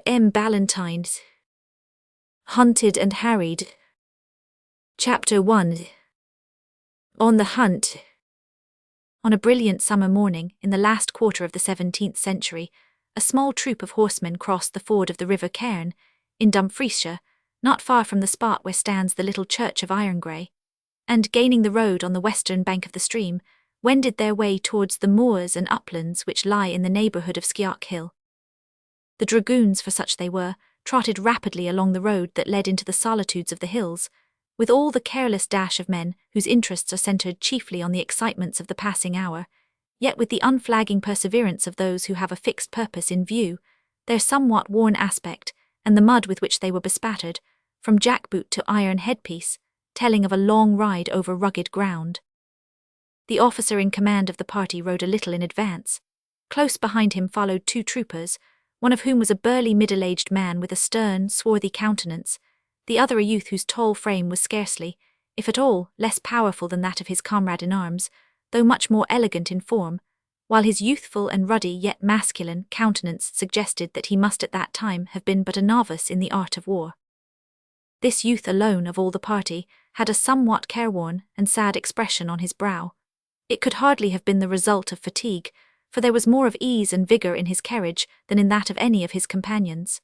Ballantyne. Hunted and Harried. Chapter 1. On the Hunt. On a brilliant summer morning in the last quarter of the 17th century, a small troop of horsemen crossed the ford of the River Cairn, in Dumfriesshire, not far from the spot where stands the little church of Irongray, and, gaining the road on the western bank of the stream, wended their way towards the moors and uplands which lie in the neighbourhood of Scarce Hill. The dragoons, for such they were, trotted rapidly along the road that led into the solitudes of the hills, with all the careless dash of men whose interests are centred chiefly on the excitements of the passing hour, yet with the unflagging perseverance of those who have a fixed purpose in view, their somewhat worn aspect, and the mud with which they were bespattered, from jackboot to iron headpiece, telling of a long ride over rugged ground. The officer in command of the party rode a little in advance. Close behind him followed two troopers, one of whom was a burly middle-aged man with a stern, swarthy countenance, the other a youth whose tall frame was scarcely, if at all, less powerful than that of his comrade-in-arms, though much more elegant in form, while his youthful and ruddy yet masculine countenance suggested that he must at that time have been but a novice in the art of war. This youth alone of all the party had a somewhat careworn and sad expression on his brow. It could hardly have been the result of fatigue, for there was more of ease and vigour in his carriage than in that of any of his companions.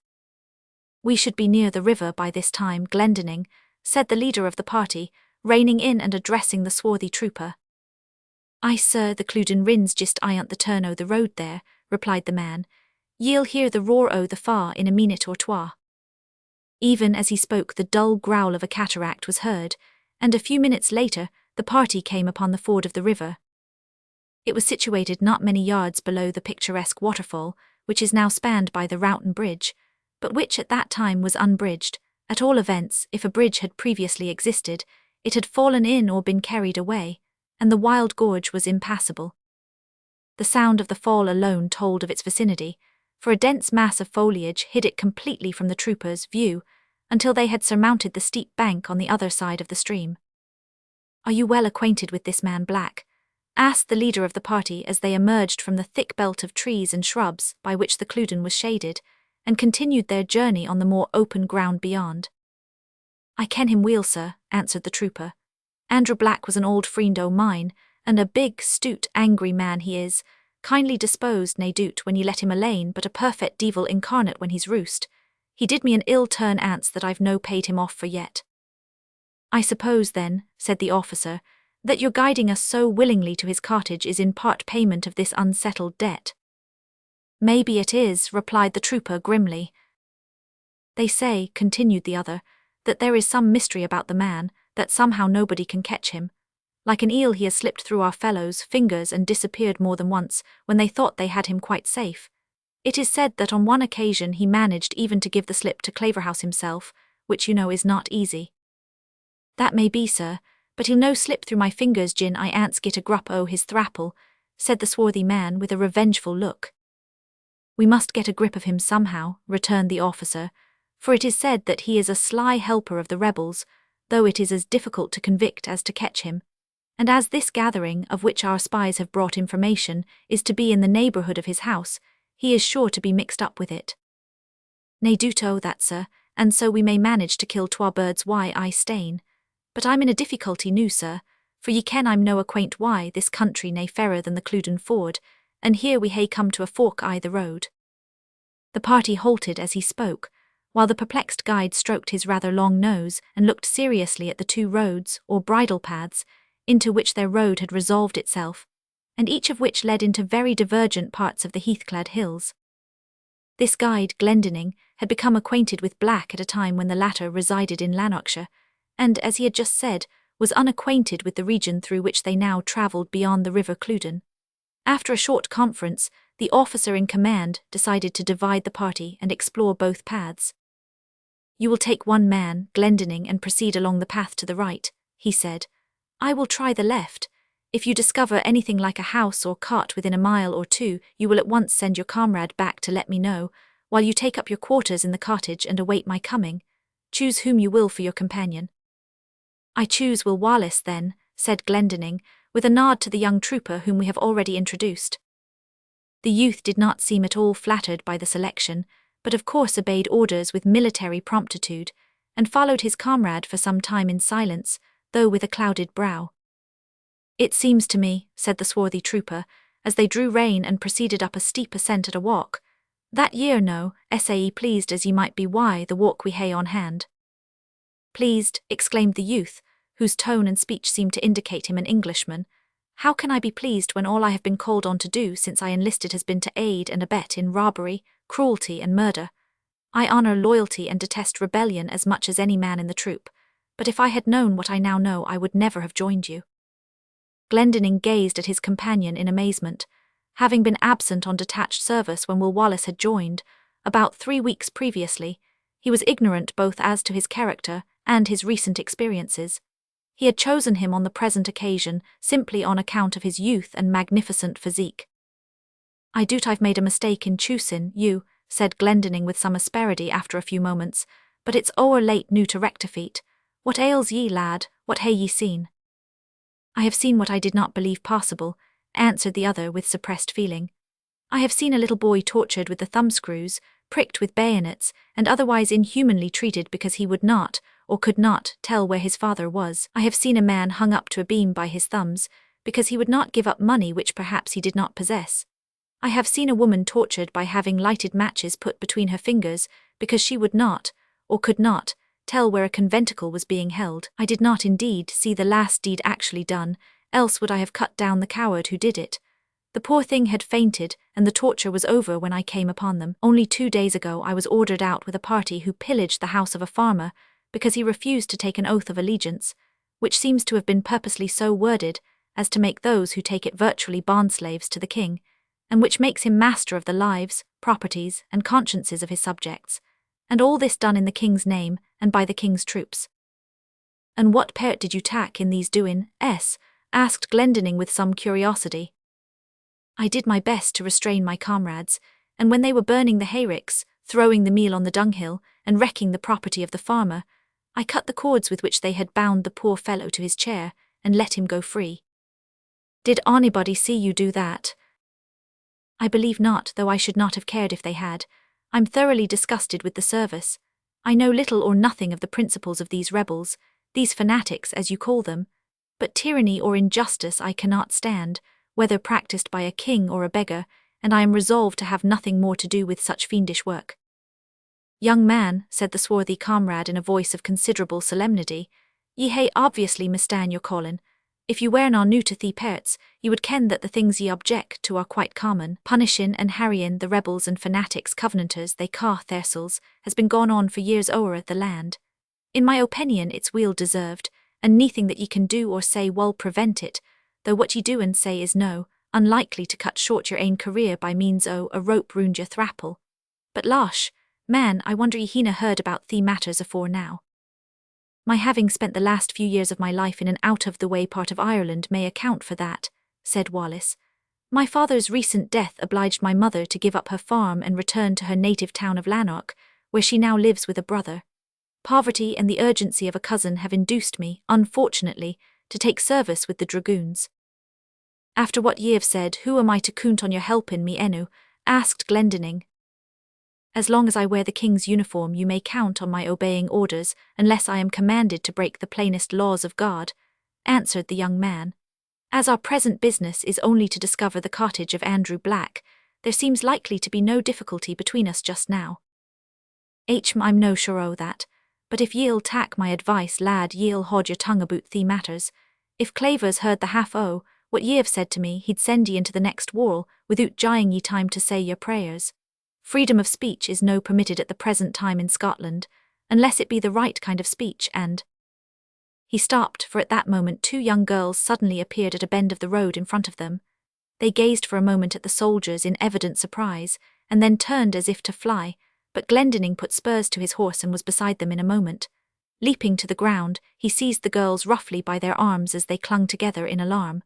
"We should be near the river by this time, Glendinning," said the leader of the party, reining in and addressing the swarthy trooper. "Aye, sir, the Clwden rins just ayont the turn o' the road there," replied the man. "Ye'll hear the roar o' the fa in a minute or twa." Even as he spoke, the dull growl of a cataract was heard, and a few minutes later the party came upon the ford of the river. It was situated not many yards below the picturesque waterfall, which is now spanned by the Roughton Bridge, but which at that time was unbridged. At all events, if a bridge had previously existed, it had fallen in or been carried away, and the wild gorge was impassable. The sound of the fall alone told of its vicinity, for a dense mass of foliage hid it completely from the troopers' view until they had surmounted the steep bank on the other side of the stream. "Are you well acquainted with this man Black?" asked the leader of the party as they emerged from the thick belt of trees and shrubs by which the Clwden was shaded, and continued their journey on the more open ground beyond. "I ken him weel, sir," answered the trooper. "Andrew Black was an old friend o' mine, and a big, stout, angry man he is, kindly disposed, nae doot, when ye let him alane, but a perfect devil incarnate when he's roost. He did me an ill turn ance that I've no paid him off for yet." "I suppose, then," said the officer, "that your guiding us so willingly to his cottage is in part payment of this unsettled debt." "Maybe it is," replied the trooper grimly. "They say," continued the other, "that there is some mystery about the man, that somehow nobody can catch him. Like an eel he has slipped through our fellows' fingers and disappeared more than once, when they thought they had him quite safe. It is said that on one occasion he managed even to give the slip to Claverhouse himself, which you know is not easy." "That may be, sir, but he'll no slip through my fingers gin I ance get a grup o' his thrapple," said the swarthy man with a revengeful look. "We must get a grip of him somehow," returned the officer, "for it is said that he is a sly helper of the rebels, though it is as difficult to convict as to catch him. And as this gathering, of which our spies have brought information, is to be in the neighbourhood of his house, he is sure to be mixed up with it." "Nae doot o' that, sir, and so we may manage to kill twa birds wi' ae stane. But I'm in a difficulty noo, sir, for ye ken I'm no acquaint why this country nae fairer than the Clwden ford, and here we hae come to a fork i' the road." The party halted as he spoke, while the perplexed guide stroked his rather long nose and looked seriously at the two roads, or bridle paths, into which their road had resolved itself, and each of which led into very divergent parts of the heath-clad hills. This guide, Glendinning, had become acquainted with Black at a time when the latter resided in Lanarkshire, and, as he had just said, was unacquainted with the region through which they now travelled beyond the River Clwden. After a short conference, the officer in command decided to divide the party and explore both paths. "You will take one man, Glendinning, and proceed along the path to the right," he said. "I will try the left. If you discover anything like a house or cot within a mile or two, you will at once send your comrade back to let me know, while you take up your quarters in the cottage and await my coming. Choose whom you will for your companion." "I choose Will Wallace, then," said Glendinning, with a nod to the young trooper whom we have already introduced. The youth did not seem at all flattered by the selection, but of course obeyed orders with military promptitude, and followed his comrade for some time in silence, though with a clouded brow. "It seems to me," said the swarthy trooper, as they drew rein and proceeded up a steep ascent at a walk, "that ye're no, sae pleased as ye might be why the walk we hae on hand." "Pleased," exclaimed the youth, whose tone and speech seemed to indicate him an Englishman. "How can I be pleased when all I have been called on to do since I enlisted has been to aid and abet in robbery, cruelty, and murder? I honour loyalty and detest rebellion as much as any man in the troop, but if I had known what I now know I would never have joined you." Glendinning gazed at his companion in amazement. Having been absent on detached service when Will Wallace had joined, about 3 weeks previously, he was ignorant both as to his character and his recent experiences. He had chosen him on the present occasion simply on account of his youth and magnificent physique. "I doot I've made a mistake in choosin' you," said Glendinning with some asperity after a few moments, "but it's ower late noo to rectife't. What ails ye, lad? What hae ye seen?" "I have seen what I did not believe possible," answered the other with suppressed feeling. "I have seen a little boy tortured with the thumbscrews, pricked with bayonets, and otherwise inhumanly treated because he would not, or could not, tell where his father was. I have seen a man hung up to a beam by his thumbs, because he would not give up money which perhaps he did not possess. I have seen a woman tortured by having lighted matches put between her fingers, because she would not, or could not, tell where a conventicle was being held. I did not indeed see the last deed actually done, else would I have cut down the coward who did it. The poor thing had fainted, and the torture was over when I came upon them. Only 2 days ago I was ordered out with a party who pillaged the house of a farmer, because he refused to take an oath of allegiance, which seems to have been purposely so worded as to make those who take it virtually bondslaves to the king, and which makes him master of the lives, properties, and consciences of his subjects, and all this done in the king's name and by the king's troops." "And what part did you tak in these doin', asked Glendinning with some curiosity. "I did my best to restrain my comrades, and when they were burning the hayricks, throwing the meal on the dunghill, and wrecking the property of the farmer, I cut the cords with which they had bound the poor fellow to his chair, and let him go free." "Did onybody see you do that?" "I believe not, though I should not have cared if they had. I'm thoroughly disgusted with the service. I know little or nothing of the principles of these rebels, these fanatics as you call them, but tyranny or injustice I cannot stand, whether practiced by a king or a beggar, and I am resolved to have nothing more to do with such fiendish work." "Young man," said the swarthy comrade in a voice of considerable solemnity, "ye hae obviously mistan your callin'. If you were na new to the parts, ye would ken that the things ye object to are quite common. Punishin' and harryin' the rebels and fanatics covenanters they ca' thersels has been gone on for years o'er the land. In my opinion it's weel deserved, and neathing that ye can do or say wull prevent it, though what ye do and say is no, unlikely to cut short your ain career by means o' a rope round your thrapple. But losh, man, I wonder ye haena heard about the matters afore now." "My having spent the last few years of my life in an out-of-the-way part of Ireland may account for that," said Wallace. "My father's recent death obliged my mother to give up her farm and return to her native town of Lanark, where she now lives with a brother. Poverty and the urgency of a cousin have induced me, unfortunately, to take service with the dragoons." "After what ye have said, who am I to count on your helpin' me enu?" asked Glendinning. "As long as I wear the king's uniform you may count on my obeying orders unless I am commanded to break the plainest laws of God," answered the young man. "As our present business is only to discover the cottage of Andrew Black, there seems likely to be no difficulty between us just now. I'm no sure o' that, but if ye'll tak my advice, lad, ye'll haud your tongue aboot the matters. If Clavers heard the half o' what ye have said to me, he'd send ye into the next wall without gieing ye time to say your prayers. Freedom of speech is no permitted at the present time in Scotland, unless it be the right kind of speech, and—" He stopped, for at that moment 2 young girls suddenly appeared at a bend of the road in front of them. They gazed for a moment at the soldiers in evident surprise, and then turned as if to fly, but Glendinning put spurs to his horse and was beside them in a moment. Leaping to the ground, he seized the girls roughly by their arms as they clung together in alarm.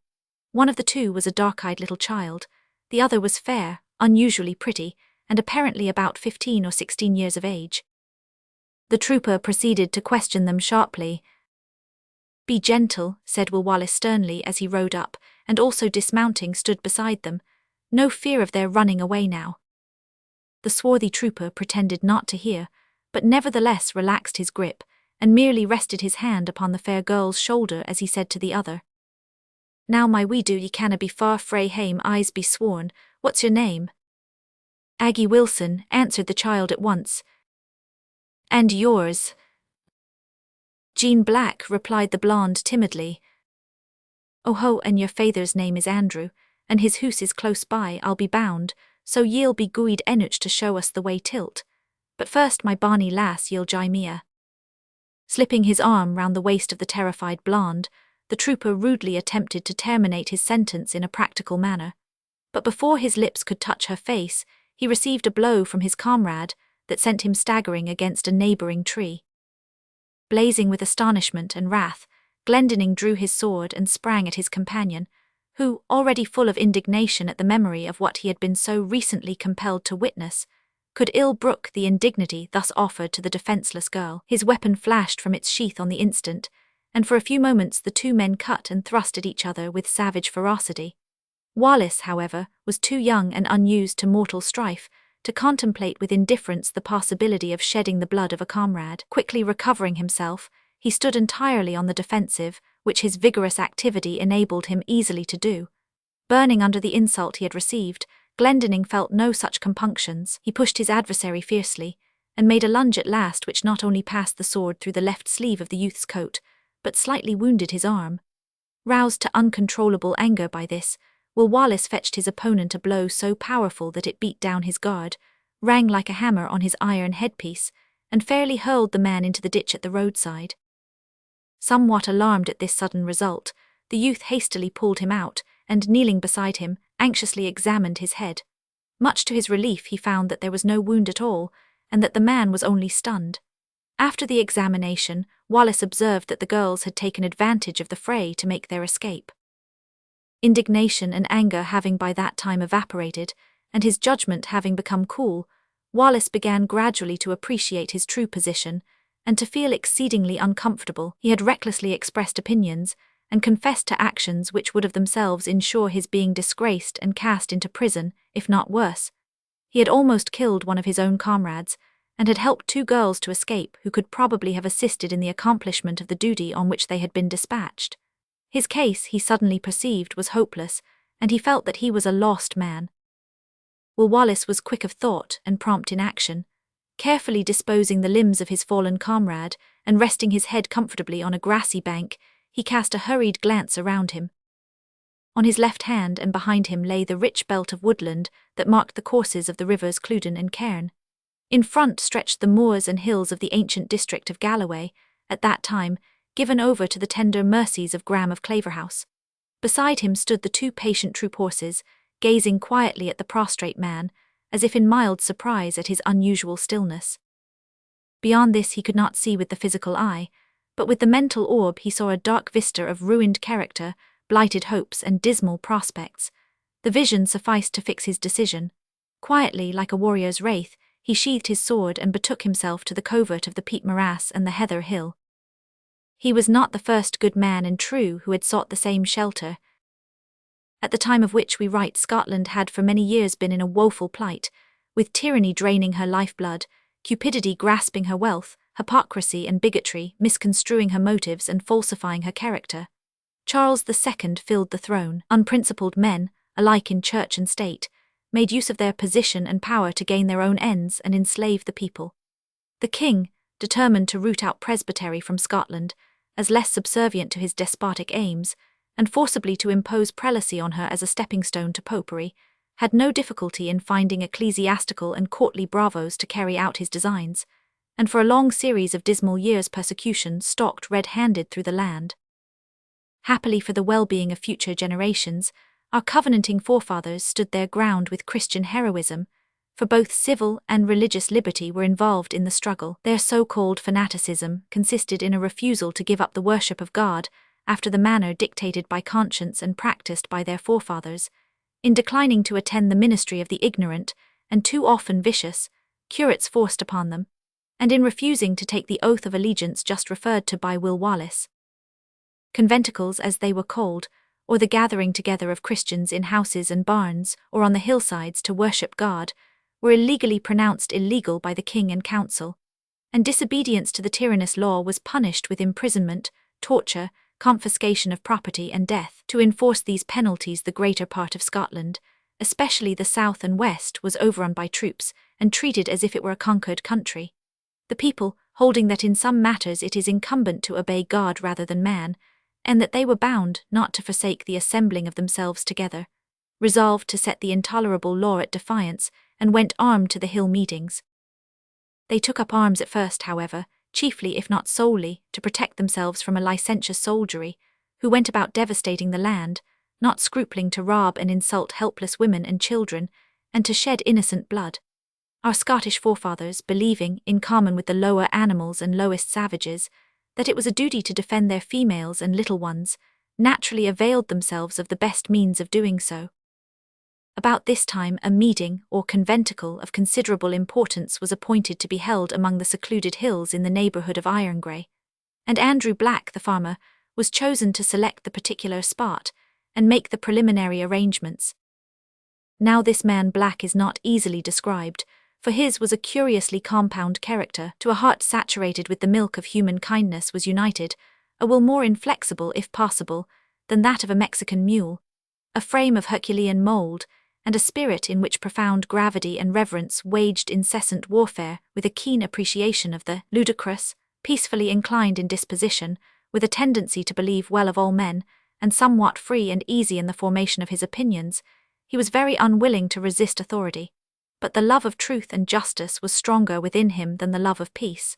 One of the 2 was a dark-eyed little child, the other was fair, unusually pretty, and apparently about 15 or 16 years of age. The trooper proceeded to question them sharply. "Be gentle," said Will Wallace sternly as he rode up, and also dismounting stood beside them. "No fear of their running away now." The swarthy trooper pretended not to hear, but nevertheless relaxed his grip, and merely rested his hand upon the fair girl's shoulder as he said to the other, "Now my wedu ye canna be far frae hame, eyes be sworn, what's your name?" "Aggie Wilson," answered the child at once. "And yours?" "Jean Black," replied the blonde timidly. "Oh ho, and your feyther's name is Andrew, and his hoose is close by, I'll be bound, so ye'll be gooid enoch to show us the way tilt. But first, my bonny lass, ye'll jie me." Slipping his arm round the waist of the terrified blonde, the trooper rudely attempted to terminate his sentence in a practical manner. But before his lips could touch her face, he received a blow from his comrade that sent him staggering against a neighbouring tree. Blazing with astonishment and wrath, Glendinning drew his sword and sprang at his companion, who, already full of indignation at the memory of what he had been so recently compelled to witness, could ill brook the indignity thus offered to the defenceless girl. His weapon flashed from its sheath on the instant, and for a few moments the two men cut and thrust at each other with savage ferocity. Wallace, however, was too young and unused to mortal strife to contemplate with indifference the possibility of shedding the blood of a comrade. Quickly recovering himself, he stood entirely on the defensive, which his vigorous activity enabled him easily to do. Burning under the insult he had received, Glendinning felt no such compunctions. He pushed his adversary fiercely, and made a lunge at last which not only passed the sword through the left sleeve of the youth's coat, but slightly wounded his arm. Roused to uncontrollable anger by this, Will Wallace fetched his opponent a blow so powerful that it beat down his guard, rang like a hammer on his iron headpiece, and fairly hurled the man into the ditch at the roadside. Somewhat alarmed at this sudden result, the youth hastily pulled him out, and kneeling beside him, anxiously examined his head. Much to his relief, he found that there was no wound at all, and that the man was only stunned. After the examination, Wallace observed that the girls had taken advantage of the fray to make their escape. Indignation and anger having by that time evaporated, and his judgment having become cool, Wallace began gradually to appreciate his true position, and to feel exceedingly uncomfortable. He had recklessly expressed opinions, and confessed to actions which would of themselves ensure his being disgraced and cast into prison, if not worse. He had almost killed one of his own comrades, and had helped two girls to escape who could probably have assisted in the accomplishment of the duty on which they had been dispatched. His case, he suddenly perceived, was hopeless, and he felt that he was a lost man. Will Wallace was quick of thought and prompt in action. Carefully disposing the limbs of his fallen comrade, and resting his head comfortably on a grassy bank, he cast a hurried glance around him. On his left hand and behind him lay the rich belt of woodland that marked the courses of the rivers Clewden and Cairn. In front stretched the moors and hills of the ancient district of Galloway, at that time given over to the tender mercies of Graham of Claverhouse. Beside him stood the two patient troop horses, gazing quietly at the prostrate man, as if in mild surprise at his unusual stillness. Beyond this he could not see with the physical eye, but with the mental orb he saw a dark vista of ruined character, blighted hopes, and dismal prospects. The vision sufficed to fix his decision. Quietly, like a warrior's wraith, he sheathed his sword and betook himself to the covert of the peat morass and the heather hill. He was not the first good man and true who had sought the same shelter. At the time of which we write, Scotland had for many years been in a woeful plight, with tyranny draining her lifeblood, cupidity grasping her wealth, hypocrisy and bigotry misconstruing her motives and falsifying her character. Charles II filled the throne. Unprincipled men, alike in church and state, made use of their position and power to gain their own ends and enslave the people. The king, determined to root out presbytery from Scotland, as less subservient to his despotic aims, and forcibly to impose prelacy on her as a stepping stone to popery, had no difficulty in finding ecclesiastical and courtly bravos to carry out his designs, and for a long series of dismal years persecution stalked red-handed through the land. Happily for the well-being of future generations, our covenanting forefathers stood their ground with Christian heroism, for both civil and religious liberty were involved in the struggle. Their so-called fanaticism consisted in a refusal to give up the worship of God after the manner dictated by conscience and practiced by their forefathers, in declining to attend the ministry of the ignorant, and too often vicious, curates forced upon them, and in refusing to take the oath of allegiance just referred to by Will Wallace. Conventicles, as they were called, or the gathering together of Christians in houses and barns or on the hillsides to worship God, were illegally pronounced illegal by the king and council, and disobedience to the tyrannous law was punished with imprisonment, torture, confiscation of property and death. To enforce these penalties, the greater part of Scotland, especially the south and west, was overrun by troops and treated as if it were a conquered country. The people, holding that in some matters it is incumbent to obey God rather than man, and that they were bound not to forsake the assembling of themselves together, resolved to set the intolerable law at defiance, and went armed to the hill meetings. They took up arms at first, however, chiefly if not solely, to protect themselves from a licentious soldiery, who went about devastating the land, not scrupling to rob and insult helpless women and children, and to shed innocent blood. Our Scottish forefathers, believing, in common with the lower animals and lowest savages, that it was a duty to defend their females and little ones, naturally availed themselves of the best means of doing so. About this time a meeting, or conventicle, of considerable importance was appointed to be held among the secluded hills in the neighbourhood of Irongray, and Andrew Black, the farmer, was chosen to select the particular spot and make the preliminary arrangements. Now this man Black is not easily described, for his was a curiously compound character. To a heart saturated with the milk of human kindness was united a will more inflexible, if possible, than that of a Mexican mule, a frame of Herculean mould, and a spirit in which profound gravity and reverence waged incessant warfare, with a keen appreciation of the ludicrous, peacefully inclined in disposition, with a tendency to believe well of all men, and somewhat free and easy in the formation of his opinions. He was very unwilling to resist authority, but the love of truth and justice was stronger within him than the love of peace.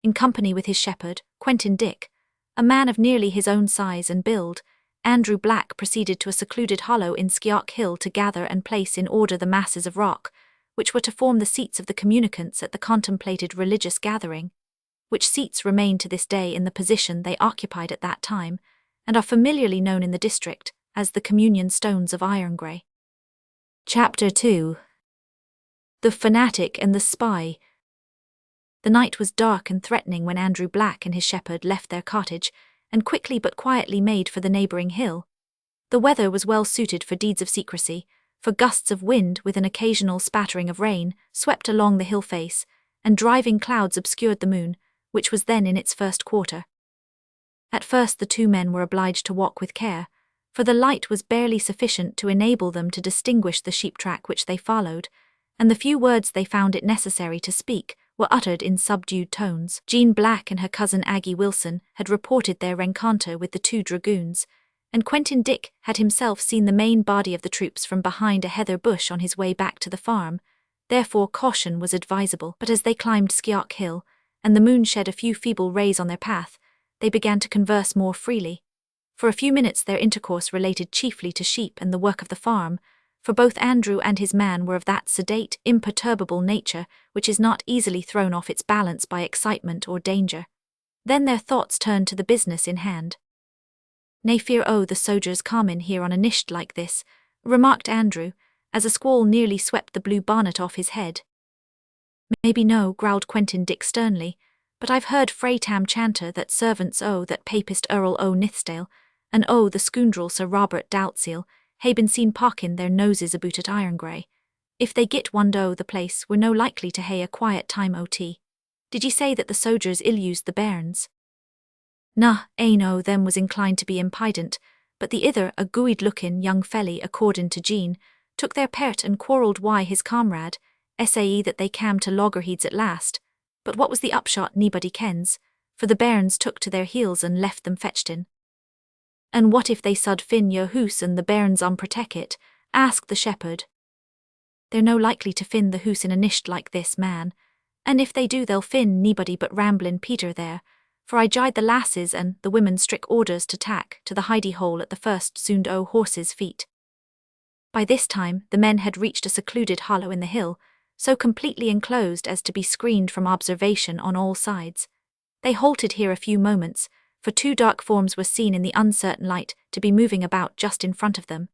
In company with his shepherd, Quentin Dick, a man of nearly his own size and build, Andrew Black proceeded to a secluded hollow in Skeoch Hill to gather and place in order the masses of rock, which were to form the seats of the communicants at the contemplated religious gathering, which seats remain to this day in the position they occupied at that time, and are familiarly known in the district as the Communion Stones of Irongray. Chapter 2. The Fanatic and the Spy. The night was dark and threatening when Andrew Black and his shepherd left their cottage, and quickly but quietly made for the neighbouring hill. The weather was well suited for deeds of secrecy, for gusts of wind with an occasional spattering of rain swept along the hill face, and driving clouds obscured the moon, which was then in its first quarter. At first the two men were obliged to walk with care, for the light was barely sufficient to enable them to distinguish the sheep track which they followed, and the few words they found it necessary to speak were uttered in subdued tones. Jean Black and her cousin Aggie Wilson had reported their rencontre with the two dragoons, and Quentin Dick had himself seen the main body of the troops from behind a heather bush on his way back to the farm. Therefore caution was advisable. But as they climbed Skeoch Hill, and the moon shed a few feeble rays on their path, they began to converse more freely. For a few minutes their intercourse related chiefly to sheep and the work of the farm, for both Andrew and his man were of that sedate, imperturbable nature which is not easily thrown off its balance by excitement or danger. Then their thoughts turned to the business in hand. "Nae fear the sojers comin here on a nicht like this," remarked Andrew, as a squall nearly swept the blue bonnet off his head. "Maybe no," growled Quentin Dick sternly, "but I've heard frae Tam Chanter that servants that papist Earl Nithsdale, and the scoundrel Sir Robert Doubtseal, hae been seen pawkin their noses aboot at Irongray. If they git one the place, we're no likely to hae a quiet time tea. Did ye say that the sojers ill-used the bairns?" "Nah, ane o' them was inclined to be impident, but the ither, a gooid-lookin' young felly accordin' to Jean, took their pert and quarrelled why his comrade, sae that they cam to loggerheads at last, but what was the upshot naebody kens, for the bairns took to their heels and left them fetchtin." "And what if they sud fin your hoose and the bairns unprotect it?" asked the shepherd. "They're no likely to fin the hoose in a nicht like this, man, and if they do they'll fin naebody but Ramblin' Peter there, for I gied the lasses and the women strict orders to tack to the hidey hole at the first sound horse's feet." By this time the men had reached a secluded hollow in the hill, so completely enclosed as to be screened from observation on all sides. They halted here a few moments, for two dark forms were seen in the uncertain light to be moving about just in front of them.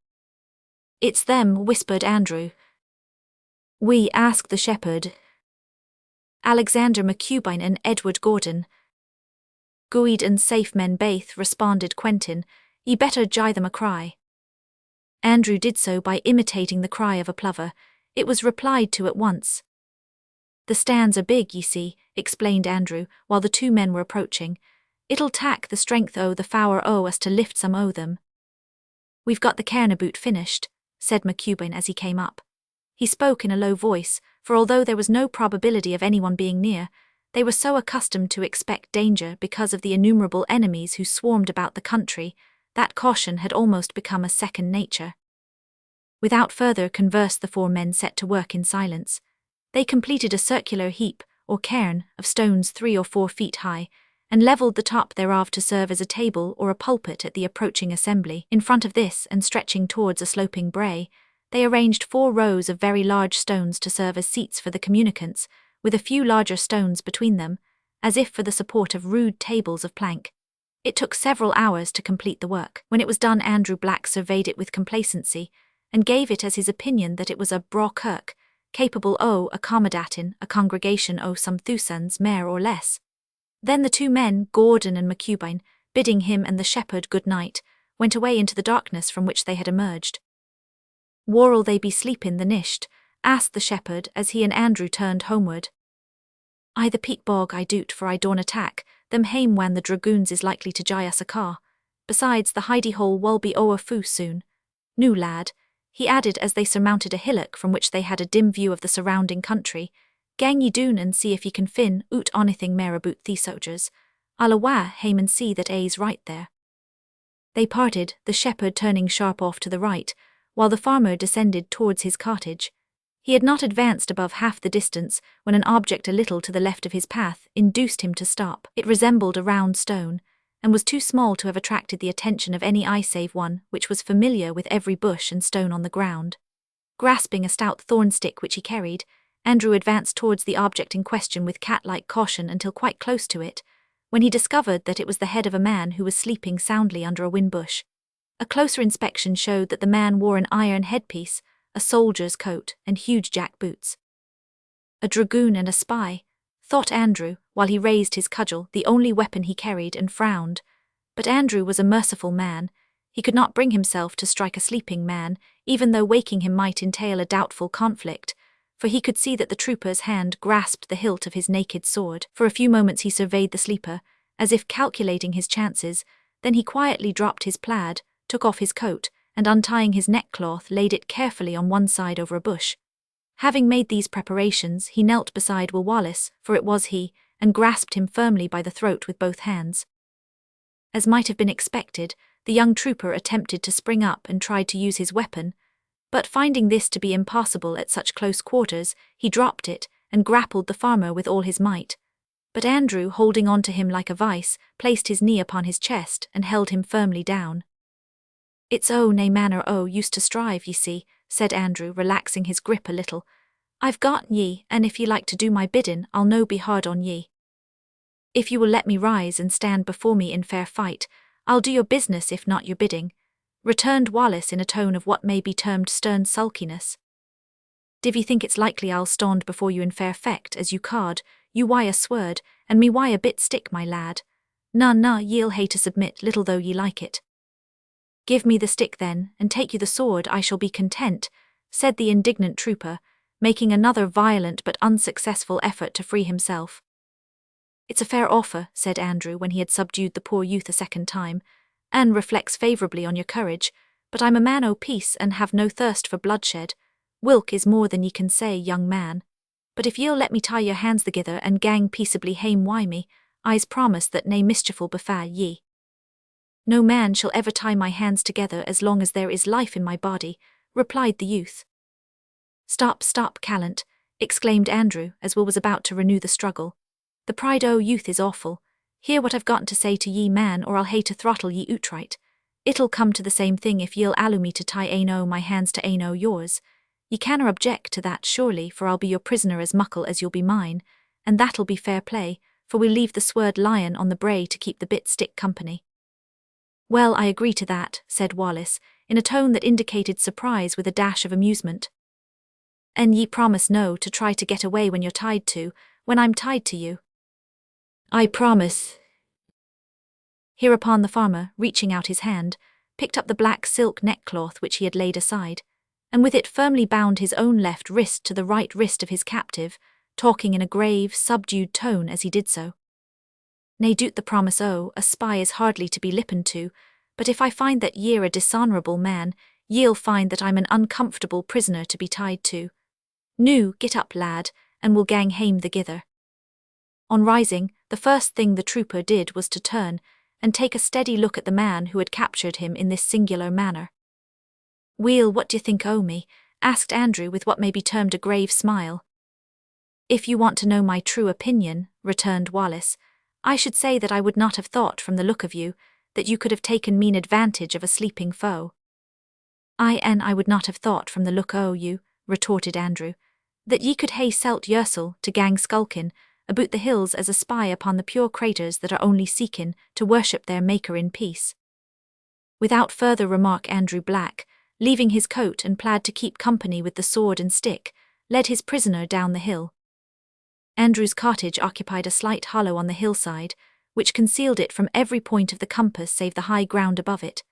"It's them," whispered Andrew. "We," asked the shepherd. "Alexander McCubine and Edward Gordon." "Good and safe men baith," responded Quentin. "Ye better gie them a cry." Andrew did so by imitating the cry of a plover. It was replied to at once. "The stands are big, ye see," explained Andrew, while the two men were approaching. "It'll tak the strength o' the fower o' us to lift some o' them." "We've got the cairn aboot finished," said McCubbin as he came up. He spoke in a low voice, for although there was no probability of anyone being near, they were so accustomed to expect danger because of the innumerable enemies who swarmed about the country, that caution had almost become a second nature. Without further converse the four men set to work in silence. They completed a circular heap, or cairn, of stones 3 or 4 feet high, and levelled the top thereof to serve as a table or a pulpit at the approaching assembly. In front of this, and stretching towards a sloping brae, they arranged 4 rows of very large stones to serve as seats for the communicants, with a few larger stones between them, as if for the support of rude tables of plank. It took several hours to complete the work. When it was done, Andrew Black surveyed it with complacency, and gave it as his opinion that it was a braw kirk, capable o' accommodating a congregation o' some thousands mair or less. Then the two men, Gordon and McCubbin, bidding him and the shepherd good night, went away into the darkness from which they had emerged. "Whaur'll they be sleepin' the nicht?" asked the shepherd as he and Andrew turned homeward. "I the peat bog I doot, for I dawn attack them hame when the dragoons is likely to gie us a caw. Besides, the hidey hole wull be ower fou soon. Noo, lad," he added as they surmounted a hillock from which they had a dim view of the surrounding country, "gang ye doon and see if ye can fin oot onything mair aboot these soldiers. I'll awa' hame and see that a's right there." They parted, the shepherd turning sharp off to the right, while the farmer descended towards his cottage. He had not advanced above half the distance when an object a little to the left of his path induced him to stop. It resembled a round stone, and was too small to have attracted the attention of any eye save one which was familiar with every bush and stone on the ground. Grasping a stout thorn stick which he carried, Andrew advanced towards the object in question with cat-like caution until quite close to it, when he discovered that it was the head of a man who was sleeping soundly under a whin bush. A closer inspection showed that the man wore an iron headpiece, a soldier's coat, and huge jack boots. "A dragoon and a spy," thought Andrew, while he raised his cudgel, the only weapon he carried, and frowned. But Andrew was a merciful man. He could not bring himself to strike a sleeping man, even though waking him might entail a doubtful conflict, for he could see that the trooper's hand grasped the hilt of his naked sword. For a few moments he surveyed the sleeper, as if calculating his chances, then he quietly dropped his plaid, took off his coat, and untying his neckcloth laid it carefully on one side over a bush. Having made these preparations, he knelt beside Will Wallace, for it was he, and grasped him firmly by the throat with both hands. As might have been expected, the young trooper attempted to spring up and tried to use his weapon, but finding this to be impossible at such close quarters, he dropped it and grappled the farmer with all his might. But Andrew, holding on to him like a vice, placed his knee upon his chest and held him firmly down. "It's nae manner use to strive, ye see," said Andrew, relaxing his grip a little. "I've got ye, and if ye like to do my biddin', I'll no be hard on ye. If you will let me rise and stand before me in fair fight, I'll do your business if not your bidding," returned Wallace in a tone of what may be termed stern sulkiness. "Div ye think it's likely I'll stand before you in fair fecht, as you card, you why a sword, and me why a bit stick, my lad? Na, ye'll hae to submit, little though ye like it." "Give me the stick then, and take you the sword, I shall be content," said the indignant trooper, making another violent but unsuccessful effort to free himself. "It's a fair offer," said Andrew when he had subdued the poor youth a second time, "and reflects favourably on your courage, but I'm a man o' peace and have no thirst for bloodshed. Whilk is more than ye can say, young man. But if ye'll let me tie your hands thegither and gang peaceably hame wy me, I's promise that nae mischief'll befall ye." "No man shall ever tie my hands together as long as there is life in my body," replied the youth. Stop, callant," exclaimed Andrew as Will was about to renew the struggle. "The pride o' youth is awful. Hear what I've gotten to say to ye, man, or I'll hae to throttle ye outright. It'll come to the same thing if ye'll allow me to tie ane o' my hands to ane o' yours. Ye canna object to that, surely, for I'll be your prisoner as muckle as you'll be mine, and that'll be fair play, for we'll leave the sword lion on the brae to keep the bit stick company." "Well, I agree to that," said Wallace, in a tone that indicated surprise with a dash of amusement. "And ye promise no to try to get away when I'm tied to you?" "I promise." Hereupon the farmer, reaching out his hand, picked up the black silk neckcloth which he had laid aside. and with it firmly bound his own left wrist to the right wrist of his captive, talking in a grave, subdued tone as he did so. "Nay doot the promise a spy is hardly to be listened to, but if I find that ye're a dishonourable man, ye'll find that I'm an uncomfortable prisoner to be tied to. Noo, get up, lad, and we'll gang hame thegither." On rising, the first thing the trooper did was to turn and take a steady look at the man who had captured him in this singular manner. "Weel, what d'ye think o' me?" asked Andrew with what may be termed a grave smile. "If you want to know my true opinion," returned Wallace, "I should say that I would not have thought from the look of you that you could have taken mean advantage of a sleeping foe." "I would not have thought from the look o' you," retorted Andrew, "that ye could hae selt yoursel to gang skulkin' about the hills as a spy upon the pure craters that are only seekin' to worship their Maker in peace." Without further remark, Andrew Black, leaving his coat and plaid to keep company with the sword and stick, led his prisoner down the hill. Andrew's cottage occupied a slight hollow on the hillside, which concealed it from every point of the compass save the high ground above it.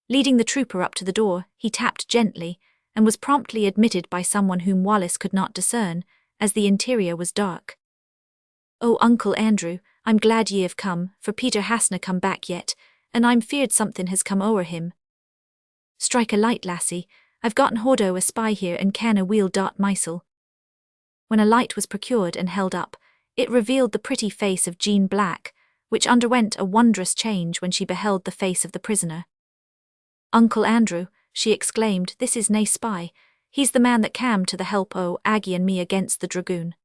Leading the trooper up to the door, he tapped gently, and was promptly admitted by someone whom Wallace could not discern, as the interior was dark. "Oh, Uncle Andrew, I'm glad ye have come, for Peter hasna come back yet, and I'm feared something has come o'er him." "Strike a light, lassie, I've gotten hold o' a spy here and can a wheel dot mysel." When a light was procured and held up, it revealed the pretty face of Jean Black, which underwent a wondrous change when she beheld the face of the prisoner. "Uncle Andrew," she exclaimed, "this is nae spy. He's the man that cam to the help o' Aggie and me against the dragoon."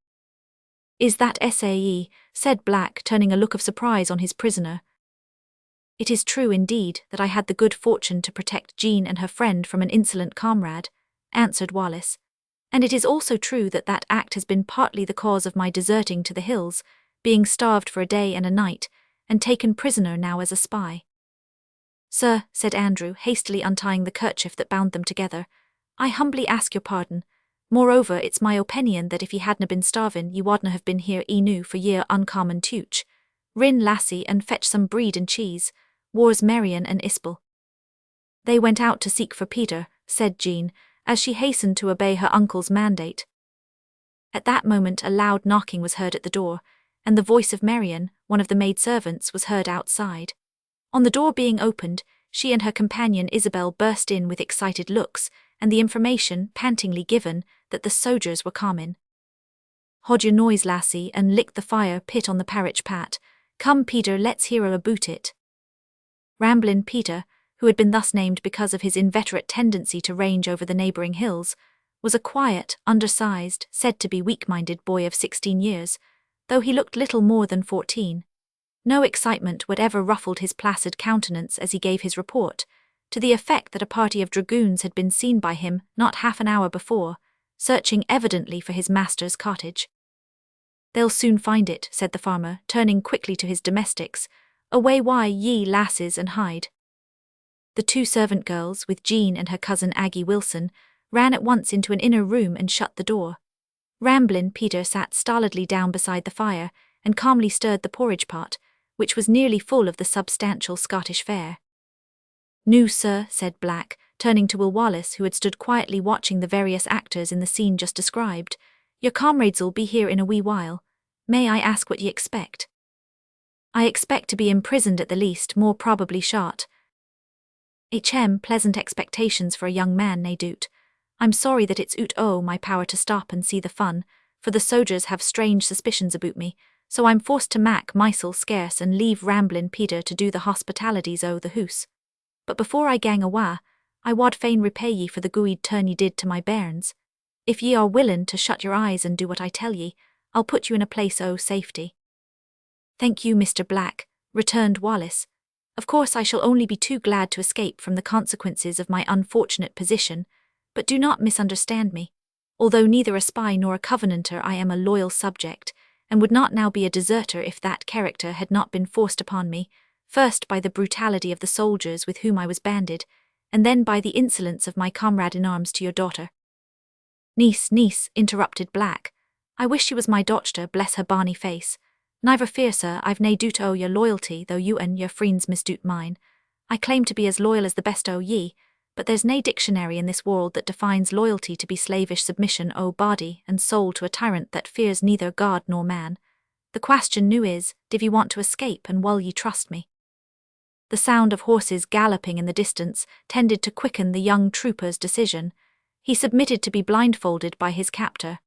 "Is that Sae?" said Black, turning a look of surprise on his prisoner. "It is true indeed that I had the good fortune to protect Jean and her friend from an insolent comrade," answered Wallace. "And it is also true that that act has been partly the cause of my deserting to the hills, being starved for a day and a night, and taken prisoner now as a spy." "Sir," said Andrew, hastily untying the kerchief that bound them together, "I humbly ask your pardon. Moreover, it's my opinion that if ye hadna been starvin', ye wadna have been here enoo for ye're uncommon teuch. Rin, lassie, and fetch some bread and cheese. Wars Marion and Ispel." "They went out to seek for Peter," said Jean, as she hastened to obey her uncle's mandate. At that moment a loud knocking was heard at the door, and the voice of Marion, one of the maidservants, was heard outside. On the door being opened, she and her companion Isabel burst in with excited looks, and the information pantingly given that the soldiers were comin'. "Haud your noise, lassie, and lick the fire pit on the parritch pat. Come, Peter, let's hear a aboot it." Ramblin' Peter, who had been thus named because of his inveterate tendency to range over the neighbouring hills, was a quiet, undersized, said to be weak-minded boy of 16 years, though he looked little more than 14. No excitement whatever ruffled his placid countenance as he gave his report, to the effect that a party of dragoons had been seen by him not half an hour before, searching evidently for his master's cottage. "They'll soon find it," said the farmer, turning quickly to his domestics. "Away why, ye lasses, and hide." The two servant girls, with Jean and her cousin Aggie Wilson, ran at once into an inner room and shut the door. Ramblin' Peter sat stolidly down beside the fire and calmly stirred the porridge pot, which was nearly full of the substantial Scottish fare. "Noo, sir," said Black, turning to Will Wallace, who had stood quietly watching the various actors in the scene just described, "your comrades'll be here in a wee while. May I ask what ye expect?" "I expect to be imprisoned at the least, more probably shot." Pleasant expectations for a young man, nae doot. I'm sorry that it's oot o' my power to stop and see the fun, for the soldiers have strange suspicions aboot me, so I'm forced to mak mysel scarce and leave Ramblin' Peter to do the hospitalities o' the hoose. But before I gang awa, I wad fain repay ye for the gooid turn ye did to my bairns. If ye are willin' to shut your eyes and do what I tell ye, I'll put you in a place o' safety." "Thank you, Mr. Black," returned Wallace. "Of course I shall only be too glad to escape from the consequences of my unfortunate position, but do not misunderstand me. Although neither a spy nor a covenanter, I am a loyal subject, and would not now be a deserter if that character had not been forced upon me, first by the brutality of the soldiers with whom I was banded, and then by the insolence of my comrade-in-arms to your daughter." Niece," interrupted Black. "I wish she was my dochter, bless her bonny face. Never fear, sir, I've nae doot o' your loyalty, though you and your friends misdoot mine. I claim to be as loyal as the best o' ye, but there's nae dictionary in this world that defines loyalty to be slavish submission o' body and soul to a tyrant that fears neither God nor man. The question noo is, div ye want to escape and wull ye trust me? The sound of horses galloping in the distance tended to quicken the young trooper's decision. He submitted to be blindfolded by his captor.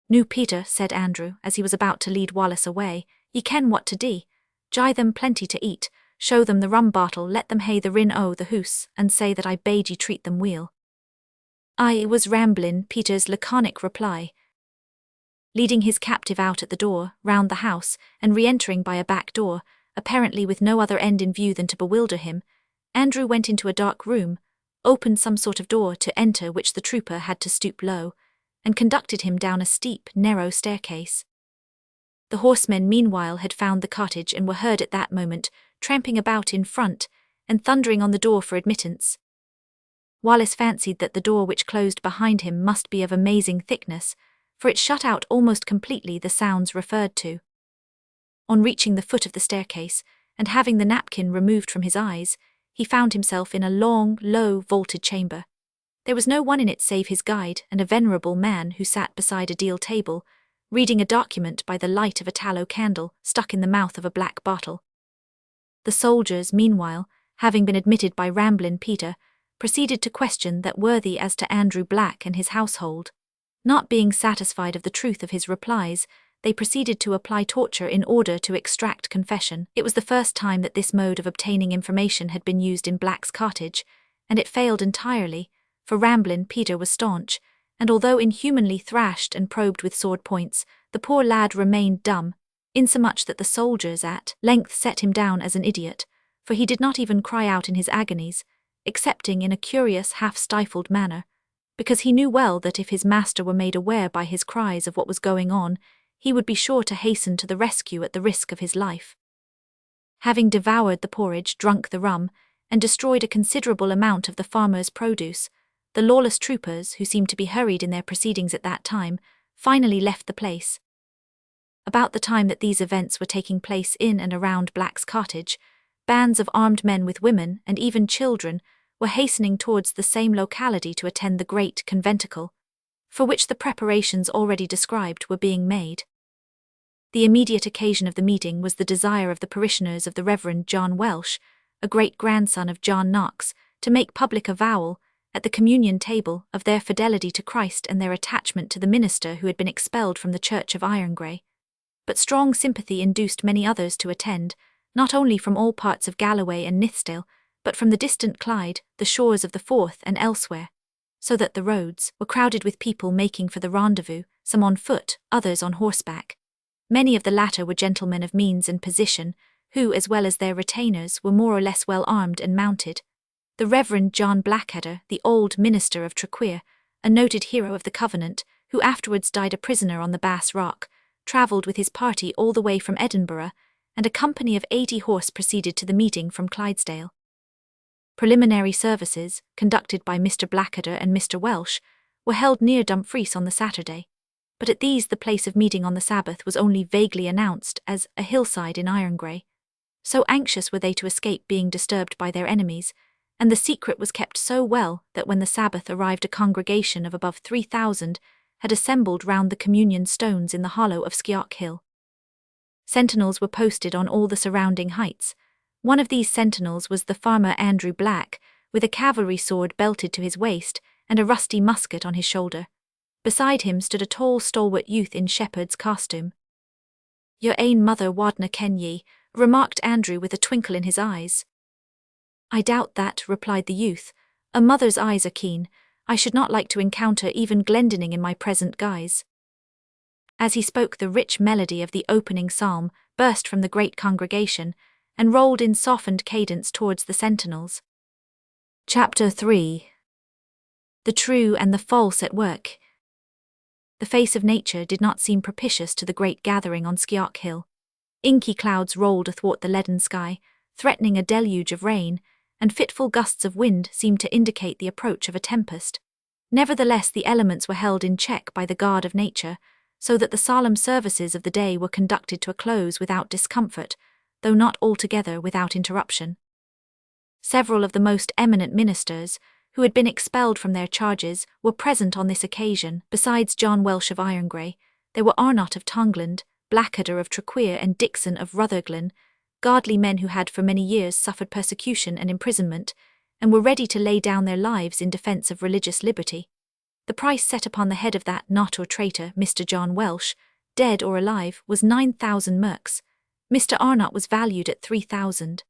"Noo, Peter," said Andrew, as he was about to lead Wallace away, "ye ken what to dee. Gie them plenty to eat, show them the rum bottle, let them hae the rin o' the hoose, and say that I bade ye treat them weel." "Aye," was Ramblin' Peter's laconic reply. Leading his captive out at the door, round the house, and re-entering by a back door, apparently with no other end in view than to bewilder him, Andrew went into a dark room, opened some sort of door to enter which the trooper had to stoop low, and conducted him down a steep, narrow staircase. The horsemen meanwhile had found the cottage and were heard at that moment, tramping about in front, and thundering on the door for admittance. Wallace fancied that the door which closed behind him must be of amazing thickness, for it shut out almost completely the sounds referred to. On reaching the foot of the staircase, and having the napkin removed from his eyes, he found himself in a long, low, vaulted chamber. There was no one in it save his guide and a venerable man who sat beside a deal table, reading a document by the light of a tallow candle stuck in the mouth of a black bottle. The soldiers, meanwhile, having been admitted by Ramblin' Peter, proceeded to question that worthy as to Andrew Black and his household. Not being satisfied of the truth of his replies, they proceeded to apply torture in order to extract confession. It was the first time that this mode of obtaining information had been used in Black's cottage, and it failed entirely, for Ramblin' Peter was staunch, and although inhumanly thrashed and probed with sword points, the poor lad remained dumb, insomuch that the soldiers at length set him down as an idiot, for he did not even cry out in his agonies, excepting in a curious half-stifled manner, because he knew well that if his master were made aware by his cries of what was going on, he would be sure to hasten to the rescue at the risk of his life. Having devoured the porridge, drunk the rum, and destroyed a considerable amount of the farmer's produce, the lawless troopers, who seemed to be hurried in their proceedings at that time, finally left the place. About the time that these events were taking place in and around Black's cottage, bands of armed men with women, and even children, were hastening towards the same locality to attend the great conventicle, for which the preparations already described were being made. The immediate occasion of the meeting was the desire of the parishioners of the Reverend John Welsh, a great-grandson of John Knox, to make public avowal, at the communion table, of their fidelity to Christ and their attachment to the minister who had been expelled from the Church of Irongray. But strong sympathy induced many others to attend, not only from all parts of Galloway and Nithsdale, but from the distant Clyde, the shores of the Forth and elsewhere, so that the roads were crowded with people making for the rendezvous, some on foot, others on horseback. Many of the latter were gentlemen of means and position, who, as well as their retainers, were more or less well armed and mounted. The Reverend John Blackadder, the old minister of Treacherous, a noted hero of the Covenant, who afterwards died a prisoner on the Bass Rock, travelled with his party all the way from Edinburgh, and a company of 80 horse proceeded to the meeting from Clydesdale. Preliminary services, conducted by Mr. Blackadder and Mr. Welsh, were held near Dumfries on the Saturday, but at these the place of meeting on the Sabbath was only vaguely announced as a hillside in Irongray. So anxious were they to escape being disturbed by their enemies, and the secret was kept so well that when the Sabbath arrived a congregation of above 3,000 had assembled round the communion stones in the hollow of Scarce Hill. Sentinels were posted on all the surrounding heights. One of these sentinels was the farmer Andrew Black, with a cavalry sword belted to his waist and a rusty musket on his shoulder. Beside him stood a tall, stalwart youth in shepherd's costume. "Your ain mother wadna ken ye," remarked Andrew with a twinkle in his eyes. "I doubt that," replied the youth. "A mother's eyes are keen. I should not like to encounter even Glendinning in my present guise." As he spoke, the rich melody of the opening psalm burst from the great congregation and rolled in softened cadence towards the sentinels. Chapter 3. The True and the False at Work. The face of nature did not seem propitious to the great gathering on Scarce Hill. Inky clouds rolled athwart the leaden sky, threatening a deluge of rain, and fitful gusts of wind seemed to indicate the approach of a tempest. Nevertheless, the elements were held in check by the guard of nature, so that the solemn services of the day were conducted to a close without discomfort, though not altogether without interruption. Several of the most eminent ministers, who had been expelled from their charges, were present on this occasion. Besides John Welsh of Irongray, there were Arnott of Tongland, Blackadder of Traquair and Dixon of Rutherglen, godly men who had for many years suffered persecution and imprisonment, and were ready to lay down their lives in defence of religious liberty. The price set upon the head of that knot or traitor, Mr. John Welsh, dead or alive, was 9,000 merks. Mr. Arnott was valued at 3,000.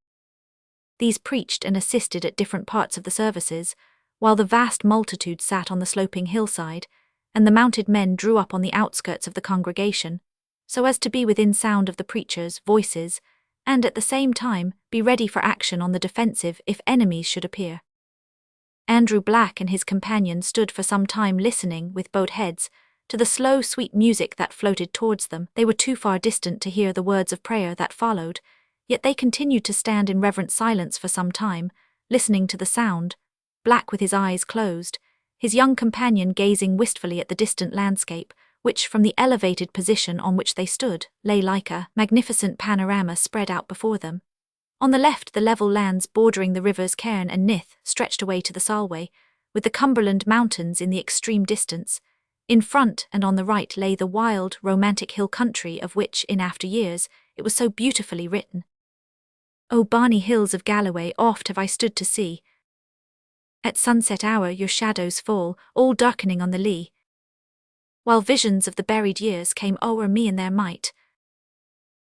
These preached and assisted at different parts of the services, while the vast multitude sat on the sloping hillside, and the mounted men drew up on the outskirts of the congregation, so as to be within sound of the preachers' voices, and at the same time be ready for action on the defensive if enemies should appear. Andrew Black and his companion stood for some time listening, with bowed heads, to the slow, sweet music that floated towards them. They were too far distant to hear the words of prayer that followed, yet they continued to stand in reverent silence for some time, listening to the sound, Black with his eyes closed, his young companion gazing wistfully at the distant landscape, which, from the elevated position on which they stood, lay like a magnificent panorama spread out before them. On the left, the level lands bordering the rivers Cairn and Nith stretched away to the Solway, with the Cumberland Mountains in the extreme distance. In front and on the right lay the wild, romantic hill country of which, in after years, it was so beautifully written. O Barney hills of Galloway, oft have I stood to see. At sunset hour your shadows fall, all darkening on the lea, while visions of the buried years came o'er me in their might,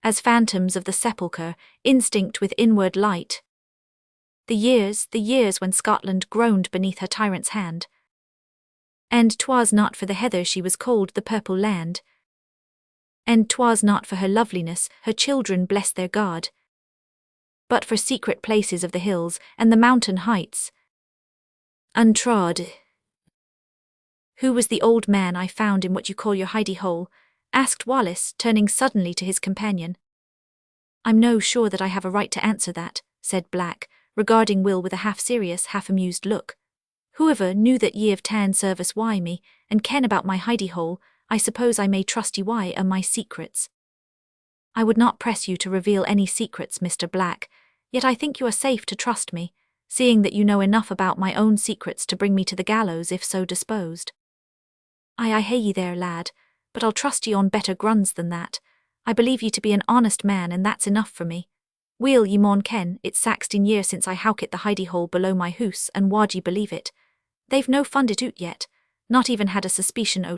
as phantoms of the sepulchre, instinct with inward light. The years when Scotland groaned beneath her tyrant's hand, and 'twas not for the heather she was called the Purple Land, and 'twas not for her loveliness her children blessed their God, but for secret places of the hills and the mountain heights, untrod. Who was the old man I found in what you call your hidey hole? Asked Wallace, turning suddenly to his companion. I'm no sure that I have a right to answer that, said Black, regarding Will with a half-serious, half-amused look. Whoever knew that ye have ta'en service why me, and ken about my hidey hole, I suppose I may trust ye why are my secrets. I would not press you to reveal any secrets, Mr. Black, yet I think you are safe to trust me, seeing that you know enough about my own secrets to bring me to the gallows if so disposed. I hae ye there, lad, but I'll trust ye on better grunds than that. I believe ye to be an honest man, and that's enough for me. Weel, ye maun ken, it's 16 year since I howkit the hidey hole below my hoose, and wad ye believe it? They've no fund it oot yet, not even had a suspicion o'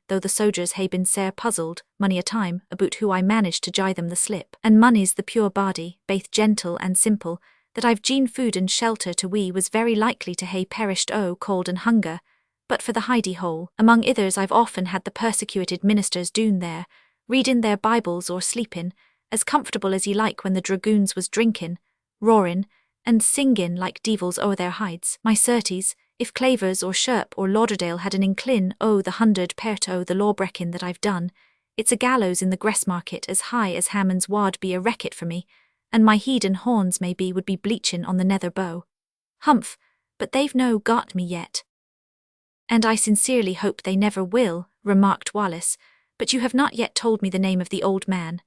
though the sojers hae been sair puzzled, mony a time, aboot who I managed to gie them the slip. And mony's the pure body, baith gentle and simple, that I've gien food and shelter to we was very likely to hae perished o' cold and hunger. But for the hidey hole, among ithers I've often had the persecuted ministers doon there, readin' their Bibles or sleepin', as comfortable as ye like when the dragoons was drinkin', roarin', and singin' like devils o'er their hides. My certes, if Clavers or Sherp or Lauderdale had an inclin the 100 pert o' the lawbreakin that I've done, it's a gallows in the Gressmarket as high as Hammond's wad be a reckit for me, and my heed and horns maybe would be bleachin' on the nether bow. Humph, but they've no got me yet. And I sincerely hope they never will, remarked Wallace, but you have not yet told me the name of the old man.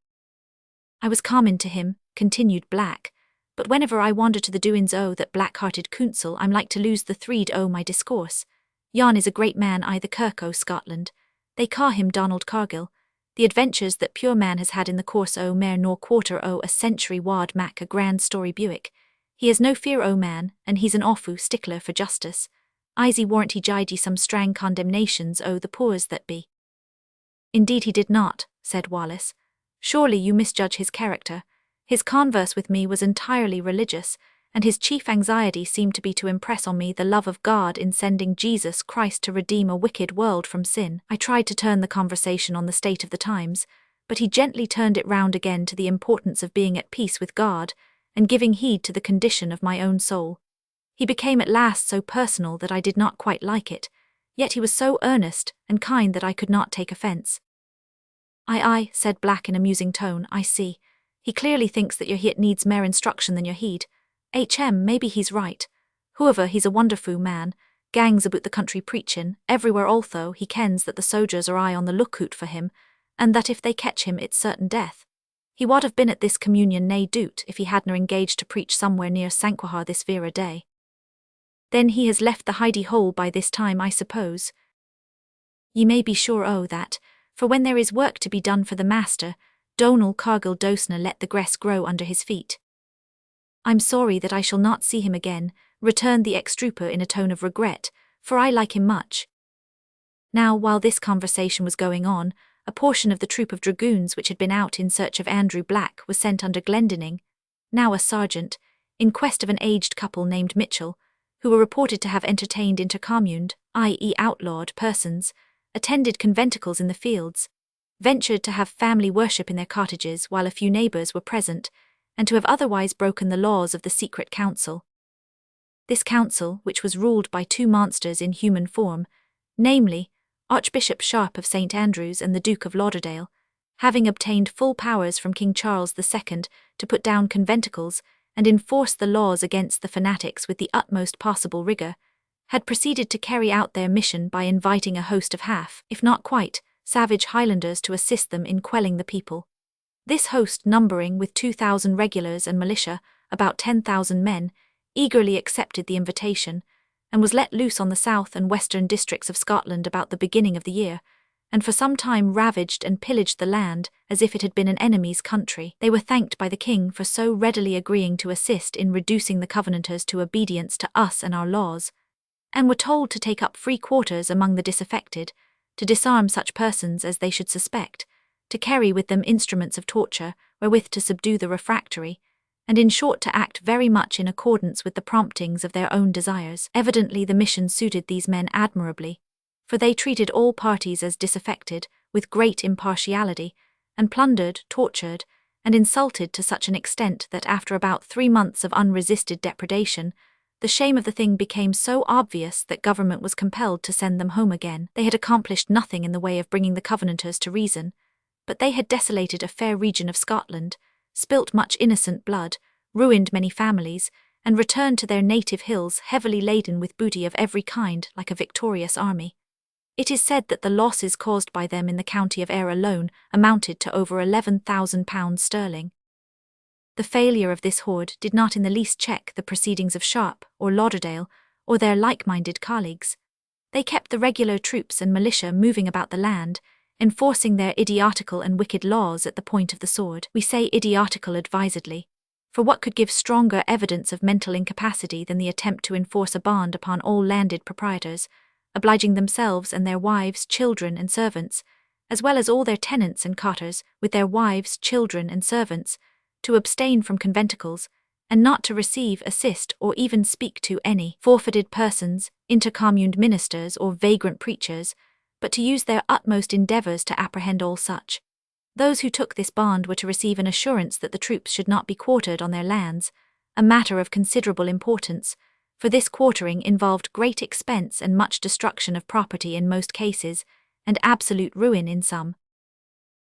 I was common to him, continued Black, but whenever I wander to the doings o' that black-hearted counsel I'm like to lose the thread o' my discourse. Yon is a great man I the Kirk o' Scotland. They ca' him Donald Cargill. The adventures that pure man has had in the course o' mair nor quarter o' a century wad mak a grand story Buick. He has no fear o' man, and he's an awfu' stickler for justice. Easy warrant he gied ye some strang condemnations o' the poors that be. Indeed he did not, said Wallace. Surely you misjudge his character. His converse with me was entirely religious, and his chief anxiety seemed to be to impress on me the love of God in sending Jesus Christ to redeem a wicked world from sin. I tried to turn the conversation on the state of the times, but he gently turned it round again to the importance of being at peace with God, and giving heed to the condition of my own soul. He became at last so personal that I did not quite like it, yet he was so earnest and kind that I could not take offence. Aye, said Black in a musing tone, I see. He clearly thinks that your heat needs mair instruction than your heed. Maybe he's right. However, he's a wonderfu' man, gangs aboot the country preachin', everywhere although he kens that the sojers are aye on the lookoot for him, and that if they catch him it's certain death. He wad have been at this communion nae doot if he hadna engaged to preach somewhere near Sanquhar this vera day. Then he has left the hidey hole by this time, I suppose. Ye may be sure o' that, for when there is work to be done for the master, Donal Cargill dosna let the grass grow under his feet. I'm sorry that I shall not see him again, returned the ex-trooper in a tone of regret, for I like him much. Now, while this conversation was going on, a portion of the troop of dragoons which had been out in search of Andrew Black was sent under Glendinning, now a sergeant, in quest of an aged couple named Mitchell, who were reported to have entertained intercommuned, i.e. outlawed, persons, attended conventicles in the fields, ventured to have family worship in their cottages while a few neighbours were present, and to have otherwise broken the laws of the secret council. This council, which was ruled by two monsters in human form, namely, Archbishop Sharp of St. Andrews and the Duke of Lauderdale, having obtained full powers from King Charles II to put down conventicles and enforce the laws against the fanatics with the utmost possible rigour, had proceeded to carry out their mission by inviting a host of half, if not quite, savage Highlanders to assist them in quelling the people. This host, numbering with 2,000 regulars and militia, about 10,000 men, eagerly accepted the invitation, and was let loose on the south and western districts of Scotland about the beginning of the year, and for some time ravaged and pillaged the land as if it had been an enemy's country. They were thanked by the king for so readily agreeing to assist in reducing the Covenanters to obedience to us and our laws, and were told to take up free quarters among the disaffected, to disarm such persons as they should suspect, to carry with them instruments of torture wherewith to subdue the refractory, and in short to act very much in accordance with the promptings of their own desires. Evidently the mission suited these men admirably, for they treated all parties as disaffected, with great impartiality, and plundered, tortured, and insulted to such an extent that after about 3 months of unresisted depredation, the shame of the thing became so obvious that government was compelled to send them home again. They had accomplished nothing in the way of bringing the Covenanters to reason, but they had desolated a fair region of Scotland, spilt much innocent blood, ruined many families, and returned to their native hills heavily laden with booty of every kind like a victorious army. It is said that the losses caused by them in the county of Ayr alone amounted to over £11,000 sterling. The failure of this horde did not in the least check the proceedings of Sharp or Lauderdale or their like-minded colleagues. They kept the regular troops and militia moving about the land, enforcing their idiotical and wicked laws at the point of the sword. We say idiotical advisedly, for what could give stronger evidence of mental incapacity than the attempt to enforce a bond upon all landed proprietors, obliging themselves and their wives, children, and servants, as well as all their tenants and cotters, with their wives, children, and servants, to abstain from conventicles, and not to receive, assist, or even speak to any forfeited persons, intercommuned ministers, or vagrant preachers, but to use their utmost endeavours to apprehend all such. Those who took this bond were to receive an assurance that the troops should not be quartered on their lands, a matter of considerable importance, for this quartering involved great expense and much destruction of property in most cases, and absolute ruin in some.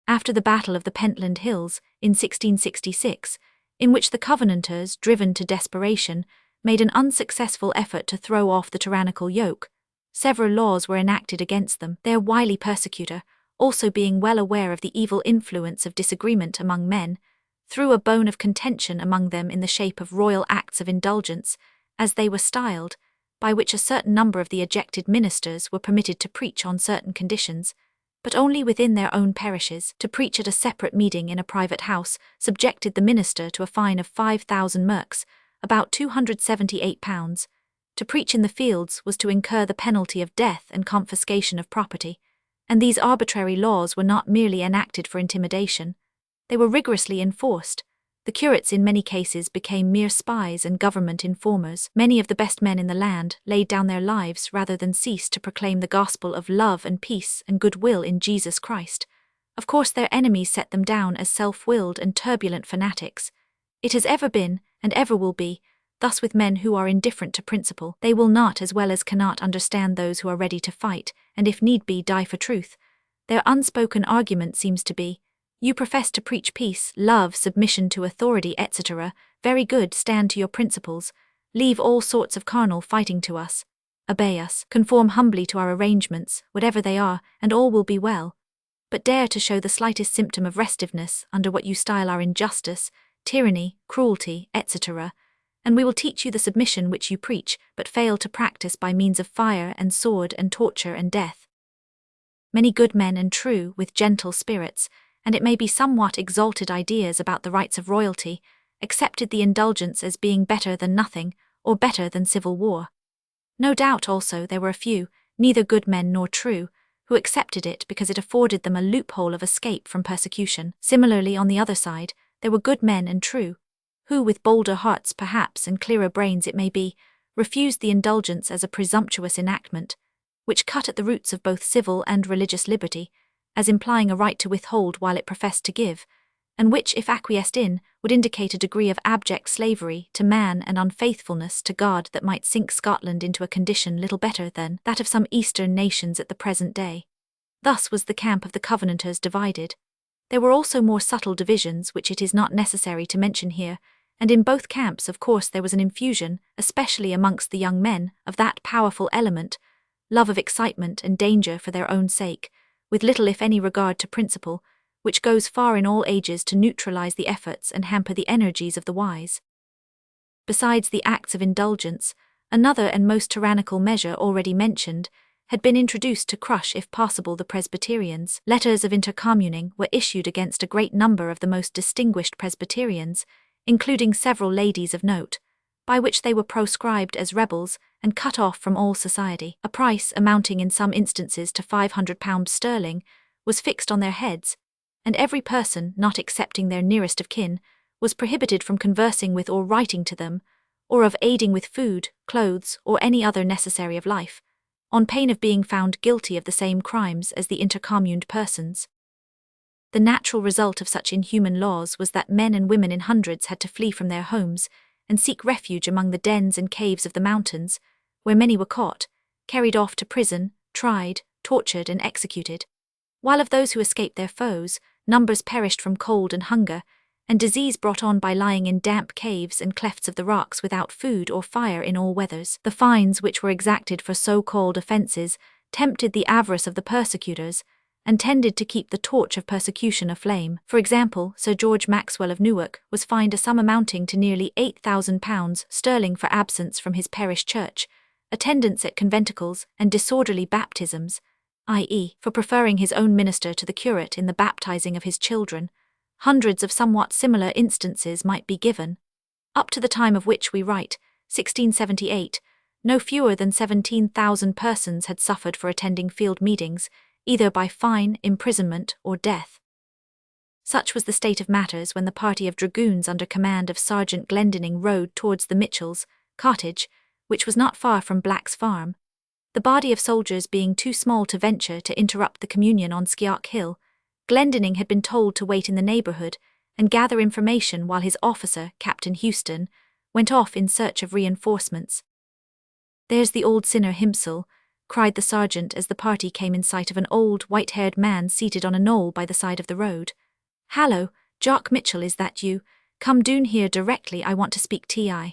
After the Battle of the Pentland Hills, in 1666, in which the Covenanters, driven to desperation, made an unsuccessful effort to throw off the tyrannical yoke, several laws were enacted against them. Their wily persecutor, also being well aware of the evil influence of disagreement among men, threw a bone of contention among them in the shape of royal acts of indulgence, as they were styled, by which a certain number of the ejected ministers were permitted to preach on certain conditions, but only within their own parishes. To preach at a separate meeting in a private house subjected the minister to a fine of 5,000 merks, about £278. To preach in the fields was to incur the penalty of death and confiscation of property, and these arbitrary laws were not merely enacted for intimidation. They were rigorously enforced. The curates in many cases became mere spies and government informers. Many of the best men in the land laid down their lives rather than cease to proclaim the gospel of love and peace and goodwill in Jesus Christ. Of course their enemies set them down as self-willed and turbulent fanatics. It has ever been, and ever will be, thus with men who are indifferent to principle. They will not as well as cannot understand those who are ready to fight, and if need be die for truth. Their unspoken argument seems to be, you profess to preach peace, love, submission to authority, etc. Very good, stand to your principles. Leave all sorts of carnal fighting to us. Obey us, conform humbly to our arrangements, whatever they are, and all will be well. but dare to show the slightest symptom of restiveness under what you style our injustice, tyranny, cruelty, etc., and we will teach you the submission which you preach, but fail to practice by means of fire and sword and torture and death. Many good men and true, with gentle spirits, and it may be somewhat exalted ideas about the rights of royalty, accepted the indulgence as being better than nothing, or better than civil war. No doubt also there were a few, neither good men nor true, who accepted it because it afforded them a loophole of escape from persecution. Similarly, on the other side, there were good men and true, who, with bolder hearts perhaps and clearer brains it may be, refused the indulgence as a presumptuous enactment, which cut at the roots of both civil and religious liberty, as implying a right to withhold while it professed to give, and which, if acquiesced in, would indicate a degree of abject slavery to man and unfaithfulness to God that might sink Scotland into a condition little better than that of some eastern nations at the present day. Thus was the camp of the Covenanters divided. There were also more subtle divisions which it is not necessary to mention here, and in both camps of course there was an infusion, especially amongst the young men, of that powerful element, love of excitement and danger for their own sake, with little if any regard to principle, which goes far in all ages to neutralize the efforts and hamper the energies of the wise. Besides the acts of indulgence, another and most tyrannical measure already mentioned had been introduced to crush if possible the Presbyterians. Letters of intercommuning were issued against a great number of the most distinguished Presbyterians, including several ladies of note, by which they were proscribed as rebels and cut off from all society. A price amounting in some instances to £500 sterling was fixed on their heads, and every person, not excepting their nearest of kin, was prohibited from conversing with or writing to them, or of aiding with food, clothes, or any other necessary of life, on pain of being found guilty of the same crimes as the intercommuned persons. The natural result of such inhuman laws was that men and women in hundreds had to flee from their homes and seek refuge among the dens and caves of the mountains, where many were caught, carried off to prison, tried, tortured, and executed, while of those who escaped their foes, numbers perished from cold and hunger, and disease brought on by lying in damp caves and clefts of the rocks without food or fire in all weathers. The fines which were exacted for so-called offences tempted the avarice of the persecutors, and tended to keep the torch of persecution aflame. For example, Sir George Maxwell of Newark was fined a sum amounting to nearly £8,000 sterling for absence from his parish church, attendance at conventicles, and disorderly baptisms, i.e., for preferring his own minister to the curate in the baptizing of his children. Hundreds of somewhat similar instances might be given. Up to the time of which we write, 1678, no fewer than 17,000 persons had suffered for attending field meetings, either by fine, imprisonment, or death. Such was the state of matters when the party of dragoons under command of Sergeant Glendinning rode towards the Mitchells' cottage, which was not far from Black's farm. The body of soldiers being too small to venture to interrupt the communion on Scarce Hill, Glendinning had been told to wait in the neighbourhood and gather information while his officer, Captain Houston, went off in search of reinforcements. "There's the old sinner himsel," cried the sergeant as the party came in sight of an old, white-haired man seated on a knoll by the side of the road. "Hallo, Jock Mitchell, is that you? Come doon here directly, I want to speak to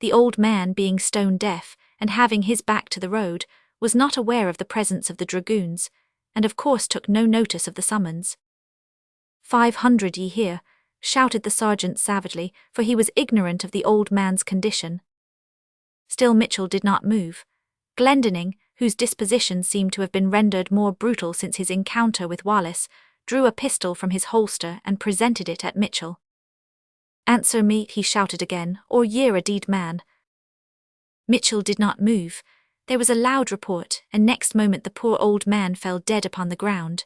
The old man, being stone-deaf, and having his back to the road, was not aware of the presence of the dragoons, and of course took no notice of the summons. 500 ye hear, shouted the sergeant savagely, for he was ignorant of the old man's condition. Still Mitchell did not move. Glendinning, whose disposition seemed to have been rendered more brutal since his encounter with Wallace, drew a pistol from his holster and presented it at Mitchell. "Answer me," he shouted again, "or ye're a deed man." Mitchell did not move. There was a loud report, and next moment the poor old man fell dead upon the ground.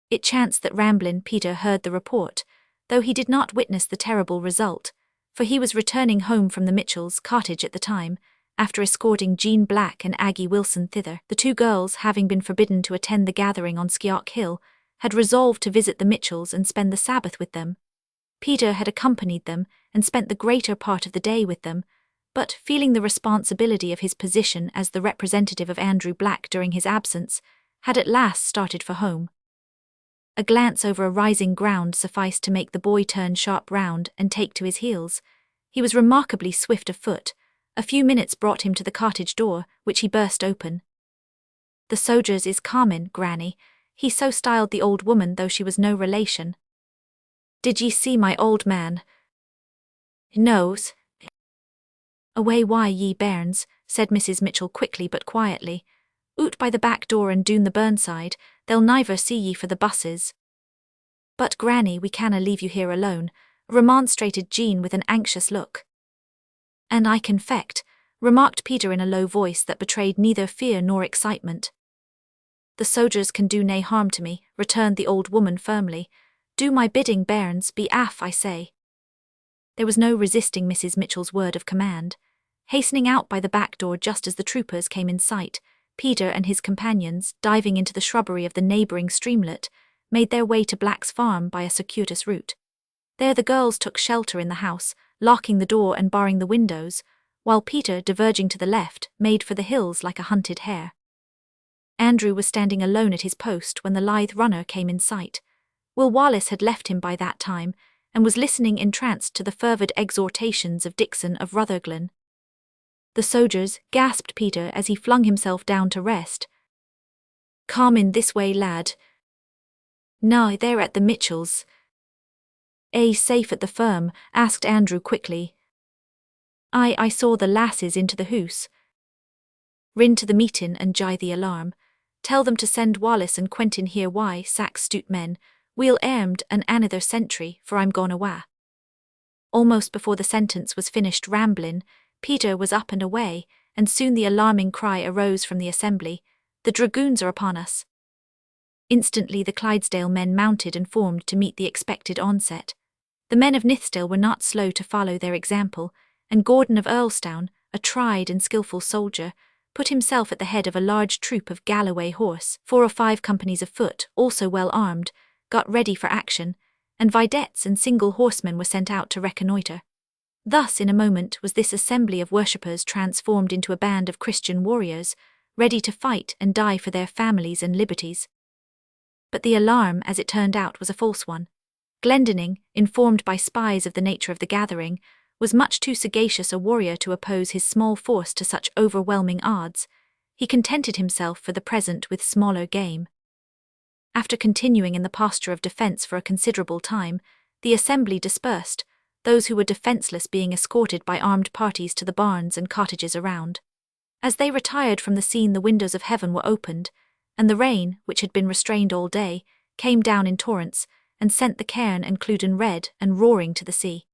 It chanced that Ramblin' Peter heard the report, though he did not witness the terrible result, for he was returning home from the Mitchells' cottage at the time, after escorting Jean Black and Aggie Wilson thither. The two girls, having been forbidden to attend the gathering on Scarce Hill, had resolved to visit the Mitchells and spend the Sabbath with them. Peter had accompanied them and spent the greater part of the day with them, but, feeling the responsibility of his position as the representative of Andrew Black during his absence, had at last started for home. A glance over a rising ground sufficed to make the boy turn sharp round and take to his heels. He was remarkably swift of foot. A few minutes brought him to the cottage door, which he burst open. "The sojers is comin', Granny. He so styled the old woman though she was no relation. Did ye see my old man? Knows. Away why ye bairns, said Mrs. Mitchell quickly but quietly. Oot by the back door and doon the burnside, they'll never see ye for the busses. But Granny, we canna leave you here alone, remonstrated Jean with an anxious look. And I confect, remarked Peter in a low voice that betrayed neither fear nor excitement. The soldiers can do nae harm to me, returned the old woman firmly. Do my bidding, bairns, be aff, I say. There was no resisting Mrs. Mitchell's word of command. Hastening out by the back door just as the troopers came in sight, Peter and his companions, diving into the shrubbery of the neighbouring streamlet, made their way to Black's farm by a circuitous route. There the girls took shelter in the house, locking the door and barring the windows, while Peter, diverging to the left, made for the hills like a hunted hare. Andrew was standing alone at his post when the lithe runner came in sight. Will Wallace had left him by that time, and was listening entranced to the fervid exhortations of Dixon of Rutherglen. The soldiers, gasped Peter as he flung himself down to rest. Come in this way, lad. No, they're at the Mitchells. Safe at the firm? Asked Andrew quickly. I saw the lasses into the hoose. Rin to the meetin' and gie the alarm. Tell them to send Wallace and Quentin here why, sack stoot men. We'll armed an another sentry, for I'm gone awa. Almost before the sentence was finished ramblin', Peter was up and away, and soon the alarming cry arose from the assembly, the dragoons are upon us. Instantly the Clydesdale men mounted and formed to meet the expected onset. The men of Nithsdale were not slow to follow their example, and Gordon of Earlstown, a tried and skilful soldier, put himself at the head of a large troop of Galloway horse, 4 or 5 companies of foot, also well armed, got ready for action, and vedettes and single horsemen were sent out to reconnoitre. Thus in a moment was this assembly of worshippers transformed into a band of Christian warriors, ready to fight and die for their families and liberties. But the alarm, as it turned out, was a false one. Glendinning, informed by spies of the nature of the gathering, was much too sagacious a warrior to oppose his small force to such overwhelming odds. He contented himself for the present with smaller game. After continuing in the posture of defence for a considerable time, the assembly dispersed, those who were defenceless being escorted by armed parties to the barns and cottages around. As they retired from the scene, the windows of heaven were opened, and the rain, which had been restrained all day, came down in torrents, and sent the cairn and Clewden red and roaring to the sea.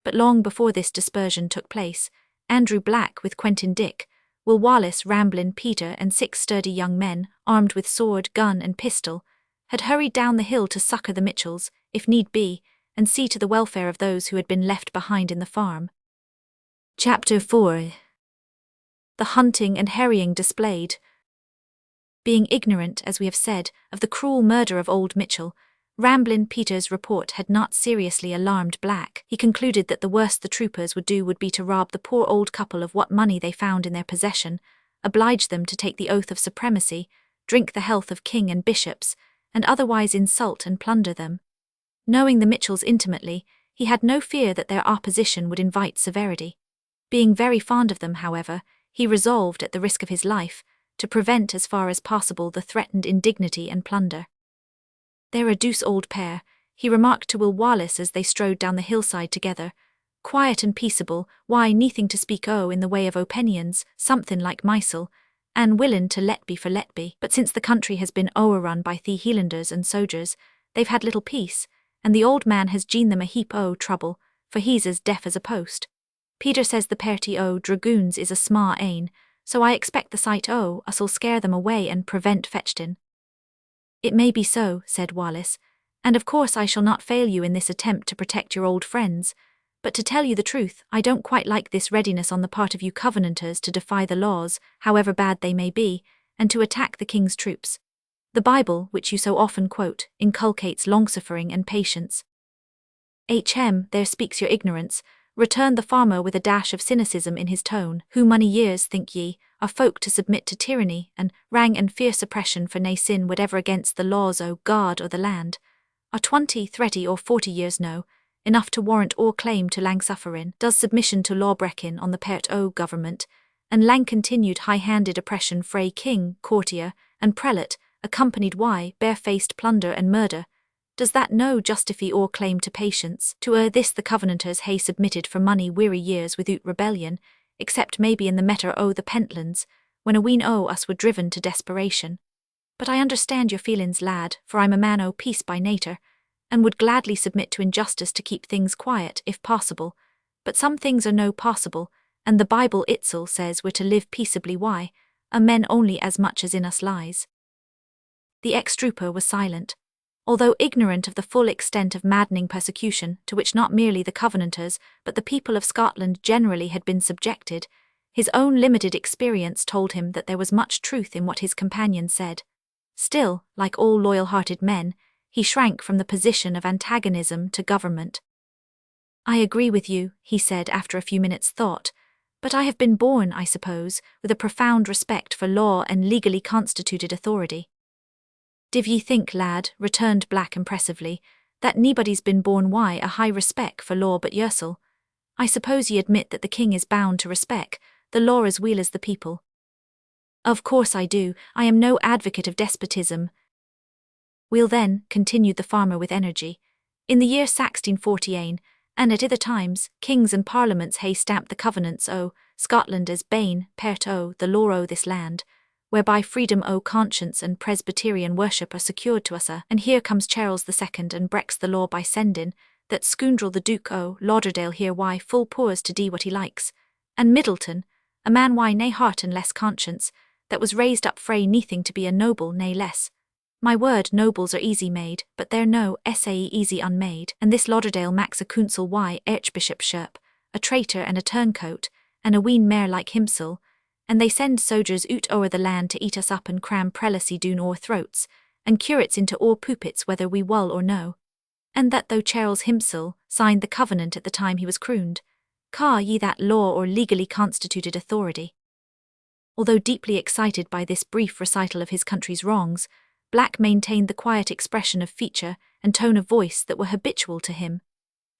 But long before this dispersion took place, Andrew Black with Quentin Dick, Will Wallace, Ramblin Peter and 6 sturdy young men, armed with sword, gun and pistol, had hurried down the hill to succour the Mitchells, if need be, and see to the welfare of those who had been left behind in the farm. Chapter 4. The hunting and harrying displayed. Being ignorant, as we have said, of the cruel murder of old Mitchell, Ramblin Peter's report had not seriously alarmed Black. He concluded that the worst the troopers would do would be to rob the poor old couple of what money they found in their possession, oblige them to take the oath of supremacy, drink the health of king and bishops, and otherwise insult and plunder them. Knowing the Mitchells intimately, he had no fear that their opposition would invite severity. Being very fond of them, however, he resolved, at the risk of his life, to prevent as far as possible the threatened indignity and plunder. "They're a deuce old pair," he remarked to Will Wallace as they strode down the hillside together. "Quiet and peaceable, why neathing to speak in the way of opinions, somethin' like mysel, and willin' to let be for let be. But since the country has been o'errun by the Hielanders and sojers, they've had little peace, and the old man has gene them a heap o' trouble, for he's as deaf as a post. Peter says the party o' dragoons is a sma' ane, so I expect the sight o' us'll scare them away and prevent fetchtin." "It may be so," said Wallace, "and of course I shall not fail you in this attempt to protect your old friends, but to tell you the truth, I don't quite like this readiness on the part of you Covenanters to defy the laws, however bad they may be, and to attack the king's troops. The Bible, which you so often quote, inculcates long-suffering and patience." There speaks your ignorance," returned the farmer with a dash of cynicism in his tone. "Who mony years, think ye, are folk to submit to tyranny, and rang and fierce oppression for nae sin whatever against the laws o' God or the land? Are 20, 30 or 40 years enough to warrant or claim to lang sufferin? Does submission to law-breaking on the part o' government, and lang continued high-handed oppression frae king, courtier, and prelate, accompanied why barefaced plunder and murder, does that no justify or claim to patience, to this the Covenanters hae submitted for money weary years without rebellion, except maybe in the matter o' the Pentlands, when a ween o' us were driven to desperation. But I understand your feelings, lad, for I'm a man o' peace by nature, and would gladly submit to injustice to keep things quiet, if possible, but some things are no possible, and the Bible itsel says we're to live peaceably why, a men only as much as in us lies. The ex-trooper was silent. Although ignorant of the full extent of maddening persecution to which not merely the Covenanters but the people of Scotland generally had been subjected, his own limited experience told him that there was much truth in what his companion said. Still, like all loyal-hearted men, he shrank from the position of antagonism to government. "I agree with you," he said after a few minutes' thought, "but I have been born, I suppose, with a profound respect for law and legally constituted authority." "Div ye think, lad," returned Black impressively, "that anybody's been born wi' a high respect for law but yoursel? I suppose ye admit that the king is bound to respect the law as weel as the people." "Of course I do. I am no advocate of despotism." "Weel then," continued the farmer with energy, "in the year 1648, and at other times, kings and parliaments hae stamped the covenants o' Scotland as bane pert o' the law o' this land, whereby freedom o' conscience and Presbyterian worship are secured to us and here comes Charles II and breaks the law by sending that scoundrel the Duke o' Lauderdale here why full poors to do what he likes, and Middleton, a man why nae heart and less conscience, that was raised up frae neathing to be a noble nae less. My word, nobles are easy made, but they're no sae easy unmade, and this Lauderdale maks a council why archbishopship, a traitor and a turncoat, and a ween mair like himsel, and they send soldiers out o'er the land to eat us up and cram prelacy doon our throats, and curates into our pulpits whether we wull or no. And that though Charles himsel signed the covenant at the time he was crooned, ca ye that law or legally constituted authority?" Although deeply excited by this brief recital of his country's wrongs, Black maintained the quiet expression of feature and tone of voice that were habitual to him.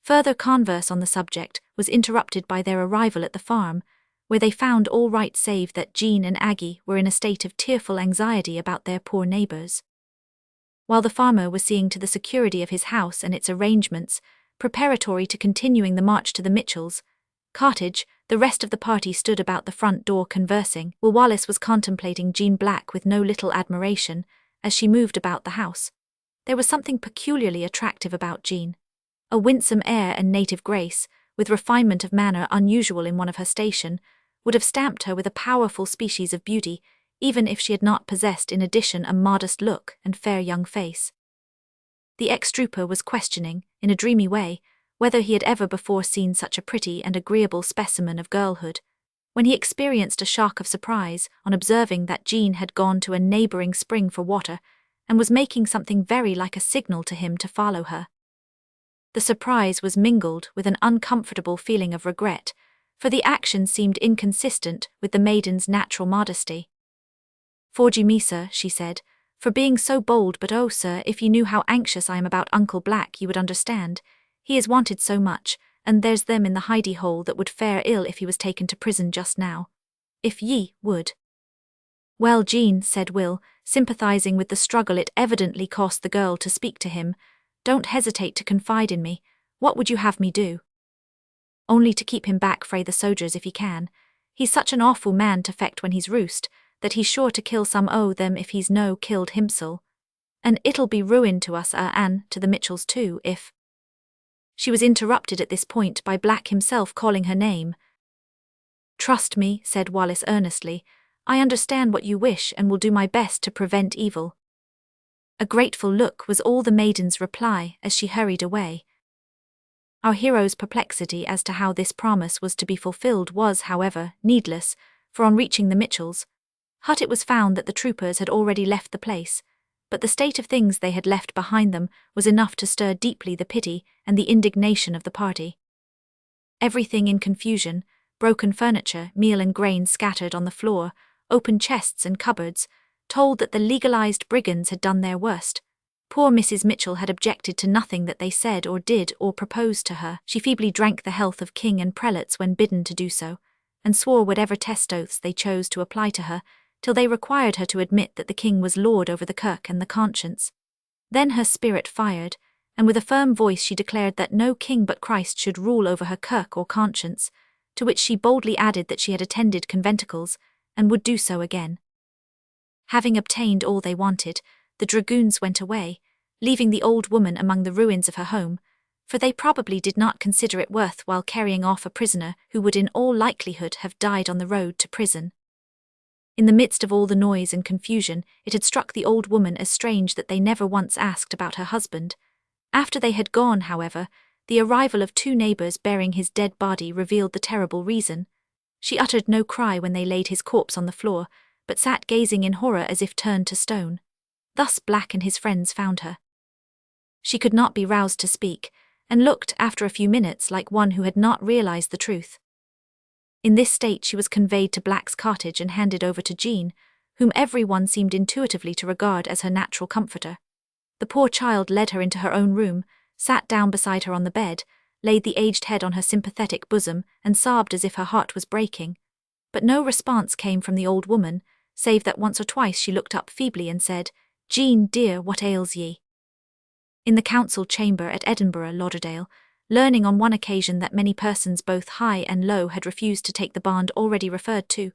Further converse on the subject was interrupted by their arrival at the farm, where they found all right save that Jean and Aggie were in a state of tearful anxiety about their poor neighbours. While the farmer was seeing to the security of his house and its arrangements, preparatory to continuing the march to the Mitchells' cottage, the rest of the party stood about the front door conversing, while Wallace was contemplating Jean Black with no little admiration as she moved about the house. There was something peculiarly attractive about Jean. A winsome air and native grace, with refinement of manner unusual in one of her station, would have stamped her with a powerful species of beauty, even if she had not possessed in addition a modest look and fair young face. The ex-trooper was questioning, in a dreamy way, whether he had ever before seen such a pretty and agreeable specimen of girlhood, when he experienced a shock of surprise on observing that Jean had gone to a neighbouring spring for water, and was making something very like a signal to him to follow her. The surprise was mingled with an uncomfortable feeling of regret, for the action seemed inconsistent with the maiden's natural modesty. "Forgive me, sir," she said, "for being so bold, but oh, sir, if you knew how anxious I am about Uncle Black you would understand. He is wanted so much, and there's them in the hidey-hole that would fare ill if he was taken to prison just now. If ye would." "Well, Jean," said Will, sympathizing with the struggle it evidently cost the girl to speak to him, "don't hesitate to confide in me. What would you have me do?" "Only to keep him back frae the soldiers if he can. He's such an awful man to fecht when he's roosed, that he's sure to kill some o' them if he's no killed himsel. And it'll be ruin to us and to the Mitchells too if—" She was interrupted at this point by Black himself calling her name. "Trust me," said Wallace earnestly, "I understand what you wish and will do my best to prevent evil." A grateful look was all the maiden's reply as she hurried away. Our hero's perplexity as to how this promise was to be fulfilled was, however, needless, for on reaching the Mitchells' hut it was found that the troopers had already left the place, but the state of things they had left behind them was enough to stir deeply the pity and the indignation of the party. Everything in confusion, broken furniture, meal and grain scattered on the floor, open chests and cupboards, told that the legalized brigands had done their worst. Poor Mrs. Mitchell had objected to nothing that they said or did or proposed to her. She feebly drank the health of king and prelates when bidden to do so, and swore whatever test oaths they chose to apply to her, till they required her to admit that the king was lord over the kirk and the conscience. Then her spirit fired, and with a firm voice she declared that no king but Christ should rule over her kirk or conscience, to which she boldly added that she had attended conventicles, and would do so again. Having obtained all they wanted, the dragoons went away, leaving the old woman among the ruins of her home, for they probably did not consider it worth while carrying off a prisoner who would in all likelihood have died on the road to prison. In the midst of all the noise and confusion, it had struck the old woman as strange that they never once asked about her husband. After they had gone, however, the arrival of 2 neighbors bearing his dead body revealed the terrible reason. She uttered no cry when they laid his corpse on the floor, but sat gazing in horror as if turned to stone. Thus Black and his friends found her. She could not be roused to speak, and looked, after a few minutes, like one who had not realized the truth. In this state she was conveyed to Black's cottage and handed over to Jean, whom everyone seemed intuitively to regard as her natural comforter. The poor child led her into her own room, sat down beside her on the bed, laid the aged head on her sympathetic bosom, and sobbed as if her heart was breaking. But no response came from the old woman, save that once or twice she looked up feebly and said, "Jean, dear, what ails ye?" In the council chamber at Edinburgh, Lauderdale, learning on one occasion that many persons both high and low had refused to take the bond already referred to,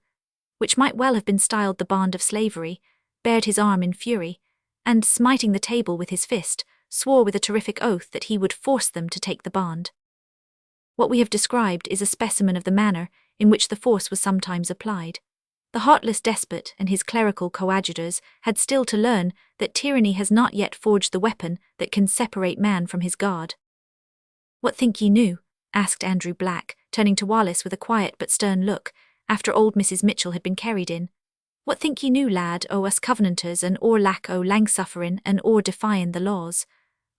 which might well have been styled the bond of slavery, bared his arm in fury, and, smiting the table with his fist, swore with a terrific oath that he would force them to take the bond. What we have described is a specimen of the manner in which the force was sometimes applied. The heartless despot and his clerical coadjutors had still to learn that tyranny has not yet forged the weapon that can separate man from his God. "What think ye new?" asked Andrew Black, turning to Wallace with a quiet but stern look, after old Mrs. Mitchell had been carried in. "What think ye new, lad, o' us covenanters, and or lack o' lang-sufferin', and or defyin' the laws?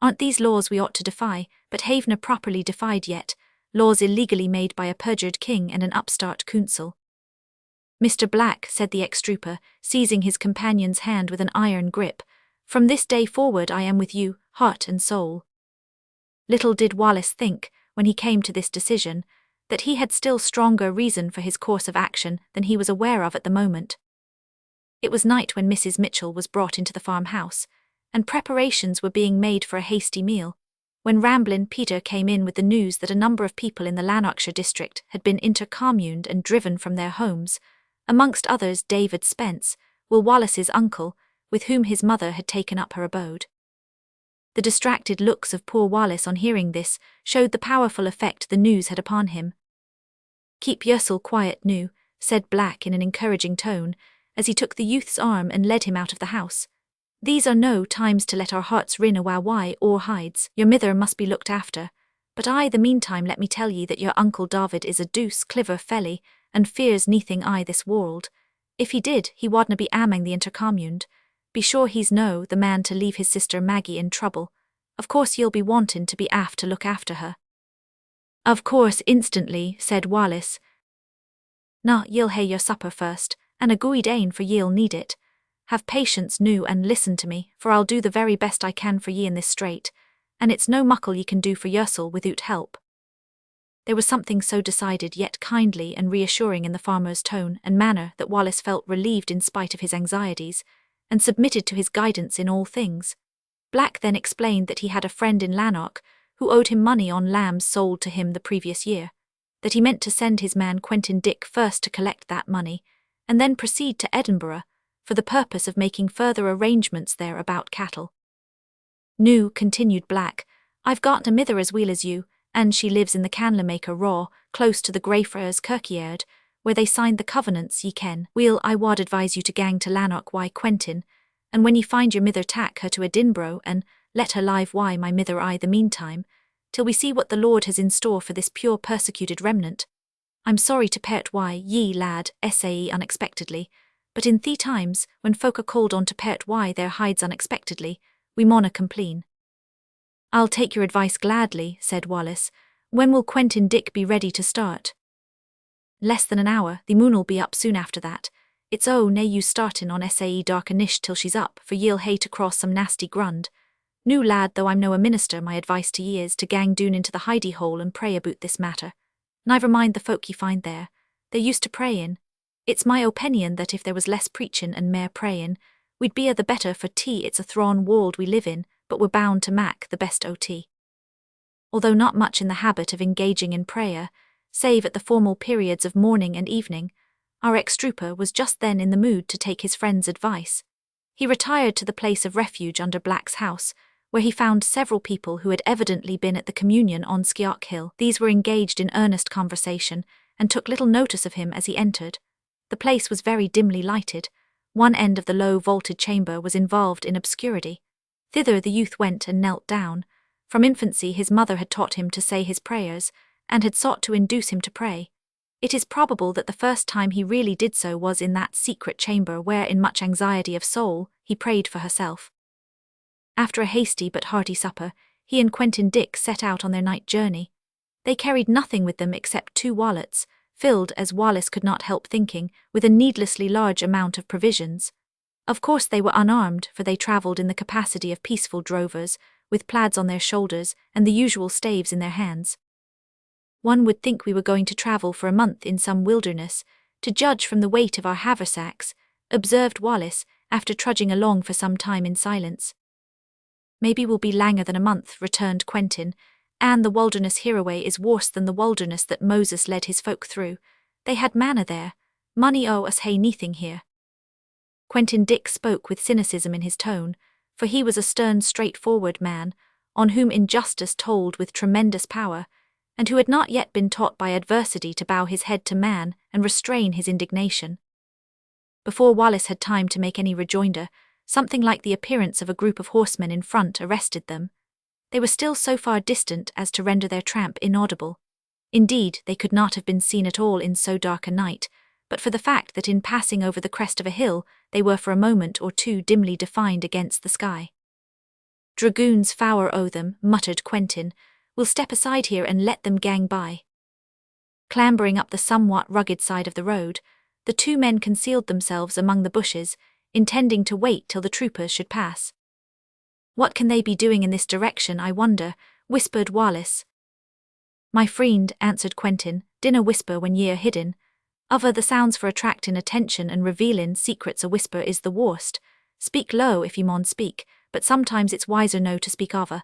Aren't these laws we ought to defy, but havena properly defied yet, laws illegally made by a perjured king and an upstart council?" "Mr. Black," said the ex-trooper, seizing his companion's hand with an iron grip, "from this day forward I am with you, heart and soul." Little did Wallace think, when he came to this decision, that he had still stronger reason for his course of action than he was aware of at the moment. It was night when Mrs. Mitchell was brought into the farmhouse, and preparations were being made for a hasty meal, when Ramblin' Peter came in with the news that a number of people in the Lanarkshire district had been intercommuned and driven from their homes, amongst others David Spence, Will Wallace's uncle, with whom his mother had taken up her abode. The distracted looks of poor Wallace on hearing this showed the powerful effect the news had upon him. "Keep yourself quiet, new," said Black in an encouraging tone, as he took the youth's arm and led him out of the house. "These are no times to let our hearts rin awa why or hides. Your mither must be looked after, but I the meantime let me tell ye that your uncle David is a deuce cliver felly, and fears neething I this world. If he did, he wadna be amang the intercommuned. Be sure he's no the man to leave his sister Maggie in trouble. Of course ye'll be wantin' to be aft to look after her." "Of course, instantly," said Wallace. "Na, ye'll hae your supper first, and a good ane, for ye'll need it. Have patience, new, and listen to me, for I'll do the very best I can for ye in this strait, and it's no muckle ye can do for yoursel without help." There was something so decided yet kindly and reassuring in the farmer's tone and manner that Wallace felt relieved in spite of his anxieties, and submitted to his guidance in all things. Black then explained that he had a friend in Lanark who owed him money on lambs sold to him the previous year, that he meant to send his man Quentin Dick first to collect that money, and then proceed to Edinburgh for the purpose of making further arrangements there about cattle. "New," continued Black, "I've got a mither as weel as you, and she lives in the Canlamaker Raw, close to the Greyfriars Kirkyard, where they signed the covenants ye ken. Weel, I wad advise you to gang to Lanark wy Quentin, and when ye find your mither tak her to Edinburgh, and let her live wy my mither I the meantime, till we see what the Lord has in store for this pure persecuted remnant. I'm sorry to pairt wy ye, lad, sae unexpectedly, but in the times, when folk are called on to pairt wy their hides unexpectedly, we mauna complain." "I'll take your advice gladly," said Wallace. "When will Quentin Dick be ready to start?" "Less than an hour, the moon'll be up soon after that. It's nae use startin' on sae darkenish till she's up, for ye'll hae to cross some nasty grund. New, lad, though I'm no a minister, my advice to ye is to gang doon into the hidey hole and pray aboot this matter. Never mind the folk ye find there. They're used to prayin'. It's my opinion that if there was less preachin' and mair prayin', we'd be a the better for tea. It's a thrawn world we live in, but we're bound to mak the best o' tea. Although not much in the habit of engaging in prayer, save at the formal periods of morning and evening, our ex-trooper was just then in the mood to take his friend's advice. He retired to the place of refuge under Black's house, where he found several people who had evidently been at the communion on Scarce Hill. These were engaged in earnest conversation, and took little notice of him as he entered. The place was very dimly lighted. One end of the low-vaulted chamber was involved in obscurity. Thither the youth went and knelt down. From infancy his mother had taught him to say his prayers, and had sought to induce him to pray. It is probable that the first time he really did so was in that secret chamber where, in much anxiety of soul, he prayed for herself. After a hasty but hearty supper, he and Quentin Dick set out on their night journey. They carried nothing with them except 2 wallets, filled, as Wallace could not help thinking, with a needlessly large amount of provisions. Of course they were unarmed, for they travelled in the capacity of peaceful drovers, with plaids on their shoulders and the usual staves in their hands. One would think we were going to travel for a month in some wilderness, to judge from the weight of our haversacks, observed Wallace, after trudging along for some time in silence. Maybe we'll be langer than a month, returned Quentin, and the wilderness hereaway is worse than the wilderness that Moses led his folk through. They had manna there, money o' us hae neething here. Quentin Dick spoke with cynicism in his tone, for he was a stern, straightforward man, on whom injustice told with tremendous power, and who had not yet been taught by adversity to bow his head to man and restrain his indignation. Before Wallace had time to make any rejoinder, something like the appearance of a group of horsemen in front arrested them. They were still so far distant as to render their tramp inaudible. Indeed, they could not have been seen at all in so dark a night, but for the fact that in passing over the crest of a hill, they were for a moment or two dimly defined against the sky. "Dragoons fower o' them," muttered Quentin. "We'll step aside here and let them gang by." Clambering up the somewhat rugged side of the road, the 2 men concealed themselves among the bushes, intending to wait till the troopers should pass. "What can they be doing in this direction, I wonder?" whispered Wallace. "My friend," answered Quentin, "dinna whisper when ye are hidden. Other the sounds for attracting attention and revealing secrets a whisper is the worst. Speak low if ye maun speak, but sometimes it's wiser no to speak over.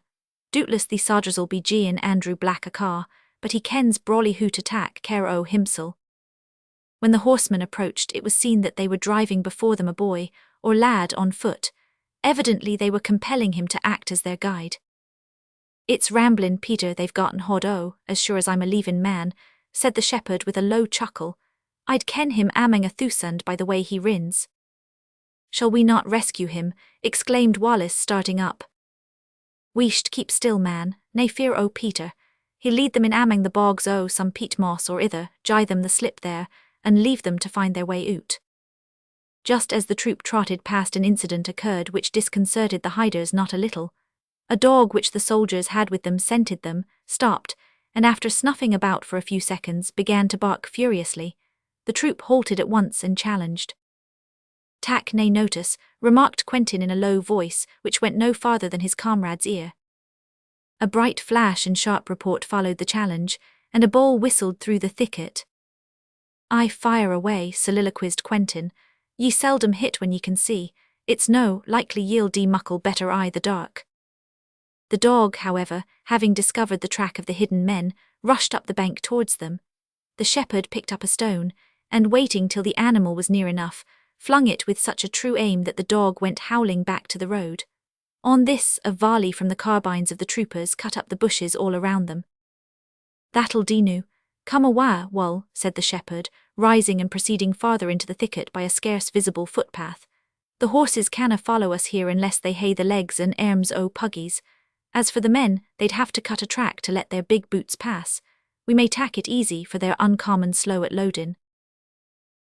Doubtless these sodgers'll be Jean Andrew Black a car, but he kens brawly who to tak care o' himsel." When the horsemen approached, it was seen that they were driving before them a boy, or lad, on foot. Evidently they were compelling him to act as their guide. "It's ramblin' Peter they've gotten hod o, as sure as I'm a leavin' man," said the shepherd with a low chuckle. "I'd ken him amang a thousand by the way he rins." "Shall we not rescue him?" exclaimed Wallace, starting up. "We'sht keep still, man, nae fear o' Peter. He'll lead them in amang the bogs o' some peat moss or ither, gie them the slip there, and leave them to find their way out." Just as the troop trotted past, an incident occurred which disconcerted the hiders not a little. A dog which the soldiers had with them scented them, stopped, and after snuffing about for a few seconds began to bark furiously. The troop halted at once and challenged. "Tak nae notice," remarked Quentin in a low voice which went no farther than his comrade's ear. A bright flash and sharp report followed the challenge, and a ball whistled through the thicket. "I fire away," soliloquized Quentin. "Ye seldom hit when ye can see. It's no likely ye'll dee muckle better I the dark." The dog, however, having discovered the track of the hidden men, rushed up the bank towards them. The shepherd picked up a stone, and waiting till the animal was near enough, flung it with such a true aim that the dog went howling back to the road. On this, a volley from the carbines of the troopers cut up the bushes all around them. "That'll dee come awa, Wal," said the shepherd, rising and proceeding farther into the thicket by a scarce visible footpath. "The horses canna follow us here unless they hae the legs and arms o' puggies. As for the men, they'd have to cut a track to let their big boots pass. We may tack it easy, for they're uncommon slow at loadin'."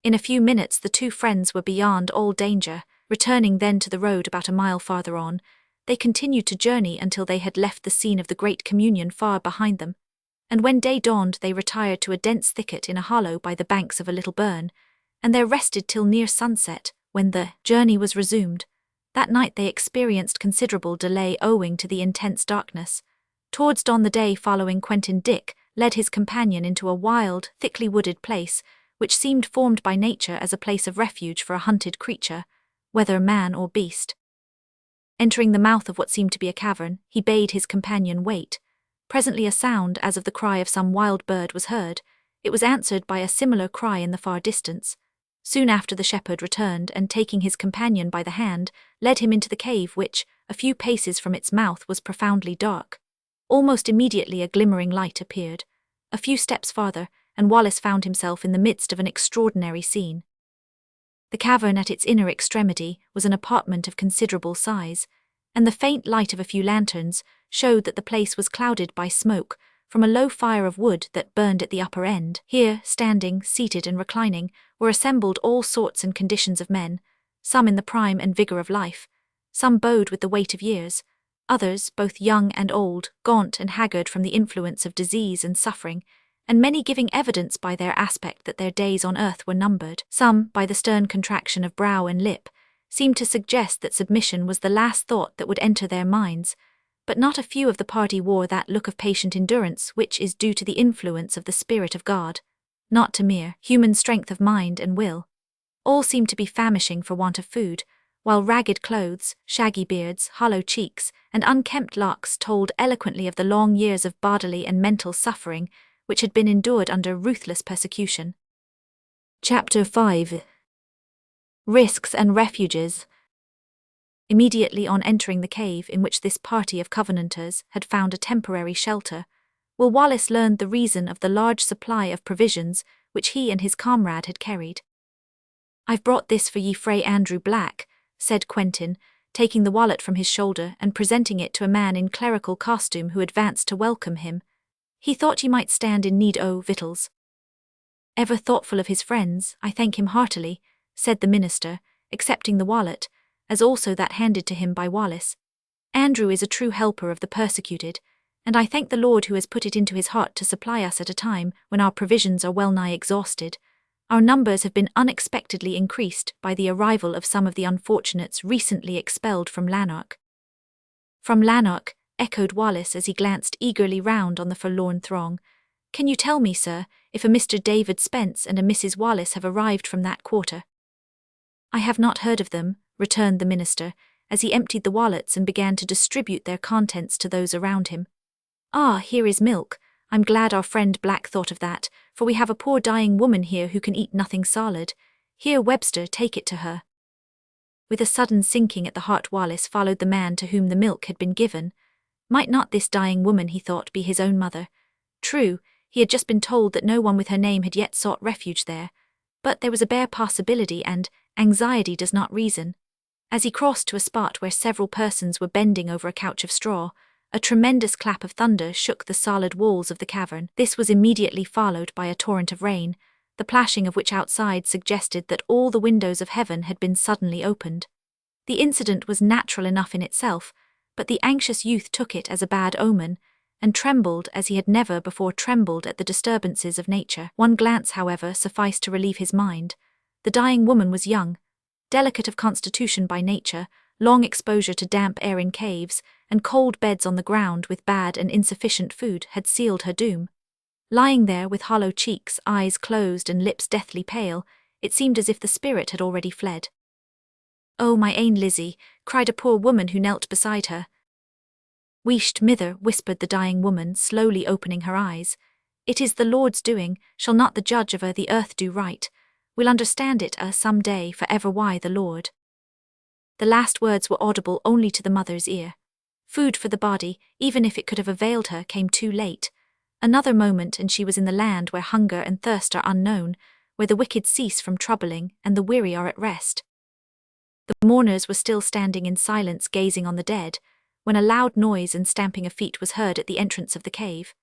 In a few minutes the 2 friends were beyond all danger. Returning then to the road about a mile farther on, they continued to journey until they had left the scene of the great communion far behind them, and when day dawned they retired to a dense thicket in a hollow by the banks of a little burn, and there rested till near sunset, when the journey was resumed. That night they experienced considerable delay owing to the intense darkness. Towards dawn the day following, Quentin Dick led his companion into a wild, thickly wooded place, which seemed formed by nature as a place of refuge for a hunted creature, whether man or beast. Entering the mouth of what seemed to be a cavern, he bade his companion wait. Presently a sound as of the cry of some wild bird was heard. It was answered by a similar cry in the far distance. Soon after the shepherd returned and, taking his companion by the hand, led him into the cave which, a few paces from its mouth, was profoundly dark. Almost immediately a glimmering light appeared. A few steps farther, and Wallace found himself in the midst of an extraordinary scene. The cavern at its inner extremity was an apartment of considerable size, and the faint light of a few lanterns showed that the place was clouded by smoke from a low fire of wood that burned at the upper end. Here, standing, seated and reclining, were assembled all sorts and conditions of men, some in the prime and vigour of life, some bowed with the weight of years, others, both young and old, gaunt and haggard from the influence of disease and suffering, and many giving evidence by their aspect that their days on earth were numbered. Some, by the stern contraction of brow and lip, seemed to suggest that submission was the last thought that would enter their minds, but not a few of the party wore that look of patient endurance which is due to the influence of the Spirit of God, not to mere human strength of mind and will. All seemed to be famishing for want of food, while ragged clothes, shaggy beards, hollow cheeks, and unkempt locks told eloquently of the long years of bodily and mental suffering which had been endured under ruthless persecution. Chapter 5. Risks and Refuges. Immediately on entering the cave in which this party of Covenanters had found a temporary shelter, Will Wallace learned the reason of the large supply of provisions which he and his comrade had carried. "I've brought this for ye Fray Andrew Black," said Quentin, taking the wallet from his shoulder and presenting it to a man in clerical costume who advanced to welcome him. "He thought ye might stand in need o' victuals." "Ever thoughtful of his friends, I thank him heartily," said the minister, accepting the wallet, as also that handed to him by Wallace. "Andrew is a true helper of the persecuted, and I thank the Lord who has put it into his heart to supply us at a time when our provisions are well nigh exhausted. Our numbers have been unexpectedly increased by the arrival of some of the unfortunates recently expelled from Lanark." "From Lanark," echoed Wallace as he glanced eagerly round on the forlorn throng. "Can you tell me, sir, if a Mr. David Spence and a Mrs. Wallace have arrived from that quarter?" "I have not heard of them," returned the minister, as he emptied the wallets and began to distribute their contents to those around him. "Ah, here is milk. I'm glad our friend Black thought of that, for we have a poor dying woman here who can eat nothing solid. Here, Webster, take it to her." With a sudden sinking at the heart, Wallace followed the man to whom the milk had been given. Might not this dying woman, he thought, be his own mother? True, he had just been told that no one with her name had yet sought refuge there, but there was a bare possibility, and anxiety does not reason. As he crossed to a spot where several persons were bending over a couch of straw, a tremendous clap of thunder shook the solid walls of the cavern. This was immediately followed by a torrent of rain, the plashing of which outside suggested that all the windows of heaven had been suddenly opened. The incident was natural enough in itself, but the anxious youth took it as a bad omen, and trembled as he had never before trembled at the disturbances of nature. One glance, however, sufficed to relieve his mind. The dying woman was young, delicate of constitution by nature. Long exposure to damp air in caves, and cold beds on the ground with bad and insufficient food had sealed her doom. Lying there with hollow cheeks, eyes closed and lips deathly pale, it seemed as if the spirit had already fled. "Oh, my ain Lizzie," cried a poor woman who knelt beside her. "Wheesht, mither," whispered the dying woman, slowly opening her eyes. "It is the Lord's doing, shall not the judge of the earth do right? We'll understand it some day, for ever why the Lord." The last words were audible only to the mother's ear. Food for the body, even if it could have availed her, came too late. Another moment and she was in the land where hunger and thirst are unknown, where the wicked cease from troubling and the weary are at rest. The mourners were still standing in silence gazing on the dead, when a loud noise and stamping of feet was heard at the entrance of the cave.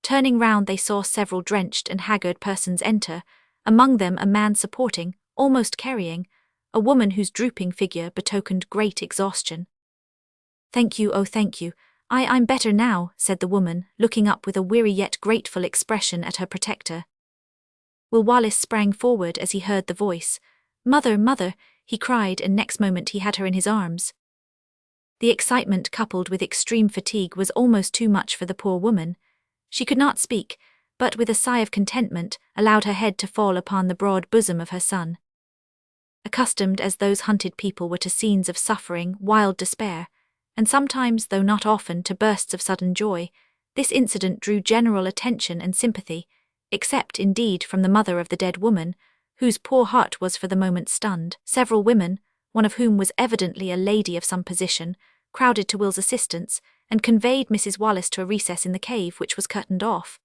Turning round, they saw several drenched and haggard persons enter, among them a man supporting, almost carrying, a woman whose drooping figure betokened great exhaustion. "Thank you, oh thank you. I'm better now," said the woman, looking up with a weary yet grateful expression at her protector. Will Wallace sprang forward as he heard the voice. "Mother, mother," he cried, and next moment he had her in his arms. The excitement coupled with extreme fatigue was almost too much for the poor woman. She could not speak, but with a sigh of contentment, allowed her head to fall upon the broad bosom of her son. Accustomed as those hunted people were to scenes of suffering, wild despair, and sometimes, though not often, to bursts of sudden joy, this incident drew general attention and sympathy, except, indeed, from the mother of the dead woman, whose poor heart was for the moment stunned. Several women, one of whom was evidently a lady of some position, crowded to Will's assistance, and conveyed Mrs. Wallace to a recess in the cave which was curtained off.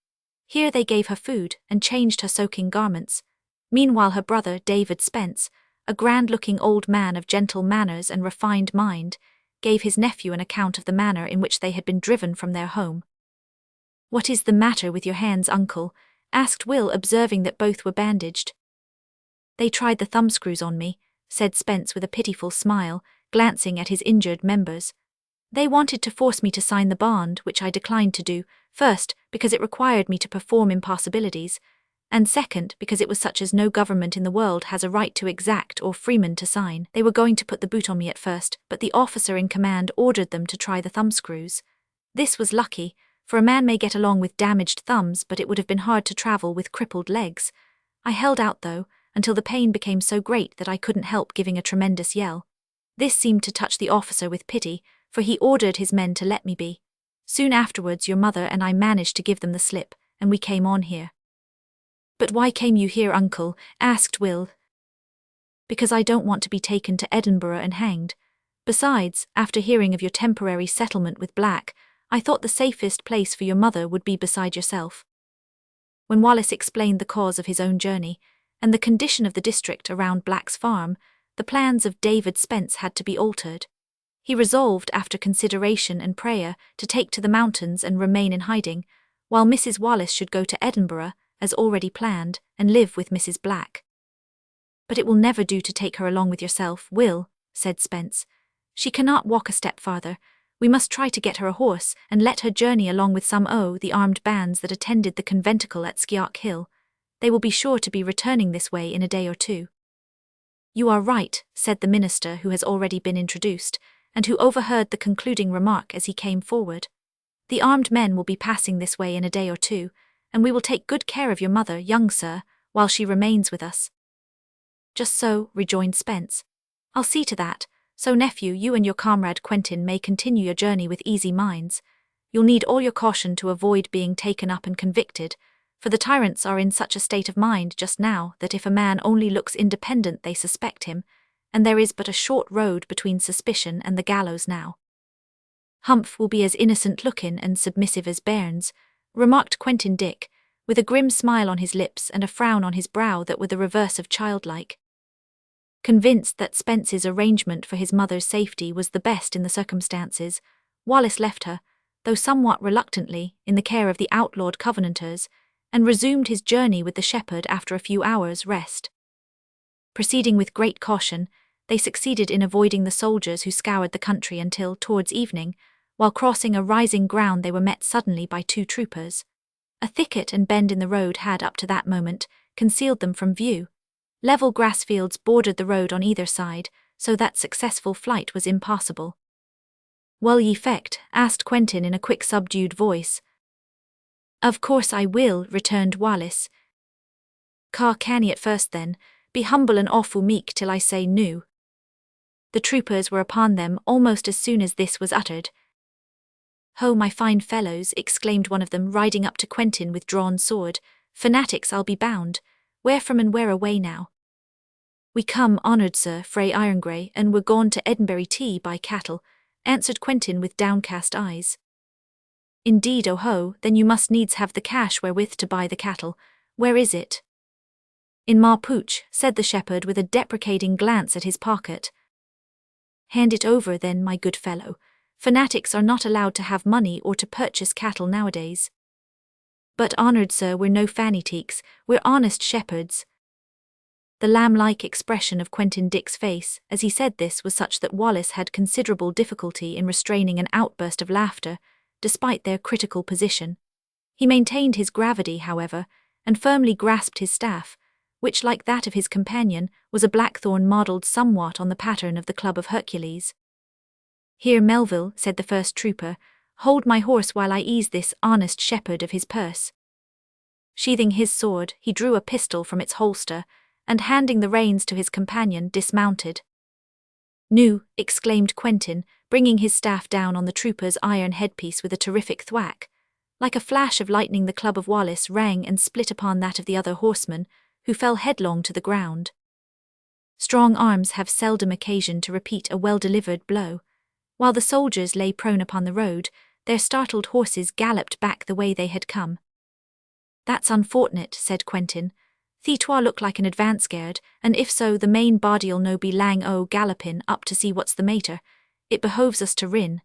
Here they gave her food, and changed her soaking garments. Meanwhile her brother, David Spence, a grand-looking old man of gentle manners and refined mind, gave his nephew an account of the manner in which they had been driven from their home. "What is the matter with your hands, uncle?" asked Will, observing that both were bandaged. "They tried the thumbscrews on me," said Spence with a pitiful smile, glancing at his injured members. "They wanted to force me to sign the bond, which I declined to do, first, because it required me to perform impossibilities, and second, because it was such as no government in the world has a right to exact or freeman to sign. They were going to put the boot on me at first, but the officer in command ordered them to try the thumbscrews. This was lucky, for a man may get along with damaged thumbs, but it would have been hard to travel with crippled legs. I held out, though, until the pain became so great that I couldn't help giving a tremendous yell. This seemed to touch the officer with pity, for he ordered his men to let me be. Soon afterwards your mother and I managed to give them the slip, and we came on here." "But why came you here, uncle?" asked Will. "Because I don't want to be taken to Edinburgh and hanged. Besides, after hearing of your temporary settlement with Black, I thought the safest place for your mother would be beside yourself." When Wallace explained the cause of his own journey, and the condition of the district around Black's farm, the plans of David Spence had to be altered. He resolved, after consideration and prayer, to take to the mountains and remain in hiding, while Mrs. Wallace should go to Edinburgh, as already planned, and live with Mrs. Black. "But it will never do to take her along with yourself, Will," said Spence. "She cannot walk a step farther. We must try to get her a horse, and let her journey along with some o' the armed bands that attended the conventicle at Sciark Hill. They will be sure to be returning this way in a day or two." "You are right," said the minister who has already been introduced, and who overheard the concluding remark as he came forward. "The armed men will be passing this way in a day or two, and we will take good care of your mother, young sir, while she remains with us." "Just so," rejoined Spence. "I'll see to that. So, nephew, you and your comrade Quentin may continue your journey with easy minds. You'll need all your caution to avoid being taken up and convicted, for the tyrants are in such a state of mind just now that if a man only looks independent they suspect him, and there is but a short road between suspicion and the gallows now." "Humph will be as innocent-looking and submissive as bairns," remarked Quentin Dick, with a grim smile on his lips and a frown on his brow that were the reverse of childlike. Convinced that Spence's arrangement for his mother's safety was the best in the circumstances, Wallace left her, though somewhat reluctantly, in the care of the outlawed Covenanters, and resumed his journey with the shepherd after a few hours' rest. Proceeding with great caution, they succeeded in avoiding the soldiers who scoured the country until, towards evening, while crossing a rising ground they were met suddenly by two troopers. A thicket and bend in the road had, up to that moment, concealed them from view. Level grass fields bordered the road on either side, so that successful flight was impossible. "Will ye fecht?" asked Quentin in a quick subdued voice. "Of course I will," returned Wallace. "Ca canny at first then, be humble and awful meek till I say no." The troopers were upon them almost as soon as this was uttered. "Ho, my fine fellows," exclaimed one of them, riding up to Quentin with drawn sword. "Fanatics, I'll be bound. Where from and where away now?" "We come, honoured sir, frae Irongray, and we're gone to Edinburgh tea by cattle," answered Quentin with downcast eyes. "Indeed, oh ho, then you must needs have the cash wherewith to buy the cattle. Where is it?" "In Ma Pooch," said the shepherd with a deprecating glance at his pocket. "Hand it over then, my good fellow. Fanatics are not allowed to have money or to purchase cattle nowadays." "But, honoured sir, we're no fanatiques, we're honest shepherds." The lamb-like expression of Quentin Dick's face as he said this was such that Wallace had considerable difficulty in restraining an outburst of laughter, despite their critical position. He maintained his gravity, however, and firmly grasped his staff, which, like that of his companion, was a blackthorn modelled somewhat on the pattern of the Club of Hercules. "Here, Melville," said the first trooper, "hold my horse while I ease this honest shepherd of his purse." Sheathing his sword, he drew a pistol from its holster, and handing the reins to his companion, dismounted. "Nu!" exclaimed Quentin, bringing his staff down on the trooper's iron headpiece with a terrific thwack. Like a flash of lightning the club of Wallace rang and split upon that of the other horseman, who fell headlong to the ground. Strong arms have seldom occasion to repeat a well-delivered blow. While the soldiers lay prone upon the road, their startled horses galloped back the way they had come. "That's unfortunate," said Quentin. "Thitois look like an advance guard, and if so, the main body'll no be lang o' gallopin' up to see what's the matter. It behoves us to rin."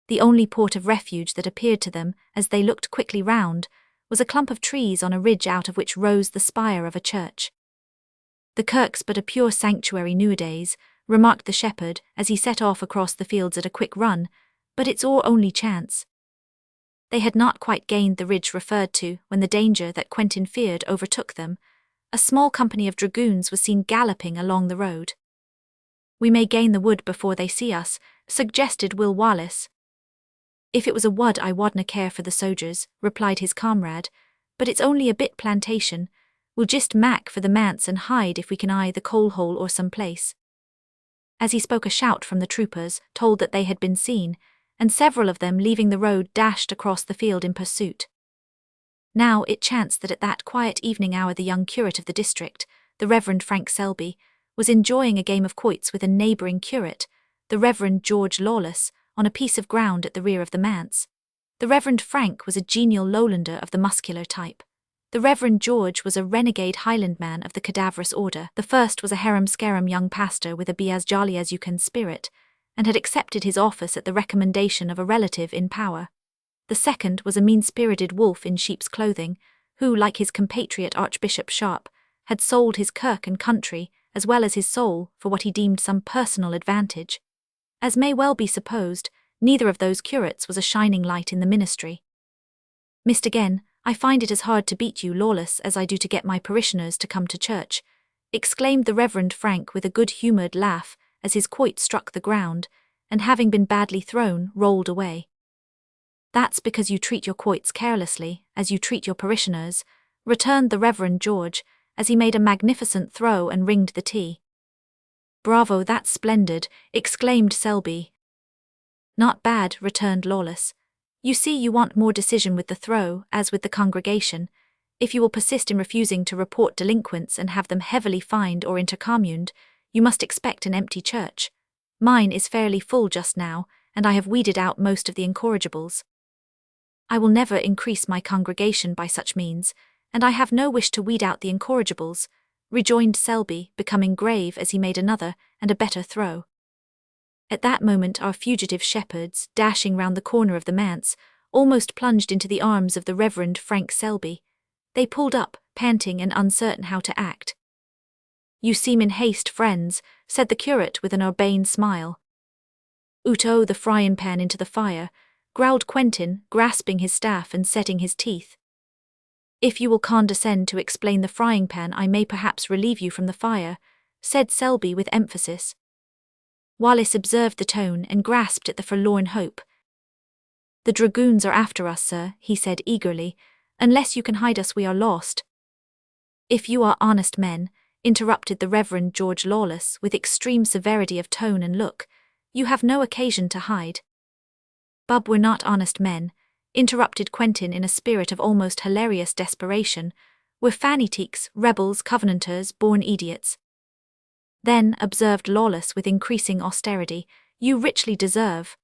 The only port of refuge that appeared to them, as they looked quickly round, was a clump of trees on a ridge out of which rose the spire of a church. "The kirk's but a pure sanctuary nowadays," remarked the shepherd as he set off across the fields at a quick run, "but it's our only chance." They had not quite gained the ridge referred to when the danger that Quentin feared overtook them. A small company of dragoons was seen galloping along the road. "We may gain the wood before they see us," suggested Will Wallace. "If it was a wood I wadna care for the sojers," replied his comrade, "but it's only a bit plantation. We'll just mak for the manse and hide if we can eye the coal hole or some place." As he spoke a shout from the troopers told that they had been seen, and several of them leaving the road dashed across the field in pursuit. Now it chanced that at that quiet evening hour the young curate of the district, the Reverend Frank Selby, was enjoying a game of quoits with a neighbouring curate, the Reverend George Lawless, on a piece of ground at the rear of the manse. The Reverend Frank was a genial lowlander of the muscular type. The Reverend George was a renegade Highlandman of the cadaverous order. The first was a harum-scarum young pastor with a be-as-jolly-as-you-can spirit, and had accepted his office at the recommendation of a relative in power. The second was a mean-spirited wolf in sheep's clothing, who, like his compatriot Archbishop Sharp, had sold his kirk and country, as well as his soul, for what he deemed some personal advantage. As may well be supposed, neither of those curates was a shining light in the ministry. "Missed again, I find it as hard to beat you, Lawless, as I do to get my parishioners to come to church," exclaimed the Reverend Frank with a good-humoured laugh as his quoit struck the ground, and having been badly thrown, rolled away. "That's because you treat your quoits carelessly, as you treat your parishioners," returned the Reverend George, as he made a magnificent throw and ringed the tee. "Bravo, that's splendid," exclaimed Selby. "Not bad," returned Lawless. "You see, you want more decision with the throw, as with the congregation. If you will persist in refusing to report delinquents and have them heavily fined or intercommuned, you must expect an empty church. Mine is fairly full just now, and I have weeded out most of the incorrigibles." "I will never increase my congregation by such means, and I have no wish to weed out the incorrigibles," rejoined Selby, becoming grave as he made another and a better throw. At that moment our fugitive shepherds, dashing round the corner of the manse, almost plunged into the arms of the Reverend Frank Selby. They pulled up, panting and uncertain how to act. "You seem in haste, friends," said the curate with an urbane smile. "Oot-o the frying pan into the fire," growled Quentin, grasping his staff and setting his teeth. "If you will condescend to explain the frying pan, I may perhaps relieve you from the fire," said Selby with emphasis. Wallace observed the tone and grasped at the forlorn hope. "The dragoons are after us, sir," he said eagerly. "Unless you can hide us we are lost." "If you are honest men," interrupted the Reverend George Lawless with extreme severity of tone and look, "you have no occasion to hide." "Bub, we're not honest men," interrupted Quentin in a spirit of almost hilarious desperation. "We're fanatiques, rebels, covenanters, born idiots." "Then," observed Lawless with increasing austerity, "you richly deserve."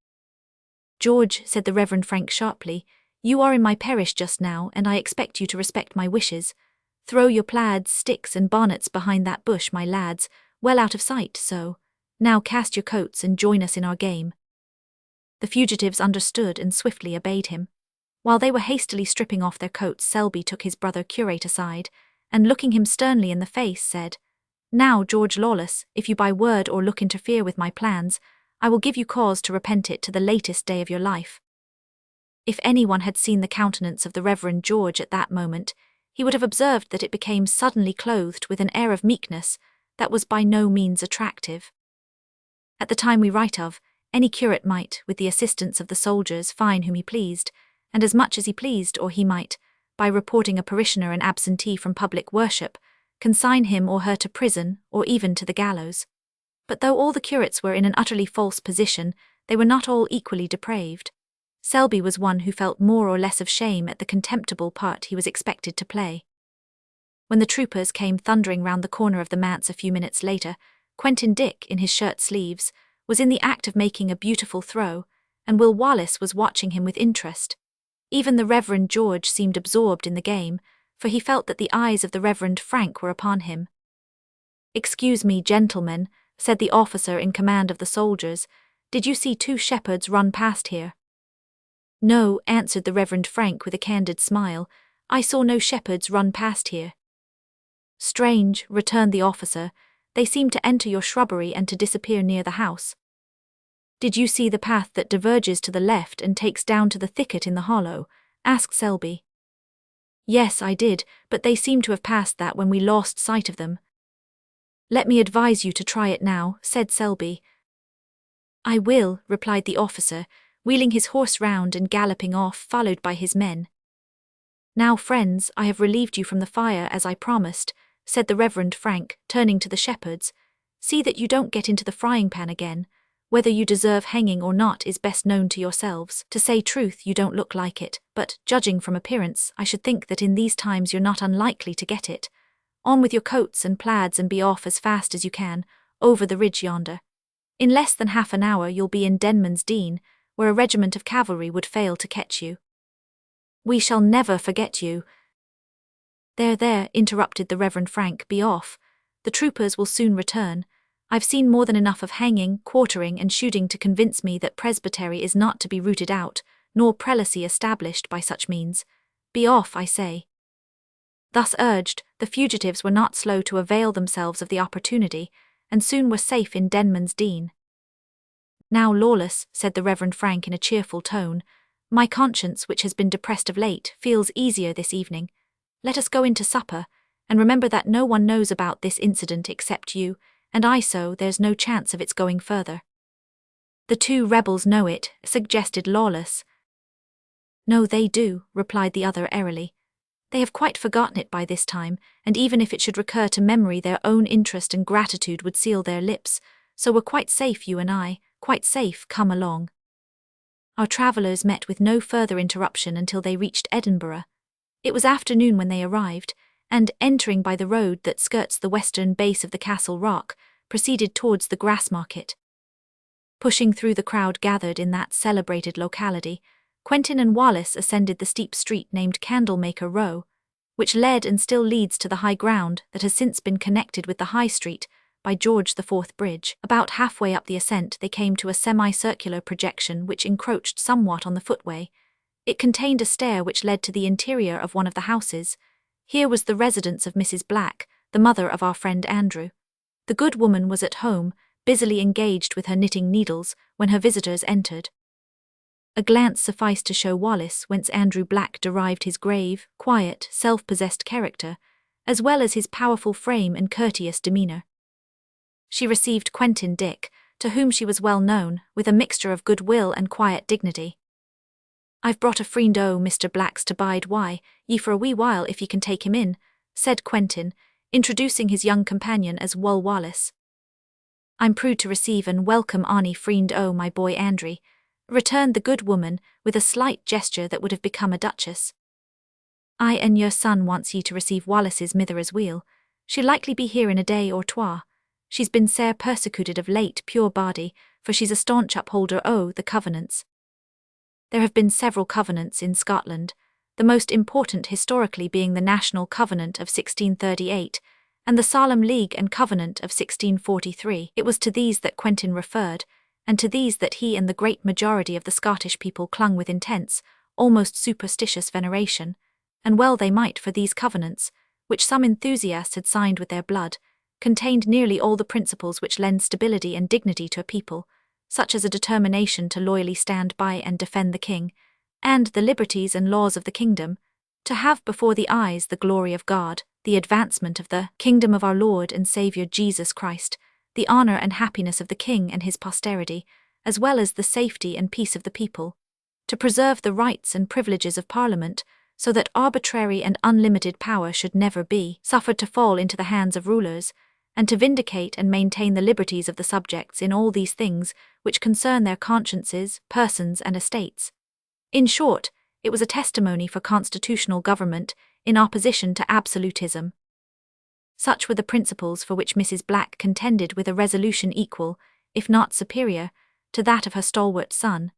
"George," said the Reverend Frank sharply, "you are in my parish just now, and I expect you to respect my wishes. Throw your plaids, sticks and bonnets behind that bush, my lads, well out of sight, so. Now cast your coats and join us in our game." The fugitives understood and swiftly obeyed him. While they were hastily stripping off their coats, Selby took his brother curate aside, and looking him sternly in the face, said, "Now, George Lawless, if you by word or look interfere with my plans, I will give you cause to repent it to the latest day of your life." If anyone had seen the countenance of the Reverend George at that moment, he would have observed that it became suddenly clothed with an air of meekness that was by no means attractive. At the time we write of, any curate might, with the assistance of the soldiers, fine whom he pleased, and as much as he pleased, or he might, by reporting a parishioner an absentee from public worship, consign him or her to prison or even to the gallows. But though all the curates were in an utterly false position, they were not all equally depraved. Selby was one who felt more or less of shame at the contemptible part he was expected to play. When the troopers came thundering round the corner of the manse a few minutes later, Quentin Dick, in his shirt sleeves, was in the act of making a beautiful throw, and Will Wallace was watching him with interest. Even the Reverend George seemed absorbed in the game, for he felt that the eyes of the Reverend Frank were upon him. "Excuse me, gentlemen," said the officer in command of the soldiers, "did you see 2 shepherds run past here?" "No," answered the Reverend Frank with a candid smile, "I saw no shepherds run past here." "Strange," returned the officer, "they seem to enter your shrubbery and to disappear near the house." "Did you see the path that diverges to the left and takes down to the thicket in the hollow?" asked Selby. "Yes, I did, but they seem to have passed that when we lost sight of them." "Let me advise you to try it now," said Selby. "I will," replied the officer, wheeling his horse round and galloping off, followed by his men. "Now, friends, I have relieved you from the fire as I promised," said the Reverend Frank, turning to the shepherds. "See that you don't get into the frying pan again. Whether you deserve hanging or not is best known to yourselves. To say truth, you don't look like it, but, judging from appearance, I should think that in these times you're not unlikely to get it. On with your coats and plaids and be off as fast as you can, over the ridge yonder. In less than half an hour you'll be in Denman's Dean, where a regiment of cavalry would fail to catch you." "We shall never forget you." There, interrupted the Reverend Frank, "be off. The troopers will soon return. I've seen more than enough of hanging, quartering and shooting to convince me that presbytery is not to be rooted out, nor prelacy established by such means. Be off, I say." Thus urged, the fugitives were not slow to avail themselves of the opportunity, and soon were safe in Denman's Dean. "Now, Lawless," said the Reverend Frank in a cheerful tone, "my conscience, which has been depressed of late, feels easier this evening. Let us go in to supper, and remember that no one knows about this incident except you, and I, so there's no chance of its going further." "The 2 rebels know it," suggested Lawless. "No, they do," replied the other airily. "They have quite forgotten it by this time, and even if it should recur to memory, their own interest and gratitude would seal their lips, so we're quite safe, you and I, quite safe, come along." Our travellers met with no further interruption until they reached Edinburgh. It was afternoon when they arrived, and, entering by the road that skirts the western base of the Castle Rock, proceeded towards the Grassmarket. Pushing through the crowd gathered in that celebrated locality, Quentin and Wallace ascended the steep street named Candlemaker Row, which led and still leads to the high ground that has since been connected with the High Street by George IV Bridge. About halfway up the ascent they came to a semicircular projection which encroached somewhat on the footway. It contained a stair which led to the interior of one of the houses. Here was the residence of Mrs. Black, the mother of our friend Andrew. The good woman was at home, busily engaged with her knitting needles, when her visitors entered. A glance sufficed to show Wallace whence Andrew Black derived his grave, quiet, self-possessed character, as well as his powerful frame and courteous demeanour. She received Quentin Dick, to whom she was well known, with a mixture of goodwill and quiet dignity. "I've brought a friend o' Mr. Black's to bide ye for a wee while if ye can take him in," said Quentin, introducing his young companion as Will Wallace. "I'm proud to receive and welcome ony friend o' my boy Andrew," returned the good woman with a slight gesture that would have become a duchess. "I and your son wants ye to receive Wallace's mither as weel. She'll likely be here in a day or twa. She's been sair persecuted of late, pure body, for she's a staunch upholder o' the Covenants. There have been several covenants in Scotland, the most important historically being the National Covenant of 1638, and the Solemn League and Covenant of 1643. It was to these that Quentin referred, and to these that he and the great majority of the Scottish people clung with intense, almost superstitious veneration, and well they might, for these covenants, which some enthusiasts had signed with their blood, contained nearly all the principles which lend stability and dignity to a people, such as a determination to loyally stand by and defend the king, and the liberties and laws of the kingdom, to have before the eyes the glory of God, the advancement of the kingdom of our Lord and Saviour Jesus Christ, the honour and happiness of the king and his posterity, as well as the safety and peace of the people, to preserve the rights and privileges of Parliament, so that arbitrary and unlimited power should never be suffered to fall into the hands of rulers, and to vindicate and maintain the liberties of the subjects in all these things which concern their consciences, persons, and estates. In short, it was a testimony for constitutional government in opposition to absolutism. Such were the principles for which Mrs. Black contended with a resolution equal, if not superior, to that of her stalwart son,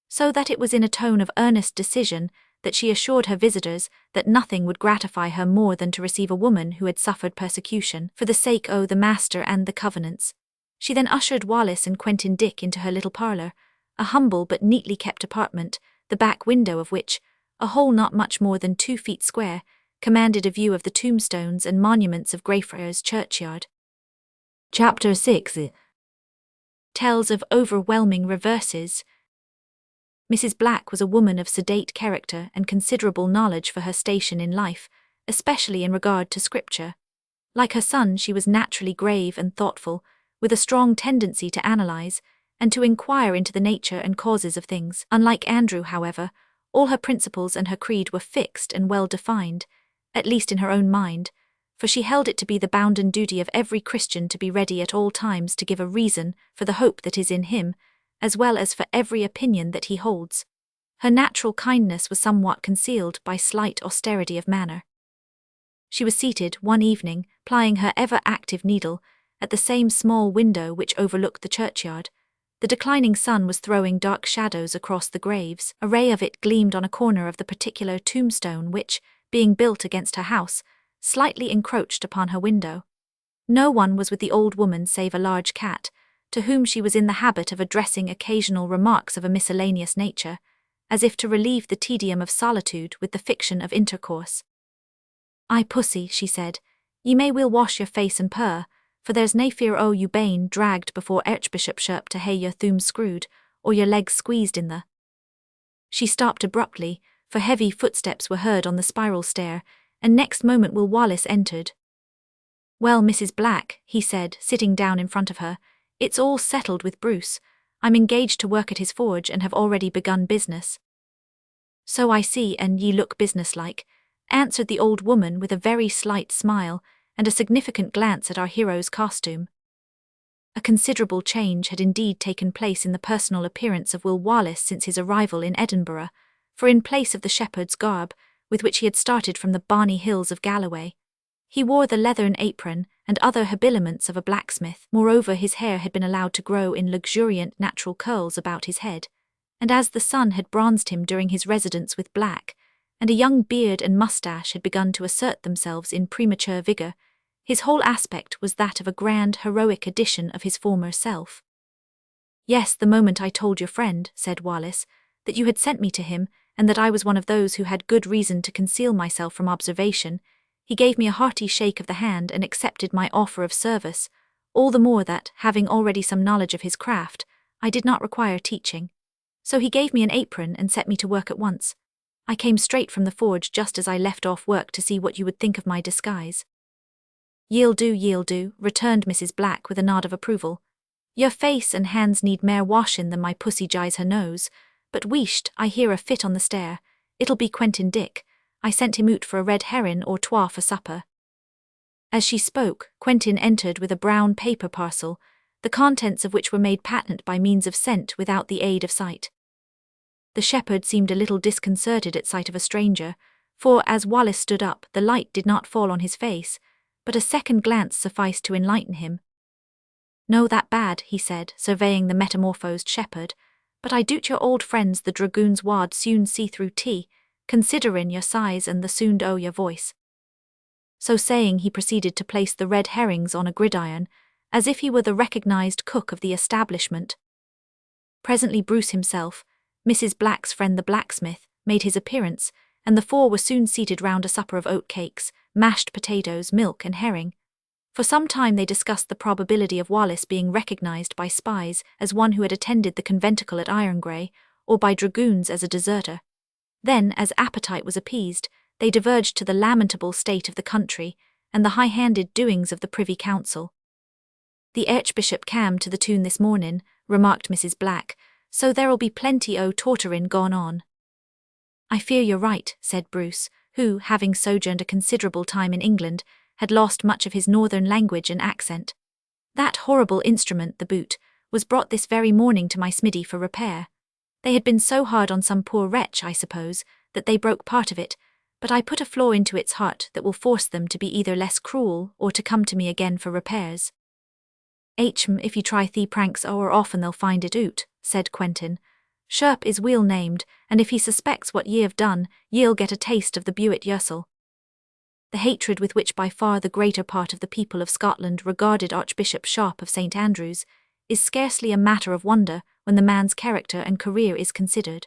so that it was in a tone of earnest decision that she assured her visitors that nothing would gratify her more than to receive a woman who had suffered persecution for the sake of the Master and the covenants. She then ushered Wallace and Quentin Dick into her little parlour, a humble but neatly kept apartment, the back window of which, a hole not much more than 2 feet square, commanded a view of the tombstones and monuments of Greyfriars churchyard. Chapter 6 tells of overwhelming reverses. Mrs. Black was a woman of sedate character and considerable knowledge for her station in life, especially in regard to scripture. Like her son, she was naturally grave and thoughtful, with a strong tendency to analyze and to inquire into the nature and causes of things. Unlike Andrew, however, all her principles and her creed were fixed and well defined, at least in her own mind, for she held it to be the bounden duty of every Christian to be ready at all times to give a reason for the hope that is in him, as well as for every opinion that he holds. Her natural kindness was somewhat concealed by slight austerity of manner. She was seated, one evening, plying her ever-active needle, at the same small window which overlooked the churchyard. The declining sun was throwing dark shadows across the graves. A ray of it gleamed on a corner of the particular tombstone which, being built against her house, slightly encroached upon her window. No one was with the old woman save a large cat, to whom she was in the habit of addressing occasional remarks of a miscellaneous nature, as if to relieve the tedium of solitude with the fiction of intercourse. "Ay, pussy," she said, "ye may weel wash your face and purr, for there's nae fear o' you bane dragged before Archbishopship to hae your thumbs screwed, or your legs squeezed in the—" She stopped abruptly, for heavy footsteps were heard on the spiral stair, and next moment Will Wallace entered. "Well, Mrs. Black," he said, sitting down in front of her, "it's all settled with Bruce. I'm engaged to work at his forge and have already begun business." "So I see, and ye look businesslike," answered the old woman with a very slight smile and a significant glance at our hero's costume. A considerable change had indeed taken place in the personal appearance of Will Wallace since his arrival in Edinburgh, for in place of the shepherd's garb, with which he had started from the bonny hills of Galloway, he wore the leathern apron and other habiliments of a blacksmith. Moreover, his hair had been allowed to grow in luxuriant natural curls about his head, and as the sun had bronzed him during his residence with Black, and a young beard and moustache had begun to assert themselves in premature vigour, his whole aspect was that of a grand, heroic edition of his former self. "Yes, the moment I told your friend," said Wallace, "that you had sent me to him, and that I was one of those who had good reason to conceal myself from observation, he gave me a hearty shake of the hand and accepted my offer of service, all the more that, having already some knowledge of his craft, I did not require teaching. So he gave me an apron and set me to work at once. I came straight from the forge just as I left off work to see what you would think of my disguise." Ye'll do," returned Mrs. Black with a nod of approval. "Your face and hands need mair washin' than my pussy jys her nose, but wheesht, I hear a fit on the stair. It'll be Quentin Dick. I sent him oot for a red herring or twa for supper." As she spoke, Quentin entered with a brown paper parcel, the contents of which were made patent by means of scent without the aid of sight. The shepherd seemed a little disconcerted at sight of a stranger, for, as Wallace stood up, the light did not fall on his face, but a second glance sufficed to enlighten him. "No that bad," he said, surveying the metamorphosed shepherd, "but I doot your old friends the dragoons wad soon see through tea, considerin' your size and the sound o' your voice." So saying, he proceeded to place the red herrings on a gridiron, as if he were the recognized cook of the establishment. Presently Bruce himself, Mrs. Black's friend the blacksmith, made his appearance, and the four were soon seated round a supper of oat cakes, mashed potatoes, milk, and herring. For some time they discussed the probability of Wallace being recognized by spies as one who had attended the conventicle at Irongray, or by dragoons as a deserter. Then, as appetite was appeased, they diverged to the lamentable state of the country and the high-handed doings of the Privy Council. "The Archbishop cam to the tune this morning," remarked Mrs. Black, "so there'll be plenty o' torturin' gone on." "I fear you're right," said Bruce, who, having sojourned a considerable time in England, had lost much of his northern language and accent. "That horrible instrument, the boot, was brought this very morning to my smithy for repair. They had been so hard on some poor wretch, I suppose, that they broke part of it, but I put a flaw into its heart that will force them to be either less cruel or to come to me again for repairs." If you try thee pranks o'er often they'll find it oot," said Quentin. "Sharp is weel named, and if he suspects what ye have done, ye'll get a taste of the buet yoursel." The hatred with which by far the greater part of the people of Scotland regarded Archbishop Sharp of St. Andrews is scarcely a matter of wonder when the man's character and career is considered.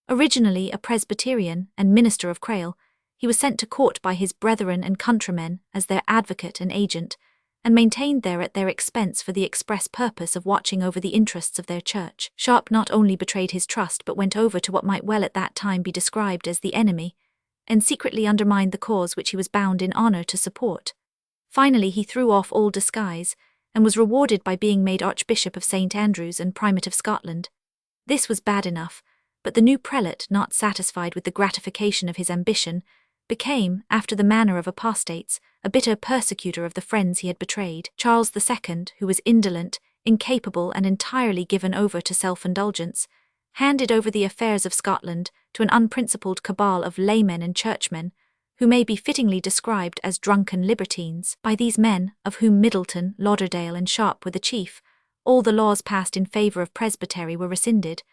Originally a Presbyterian and minister of Crail, he was sent to court by his brethren and countrymen as their advocate and agent, and maintained there at their expense for the express purpose of watching over the interests of their church. Sharp not only betrayed his trust but went over to what might well at that time be described as the enemy, and secretly undermined the cause which he was bound in honour to support. Finally he threw off all disguise, and was rewarded by being made Archbishop of St. Andrews and Primate of Scotland. This was bad enough, but the new prelate, not satisfied with the gratification of his ambition, became, after the manner of apostates, a bitter persecutor of the friends he had betrayed. Charles II, who was indolent, incapable and entirely given over to self-indulgence, handed over the affairs of Scotland to an unprincipled cabal of laymen and churchmen, who may be fittingly described as drunken libertines. By these men, of whom Middleton, Lauderdale and Sharp were the chief, all the laws passed in favour of presbytery were rescinded.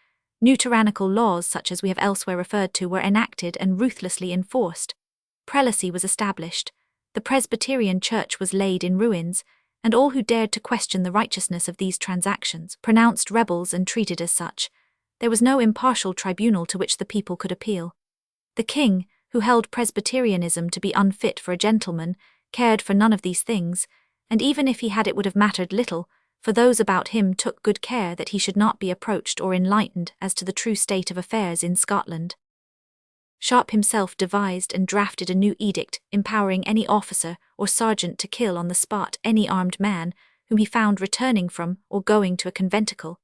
New tyrannical laws such as we have elsewhere referred to were enacted and ruthlessly enforced. Prelacy was established, the Presbyterian Church was laid in ruins, and all who dared to question the righteousness of these transactions pronounced rebels and treated as such. There was no impartial tribunal to which the people could appeal. The king, who held Presbyterianism to be unfit for a gentleman, cared for none of these things, and even if he had it would have mattered little, for those about him took good care that he should not be approached or enlightened as to the true state of affairs in Scotland. Sharp himself devised and drafted a new edict empowering any officer or sergeant to kill on the spot any armed man whom he found returning from or going to a conventicle,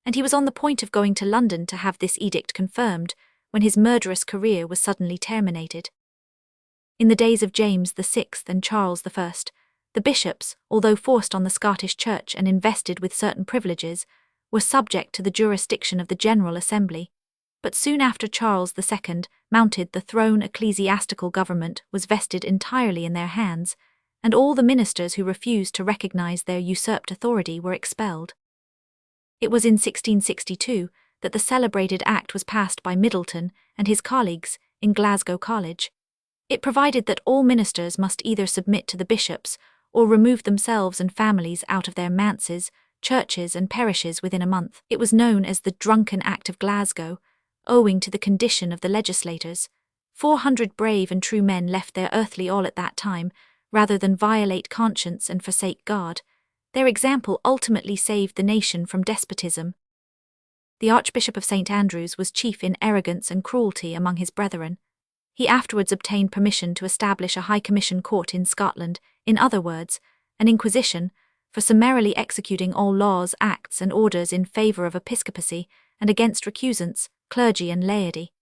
and he was on the point of going to London to have this edict confirmed when his murderous career was suddenly terminated. In the days of James VI and Charles I, the bishops, although forced on the Scottish Church and invested with certain privileges, were subject to the jurisdiction of the General Assembly. But soon after Charles II mounted the throne, ecclesiastical government was vested entirely in their hands, and all the ministers who refused to recognise their usurped authority were expelled. It was in 1662 that the celebrated Act was passed by Middleton and his colleagues in Glasgow College. It provided that all ministers must either submit to the bishops or remove themselves and families out of their manses, churches and parishes within a month. It was known as the Drunken Act of Glasgow, owing to the condition of the legislators. 400 brave and true men left their earthly all at that time, rather than violate conscience and forsake God. Their example ultimately saved the nation from despotism. The Archbishop of St. Andrews was chief in arrogance and cruelty among his brethren. He afterwards obtained permission to establish a High Commission court in Scotland, in other words, an inquisition, for summarily executing all laws, acts and orders in favour of episcopacy and against recusants, clergy and laity.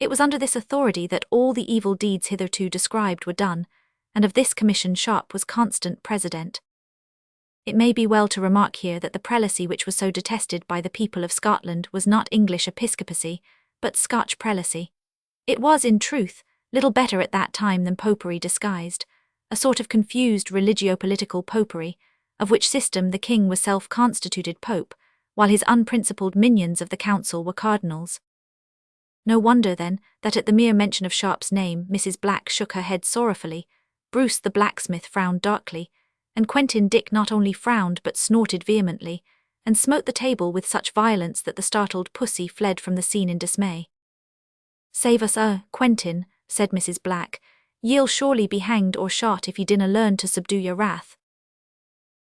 It was under this authority that all the evil deeds hitherto described were done, and of this commission Sharp was constant president. It may be well to remark here that the prelacy which was so detested by the people of Scotland was not English episcopacy, but Scotch prelacy. It was, in truth, little better at that time than popery disguised, a sort of confused religio-political popery, of which system the king was self-constituted pope, while his unprincipled minions of the council were cardinals. No wonder, then, that at the mere mention of Sharp's name Mrs. Black shook her head sorrowfully, Bruce the blacksmith frowned darkly, and Quentin Dick not only frowned but snorted vehemently, and smote the table with such violence that the startled pussy fled from the scene in dismay. "Save us, Quentin," said Mrs. Black. "Ye'll surely be hanged or shot if ye dinna learn to subdue your wrath."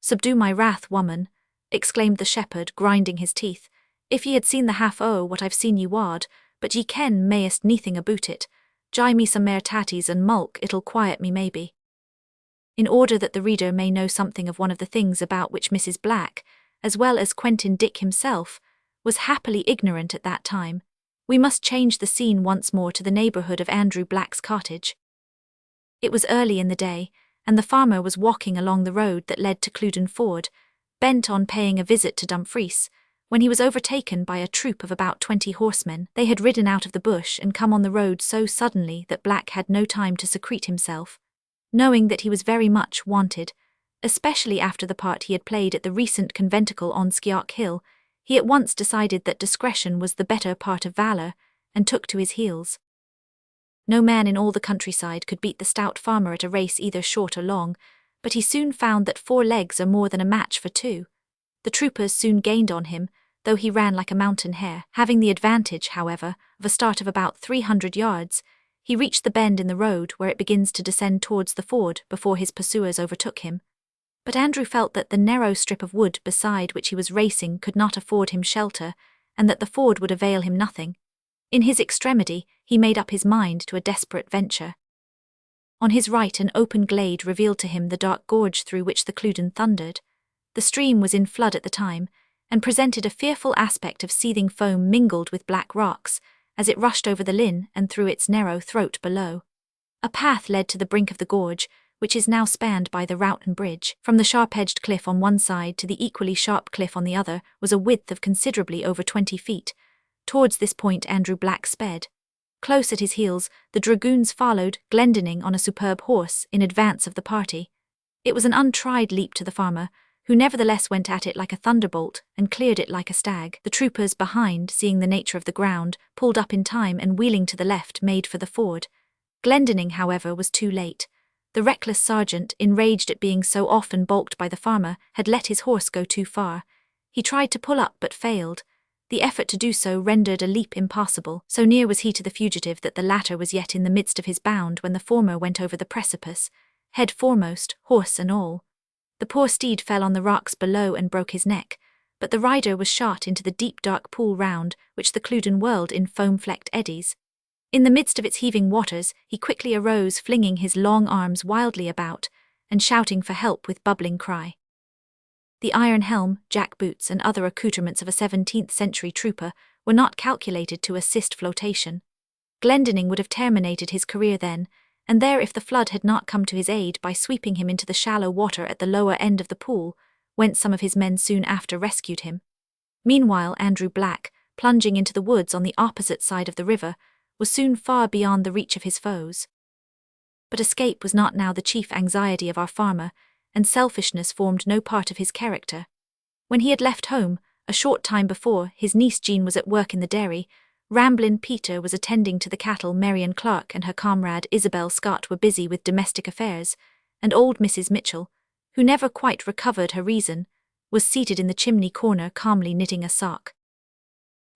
"Subdue my wrath, woman," exclaimed the shepherd, grinding his teeth. "If ye had seen the half o' what I've seen ye wad, but ye ken mayest neething aboot it. Gie me some mair tatties and mulk, it'll quiet me maybe." In order that the reader may know something of one of the things about which Mrs. Black, as well as Quentin Dick himself, was happily ignorant at that time, We must change the scene once more to the neighbourhood of Andrew Black's cottage. It was early in the day, and the farmer was walking along the road that led to Clouden Ford, bent on paying a visit to Dumfries, when he was overtaken by a troop of about 20 horsemen. They had ridden out of the bush and come on the road so suddenly that Black had no time to secrete himself. Knowing that he was very much wanted, especially after the part he had played at the recent conventicle on Sciark Hill, he at once decided that discretion was the better part of valour, and took to his heels. No man in all the countryside could beat the stout farmer at a race either short or long, but he soon found that 4 legs are more than a match for 2. The troopers soon gained on him, though he ran like a mountain hare. Having the advantage, however, of a start of about 300 yards, he reached the bend in the road where it begins to descend towards the ford before his pursuers overtook him. But Andrew felt that the narrow strip of wood beside which he was racing could not afford him shelter, and that the ford would avail him nothing. In his extremity, he made up his mind to a desperate venture. On his right an open glade revealed to him the dark gorge through which the Clouden thundered. The stream was in flood at the time, and presented a fearful aspect of seething foam mingled with black rocks, as it rushed over the Lynn and through its narrow throat below. A path led to the brink of the gorge, which is now spanned by the Roughton Bridge. From the sharp-edged cliff on one side to the equally sharp cliff on the other was a width of considerably over 20 feet. Towards this point Andrew Black sped. Close at his heels, the dragoons followed, Glendinning on a superb horse, in advance of the party. It was an untried leap to the farmer, who nevertheless went at it like a thunderbolt, and cleared it like a stag. The troopers behind, seeing the nature of the ground, pulled up in time and wheeling to the left made for the ford. Glendinning, however, was too late. The reckless sergeant, enraged at being so often balked by the farmer, had let his horse go too far. He tried to pull up but failed. The effort to do so rendered a leap impossible. So near was he to the fugitive that the latter was yet in the midst of his bound when the former went over the precipice, head foremost, horse and all. The poor steed fell on the rocks below and broke his neck, but the rider was shot into the deep dark pool round which the Clouden whirled in foam-flecked eddies. In the midst of its heaving waters, he quickly arose, flinging his long arms wildly about, and shouting for help with bubbling cry. The iron helm, jack-boots, and other accoutrements of a 17th-century trooper were not calculated to assist flotation. Glendinning would have terminated his career then, and there if the flood had not come to his aid by sweeping him into the shallow water at the lower end of the pool, whence some of his men soon after rescued him. Meanwhile Andrew Black, plunging into the woods on the opposite side of the river, was soon far beyond the reach of his foes. But escape was not now the chief anxiety of our farmer, and selfishness formed no part of his character. When he had left home, a short time before, his niece Jean was at work in the dairy, Ramblin' Peter was attending to the cattle, Marion Clark and her comrade Isabel Scott were busy with domestic affairs, and old Mrs. Mitchell, who never quite recovered her reason, was seated in the chimney corner calmly knitting a sock.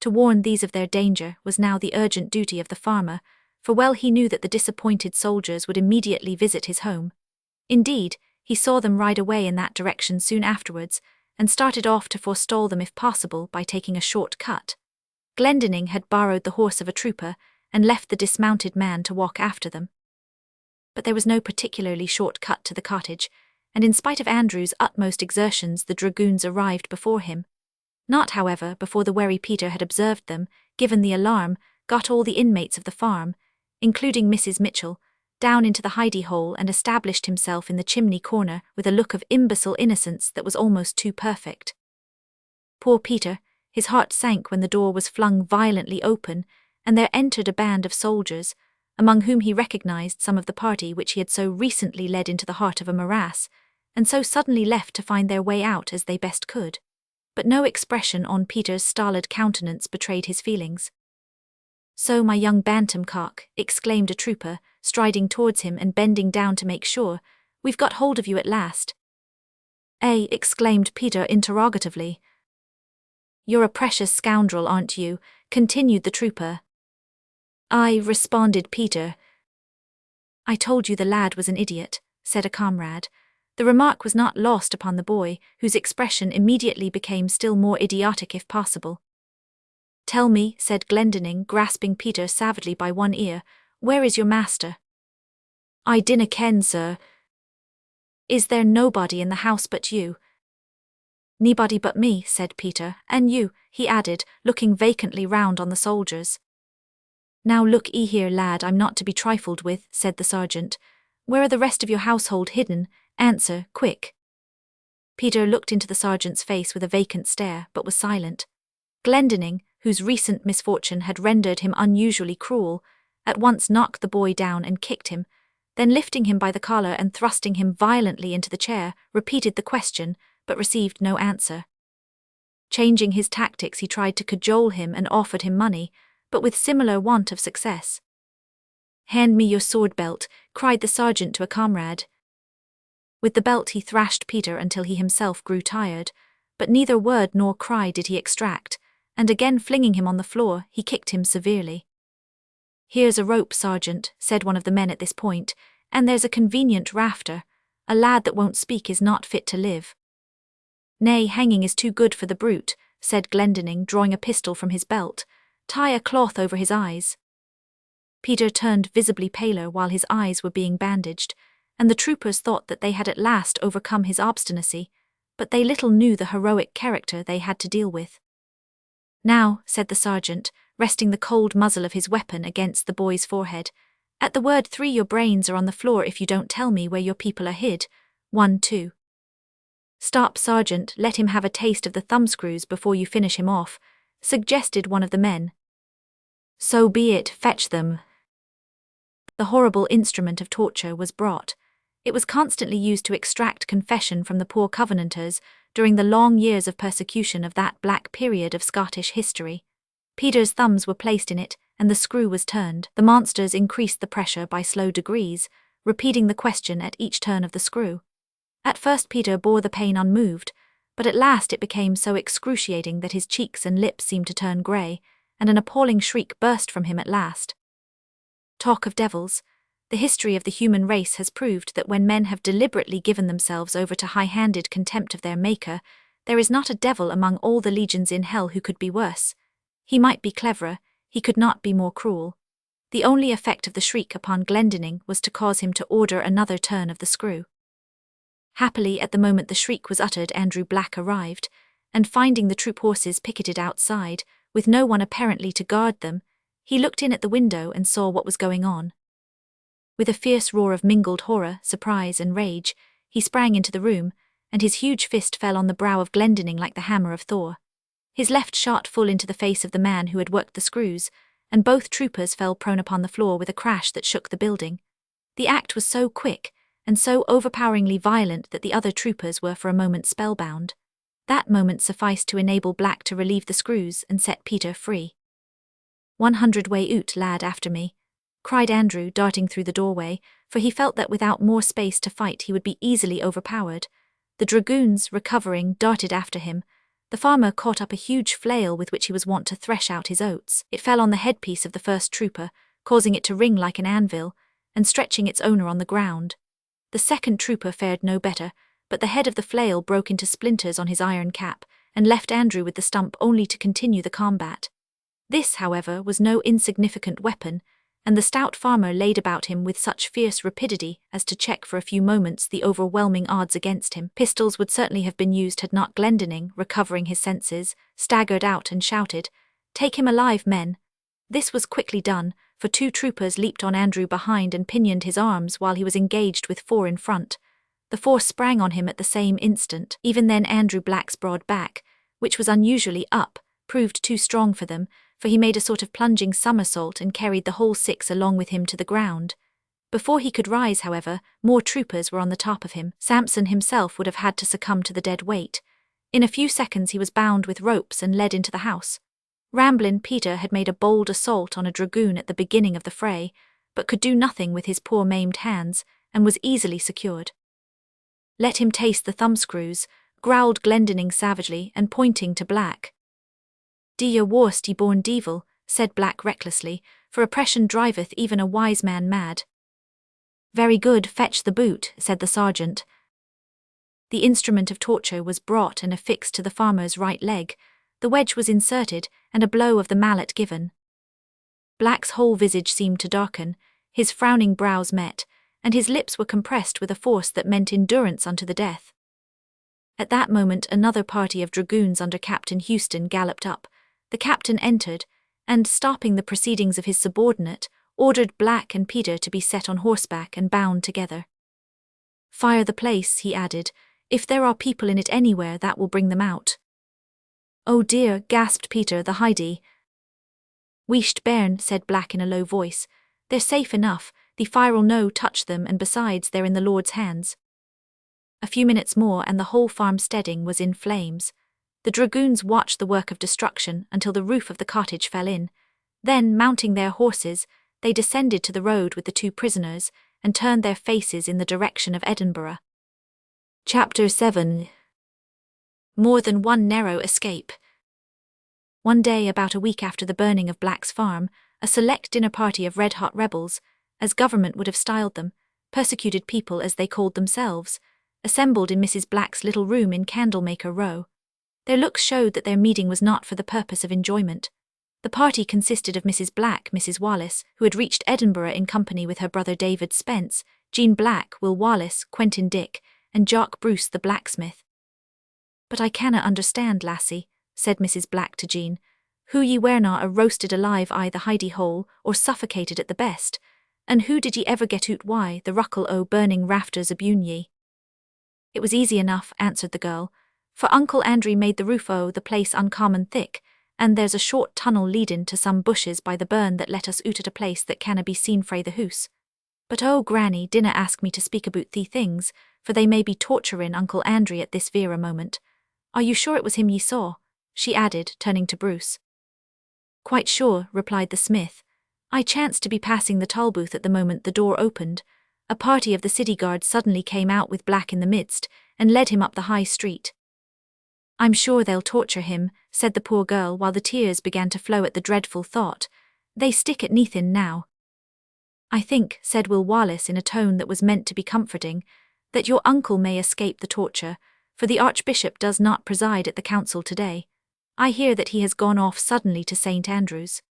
To warn these of their danger was now the urgent duty of the farmer, for well he knew that the disappointed soldiers would immediately visit his home. Indeed, he saw them ride away in that direction soon afterwards, and started off to forestall them if possible by taking a short cut. Glendinning had borrowed the horse of a trooper, and left the dismounted man to walk after them. But there was no particularly short cut to the cottage, and in spite of Andrew's utmost exertions the dragoons arrived before him. Not, however, before the wary Peter had observed them, given the alarm, got all the inmates of the farm, including Mrs. Mitchell, down into the hidey-hole and established himself in the chimney corner with a look of imbecile innocence that was almost too perfect. Poor Peter, his heart sank when the door was flung violently open, and there entered a band of soldiers, among whom he recognized some of the party which he had so recently led into the heart of a morass, and so suddenly left to find their way out as they best could. But no expression on Peter's stolid countenance betrayed his feelings. "So, my young bantam cock," exclaimed a trooper, striding towards him and bending down to make sure, "we've got hold of you at last." "Eh?" exclaimed Peter interrogatively. "You're a precious scoundrel, aren't you?" continued the trooper. "Aye," responded Peter. "I told you the lad was an idiot," said a comrade. The remark was not lost upon the boy, whose expression immediately became still more idiotic if possible. "Tell me," said Glendinning, grasping Peter savagely by one ear, "where is your master?" "I dinna ken, sir." "Is there nobody in the house but you?" "Nobody but me," said Peter, "and you," he added, looking vacantly round on the soldiers. "Now look here, lad, I'm not to be trifled with," said the sergeant. "Where are the rest of your household hidden? Answer, quick." Peter looked into the sergeant's face with a vacant stare, but was silent. Glendinning, whose recent misfortune had rendered him unusually cruel, at once knocked the boy down and kicked him, then lifting him by the collar and thrusting him violently into the chair, repeated the question, but received no answer. Changing his tactics, he tried to cajole him and offered him money, but with similar want of success. "Hand me your sword belt," cried the sergeant to a comrade. With the belt he thrashed Peter until he himself grew tired, but neither word nor cry did he extract, and again flinging him on the floor, he kicked him severely. "Here's a rope, sergeant," said one of the men at this point, "and there's a convenient rafter. A lad that won't speak is not fit to live." "Nay, hanging is too good for the brute," said Glendinning, drawing a pistol from his belt. "Tie a cloth over his eyes." Peter turned visibly paler while his eyes were being bandaged, and the troopers thought that they had at last overcome his obstinacy, but they little knew the heroic character they had to deal with. "Now," said the sergeant, resting the cold muzzle of his weapon against the boy's forehead, "at the word 3 your brains are on the floor if you don't tell me where your people are hid. 1, 2. "Stop, sergeant, let him have a taste of the thumbscrews before you finish him off," suggested one of the men. "So be it, fetch them." The horrible instrument of torture was brought. It was constantly used to extract confession from the poor Covenanters during the long years of persecution of that black period of Scottish history. Peter's thumbs were placed in it, and the screw was turned. The monsters increased the pressure by slow degrees, repeating the question at each turn of the screw. At first Peter bore the pain unmoved, but at last it became so excruciating that his cheeks and lips seemed to turn grey, and an appalling shriek burst from him at last. Talk of devils. The history of the human race has proved that when men have deliberately given themselves over to high-handed contempt of their Maker, there is not a devil among all the legions in hell who could be worse. He might be cleverer, he could not be more cruel. The only effect of the shriek upon Glendinning was to cause him to order another turn of the screw. Happily, at the moment the shriek was uttered, Andrew Black arrived, and finding the troop horses picketed outside, with no one apparently to guard them, he looked in at the window and saw what was going on. With a fierce roar of mingled horror, surprise, and rage, he sprang into the room, and his huge fist fell on the brow of Glendinning like the hammer of Thor. His left shot full into the face of the man who had worked the screws, and both troopers fell prone upon the floor with a crash that shook the building. The act was so quick, and so overpoweringly violent that the other troopers were for a moment spellbound. That moment sufficed to enable Black to relieve the screws and set Peter free. 100 way out, lad, after me," cried Andrew, darting through the doorway, for he felt that without more space to fight he would be easily overpowered. The dragoons, recovering, darted after him. The farmer caught up a huge flail with which he was wont to thresh out his oats. It fell on the headpiece of the first trooper, causing it to ring like an anvil, and stretching its owner on the ground. The second trooper fared no better, but the head of the flail broke into splinters on his iron cap, and left Andrew with the stump only to continue the combat. This, however, was no insignificant weapon, and the stout farmer laid about him with such fierce rapidity as to check for a few moments the overwhelming odds against him. Pistols would certainly have been used had not Glendinning, recovering his senses, staggered out and shouted, "Take him alive, men!" This was quickly done, for 2 troopers leaped on Andrew behind and pinioned his arms while he was engaged with 4 in front. The 4 sprang on him at the same instant. Even then Andrew Black's broad back, which was unusually up, proved too strong for them, for he made a sort of plunging somersault and carried the whole 6 along with him to the ground. Before he could rise, however, more troopers were on the top of him. Samson himself would have had to succumb to the dead weight. In a few seconds he was bound with ropes and led into the house. Ramblin' Peter had made a bold assault on a dragoon at the beginning of the fray, but could do nothing with his poor maimed hands, and was easily secured. "Let him taste the thumbscrews," growled Glendinning savagely and pointing to Black. "D'ye worst ye born devil," said Black recklessly, "for oppression driveth even a wise man mad." "Very good, fetch the boot," said the sergeant. The instrument of torture was brought and affixed to the farmer's right leg. The wedge was inserted, and a blow of the mallet given. Black's whole visage seemed to darken, his frowning brows met, and his lips were compressed with a force that meant endurance unto the death. At that moment another party of dragoons under Captain Houston galloped up. The captain entered, and, stopping the proceedings of his subordinate, ordered Black and Peter to be set on horseback and bound together. "Fire the place," he added. "If there are people in it anywhere, that will bring them out." "Oh dear," gasped Peter the Heidi. "Wheesht bairn," said Black in a low voice. "They're safe enough, the fire'll no touch them, and besides they're in the Lord's hands." A few minutes more and the whole farmsteading was in flames. The dragoons watched the work of destruction until the roof of the cottage fell in. Then, mounting their horses, they descended to the road with the two prisoners and turned their faces in the direction of Edinburgh. Chapter 7. More than one narrow escape. One day, about a week after the burning of Black's farm, a select dinner party of red-hot rebels, as government would have styled them, persecuted people as they called themselves, assembled in Mrs. Black's little room in Candlemaker Row. Their looks showed that their meeting was not for the purpose of enjoyment. The party consisted of Mrs. Black, Mrs. Wallace, who had reached Edinburgh in company with her brother David Spence, Jean Black, Will Wallace, Quentin Dick, and Jock Bruce the blacksmith. "But I canna understand, lassie," said Mrs. Black to Jean, "who ye werena a roasted alive I the hidey hole, or suffocated at the best, and who did ye ever get oot why the ruckle o' burning rafters abune ye?" "It was easy enough," answered the girl, "for Uncle Andrew made the roof o' the place uncommon thick, and there's a short tunnel leadin' to some bushes by the burn that let us oot at a place that canna be seen frae the hoose. But oh, Granny, dinna ask me to speak aboot thee things, for they may be torturin' Uncle Andrew at this vera moment. Are you sure it was him ye saw?" she added, turning to Bruce. "Quite sure," replied the smith. "I chanced to be passing the Tolbooth at the moment the door opened. A party of the city guards suddenly came out with Black in the midst, and led him up the high street." "I'm sure they'll torture him," said the poor girl while the tears began to flow at the dreadful thought. "They stick at Neathin now." "I think," said Will Wallace in a tone that was meant to be comforting, "that your uncle may escape the torture, for the Archbishop does not preside at the council today. I hear that he has gone off suddenly to St. Andrews."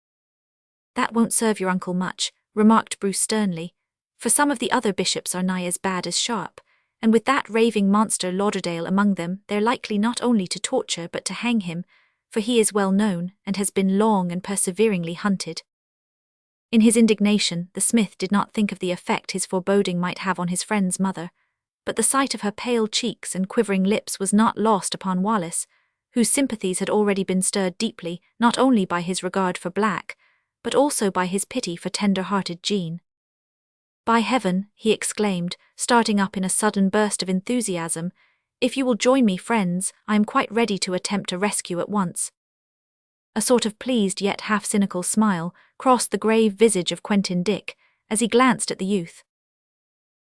"That won't serve your uncle much," remarked Bruce sternly, "for some of the other bishops are nigh as bad as Sharp, and with that raving monster Lauderdale among them, they're likely not only to torture but to hang him, for he is well known, and has been long and perseveringly hunted." In his indignation, the smith did not think of the effect his foreboding might have on his friend's mother, but the sight of her pale cheeks and quivering lips was not lost upon Wallace, whose sympathies had already been stirred deeply not only by his regard for Black, but also by his pity for tender-hearted Jean. "By heaven," he exclaimed, starting up in a sudden burst of enthusiasm, "if you will join me, friends, I am quite ready to attempt a rescue at once." A sort of pleased yet half-cynical smile crossed the grave visage of Quentin Dick as he glanced at the youth.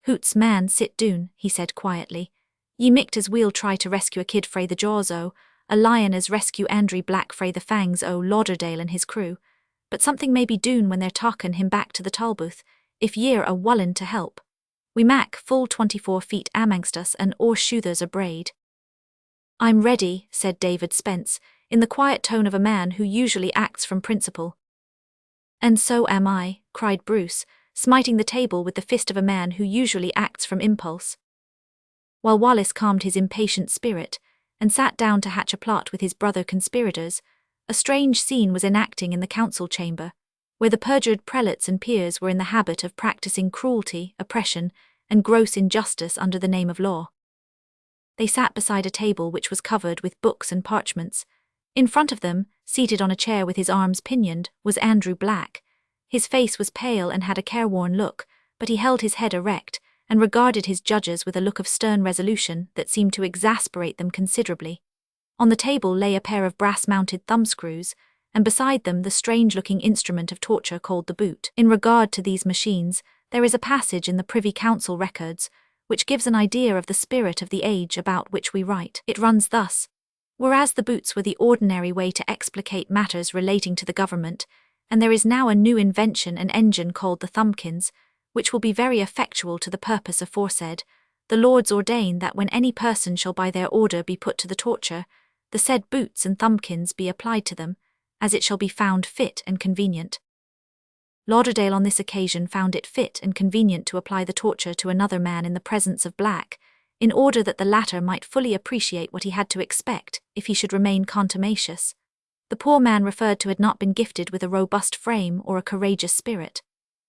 "Hoots, man, sit doon," he said quietly. "Ye micht as we'll try to rescue a kid frae the jaws o' a lion as rescue Andrew Black frae the fangs o' Lauderdale and his crew, but something may be doon when they're talkin' him back to the Tolbooth, if ye're a wullin to help. We mak full 24 feet amangst us and oor shoothers a braid." "I'm ready," said David Spence, in the quiet tone of a man who usually acts from principle. "And so am I," cried Bruce, smiting the table with the fist of a man who usually acts from impulse. While Wallace calmed his impatient spirit, and sat down to hatch a plot with his brother conspirators, a strange scene was enacting in the council chamber, where the perjured prelates and peers were in the habit of practicing cruelty, oppression, and gross injustice under the name of law. They sat beside a table which was covered with books and parchments. In front of them, seated on a chair with his arms pinioned, was Andrew Black. His face was pale and had a careworn look, but he held his head erect, and regarded his judges with a look of stern resolution that seemed to exasperate them considerably. On the table lay a pair of brass-mounted thumbscrews, and beside them the strange-looking instrument of torture called the boot. In regard to these machines, there is a passage in the Privy Council records, which gives an idea of the spirit of the age about which we write. It runs thus: "Whereas the boots were the ordinary way to explicate matters relating to the government, and there is now a new invention and engine called the thumbkins, which will be very effectual to the purpose aforesaid, the Lords ordain that when any person shall by their order be put to the torture, the said boots and thumbkins be applied to them, as it shall be found fit and convenient." Lauderdale on this occasion found it fit and convenient to apply the torture to another man in the presence of Black, in order that the latter might fully appreciate what he had to expect if he should remain contumacious. The poor man referred to had not been gifted with a robust frame or a courageous spirit.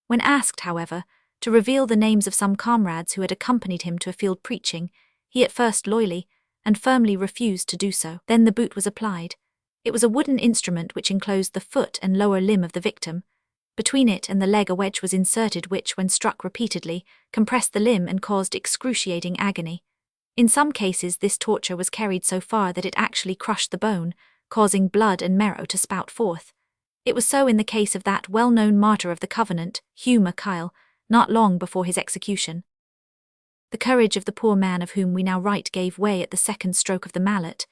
When asked, however, to reveal the names of some comrades who had accompanied him to a field preaching, he at first loyally and firmly refused to do so. Then the boot was applied. It was a wooden instrument which enclosed the foot and lower limb of the victim. Between it and the leg a wedge was inserted which, when struck repeatedly, compressed the limb and caused excruciating agony. In some cases this torture was carried so far that it actually crushed the bone, causing blood and marrow to spout forth. It was so in the case of that well-known martyr of the Covenant, Hugh Kyle, not long before his execution. The courage of the poor man of whom we now write gave way at the second stroke of the mallet,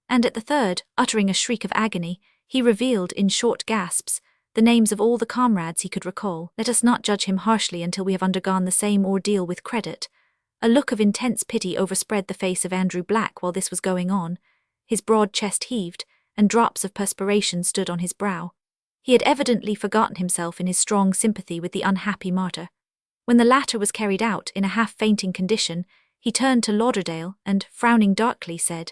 and at the third, uttering a shriek of agony, he revealed, in short gasps, the names of all the comrades he could recall. Let us not judge him harshly until we have undergone the same ordeal with credit. A look of intense pity overspread the face of Andrew Black while this was going on. His broad chest heaved, and drops of perspiration stood on his brow. He had evidently forgotten himself in his strong sympathy with the unhappy martyr. When the latter was carried out in a half-fainting condition, he turned to Lauderdale and, frowning darkly, said,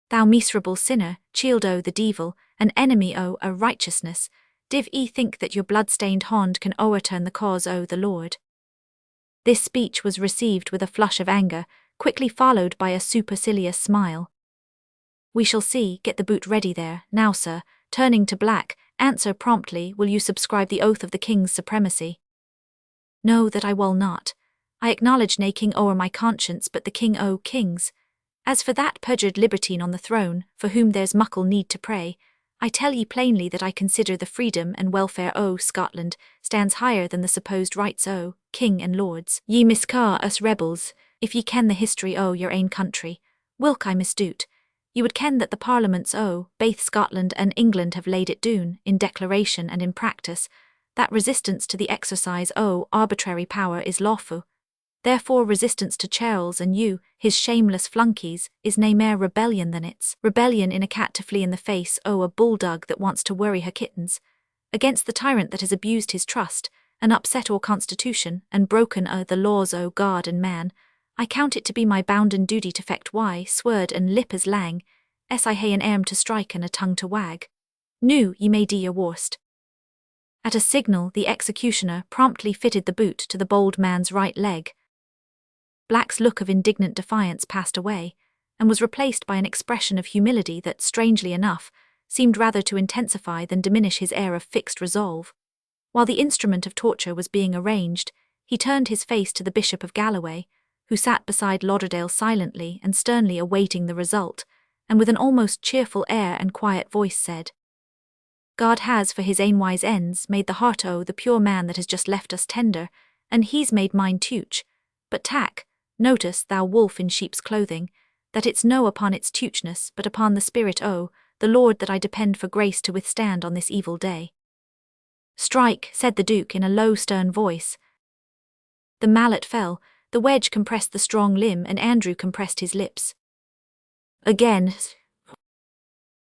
"Thou miserable sinner, child o' the devil, an enemy o' righteousness, div ye think that your blood-stained hand can o'erturn the cause o' the Lord?" This speech was received with a flush of anger, quickly followed by a supercilious smile. "We shall see, get the boot ready there. Now, sir," turning to Black, "answer promptly, will you subscribe the oath of the king's supremacy?" "No, that I will not. I acknowledge nae king o'er my conscience but the king o' kings. As for that perjured libertine on the throne, for whom there's muckle need to pray, I tell ye plainly that I consider the freedom and welfare o' Scotland stands higher than the supposed rights o' king and lords. Ye misca us rebels, if ye ken the history o' your ain country, whilk I misdoot, ye would ken that the parliaments o' baith Scotland and England have laid it doon, in declaration and in practice, that resistance to the exercise o' arbitrary power is lawful. Therefore resistance to Charles and you, his shameless flunkies, is nae mair rebellion than it's rebellion in a cat to flee in the face o' a bulldog that wants to worry her kittens. Against the tyrant that has abused his trust, and upset our constitution, and broken the laws o' God and man, I count it to be my bounden duty to fecht why, sword and lip as lang, I hae an arm to strike and a tongue to wag. Nu, ye may do your worst." At a signal, the executioner promptly fitted the boot to the bold man's right leg. Black's look of indignant defiance passed away, and was replaced by an expression of humility that, strangely enough, seemed rather to intensify than diminish his air of fixed resolve. While the instrument of torture was being arranged, he turned his face to the Bishop of Galloway, who sat beside Lauderdale silently and sternly awaiting the result, and with an almost cheerful air and quiet voice said, "God has, for his ain wise ends, made the heart o' the pure man that has just left us tender, and he's made mine teuch. But tack, notice, thou wolf in sheep's clothing, that it's no upon its teuchness, but upon the spirit o' the Lord that I depend for grace to withstand on this evil day." "Strike," said the Duke in a low stern voice. The mallet fell, the wedge compressed the strong limb, and Andrew compressed his lips. Again.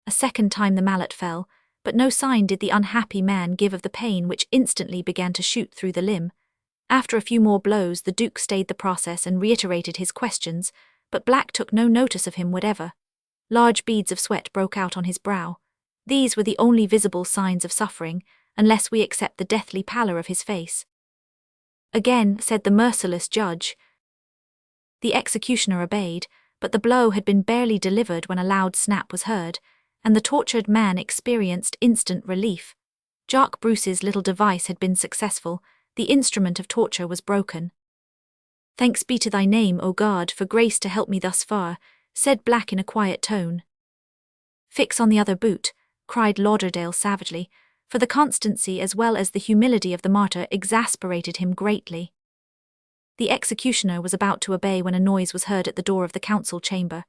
A second time the mallet fell, but no sign did the unhappy man give of the pain which instantly began to shoot through the limb. After a few more blows the Duke stayed the process and reiterated his questions, but Black took no notice of him whatever. Large beads of sweat broke out on his brow. These were the only visible signs of suffering, unless we accept the deathly pallor of his face. "Again," said the merciless judge. The executioner obeyed, but the blow had been barely delivered when a loud snap was heard, and the tortured man experienced instant relief. Jock Bruce's little device had been successful, the instrument of torture was broken. "Thanks be to thy name, O God, for grace to help me thus far," said Black in a quiet tone. "Fix on the other boot," cried Lauderdale savagely, for the constancy as well as the humility of the martyr exasperated him greatly. The executioner was about to obey when a noise was heard at the door of the council chamber,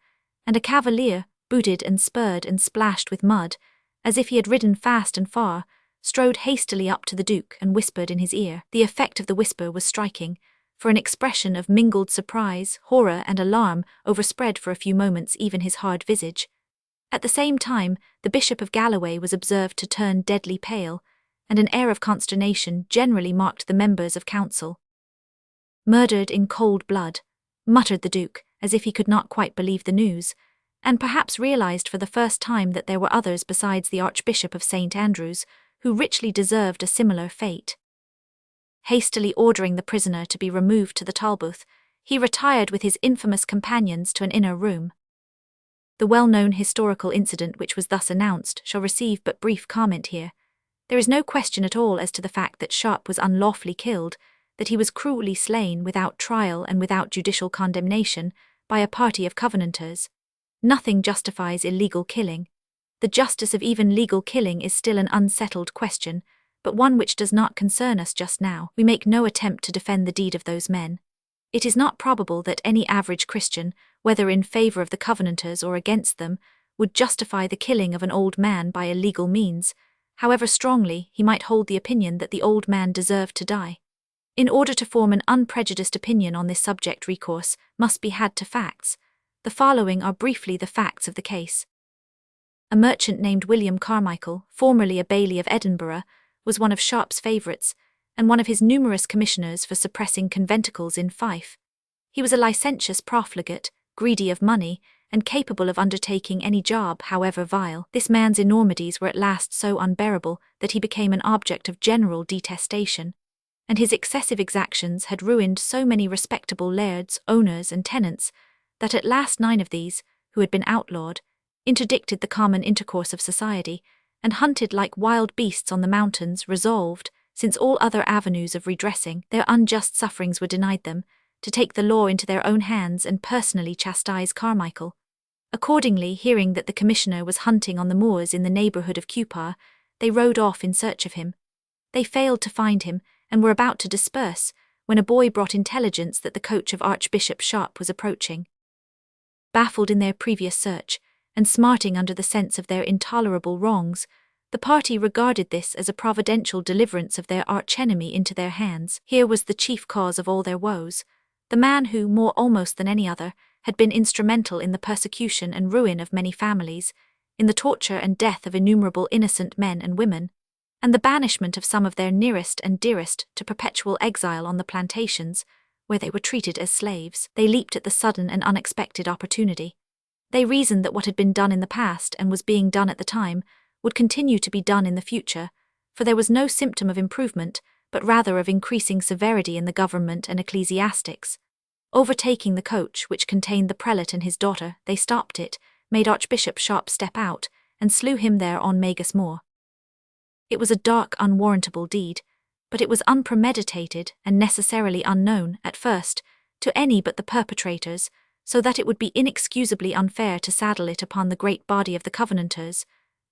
and a cavalier, booted and spurred and splashed with mud, as if he had ridden fast and far, strode hastily up to the Duke and whispered in his ear. The effect of the whisper was striking, for an expression of mingled surprise, horror, and alarm overspread for a few moments even his hard visage. At the same time, the Bishop of Galloway was observed to turn deadly pale, and an air of consternation generally marked the members of council. "Murdered in cold blood," muttered the Duke, as if he could not quite believe the news, and perhaps realized for the first time that there were others besides the Archbishop of St. Andrews who richly deserved a similar fate. Hastily ordering the prisoner to be removed to the Tolbooth, he retired with his infamous companions to an inner room. The well-known historical incident which was thus announced shall receive but brief comment here. There is no question at all as to the fact that Sharp was unlawfully killed, that he was cruelly slain without trial and without judicial condemnation by a party of Covenanters. Nothing justifies illegal killing. The justice of even legal killing is still an unsettled question, but one which does not concern us just now. We make no attempt to defend the deed of those men. It is not probable that any average Christian, whether in favor of the Covenanters or against them, would justify the killing of an old man by illegal means, however strongly he might hold the opinion that the old man deserved to die. In order to form an unprejudiced opinion on this subject, recourse must be had to facts. The following are briefly the facts of the case. A merchant named William Carmichael, formerly a baillie of Edinburgh, was one of Sharp's favourites, and one of his numerous commissioners for suppressing conventicles in Fife. He was a licentious profligate, greedy of money, and capable of undertaking any job, however vile. This man's enormities were at last so unbearable that he became an object of general detestation, and his excessive exactions had ruined so many respectable lairds, owners, and tenants, that at last 9 of these, who had been outlawed, interdicted the common intercourse of society, and hunted like wild beasts on the mountains, resolved, since all other avenues of redressing their unjust sufferings were denied them, to take the law into their own hands and personally chastise Carmichael. Accordingly, hearing that the commissioner was hunting on the moors in the neighbourhood of Cupar, they rode off in search of him. They failed to find him, and were about to disperse, when a boy brought intelligence that the coach of Archbishop Sharp was approaching. Baffled in their previous search, and smarting under the sense of their intolerable wrongs, the party regarded this as a providential deliverance of their archenemy into their hands. Here was the chief cause of all their woes. The man who, more almost than any other, had been instrumental in the persecution and ruin of many families, in the torture and death of innumerable innocent men and women, and the banishment of some of their nearest and dearest to perpetual exile on the plantations, where they were treated as slaves. They leaped at the sudden and unexpected opportunity. They reasoned that what had been done in the past and was being done at the time would continue to be done in the future, for there was no symptom of improvement, but rather of increasing severity in the government and ecclesiastics. Overtaking the coach which contained the prelate and his daughter, they stopped it, made Archbishop Sharp step out, and slew him there on Magus Moor. It was a dark, unwarrantable deed, but it was unpremeditated and necessarily unknown, at first, to any but the perpetrators, so that it would be inexcusably unfair to saddle it upon the great body of the Covenanters,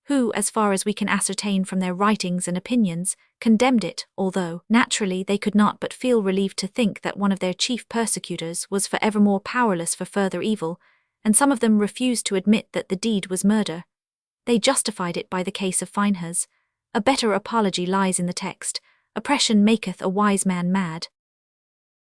who, as far as we can ascertain from their writings and opinions, condemned it, although, naturally, they could not but feel relieved to think that one of their chief persecutors was for evermore powerless for further evil, and some of them refused to admit that the deed was murder. They justified it by the case of Finehas. A better apology lies in the text, "Oppression maketh a wise man mad."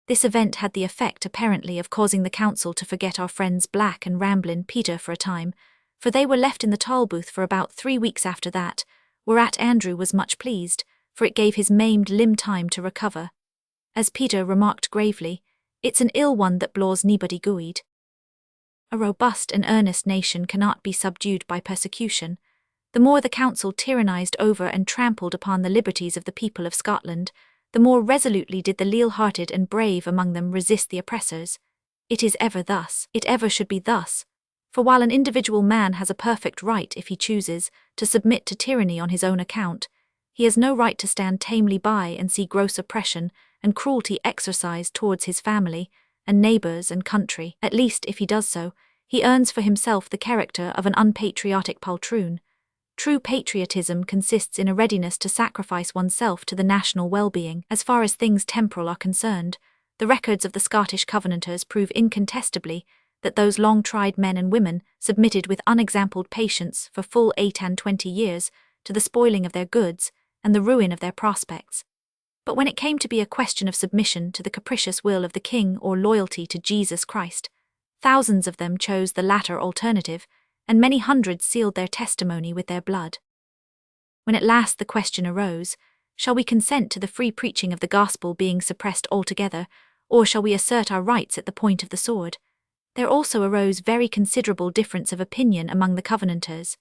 This event had the effect, apparently, of causing the council to forget our friends Black and Ramblin' Peter for a time, for they were left in the Tolbooth for about 3 weeks after that, whereat Andrew was much pleased, for it gave his maimed limb time to recover. As Peter remarked gravely, "It's an ill one that blaws nobody gooid." A robust and earnest nation cannot be subdued by persecution. The more the council tyrannized over and trampled upon the liberties of the people of Scotland, the more resolutely did the leal-hearted and brave among them resist the oppressors. It is ever thus. It ever should be thus. For while an individual man has a perfect right, if he chooses, to submit to tyranny on his own account, he has no right to stand tamely by and see gross oppression and cruelty exercised towards his family, and neighbours and country. At least, if he does so, he earns for himself the character of an unpatriotic poltroon. True patriotism consists in a readiness to sacrifice oneself to the national well-being. As far as things temporal are concerned, the records of the Scottish Covenanters prove incontestably that those long-tried men and women submitted with unexampled patience for full 28 years to the spoiling of their goods and the ruin of their prospects. But when it came to be a question of submission to the capricious will of the king or loyalty to Jesus Christ, thousands of them chose the latter alternative, and many hundreds sealed their testimony with their blood. When at last the question arose, shall we consent to the free preaching of the gospel being suppressed altogether, or shall we assert our rights at the point of the sword? There also arose very considerable difference of opinion among the Covenanters.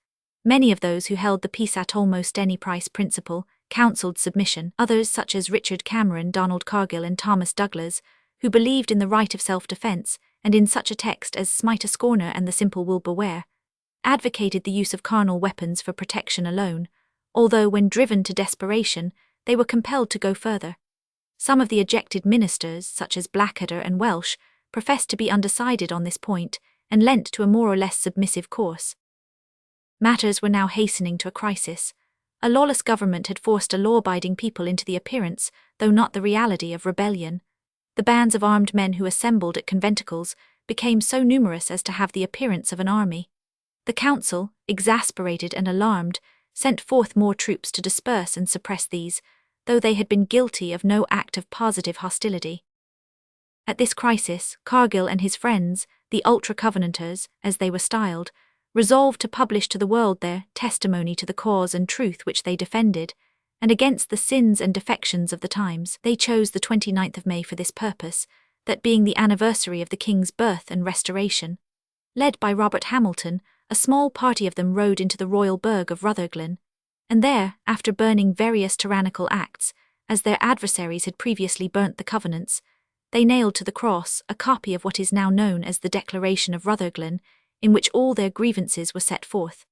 Many of those who held the peace at almost any price principle counselled submission. Others, such as Richard Cameron, Donald Cargill, and Thomas Douglas, who believed in the right of self-defence, and in such a text as "Smite a scorner and the simple will beware," advocated the use of carnal weapons for protection alone, although when driven to desperation, they were compelled to go further. Some of the ejected ministers, such as Blackadder and Welsh, professed to be undecided on this point, and leant to a more or less submissive course. Matters were now hastening to a crisis. A lawless government had forced a law-abiding people into the appearance, though not the reality, of rebellion. The bands of armed men who assembled at conventicles became so numerous as to have the appearance of an army. The council, exasperated and alarmed, sent forth more troops to disperse and suppress these, though they had been guilty of no act of positive hostility. At this crisis, Cargill and his friends, the ultra-Covenanters, as they were styled, resolved to publish to the world their testimony to the cause and truth which they defended, and against the sins and defections of the times. They chose the 29th of May for this purpose, that being the anniversary of the King's birth and restoration. Led by Robert Hamilton, a small party of them rode into the royal burgh of Rutherglen, and there, after burning various tyrannical acts, as their adversaries had previously burnt the Covenants, they nailed to the cross a copy of what is now known as the Declaration of Rutherglen, in which all their grievances were set forth.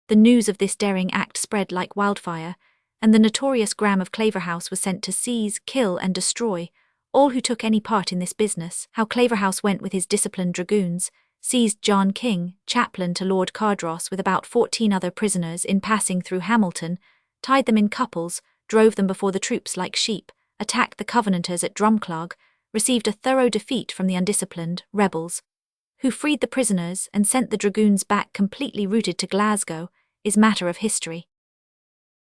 The news of this daring act spread like wildfire, and the notorious Graham of Claverhouse was sent to seize, kill, and destroy all who took any part in this business. How Claverhouse went with his disciplined dragoons, seized John King, chaplain to Lord Cardross, with about 14 other prisoners in passing through Hamilton, tied them in couples, drove them before the troops like sheep, attacked the Covenanters at Drumclog, received a thorough defeat from the undisciplined rebels, who freed the prisoners and sent the dragoons back completely routed to Glasgow, is matter of history.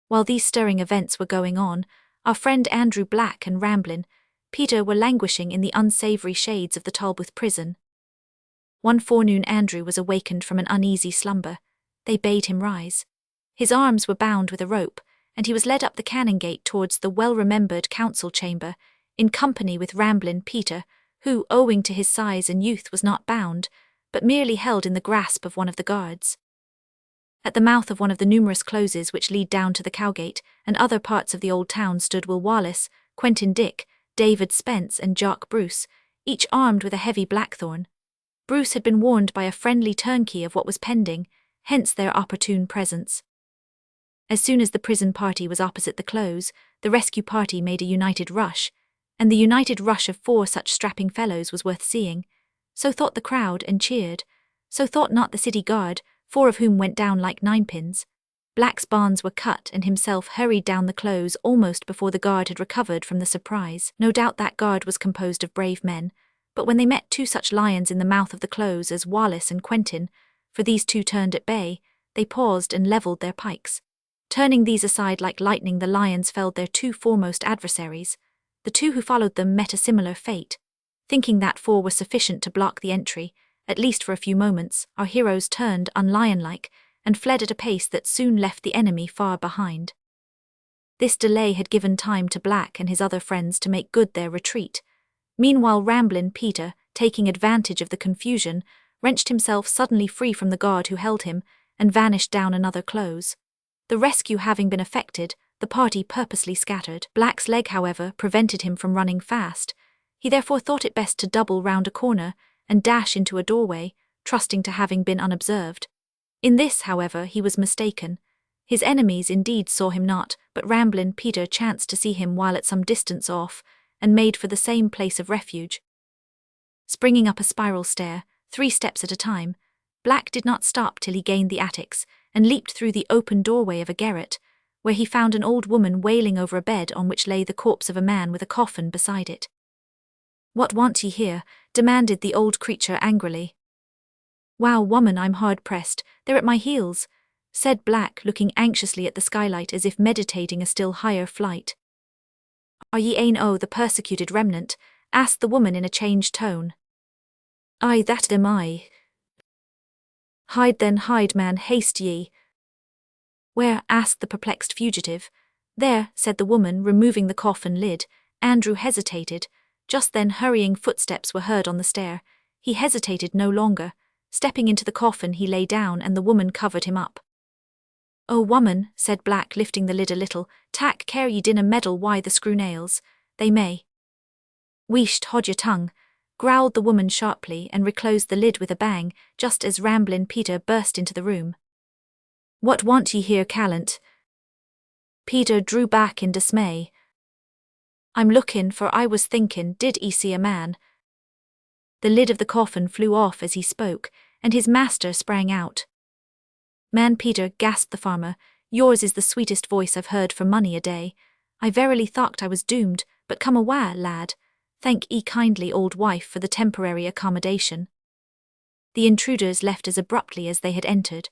While these stirring events were going on, our friend Andrew Black and Ramblin' Peter were languishing in the unsavoury shades of the Talbot prison. One forenoon Andrew was awakened from an uneasy slumber. They bade him rise. His arms were bound with a rope, and he was led up the Canongate towards the well-remembered council chamber, in company with Ramblin' Peter, who, owing to his size and youth, was not bound, but merely held in the grasp of one of the guards. At the mouth of one of the numerous closes which lead down to the Cowgate and other parts of the old town stood Will Wallace, Quentin Dick, David Spence, and Jock Bruce, each armed with a heavy blackthorn. Bruce had been warned by a friendly turnkey of what was pending, hence their opportune presence. As soon as the prison party was opposite the close, the rescue party made a united rush, and the united rush of 4 such strapping fellows was worth seeing. So thought the crowd, and cheered. So thought not the city guard, 4 of whom went down like ninepins. Black's bonds were cut, and himself hurried down the close almost before the guard had recovered from the surprise. No doubt that guard was composed of brave men, but when they met 2 such lions in the mouth of the close as Wallace and Quentin, for these 2 turned at bay, they paused and levelled their pikes. Turning these aside like lightning, the lions felled their 2 foremost adversaries. The 2 who followed them met a similar fate. Thinking that 4 were sufficient to block the entry, at least for a few moments, our heroes turned unlion-like and fled at a pace that soon left the enemy far behind. This delay had given time to Black and his other friends to make good their retreat. Meanwhile Ramblin' Peter, taking advantage of the confusion, wrenched himself suddenly free from the guard who held him and vanished down another close. The rescue having been effected, the party purposely scattered. Black's leg, however, prevented him from running fast. He therefore thought it best to double round a corner and dash into a doorway, trusting to having been unobserved. In this, however, he was mistaken. His enemies indeed saw him not, but Ramblin' Peter chanced to see him while at some distance off, and made for the same place of refuge. Springing up a spiral stair, 3 steps at a time, Black did not stop till he gained the attics, and leaped through the open doorway of a garret, where he found an old woman wailing over a bed on which lay the corpse of a man with a coffin beside it. "What want ye here?" demanded the old creature angrily. "Wow, woman, I'm hard pressed, they're at my heels," said Black, looking anxiously at the skylight as if meditating a still higher flight. "Are ye ane o' the persecuted remnant?" asked the woman in a changed tone. "Aye, that am I." "Hide then, hide, man, haste ye." "Where?" asked the perplexed fugitive. "There," said the woman, removing the coffin lid. Andrew hesitated. Just then hurrying footsteps were heard on the stair. He hesitated no longer. Stepping into the coffin, he lay down and the woman covered him up. "Oh, woman," said Black, lifting the lid a little, "tak care ye dinna meddle wi' the screw nails. They may." "Wheesht, hold your tongue," growled the woman sharply and reclosed the lid with a bang, just as Ramblin' Peter burst into the room. "What want ye here, callant?" Peter drew back in dismay. "I'm lookin', for I was thinkin', did 'ee see a man?" The lid of the coffin flew off as he spoke, and his master sprang out. "Man, Peter," gasped the farmer, "yours is the sweetest voice I've heard for mony a day. I verily thocht I was doomed, but come awa, lad. Thank 'ee kindly, old wife, for the temporary accommodation." The intruders left as abruptly as they had entered.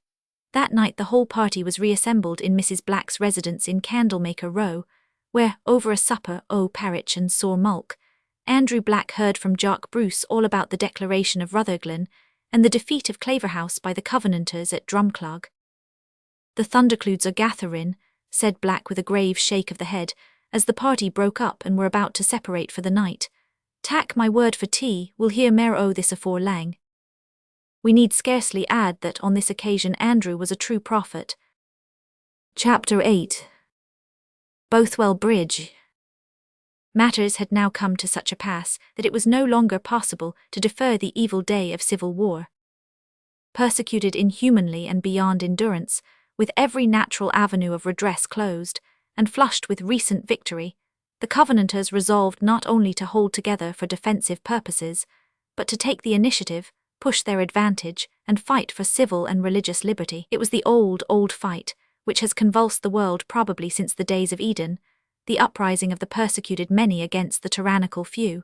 That night the whole party was reassembled in Mrs. Black's residence in Candlemaker Row, where, over a supper o' parritch and sore mulk, Andrew Black heard from Jock Bruce all about the declaration of Rutherglen and the defeat of Claverhouse by the Covenanters at Drumclog. "The thunderclouds are gatherin'," said Black with a grave shake of the head, as the party broke up and were about to separate for the night. "Tak my word for tea, we'll hear mair o' this afore lang." We need scarcely add that on this occasion Andrew was a true prophet. Chapter 8. Bothwell Bridge. Matters had now come to such a pass that it was no longer possible to defer the evil day of civil war. Persecuted inhumanly and beyond endurance, with every natural avenue of redress closed, and flushed with recent victory, the Covenanters resolved not only to hold together for defensive purposes, but to take the initiative, push their advantage, and fight for civil and religious liberty. It was the old fight, which has convulsed the world probably since the days of Eden, the uprising of the persecuted many against the tyrannical few.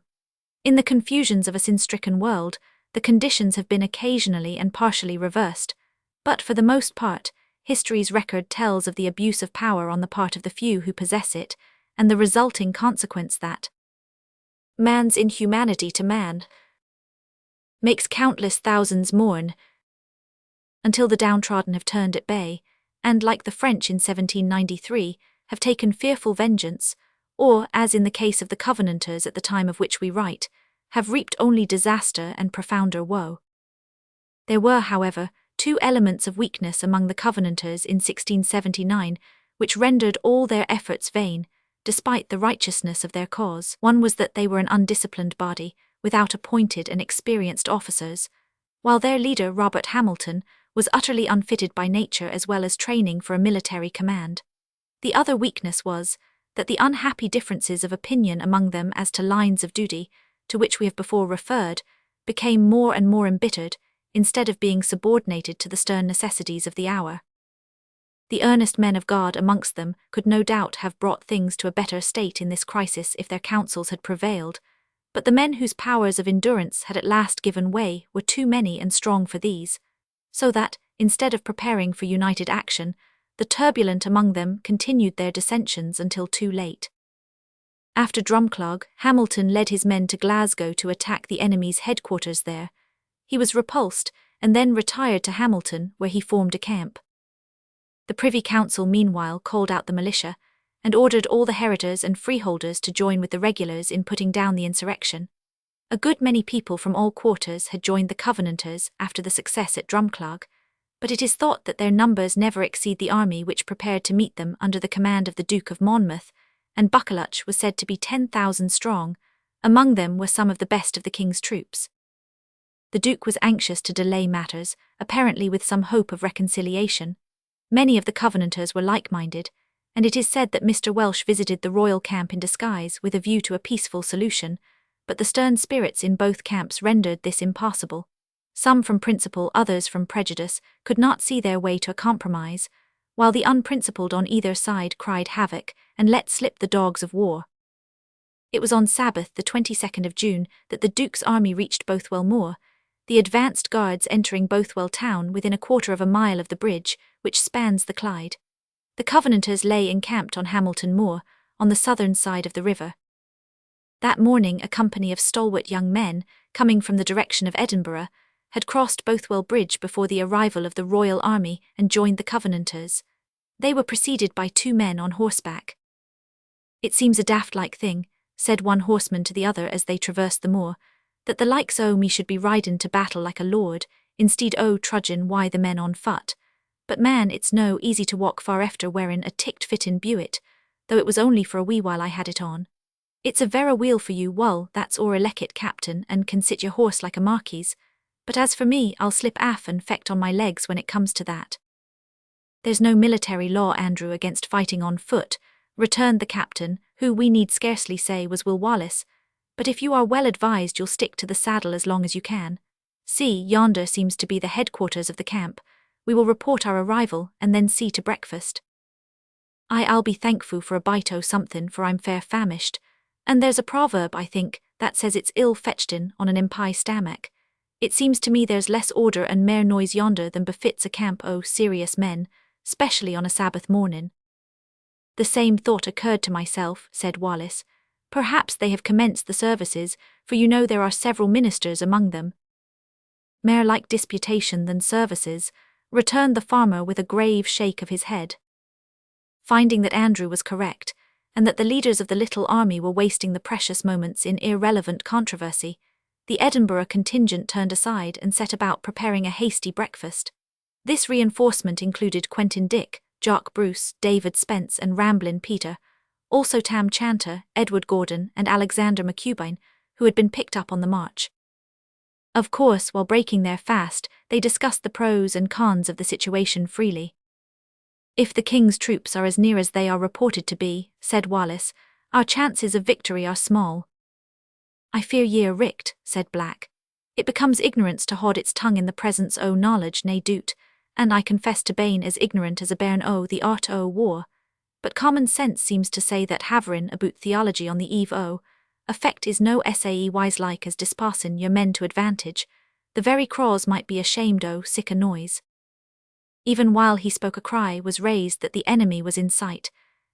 In the confusions of a sin-stricken world, the conditions have been occasionally and partially reversed, but for the most part, history's record tells of the abuse of power on the part of the few who possess it, and the resulting consequence that man's inhumanity to man makes countless thousands mourn, until the downtrodden have turned at bay, and, like the French in 1793, have taken fearful vengeance, or, as in the case of the Covenanters at the time of which we write, have reaped only disaster and profounder woe. There were, however, two elements of weakness among the Covenanters in 1679, which rendered all their efforts vain, despite the righteousness of their cause. One was that they were an undisciplined body, without appointed and experienced officers, while their leader, Robert Hamilton, was utterly unfitted by nature as well as training for a military command. The other weakness was that the unhappy differences of opinion among them as to lines of duty, to which we have before referred, became more and more embittered, instead of being subordinated to the stern necessities of the hour. The earnest men of God amongst them could no doubt have brought things to a better state in this crisis if their counsels had prevailed, but the men whose powers of endurance had at last given way were too many and strong for these, so that, instead of preparing for united action, the turbulent among them continued their dissensions until too late. After Drumclog, Hamilton led his men to Glasgow to attack the enemy's headquarters there. He was repulsed, and then retired to Hamilton, where he formed a camp. The Privy Council meanwhile called out the militia, and ordered all the heritors and freeholders to join with the regulars in putting down the insurrection. A good many people from all quarters had joined the Covenanters after the success at Drumclog, but it is thought that their numbers never exceed the army which prepared to meet them under the command of the Duke of Monmouth, and Buccleuch was said to be 10,000 strong. Among them were some of the best of the king's troops. The Duke was anxious to delay matters, apparently with some hope of reconciliation. Many of the Covenanters were like-minded, and it is said that Mr. Welsh visited the royal camp in disguise with a view to a peaceful solution, but the stern spirits in both camps rendered this impossible. Some from principle, others from prejudice, could not see their way to a compromise, while the unprincipled on either side cried havoc and let slip the dogs of war. It was on Sabbath, the 22nd of June, that the Duke's army reached Bothwell Moor, the advanced guards entering Bothwell town within a quarter of a mile of the bridge, which spans the Clyde. The Covenanters lay encamped on Hamilton Moor, on the southern side of the river. That morning a company of stalwart young men, coming from the direction of Edinburgh, had crossed Bothwell Bridge before the arrival of the royal army and joined the Covenanters. They were preceded by 2 men on horseback. "It seems a daft-like thing," said one horseman to the other as they traversed the moor, that the likes o' me should be ridin' to battle like a lord, instead o' trudgin' why the men on foot. But man, it's no easy to walk far efter wearin' a ticked fittin' buet, though it was only for a wee while I had it on. It's a vera wheel for you, wull, that's o'er a leckit captain, and can sit your horse like a marquis, but as for me, I'll slip aff and fecht on my legs when it comes to that. There's no military law, Andrew, against fighting on foot, returned the captain, who we need scarcely say was Will Wallace, but if you are well advised you'll stick to the saddle as long as you can. See, yonder seems to be the headquarters of the camp. We will report our arrival, and then see to breakfast. I'll be thankful for a bite o' somethin', for I'm fair famished, and there's a proverb, I think, that says it's ill fetched on an impie stomach. It seems to me there's less order and mair noise yonder than befits a camp o' serious men, specially on a Sabbath mornin'. The same thought occurred to myself, said Wallace. Perhaps they have commenced the services, for you know there are several ministers among them. Mair like disputation than services, returned the farmer with a grave shake of his head. Finding that Andrew was correct, and that the leaders of the little army were wasting the precious moments in irrelevant controversy, the Edinburgh contingent turned aside and set about preparing a hasty breakfast. This reinforcement included Quentin Dick, Jock Bruce, David Spence and Ramblin' Peter, also Tam Chanter, Edward Gordon and Alexander McCubine, who had been picked up on the march. Of course, while breaking their fast, they discussed the pros and cons of the situation freely. If the king's troops are as near as they are reported to be, said Wallace, our chances of victory are small. I fear ye are richt, said Black. It becomes ignorance to haud its tongue in the presence o' knowledge, nae doot, and I confess to bane as ignorant as a bairn o' the art o' war. But common sense seems to say that haverin' aboot theology on the eve o' effect is no sae wise-like as dispassin' your men to advantage. The very craws might be ashamed o' sic a noise. Even while he spoke a cry was raised that the enemy was in sight,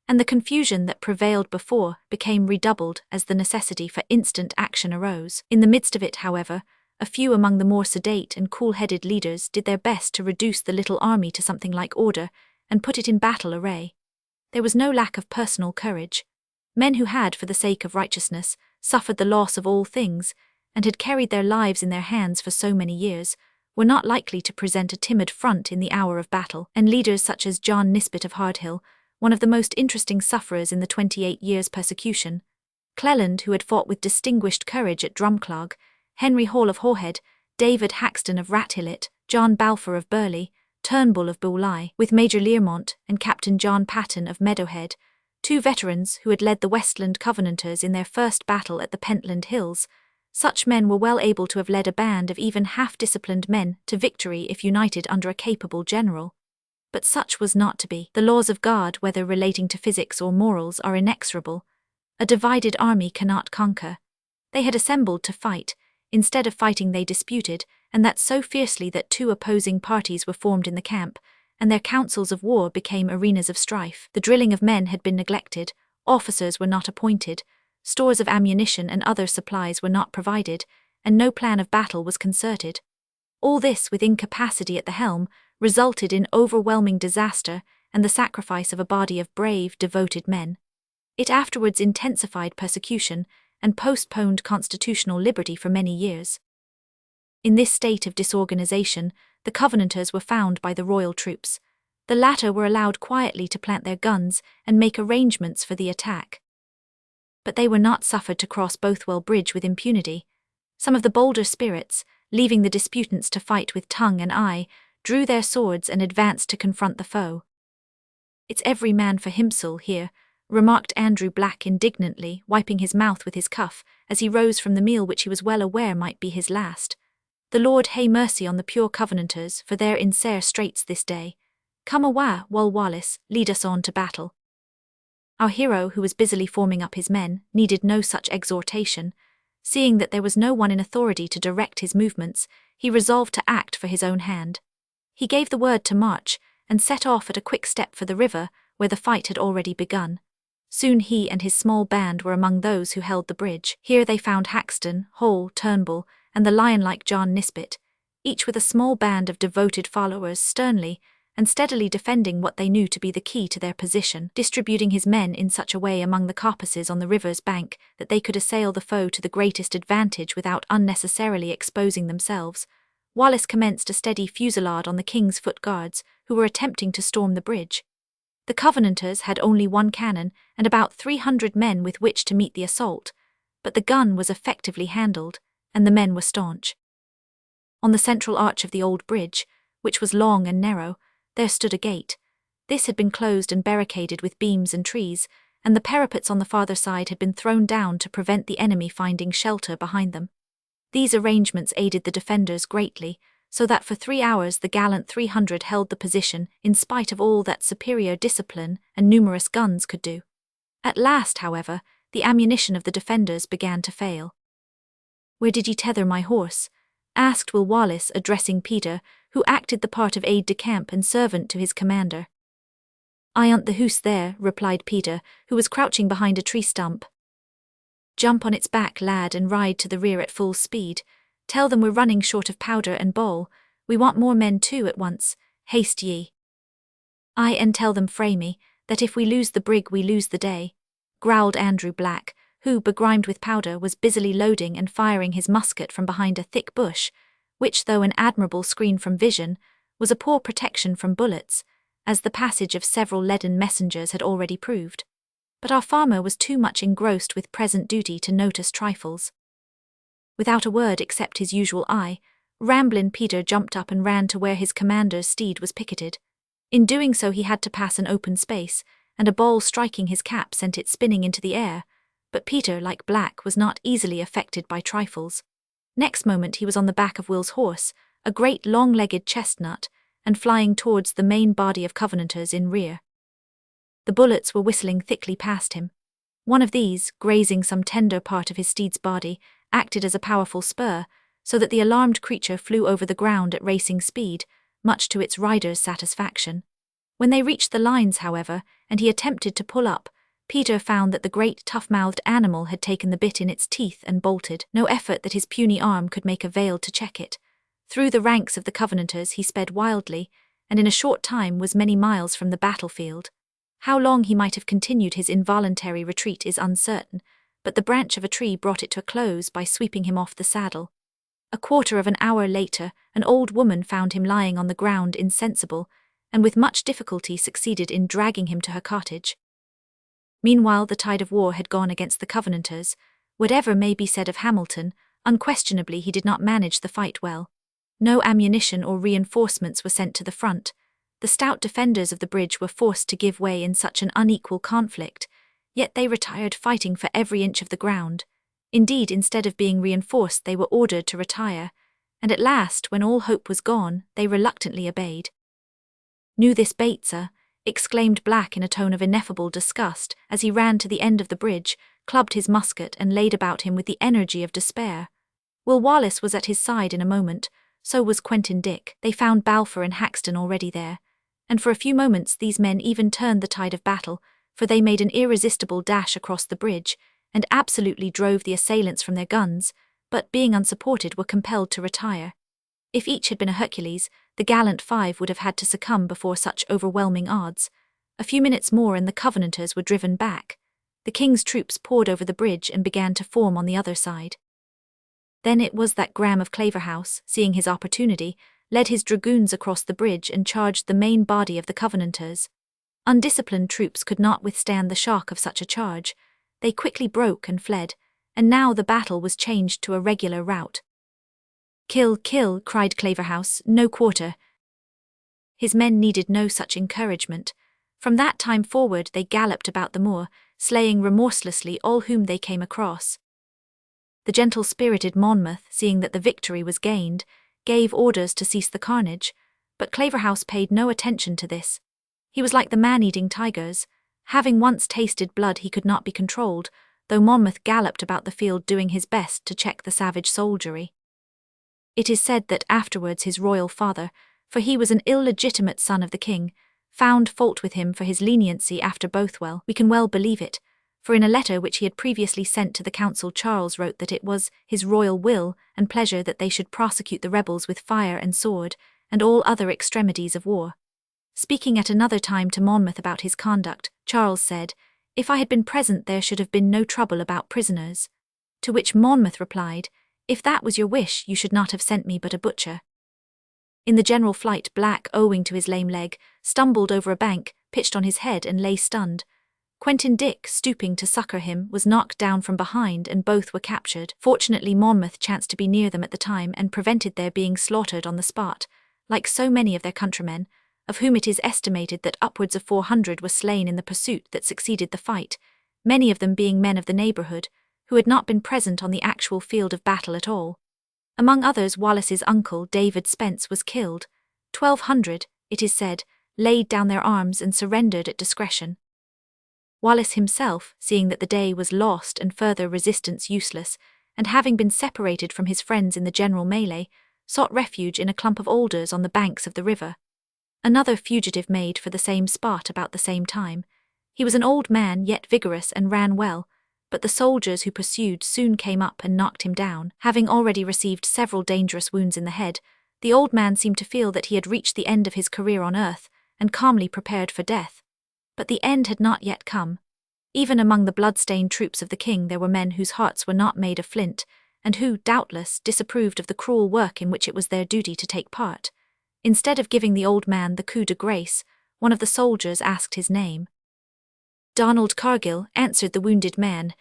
and the confusion that prevailed before became redoubled as the necessity for instant action arose. In the midst of it, however, a few among the more sedate and cool-headed leaders did their best to reduce the little army to something like order and put it in battle array. There was no lack of personal courage. Men who had, for the sake of righteousness, suffered the loss of all things, and had carried their lives in their hands for so many years, were not likely to present a timid front in the hour of battle, and leaders such as John Nisbet of Hardhill, one of the most interesting sufferers in the 28 years' persecution, Cleland, who had fought with distinguished courage at Drumclog, Henry Hall of Horehead, David Haxton of Rathillet, John Balfour of Burley, Turnbull of Bulli, with Major Learmont and Captain John Patton of Meadowhead, two veterans who had led the Westland Covenanters in their first battle at the Pentland Hills. Such men were well able to have led a band of even half-disciplined men to victory if united under a capable general. But such was not to be. The laws of God, whether relating to physics or morals, are inexorable. A divided army cannot conquer. They had assembled to fight. Instead of fighting they disputed, and that so fiercely that two opposing parties were formed in the camp, and their councils of war became arenas of strife. The drilling of men had been neglected, officers were not appointed, stores of ammunition and other supplies were not provided, and no plan of battle was concerted. All this, with incapacity at the helm, resulted in overwhelming disaster and the sacrifice of a body of brave, devoted men. It afterwards intensified persecution and postponed constitutional liberty for many years. In this state of disorganization, the Covenanters were found by the royal troops. The latter were allowed quietly to plant their guns and make arrangements for the attack. But they were not suffered to cross Bothwell Bridge with impunity. Some of the bolder spirits, leaving the disputants to fight with tongue and eye, drew their swords and advanced to confront the foe. "It's every man for himsel here," remarked Andrew Black indignantly, wiping his mouth with his cuff, as he rose from the meal which he was well aware might be his last. "The Lord hae mercy on the pure Covenanters, for they're in sair straits this day. Come awa, Wal Wallace, lead us on to battle." Our hero, who was busily forming up his men, needed no such exhortation. Seeing that there was no one in authority to direct his movements, he resolved to act for his own hand. He gave the word to march, and set off at a quick step for the river, where the fight had already begun. Soon he and his small band were among those who held the bridge. Here they found Haxton, Hall, Turnbull, and the lion-like John Nisbet, each with a small band of devoted followers sternly, and steadily defending what they knew to be the key to their position, distributing his men in such a way among the coppices on the river's bank that they could assail the foe to the greatest advantage without unnecessarily exposing themselves. Wallace commenced a steady fusillade on the king's foot guards, who were attempting to storm the bridge. The Covenanters had only one cannon and about 300 men with which to meet the assault, but the gun was effectively handled, and the men were staunch. On the central arch of the old bridge, which was long and narrow, there stood a gate. This had been closed and barricaded with beams and trees, and the parapets on the farther side had been thrown down to prevent the enemy finding shelter behind them. These arrangements aided the defenders greatly, so that for 3 hours the gallant 300 held the position in spite of all that superior discipline and numerous guns could do. At last, however, the ammunition of the defenders began to fail. "Where did ye tether my horse?" asked Will Wallace, addressing Peter, who acted the part of aide-de-camp and servant to his commander. "I unt the hoose there," replied Peter, who was crouching behind a tree stump. "Jump on its back, lad, and ride to the rear at full speed. Tell them we're running short of powder and ball. We want more men too at once. Haste ye." "Aye, and tell them, Framey, that if we lose the brig we lose the day," growled Andrew Black, who, begrimed with powder, was busily loading and firing his musket from behind a thick bush, which, though an admirable screen from vision, was a poor protection from bullets, as the passage of several leaden messengers had already proved. But our farmer was too much engrossed with present duty to notice trifles. Without a word except his usual eye, Ramblin' Peter jumped up and ran to where his commander's steed was picketed. In doing so he had to pass an open space, and a ball striking his cap sent it spinning into the air, but Peter, like Black, was not easily affected by trifles. Next moment he was on the back of Will's horse, a great long-legged chestnut, and flying towards the main body of Covenanters in rear. The bullets were whistling thickly past him. One of these, grazing some tender part of his steed's body, acted as a powerful spur, so that the alarmed creature flew over the ground at racing speed, much to its rider's satisfaction. When they reached the lines, however, and he attempted to pull up, Peter found that the great tough-mouthed animal had taken the bit in its teeth and bolted. No effort that his puny arm could make availed to check it. Through the ranks of the Covenanters he sped wildly, and in a short time was many miles from the battlefield. How long he might have continued his involuntary retreat is uncertain, but the branch of a tree brought it to a close by sweeping him off the saddle. A quarter of an hour later, an old woman found him lying on the ground insensible, and with much difficulty succeeded in dragging him to her cottage. Meanwhile the tide of war had gone against the Covenanters. Whatever may be said of Hamilton, unquestionably he did not manage the fight well. No ammunition or reinforcements were sent to the front. The stout defenders of the bridge were forced to give way in such an unequal conflict, yet they retired fighting for every inch of the ground. Indeed, instead of being reinforced they were ordered to retire, and at last, when all hope was gone, they reluctantly obeyed. "Knew this bait, sir," exclaimed Black in a tone of ineffable disgust as he ran to the end of the bridge, clubbed his musket and laid about him with the energy of despair. Will Wallace was at his side in a moment, so was Quentin Dick. They found Balfour and Haxton already there, and for a few moments these men even turned the tide of battle, for they made an irresistible dash across the bridge, and absolutely drove the assailants from their guns, but being unsupported were compelled to retire. If each had been a Hercules, the gallant 5 would have had to succumb before such overwhelming odds. A few minutes more and the Covenanters were driven back. The king's troops poured over the bridge and began to form on the other side. Then it was that Graham of Claverhouse, seeing his opportunity, led his dragoons across the bridge and charged the main body of the Covenanters. Undisciplined troops could not withstand the shock of such a charge. They quickly broke and fled, and now the battle was changed to a regular rout. "Kill, kill," cried Claverhouse, "no quarter." His men needed no such encouragement. From that time forward they galloped about the moor, slaying remorselessly all whom they came across. The gentle-spirited Monmouth, seeing that the victory was gained, gave orders to cease the carnage, but Claverhouse paid no attention to this. He was like the man-eating tigers. Having once tasted blood he could not be controlled, though Monmouth galloped about the field doing his best to check the savage soldiery. It is said that afterwards his royal father, for he was an illegitimate son of the king, found fault with him for his leniency after Bothwell. We can well believe it, for in a letter which he had previously sent to the council Charles wrote that it was his royal will and pleasure that they should prosecute the rebels with fire and sword, and all other extremities of war. Speaking at another time to Monmouth about his conduct, Charles said, "If I had been present there should have been no trouble about prisoners." To which Monmouth replied, "If that was your wish you should not have sent me but a butcher." In the general flight, Black, owing to his lame leg, stumbled over a bank, pitched on his head and lay stunned. Quentin Dick, stooping to succour him, was knocked down from behind and both were captured. Fortunately, Monmouth chanced to be near them at the time and prevented their being slaughtered on the spot, like so many of their countrymen, of whom it is estimated that upwards of 400 were slain in the pursuit that succeeded the fight, many of them being men of the neighbourhood, who had not been present on the actual field of battle at all. Among others, Wallace's uncle, David Spence, was killed. 1,200, it is said, laid down their arms and surrendered at discretion. Wallace himself, seeing that the day was lost and further resistance useless, and having been separated from his friends in the general melee, sought refuge in a clump of alders on the banks of the river. Another fugitive made for the same spot about the same time. He was an old man, yet vigorous, and ran well, but the soldiers who pursued soon came up and knocked him down. Having already received several dangerous wounds in the head, the old man seemed to feel that he had reached the end of his career on earth, and calmly prepared for death. But the end had not yet come. Even among the blood-stained troops of the king there were men whose hearts were not made of flint, and who, doubtless, disapproved of the cruel work in which it was their duty to take part. Instead of giving the old man the coup de grace, one of the soldiers asked his name. "Donald Cargill," answered the wounded man.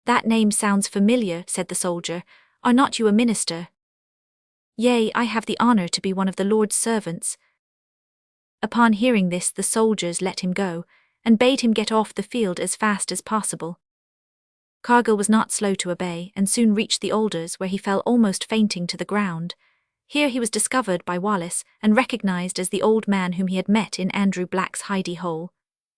"That name sounds familiar," said the soldier. "Are not you a minister?" "Yea, I have the honour to be one of the Lord's servants." Upon hearing this, the soldiers let him go, and bade him get off the field as fast as possible. Cargill was not slow to obey, and soon reached the alders, where he fell almost fainting to the ground. Here he was discovered by Wallace, and recognised as the old man whom he had met in Andrew Black's hidey hole.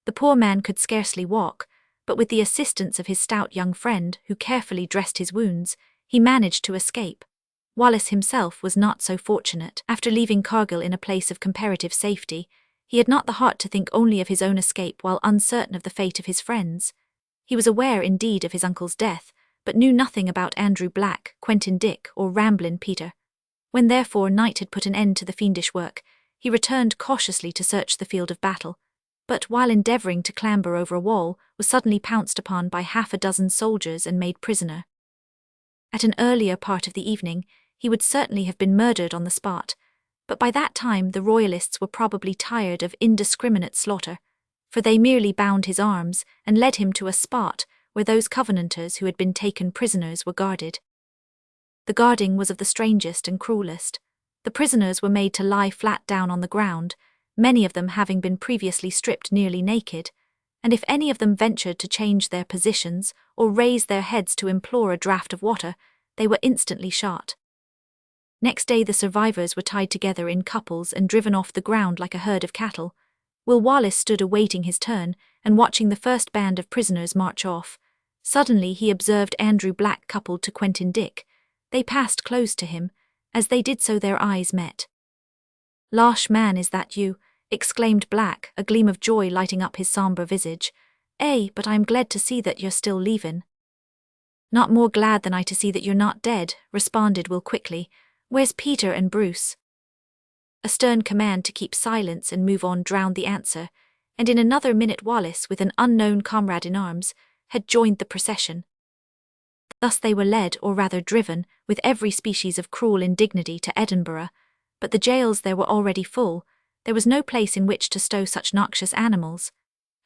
The poor man could scarcely walk, but with the assistance of his stout young friend, who carefully dressed his wounds, he managed to escape. Wallace himself was not so fortunate. After leaving Cargill in a place of comparative safety, he had not the heart to think only of his own escape while uncertain of the fate of his friends. He was aware indeed of his uncle's death, but knew nothing about Andrew Black, Quentin Dick, or Ramblin' Peter. When therefore night had put an end to the fiendish work, he returned cautiously to search the field of battle, but while endeavouring to clamber over a wall, was suddenly pounced upon by 6 soldiers and made prisoner. At an earlier part of the evening, he would certainly have been murdered on the spot, but by that time the royalists were probably tired of indiscriminate slaughter, for they merely bound his arms and led him to a spot where those Covenanters who had been taken prisoners were guarded. The guarding was of the strangest and cruelest. The prisoners were made to lie flat down on the ground, many of them having been previously stripped nearly naked, and if any of them ventured to change their positions or raise their heads to implore a draught of water, they were instantly shot. Next day the survivors were tied together in couples and driven off the ground like a herd of cattle. Will Wallace stood awaiting his turn and watching the first band of prisoners march off. Suddenly he observed Andrew Black coupled to Quentin Dick. They passed close to him. As they did so their eyes met. "Losh, man, is that you?" exclaimed Black, a gleam of joy lighting up his sombre visage. "Eh, but I'm glad to see that you're still leavin'." "Not more glad than I to see that you're not dead," responded Will quickly. "Where's Peter and Bruce?" A stern command to keep silence and move on drowned the answer, and in another minute Wallace, with an unknown comrade in arms, had joined the procession. Thus they were led, or rather driven, with every species of cruel indignity to Edinburgh, but the jails there were already full. There was no place in which to stow such noxious animals.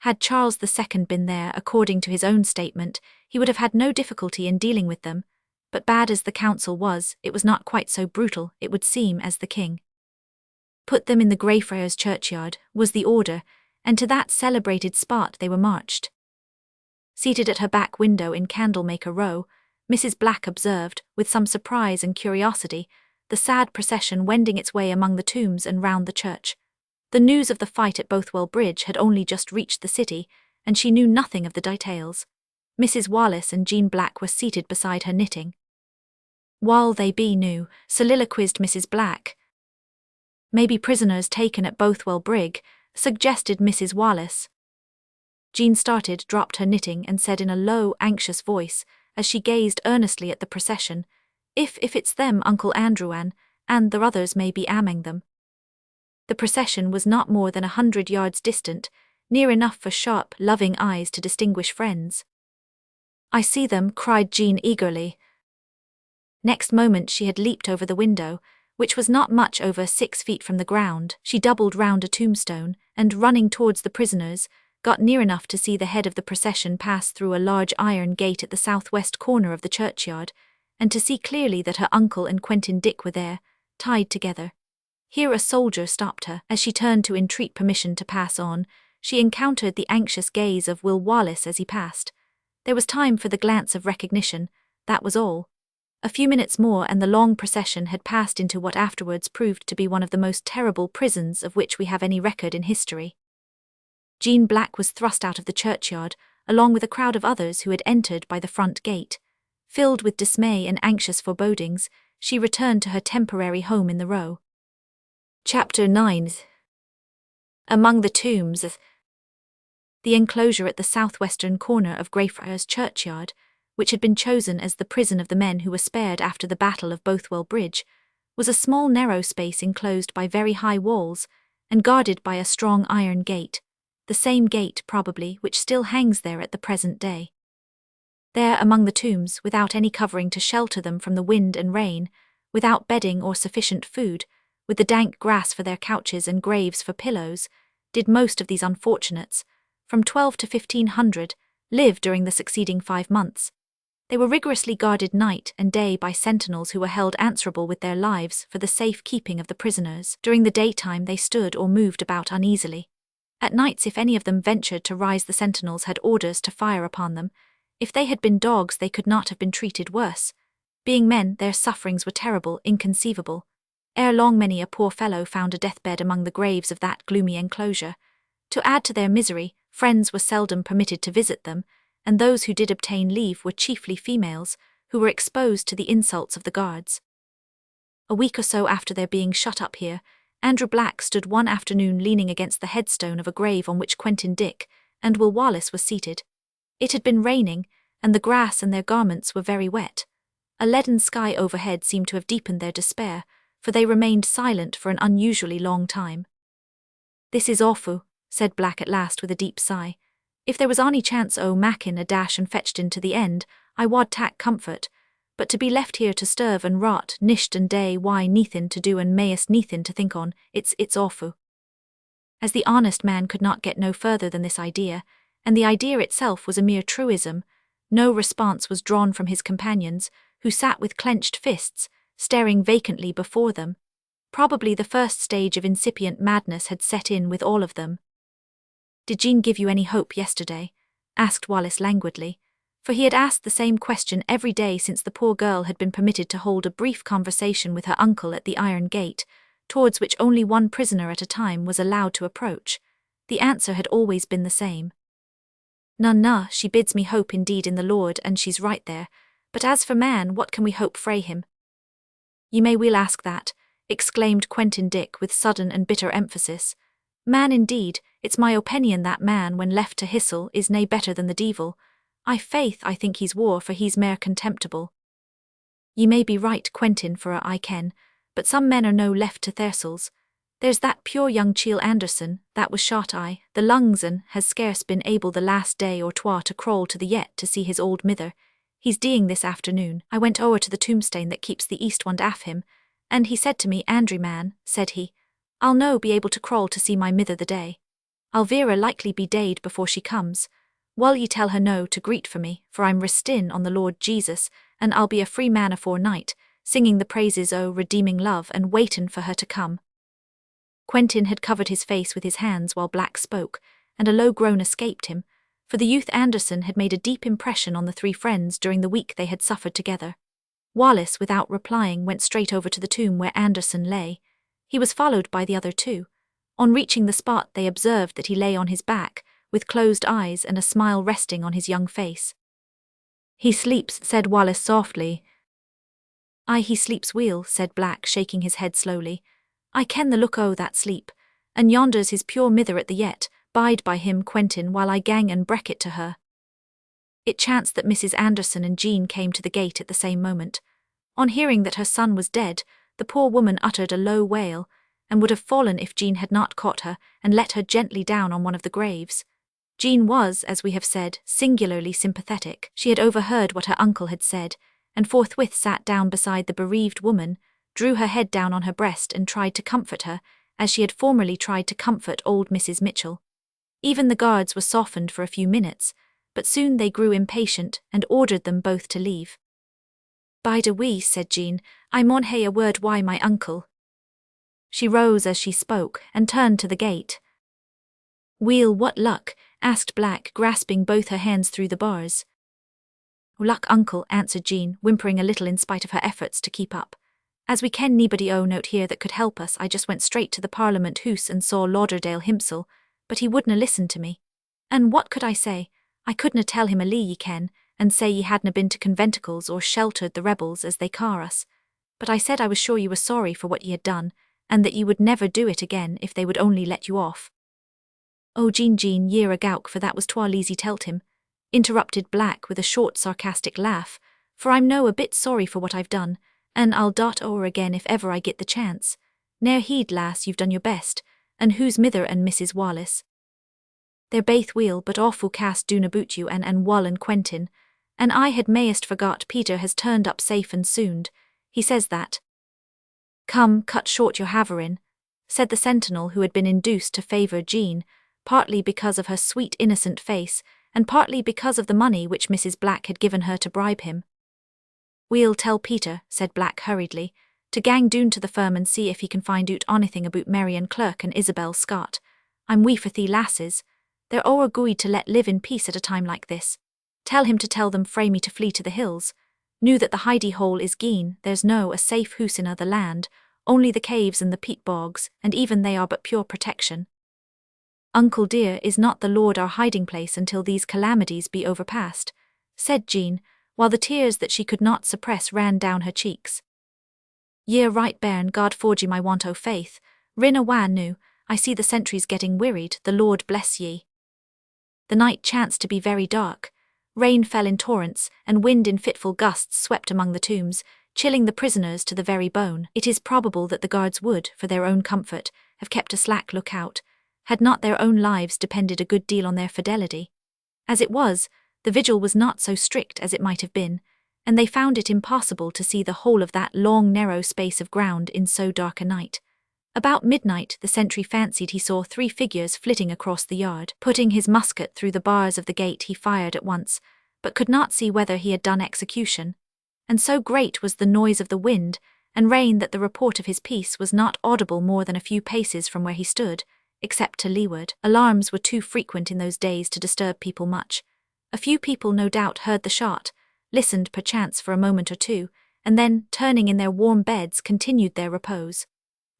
Had Charles II been there, according to his own statement, he would have had no difficulty in dealing with them, but bad as the council was, it was not quite so brutal, it would seem, as the king. Put them in the Greyfriars churchyard, was the order, and to that celebrated spot they were marched. Seated at her back window in Candlemaker Row, Mrs. Black observed, with some surprise and curiosity, the sad procession wending its way among the tombs and round the church. The news of the fight at Bothwell Bridge had only just reached the city, and she knew nothing of the details. Mrs. Wallace and Jean Black were seated beside her knitting. "While they be new," soliloquized Mrs. Black. "Maybe prisoners taken at Bothwell Brig," suggested Mrs. Wallace. Jean started, dropped her knitting, and said in a low, anxious voice, as she gazed earnestly at the procession, If it's them, Uncle Andrew and the others may be among them." The procession was not more than 100 yards distant, near enough for sharp, loving eyes to distinguish friends. "I see them," cried Jean eagerly. Next moment she had leaped over the window, which was not much over 6 feet from the ground. She doubled round a tombstone, and running towards the prisoners, got near enough to see the head of the procession pass through a large iron gate at the southwest corner of the churchyard, and to see clearly that her uncle and Quentin Dick were there, tied together. Here a soldier stopped her. As she turned to entreat permission to pass on, she encountered the anxious gaze of Will Wallace as he passed. There was time for the glance of recognition, that was all. A few minutes more and the long procession had passed into what afterwards proved to be one of the most terrible prisons of which we have any record in history. Jean Black was thrust out of the churchyard, along with a crowd of others who had entered by the front gate. Filled with dismay and anxious forebodings, she returned to her temporary home in the Row. Chapter 9. Among the tombs. The enclosure at the southwestern corner of Greyfriars Churchyard, which had been chosen as the prison of the men who were spared after the Battle of Bothwell Bridge, was a small narrow space enclosed by very high walls, and guarded by a strong iron gate, the same gate, probably, which still hangs there at the present day. There among the tombs, without any covering to shelter them from the wind and rain, without bedding or sufficient food, with the dank grass for their couches and graves for pillows, did most of these unfortunates, from 12 to 1500, live during the succeeding 5 months. They were rigorously guarded night and day by sentinels who were held answerable with their lives for the safe keeping of the prisoners. During the daytime they stood or moved about uneasily. At nights, if any of them ventured to rise, the sentinels had orders to fire upon them. If they had been dogs, they could not have been treated worse. Being men, their sufferings were terrible, inconceivable. Ere long many a poor fellow found a deathbed among the graves of that gloomy enclosure. To add to their misery, friends were seldom permitted to visit them, and those who did obtain leave were chiefly females, who were exposed to the insults of the guards. A week or so after their being shut up here, Andrew Black stood one afternoon leaning against the headstone of a grave on which Quentin Dick and Will Wallace were seated. It had been raining, and the grass and their garments were very wet. A leaden sky overhead seemed to have deepened their despair, for they remained silent for an unusually long time. "This is awfu'," said Black at last with a deep sigh. "If there was ony chance o' mackin' a dash and fetchin' to the end, I wad tak comfort, but to be left here to starve and rot nisht and day, why neithin' to do and mayest neithin' to think on, it's awfu'." As the honest man could not get no further than this idea, and the idea itself was a mere truism, no response was drawn from his companions, who sat with clenched fists, staring vacantly before them. Probably the first stage of incipient madness had set in with all of them. "Did Jean give you any hope yesterday?" asked Wallace languidly, for he had asked the same question every day since the poor girl had been permitted to hold a brief conversation with her uncle at the iron gate, towards which only one prisoner at a time was allowed to approach. The answer had always been the same. "None, she bids me hope indeed in the Lord, and she's right there, but as for man, what can we hope frae him?" "You may weel ask that," exclaimed Quentin Dick with sudden and bitter emphasis. "Man indeed, it's my opinion that man, when left to hissel, is nae better than the deevil. I faith I think he's waur, for he's mair contemptible." "Ye may be right, Quentin, for a' I ken, but some men are no left to theirsels. There's that pure young chiel Anderson, that was shot the lungs and has scarce been able the last day or twa to crawl to the yett to see his old mither. He's deeing this afternoon. I went ower to the tombstane that keeps the east wand aff him, and he said to me, 'Andrew man,' said he, 'I'll no be able to crawl to see my mither the day. I'll vera likely be deid before she comes. Wull ye tell her no to greet for me, for I'm restin' on the Lord Jesus, and I'll be a free man afore night, singing the praises o' redeeming love and waitin' for her to come." Quentin had covered his face with his hands while Black spoke, and a low groan escaped him, for the youth Anderson had made a deep impression on the three friends during the week they had suffered together. Wallace, without replying, went straight over to the tomb where Anderson lay. He was followed by the other two. On reaching the spot, they observed that he lay on his back, with closed eyes and a smile resting on his young face. "He sleeps," said Wallace softly. "Aye, he sleeps weel," said Black, shaking his head slowly. "I ken the look o' that sleep, and yonder's his pure mither at the yett. Bide by him, Quentin, while I gang and breck it to her." It chanced that Mrs. Anderson and Jean came to the gate at the same moment. On hearing that her son was dead, the poor woman uttered a low wail, and would have fallen if Jean had not caught her and let her gently down on one of the graves. Jean was, as we have said, singularly sympathetic. She had overheard what her uncle had said, and forthwith sat down beside the bereaved woman, drew her head down on her breast and tried to comfort her, as she had formerly tried to comfort old Mrs. Mitchell. Even the guards were softened for a few minutes, but soon they grew impatient and ordered them both to leave. "Bide a wee," said Jean, "I maun hae a word wi' my uncle." She rose as she spoke and turned to the gate. "Weel, what luck?" asked Black, grasping both her hands through the bars. "Luck, uncle," answered Jean, whimpering a little in spite of her efforts to keep up. "As we ken nobody out here that could help us, I just went straight to the Parliament Hoose and saw Lauderdale himsel, but he wouldna listen to me. And what could I say? I couldna tell him a lee, ye ken, and say ye hadna been to conventicles or sheltered the rebels as they ca' us. But I said I was sure ye were sorry for what ye had done, and that ye would never do it again if they would only let you off." "Oh, Jean, ye're a gowk, for that was twa easy telt him," interrupted Black with a short sarcastic laugh, "for I'm no a bit sorry for what I've done, and I'll dot o'er again if ever I get the chance. Ne'er heed, lass, you've done your best, and who's mither and Mrs. Wallace?" "They're baith weel, but awfu' cast doon aboot you and Wal and Quentin, and I had mayest forgot Peter has turned up safe and soond. He says that." "Come, cut short your haverin'," said the sentinel who had been induced to favour Jean, partly because of her sweet innocent face, and partly because of the money which Mrs. Black had given her to bribe him. "We'll tell Peter," said Black hurriedly, "to gang doon to the firm and see if he can find oot onything aboot Marian Clerk and Isabel Scott. I'm wee for thee lasses. They're ower gooid to let live in peace at a time like this. Tell him to tell them frae me to flee to the hills. Knew that the hidey hole is gien, there's no a safe hoose in the land, only the caves and the peat bogs, and even they are but pure protection." "Uncle dear, is not the Lord our hiding place until these calamities be overpast?" said Jean, while the tears that she could not suppress ran down her cheeks. "Ye're right, bairn, God forge ye my want o' faith. Rin awa noo, I see the sentries getting wearied, the Lord bless ye." The night chanced to be very dark. Rain fell in torrents, and wind in fitful gusts swept among the tombs, chilling the prisoners to the very bone. It is probable that the guards would, for their own comfort, have kept a slack lookout, had not their own lives depended a good deal on their fidelity. As it was, the vigil was not so strict as it might have been, and they found it impossible to see the whole of that long narrow space of ground in so dark a night. About midnight the sentry fancied he saw 3 figures flitting across the yard. Putting his musket through the bars of the gate he fired at once, but could not see whether he had done execution, and so great was the noise of the wind and rain that the report of his piece was not audible more than a few paces from where he stood, except to leeward. Alarms were too frequent in those days to disturb people much. A few people no doubt heard the shot, listened perchance for a moment or two, and then, turning in their warm beds, continued their repose.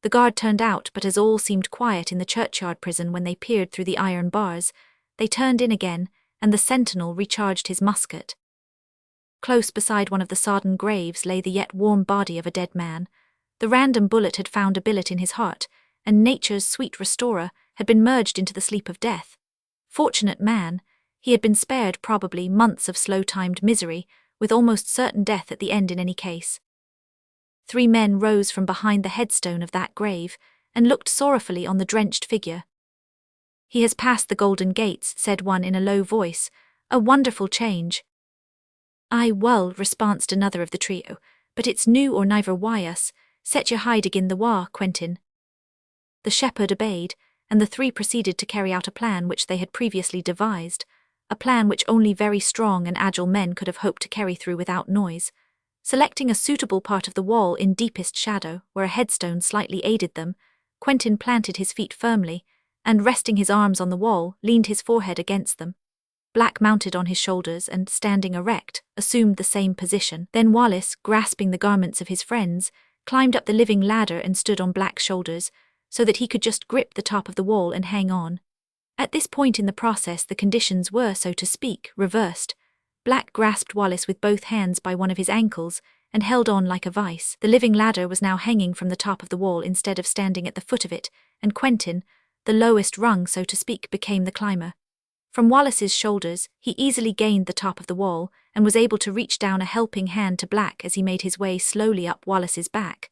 The guard turned out, but as all seemed quiet in the churchyard prison when they peered through the iron bars, they turned in again, and the sentinel recharged his musket. Close beside one of the sodden graves lay the yet warm body of a dead man. The random bullet had found a billet in his heart, and nature's sweet restorer had been merged into the sleep of death. Fortunate man, he had been spared probably months of slow-timed misery, with almost certain death at the end in any case. 3 men rose from behind the headstone of that grave, and looked sorrowfully on the drenched figure. "He has passed the golden gates," said one in a low voice. "A wonderful change." "Aye, well," responsed another of the trio, "but it's new or neither why us. Set your hide agin the wa, Quentin." The shepherd obeyed, and the 3 proceeded to carry out a plan which they had previously devised, a plan which only very strong and agile men could have hoped to carry through without noise. Selecting a suitable part of the wall in deepest shadow, where a headstone slightly aided them, Quentin planted his feet firmly, and resting his arms on the wall, leaned his forehead against them. Black mounted on his shoulders and, standing erect, assumed the same position. Then Wallace, grasping the garments of his friends, climbed up the living ladder and stood on Black's shoulders, so that he could just grip the top of the wall and hang on. At this point in the process the conditions were, so to speak, reversed. Black grasped Wallace with both hands by one of his ankles and held on like a vice. The living ladder was now hanging from the top of the wall instead of standing at the foot of it, and Quentin, the lowest rung so to speak, became the climber. From Wallace's shoulders he easily gained the top of the wall and was able to reach down a helping hand to Black as he made his way slowly up Wallace's back.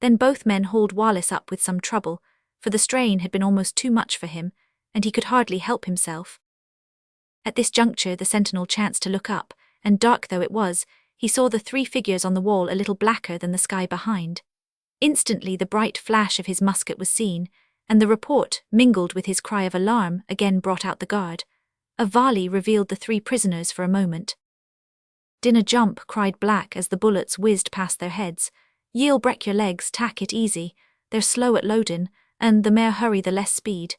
Then both men hauled Wallace up with some trouble, for the strain had been almost too much for him, and he could hardly help himself. At this juncture the sentinel chanced to look up, and dark though it was, he saw the three figures on the wall a little blacker than the sky behind. Instantly the bright flash of his musket was seen, and the report, mingled with his cry of alarm, again brought out the guard. A volley revealed the three prisoners for a moment. "Dinna jump," cried Black as the bullets whizzed past their heads. "Ye'll break your legs, tak it easy, they're slow at loadin', and the mair hurry the less speed."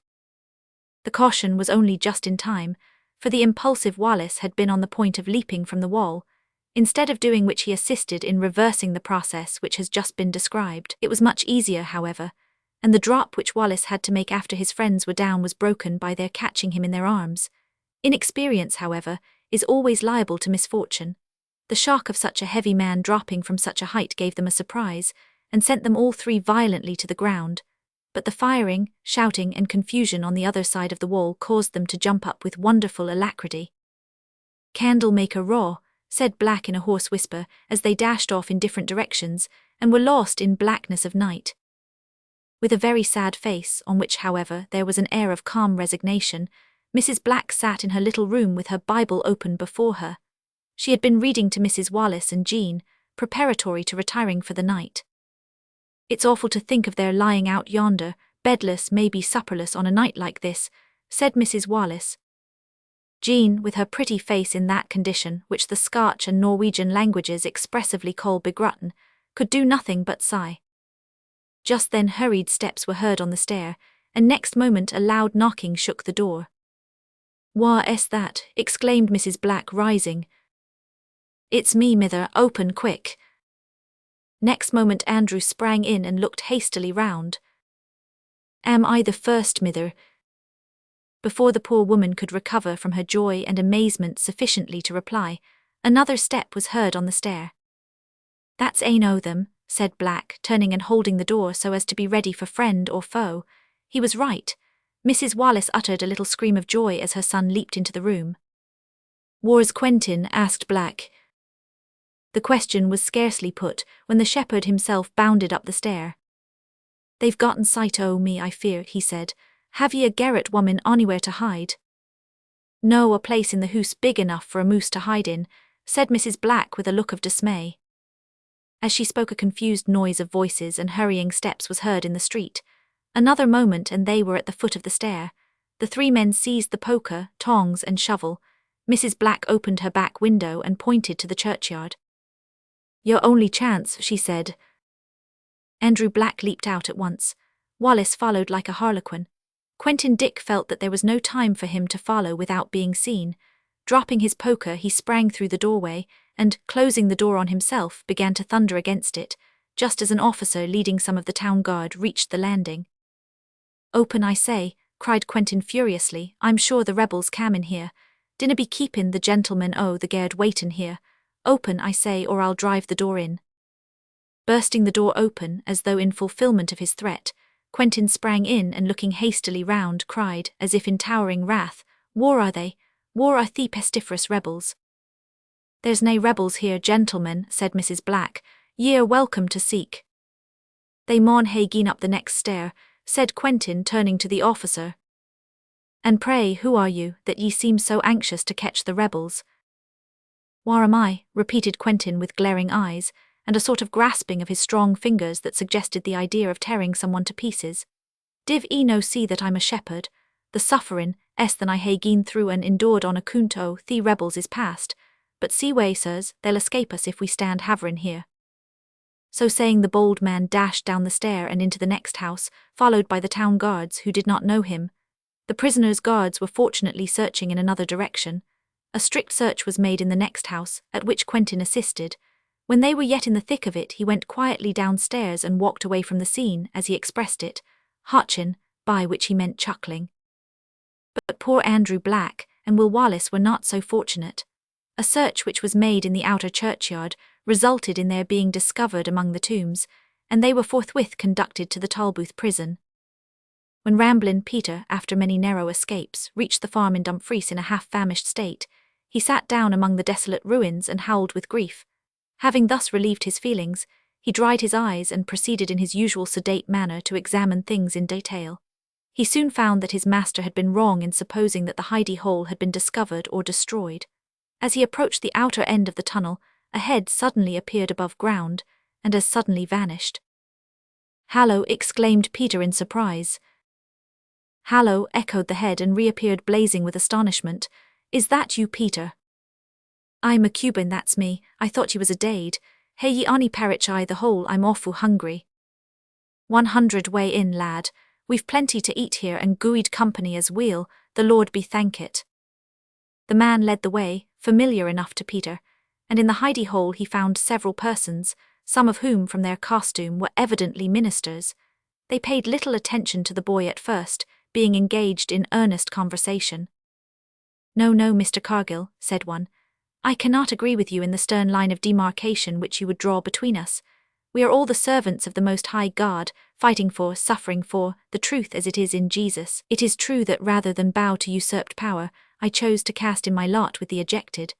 The caution was only just in time, for the impulsive Wallace had been on the point of leaping from the wall. Instead of doing which, he assisted in reversing the process which has just been described. It was much easier, however, and the drop which Wallace had to make after his friends were down was broken by their catching him in their arms. Inexperience, however, is always liable to misfortune. The shock of such a heavy man dropping from such a height gave them a surprise, and sent them all three violently to the ground. But the firing, shouting, and confusion on the other side of the wall caused them to jump up with wonderful alacrity. "Candlemaker raw," said Black in a hoarse whisper, as they dashed off in different directions, and were lost in blackness of night. With a very sad face, on which, however, there was an air of calm resignation, Mrs. Black sat in her little room with her Bible open before her. She had been reading to Mrs. Wallace and Jean, preparatory to retiring for the night. "It's awful to think of their lying out yonder, bedless, maybe supperless on a night like this," said Mrs. Wallace. Jean, with her pretty face in that condition which the Scotch and Norwegian languages expressively call begrutton, could do nothing but sigh. Just then hurried steps were heard on the stair, and next moment a loud knocking shook the door. "Wha is that?" exclaimed Mrs. Black, rising. "It's me, mither, open quick." Next moment Andrew sprang in and looked hastily round. "Am I the first, mither?" Before the poor woman could recover from her joy and amazement sufficiently to reply, another step was heard on the stair. "That's ane o' them," said Black, turning and holding the door so as to be ready for friend or foe. He was right. Mrs. Wallace uttered a little scream of joy as her son leaped into the room. "Whar's Quentin?" asked Black. The question was scarcely put when the shepherd himself bounded up the stair. "They've gotten sight o' me, I fear," he said. "Have ye a garret woman anywhere to hide?" "No, a place in the hoose big enough for a moose to hide in," said Mrs. Black with a look of dismay. As she spoke a confused noise of voices and hurrying steps was heard in the street. Another moment and they were at the foot of the stair. The three men seized the poker, tongs, and shovel. Mrs. Black opened her back window and pointed to the churchyard. "Your only chance," she said. Andrew Black leaped out at once. Wallace followed like a harlequin. Quentin Dick felt that there was no time for him to follow without being seen. Dropping his poker, he sprang through the doorway, and, closing the door on himself, began to thunder against it, just as an officer leading some of the town guard reached the landing. "Open, I say," cried Quentin furiously. "I'm sure the rebels cam in here. Dinna be keepin' the gentlemen o' the guard waitin' here. Open, I say, or I'll drive the door in." Bursting the door open, as though in fulfilment of his threat, Quentin sprang in and looking hastily round, cried, as if in towering wrath, "War are they? War are the pestiferous rebels?" "There's nae rebels here, gentlemen," said Mrs. Black. "Ye are welcome to seek." "They maun hae gien up the next stair," said Quentin, turning to the officer. "And pray, who are you, that ye seem so anxious to catch the rebels?" "Whar am I?" repeated Quentin with glaring eyes, and a sort of grasping of his strong fingers that suggested the idea of tearing someone to pieces. "Div e no see that I'm a shepherd? The sufferin' than I hae gien through and endured on account o' the rebels is past, but see way, sirs, they'll escape us if we stand haverin' here." So saying, the bold man dashed down the stair and into the next house, followed by the town guards who did not know him. The prisoner's guards were fortunately searching in another direction. A strict search was made in the next house, at which Quentin assisted. When they were yet in the thick of it, he went quietly downstairs and walked away from the scene, as he expressed it, "Hotchin," by which he meant chuckling. But poor Andrew Black and Will Wallace were not so fortunate. A search which was made in the outer churchyard resulted in their being discovered among the tombs, and they were forthwith conducted to the Tolbooth prison. When Ramblin' Peter, after many narrow escapes, reached the farm in Dumfries in a half-famished state, he sat down among the desolate ruins and howled with grief. Having thus relieved his feelings, He dried his eyes and proceeded in his usual sedate manner to examine things in detail. He soon found that his master had been wrong in supposing that the hidey hole had been discovered or destroyed. As he approached the outer end of the tunnel, a head suddenly appeared above ground, and as suddenly vanished. "Hallo!" exclaimed Peter in surprise. "Hallo!" echoed the head and reappeared blazing with astonishment. "Is that you, Peter?" "Aye, McCubbin, that's me. I thought you was a dade. Hey ye ony parritch I the hole, I'm awful hungry." 100 way in, lad. We've plenty to eat here and gooid company as weel, the Lord be thankit. The man led the way, familiar enough to Peter, and in the hidey hole he found several persons, some of whom from their costume were evidently ministers. They paid little attention to the boy at first, being engaged in earnest conversation. "No, no, Mr. Cargill," said one. "I cannot agree with you in the stern line of demarcation which you would draw between us. We are all the servants of the Most High God, fighting for, suffering for, the truth as it is in Jesus. It is true that rather than bow to usurped power, I chose to cast in my lot with the ejected.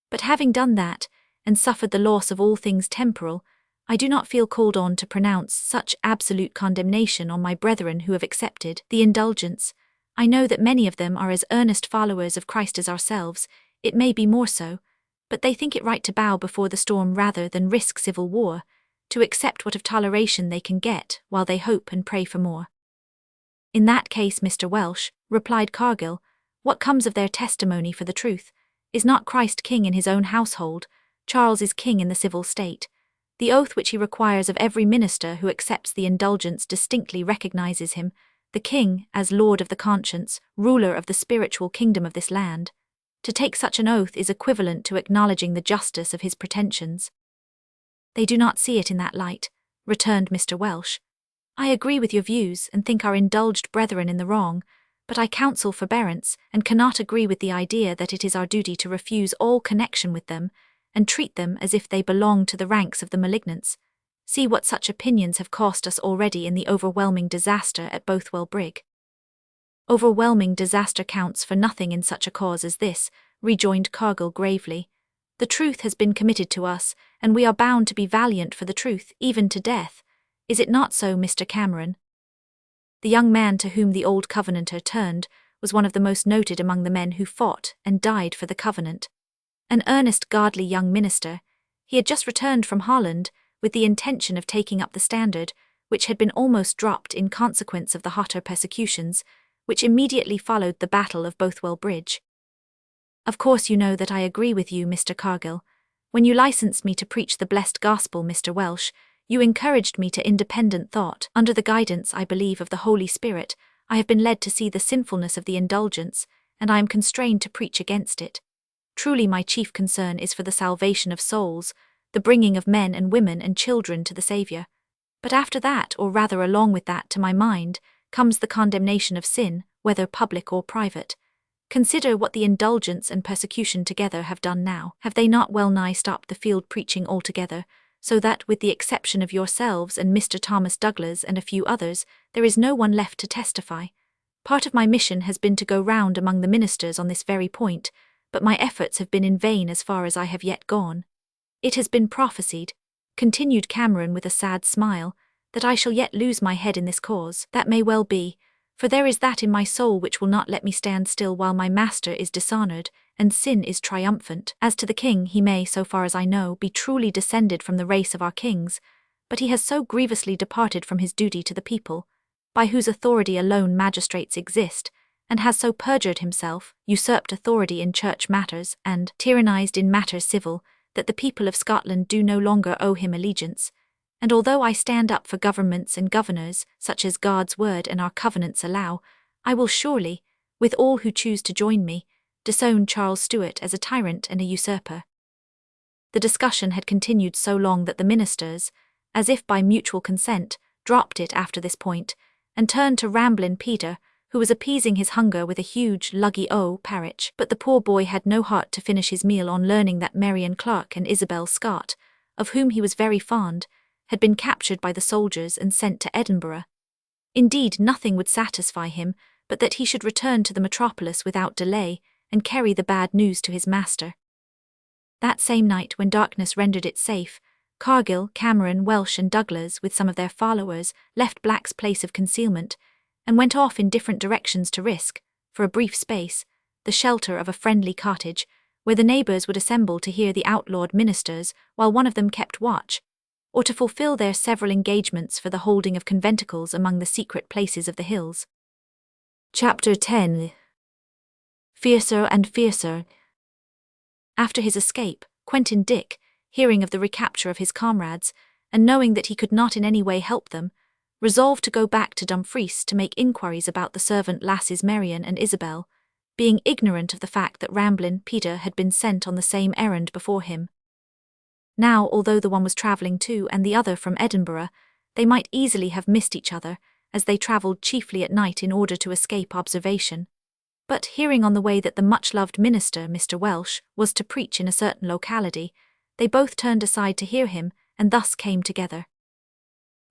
But having done that, and suffered the loss of all things temporal, I do not feel called on to pronounce such absolute condemnation on my brethren who have accepted the indulgence. I know that many of them are as earnest followers of Christ as ourselves, it may be more so, but they think it right to bow before the storm rather than risk civil war, to accept what of toleration they can get while they hope and pray for more." "In that case, Mr. Welsh," replied Cargill, "what comes of their testimony for the truth? Is not Christ king in his own household? Charles is king in the civil state. The oath which he requires of every minister who accepts the indulgence distinctly recognizes him, the king, as lord of the conscience, ruler of the spiritual kingdom of this land. To take such an oath is equivalent to acknowledging the justice of his pretensions." "They do not see it in that light," returned Mr. Welsh. "I agree with your views and think our indulged brethren in the wrong, but I counsel forbearance and cannot agree with the idea that it is our duty to refuse all connection with them and treat them as if they belonged to the ranks of the malignants. See what such opinions have cost us already in the overwhelming disaster at Bothwell Brig." "Overwhelming disaster counts for nothing in such a cause as this," rejoined Cargill gravely. "The truth has been committed to us, and we are bound to be valiant for the truth, even to death. Is it not so, Mr. Cameron?" The young man to whom the old Covenanter turned was one of the most noted among the men who fought and died for the Covenant. An earnest, godly young minister, he had just returned from Holland with the intention of taking up the standard, which had been almost dropped in consequence of the hotter persecutions, which immediately followed the Battle of Bothwell Bridge. "Of course you know that I agree with you, Mr. Cargill. When you licensed me to preach the blessed gospel, Mr. Welsh, you encouraged me to independent thought. Under the guidance, I believe, of the Holy Spirit, I have been led to see the sinfulness of the indulgence, and I am constrained to preach against it. Truly my chief concern is for the salvation of souls, the bringing of men and women and children to the Saviour. But after that, or rather along with that, to my mind, comes the condemnation of sin, whether public or private. Consider what the indulgence and persecution together have done now. Have they not well nigh stopped the field preaching altogether, so that, with the exception of yourselves and Mr. Thomas Douglas and a few others, there is no one left to testify? Part of my mission has been to go round among the ministers on this very point, but my efforts have been in vain as far as I have yet gone. It has been prophesied," continued Cameron with a sad smile, "that I shall yet lose my head in this cause. That may well be, for there is that in my soul which will not let me stand still while my master is dishonoured, and sin is triumphant. As to the king, he may, so far as I know, be truly descended from the race of our kings, but he has so grievously departed from his duty to the people, by whose authority alone magistrates exist, and has so perjured himself, usurped authority in church matters, and tyrannized in matters civil, that the people of Scotland do no longer owe him allegiance. And although I stand up for governments and governors, such as God's word and our covenants allow, I will surely, with all who choose to join me, disown Charles Stuart as a tyrant and a usurper." The discussion had continued so long that the ministers, as if by mutual consent, dropped it after this point, and turned to Ramblin' Peter, who was appeasing his hunger with a huge luggy-o parritch. But the poor boy had no heart to finish his meal on learning that Marian Clark and Isabel Scott, of whom he was very fond, had been captured by the soldiers and sent to Edinburgh. Indeed, nothing would satisfy him but that he should return to the metropolis without delay and carry the bad news to his master. That same night, when darkness rendered it safe, Cargill, Cameron, Welsh and Douglas, with some of their followers, left Black's place of concealment and went off in different directions to risk, for a brief space, the shelter of a friendly cottage, where the neighbours would assemble to hear the outlawed ministers while one of them kept watch, or to fulfil their several engagements for the holding of conventicles among the secret places of the hills. Chapter 10. Fiercer and Fiercer. After his escape, Quentin Dick, hearing of the recapture of his comrades, and knowing that he could not in any way help them, resolved to go back to Dumfries to make inquiries about the servant lasses Marian and Isabel, being ignorant of the fact that Ramblin' Peter had been sent on the same errand before him. Now, although the one was travelling to and the other from Edinburgh, they might easily have missed each other, as they travelled chiefly at night in order to escape observation. But hearing on the way that the much-loved minister, Mr. Welsh, was to preach in a certain locality, they both turned aside to hear him, and thus came together.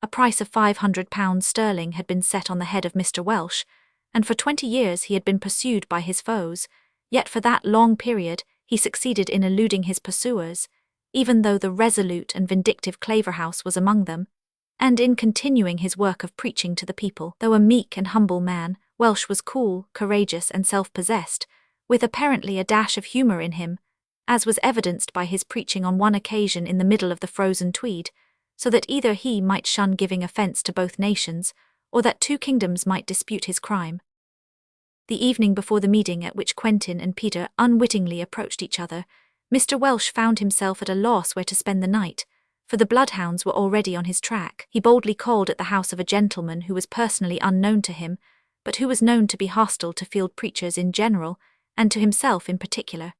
A price of £500 sterling had been set on the head of Mr. Welsh, and for 20 years he had been pursued by his foes, yet for that long period he succeeded in eluding his pursuers, even though the resolute and vindictive Claverhouse was among them, and in continuing his work of preaching to the people. Though a meek and humble man, Welsh was cool, courageous and self-possessed, with apparently a dash of humour in him, as was evidenced by his preaching on one occasion in the middle of the frozen Tweed, so that either he might shun giving offence to both nations, or that two kingdoms might dispute his crime. The evening before the meeting at which Quentin and Peter unwittingly approached each other, Mr. Welsh found himself at a loss where to spend the night, for the bloodhounds were already on his track. He boldly called at the house of a gentleman who was personally unknown to him, but who was known to be hostile to field preachers in general, and to himself in particular.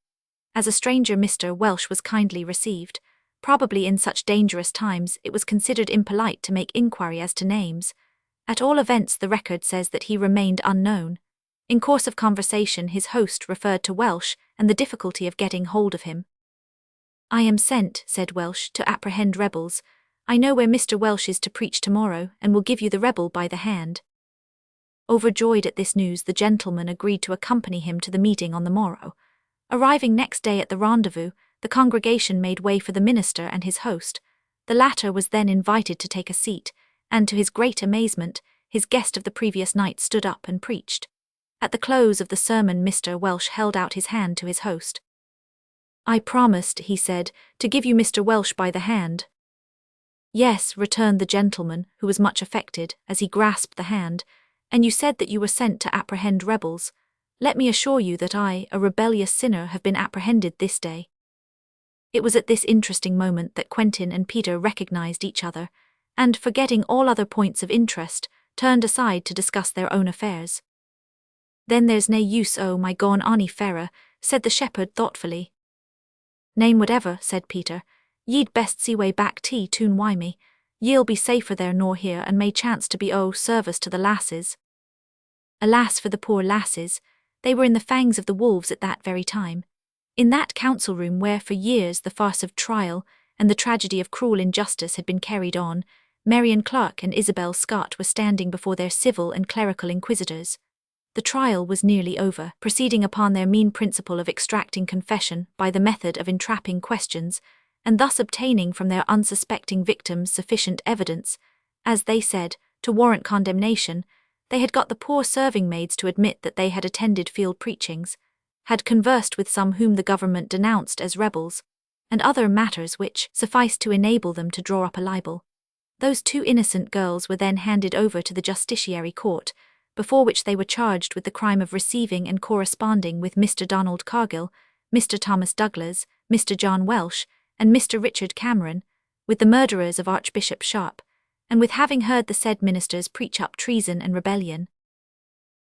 As a stranger, Mr. Welsh was kindly received. Probably in such dangerous times it was considered impolite to make inquiry as to names. At all events, the record says that he remained unknown. In course of conversation, his host referred to Welsh and the difficulty of getting hold of him. "I am sent," said Welsh, "to apprehend rebels. I know where Mr. Welsh is to preach tomorrow, and will give you the rebel by the hand." Overjoyed at this news, the gentleman agreed to accompany him to the meeting on the morrow. Arriving next day at the rendezvous, the congregation made way for the minister and his host. The latter was then invited to take a seat, and to his great amazement, his guest of the previous night stood up and preached. At the close of the sermon, Mr. Welsh held out his hand to his host. "I promised," he said, "to give you Mr. Welsh by the hand." "Yes," returned the gentleman, who was much affected, as he grasped the hand, "and you said that you were sent to apprehend rebels. Let me assure you that I, a rebellious sinner, have been apprehended this day." It was at this interesting moment that Quentin and Peter recognized each other, and, forgetting all other points of interest, turned aside to discuss their own affairs. "Then there's nae use o' my gaun ony farrer," said the shepherd thoughtfully. "Nane whatever," said Peter. "Ye'd best see way back to Toon Wymie. Ye'll be safer there nor here, and may chance to be o' service to the lasses." Alas for the poor lasses, they were in the fangs of the wolves at that very time. In that council room where for years the farce of trial and the tragedy of cruel injustice had been carried on, Marian Clark and Isabel Scott were standing before their civil and clerical inquisitors. The trial was nearly over, proceeding upon their mean principle of extracting confession by the method of entrapping questions, and thus obtaining from their unsuspecting victims sufficient evidence, as they said, to warrant condemnation. They had got the poor serving-maids to admit that they had attended field preachings, had conversed with some whom the government denounced as rebels, and other matters which sufficed to enable them to draw up a libel. Those two innocent girls were then handed over to the justiciary court, before which they were charged with the crime of receiving and corresponding with Mr. Donald Cargill, Mr. Thomas Douglas, Mr. John Welsh, and Mr. Richard Cameron, with the murderers of Archbishop Sharp, and with having heard the said ministers preach up treason and rebellion.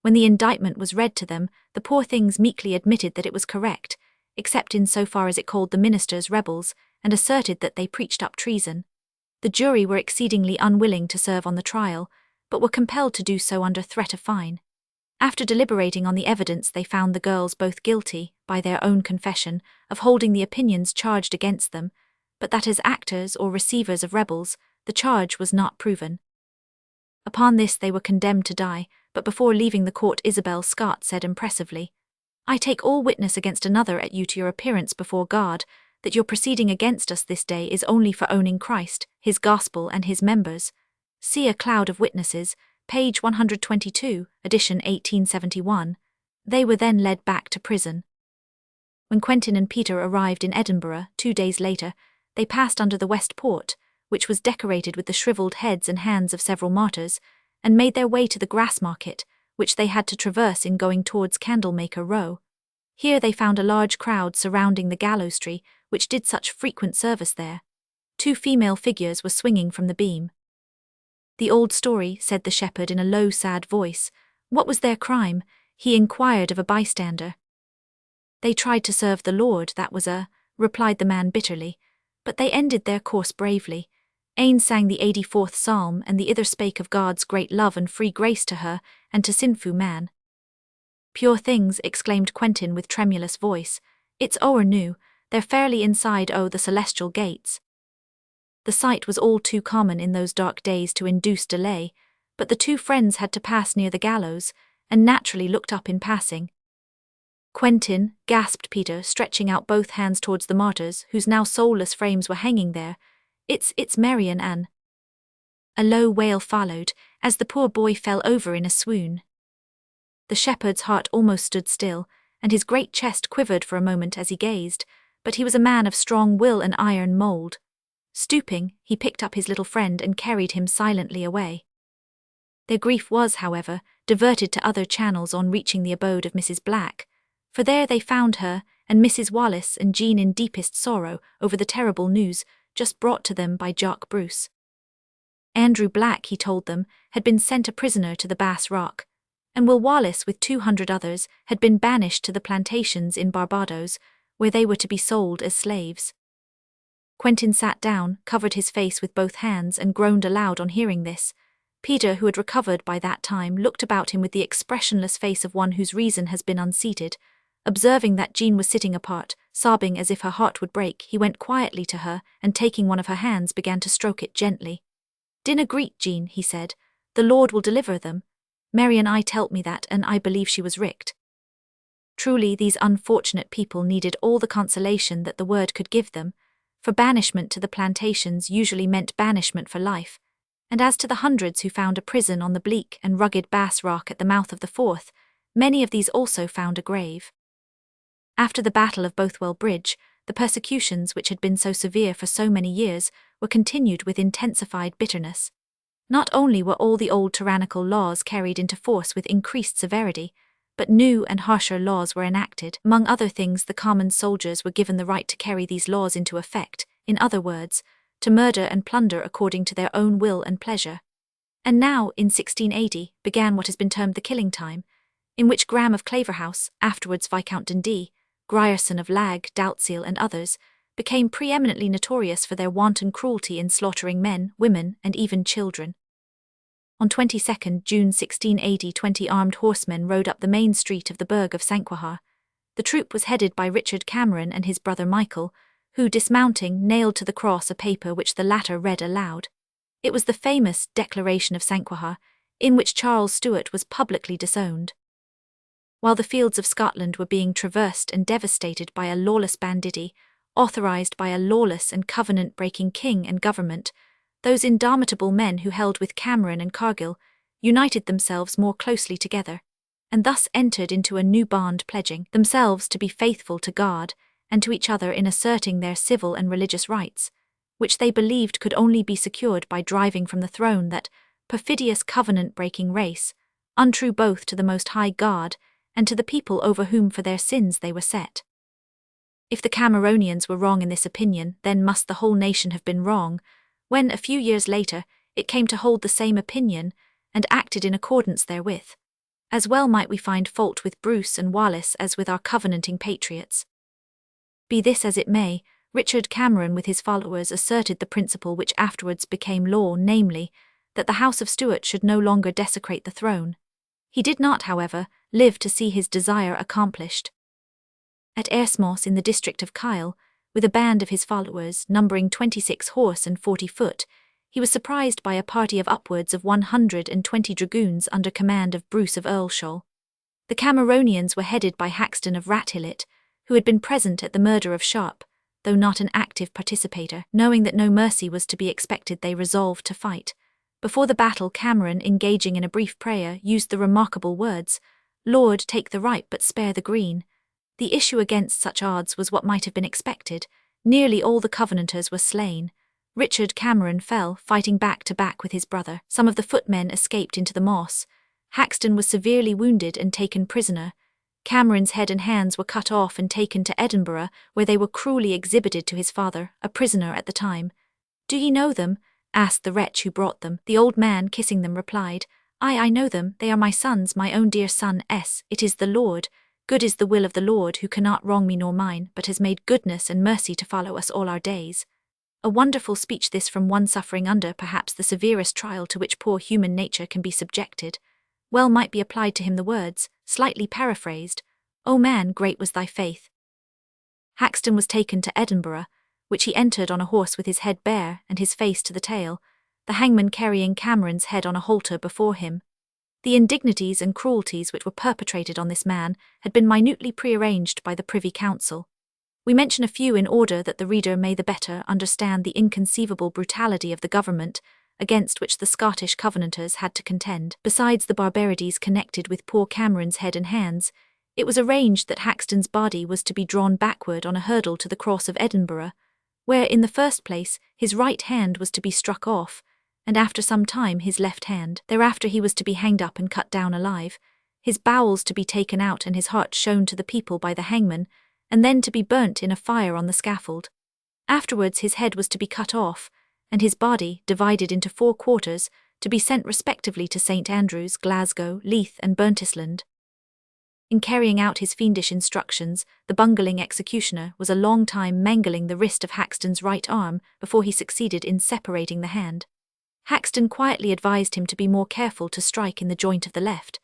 When the indictment was read to them, the poor things meekly admitted that it was correct, except in so far as it called the ministers rebels, and asserted that they preached up treason. The jury were exceedingly unwilling to serve on the trial, but were compelled to do so under threat of fine. After deliberating on the evidence, they found the girls both guilty, by their own confession, of holding the opinions charged against them, but that as actors or receivers of rebels, the charge was not proven. Upon this they were condemned to die, but before leaving the court Isabel Scott said impressively, "I take all witness against another at you to your appearance before God, that your proceeding against us this day is only for owning Christ, his gospel and his members. See A Cloud of Witnesses, page 122, edition 1871. They were then led back to prison. When Quentin and Peter arrived in Edinburgh 2 days later, they passed under the West Port, which was decorated with the shriveled heads and hands of several martyrs, and made their way to the Grassmarket, which they had to traverse in going towards Candlemaker Row. Here they found a large crowd surrounding the gallows tree, which did such frequent service there. 2 female figures were swinging from the beam. "The old story," said the shepherd in a low, sad voice. "What was their crime?" he inquired of a bystander. "They tried to serve the Lord, that was replied the man bitterly. "But they ended their course bravely. Ane sang the 84th Psalm, and the ither spake of God's great love and free grace to her, and to sinfu man." "Pure things," exclaimed Quentin with tremulous voice. "It's o'er new, they're fairly inside the celestial gates." The sight was all too common in those dark days to induce delay, but the 2 friends had to pass near the gallows, and naturally looked up in passing. "Quentin," gasped Peter, stretching out both hands towards the martyrs, whose now soulless frames were hanging there. It's Mary and Anne." A low wail followed, as the poor boy fell over in a swoon. The shepherd's heart almost stood still, and his great chest quivered for a moment as he gazed, but he was a man of strong will and iron mould. Stooping, he picked up his little friend and carried him silently away. Their grief was, however, diverted to other channels on reaching the abode of Mrs. Black, for there they found her and Mrs. Wallace and Jean in deepest sorrow over the terrible news just brought to them by Jock Bruce. Andrew Black, he told them, had been sent a prisoner to the Bass Rock, and Will Wallace, with 200 others, had been banished to the plantations in Barbados, where they were to be sold as slaves. Quentin sat down, covered his face with both hands, and groaned aloud on hearing this. Peter, who had recovered by that time, looked about him with the expressionless face of one whose reason has been unseated. Observing that Jean was sitting apart, sobbing as if her heart would break, he went quietly to her, and taking one of her hands began to stroke it gently. "Dinna greet, Jean," he said. "The Lord will deliver them. Mary and I tell't me that, and I believe she was richt." Truly, these unfortunate people needed all the consolation that the word could give them, for banishment to the plantations usually meant banishment for life, and as to the hundreds who found a prison on the bleak and rugged Bass Rock at the mouth of the Forth, many of these also found a grave. After the Battle of Bothwell Bridge, the persecutions which had been so severe for so many years were continued with intensified bitterness. Not only were all the old tyrannical laws carried into force with increased severity, but new and harsher laws were enacted. Among other things, the common soldiers were given the right to carry these laws into effect, in other words, to murder and plunder according to their own will and pleasure. And now, in 1680, began what has been termed the killing time, in which Graham of Claverhouse, afterwards Viscount Dundee, Grierson of Lag, Doubtseal and others, became preeminently notorious for their wanton cruelty in slaughtering men, women, and even children. On 22nd June 1680, 20 armed horsemen rode up the main street of the burgh of Sanquhar. The troop was headed by Richard Cameron and his brother Michael, who, dismounting, nailed to the cross a paper which the latter read aloud. It was the famous Declaration of Sanquhar, in which Charles Stuart was publicly disowned. While the fields of Scotland were being traversed and devastated by a lawless banditti, authorized by a lawless and covenant-breaking king and government, those indomitable men who held with Cameron and Cargill united themselves more closely together, and thus entered into a new bond, pledging themselves to be faithful to God and to each other in asserting their civil and religious rights, which they believed could only be secured by driving from the throne that perfidious covenant-breaking race, untrue both to the Most High God and to the people over whom for their sins they were set. If the Cameronians were wrong in this opinion, then must the whole nation have been wrong, when, a few years later, it came to hold the same opinion and acted in accordance therewith. As well might we find fault with Bruce and Wallace as with our covenanting patriots. Be this as it may, Richard Cameron with his followers asserted the principle which afterwards became law, namely, that the House of Stuart should no longer desecrate the throne. He did not, however, live to see his desire accomplished. At Ersmos in the district of Kyle, with a band of his followers numbering 26 horse and 40 foot, he was surprised by a party of upwards of 120 dragoons under command of Bruce of Earlshall. The Cameronians were headed by Haxton of Rathillet, who had been present at the murder of Sharp, though not an active participator. Knowing that no mercy was to be expected, they resolved to fight. Before the battle, Cameron, engaging in a brief prayer, used the remarkable words, "Lord, take the ripe but spare the green." The issue against such odds was what might have been expected. Nearly all the Covenanters were slain. Richard Cameron fell, fighting back to back with his brother. Some of the footmen escaped into the moss. Haxton was severely wounded and taken prisoner. Cameron's head and hands were cut off and taken to Edinburgh, where they were cruelly exhibited to his father, a prisoner at the time. "Do ye know them?" asked the wretch who brought them. The old man, kissing them, replied, I know them, they are my sons, my own dear son, it is the Lord. Good is the will of the Lord, who cannot wrong me nor mine, but has made goodness and mercy to follow us all our days. A wonderful speech this from one suffering under perhaps the severest trial to which poor human nature can be subjected. Well might be applied to him the words, slightly paraphrased, "O man, great was thy faith." Haxton was taken to Edinburgh, which he entered on a horse with his head bare and his face to the tail, the hangman carrying Cameron's head on a halter before him. The indignities and cruelties which were perpetrated on this man had been minutely prearranged by the Privy Council. We mention a few in order that the reader may the better understand the inconceivable brutality of the government against which the Scottish Covenanters had to contend. Besides the barbarities connected with poor Cameron's head and hands, it was arranged that Haxton's body was to be drawn backward on a hurdle to the cross of Edinburgh, where, in the first place, his right hand was to be struck off, and after some time his left hand. Thereafter he was to be hanged up and cut down alive, his bowels to be taken out and his heart shown to the people by the hangman, and then to be burnt in a fire on the scaffold. Afterwards his head was to be cut off, and his body, divided into 4 quarters, to be sent respectively to St. Andrews, Glasgow, Leith and Burntisland. In carrying out his fiendish instructions, the bungling executioner was a long time mangling the wrist of Haxton's right arm before he succeeded in separating the hand. Haxton quietly advised him to be more careful to strike in the joint of the left.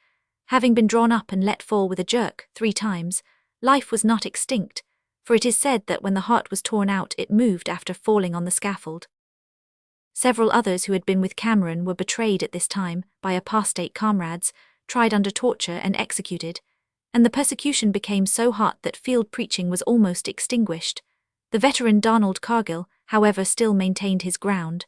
Having been drawn up and let fall with a jerk 3 times, life was not extinct, for it is said that when the heart was torn out it moved after falling on the scaffold. Several others who had been with Cameron were betrayed at this time by apostate comrades, tried under torture and executed, and the persecution became so hot that field preaching was almost extinguished. The veteran Donald Cargill, however, still maintained his ground.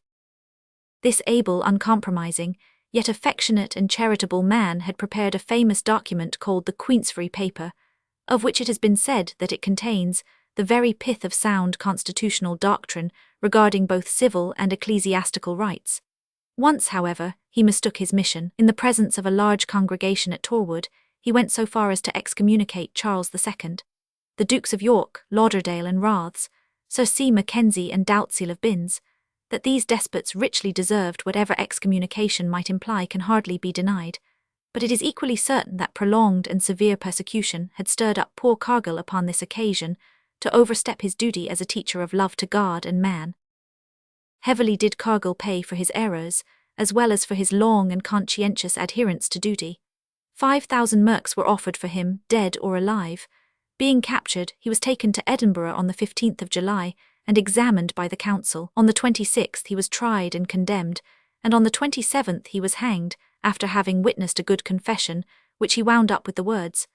This able, uncompromising, yet affectionate and charitable man had prepared a famous document called the Queensferry Paper, of which it has been said that it contains the very pith of sound constitutional doctrine regarding both civil and ecclesiastical rights. Once, however, he mistook his mission. In the presence of a large congregation at Torwood, he went so far as to excommunicate Charles II, the Dukes of York, Lauderdale and Rothes, Sir C. Mackenzie and Doutseal of Binns. That these despots richly deserved whatever excommunication might imply can hardly be denied, but it is equally certain that prolonged and severe persecution had stirred up poor Cargill upon this occasion to overstep his duty as a teacher of love to God and man. Heavily did Cargill pay for his errors, as well as for his long and conscientious adherence to duty. 5,000 merks were offered for him, dead or alive. Being captured, he was taken to Edinburgh on the 15th of July and examined by the council. On the 26th he was tried and condemned, and on the 27th he was hanged, after having witnessed a good confession, which he wound up with the words,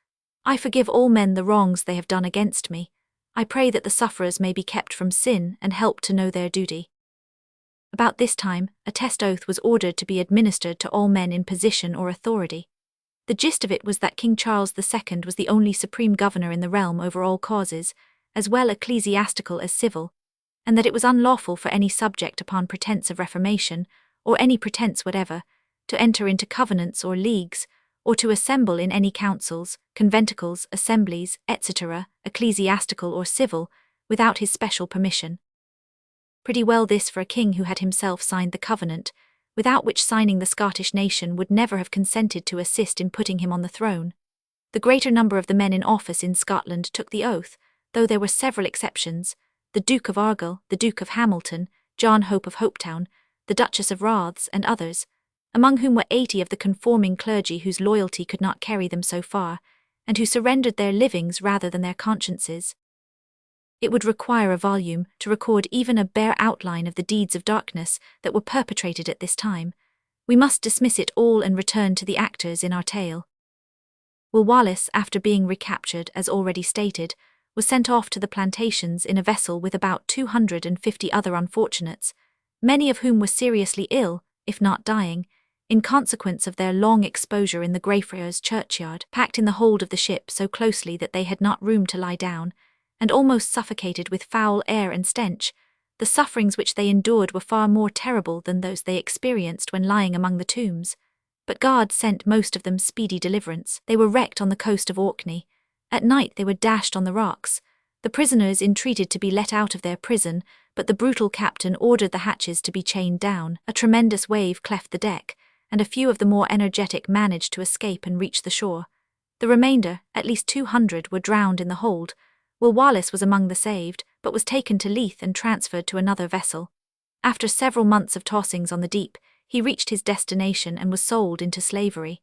"I forgive all men the wrongs they have done against me. I pray that the sufferers may be kept from sin and helped to know their duty." About this time, a test oath was ordered to be administered to all men in position or authority. The gist of it was that King Charles II was the only supreme governor in the realm over all causes, as well ecclesiastical as civil, and that it was unlawful for any subject upon pretence of reformation, or any pretence whatever, to enter into covenants or leagues, or to assemble in any councils, conventicles, assemblies, etc., ecclesiastical or civil, without his special permission. Pretty well this for a king who had himself signed the covenant, without which signing the Scottish nation would never have consented to assist in putting him on the throne. The greater number of the men in office in Scotland took the oath, though there were several exceptions: the Duke of Argyll, the Duke of Hamilton, John Hope of Hopetown, the Duchess of Rothes, and others, among whom were 80 of the conforming clergy whose loyalty could not carry them so far, and who surrendered their livings rather than their consciences. It would require a volume to record even a bare outline of the deeds of darkness that were perpetrated at this time. We must dismiss it all and return to the actors in our tale. Will Wallace, after being recaptured, as already stated, was sent off to the plantations in a vessel with about 250 other unfortunates, many of whom were seriously ill, if not dying, in consequence of their long exposure in the Greyfriars churchyard, packed in the hold of the ship so closely that they had not room to lie down, and almost suffocated with foul air and stench. The sufferings which they endured were far more terrible than those they experienced when lying among the tombs. But God sent most of them speedy deliverance. They were wrecked on the coast of Orkney. At night they were dashed on the rocks. The prisoners entreated to be let out of their prison, but the brutal captain ordered the hatches to be chained down. A tremendous wave cleft the deck, and a few of the more energetic managed to escape and reach the shore. The remainder, at least 200, were drowned in the hold. Will Wallace was among the saved, but was taken to Leith and transferred to another vessel. After several months of tossings on the deep, he reached his destination and was sold into slavery.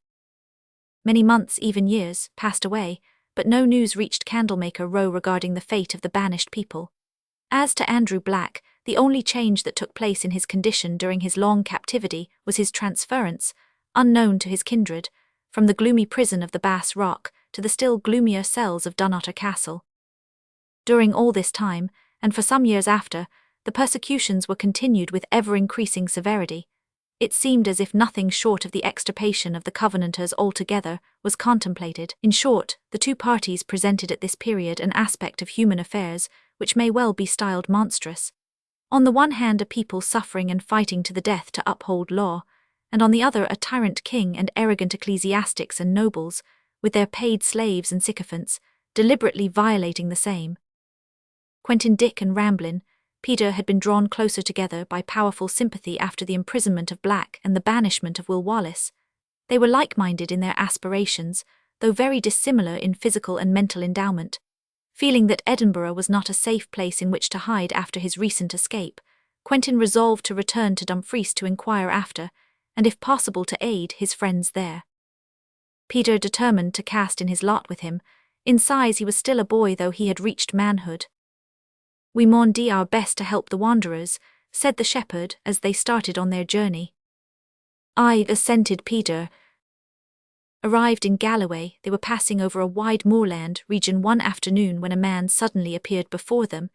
Many months, even years, passed away, but no news reached Candlemaker Row regarding the fate of the banished people. As to Andrew Black, the only change that took place in his condition during his long captivity was his transference, unknown to his kindred, from the gloomy prison of the Bass Rock to the still gloomier cells of Dunnottar Castle. During all this time, and for some years after, the persecutions were continued with ever-increasing severity. It seemed as if nothing short of the extirpation of the Covenanters altogether was contemplated. In short, the two parties presented at this period an aspect of human affairs which may well be styled monstrous. On the one hand, a people suffering and fighting to the death to uphold law, and on the other a tyrant king and arrogant ecclesiastics and nobles, with their paid slaves and sycophants, deliberately violating the same. Quentin, Dick and Ramblin, Peter had been drawn closer together by powerful sympathy after the imprisonment of Black and the banishment of Will Wallace. They were like-minded in their aspirations, though very dissimilar in physical and mental endowment. Feeling that Edinburgh was not a safe place in which to hide after his recent escape, Quentin resolved to return to Dumfries to inquire after, and if possible to aid, his friends there. Peter determined to cast in his lot with him. In size he was still a boy, though he had reached manhood. "We maun do our best to help the wanderers," said the shepherd as they started on their journey. "Aye," assented Peter. Arrived in Galloway, they were passing over a wide moorland region one afternoon when a man suddenly appeared before them,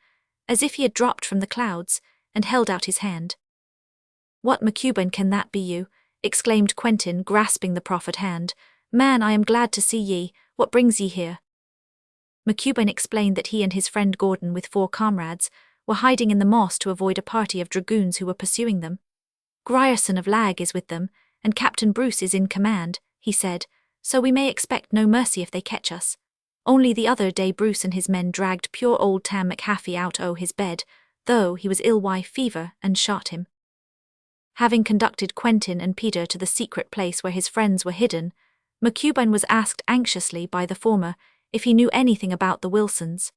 as if he had dropped from the clouds, and held out his hand. "What Macuban can that be you?" exclaimed Quentin, grasping the proffered hand. "Man, I am glad to see ye. What brings ye here?" Macuban explained that he and his friend Gordon, with 4 comrades, were hiding in the moss to avoid a party of dragoons who were pursuing them. "Grierson of Lag is with them, and Captain Bruce is in command," he said, "so we may expect no mercy if they catch us. Only the other day Bruce and his men dragged pure old Tam McHaffey out o' his bed, though he was ill wi' fever, and shot him." Having conducted Quentin and Peter to the secret place where his friends were hidden, Macuban was asked anxiously by the former if he knew anything about the Wilsons.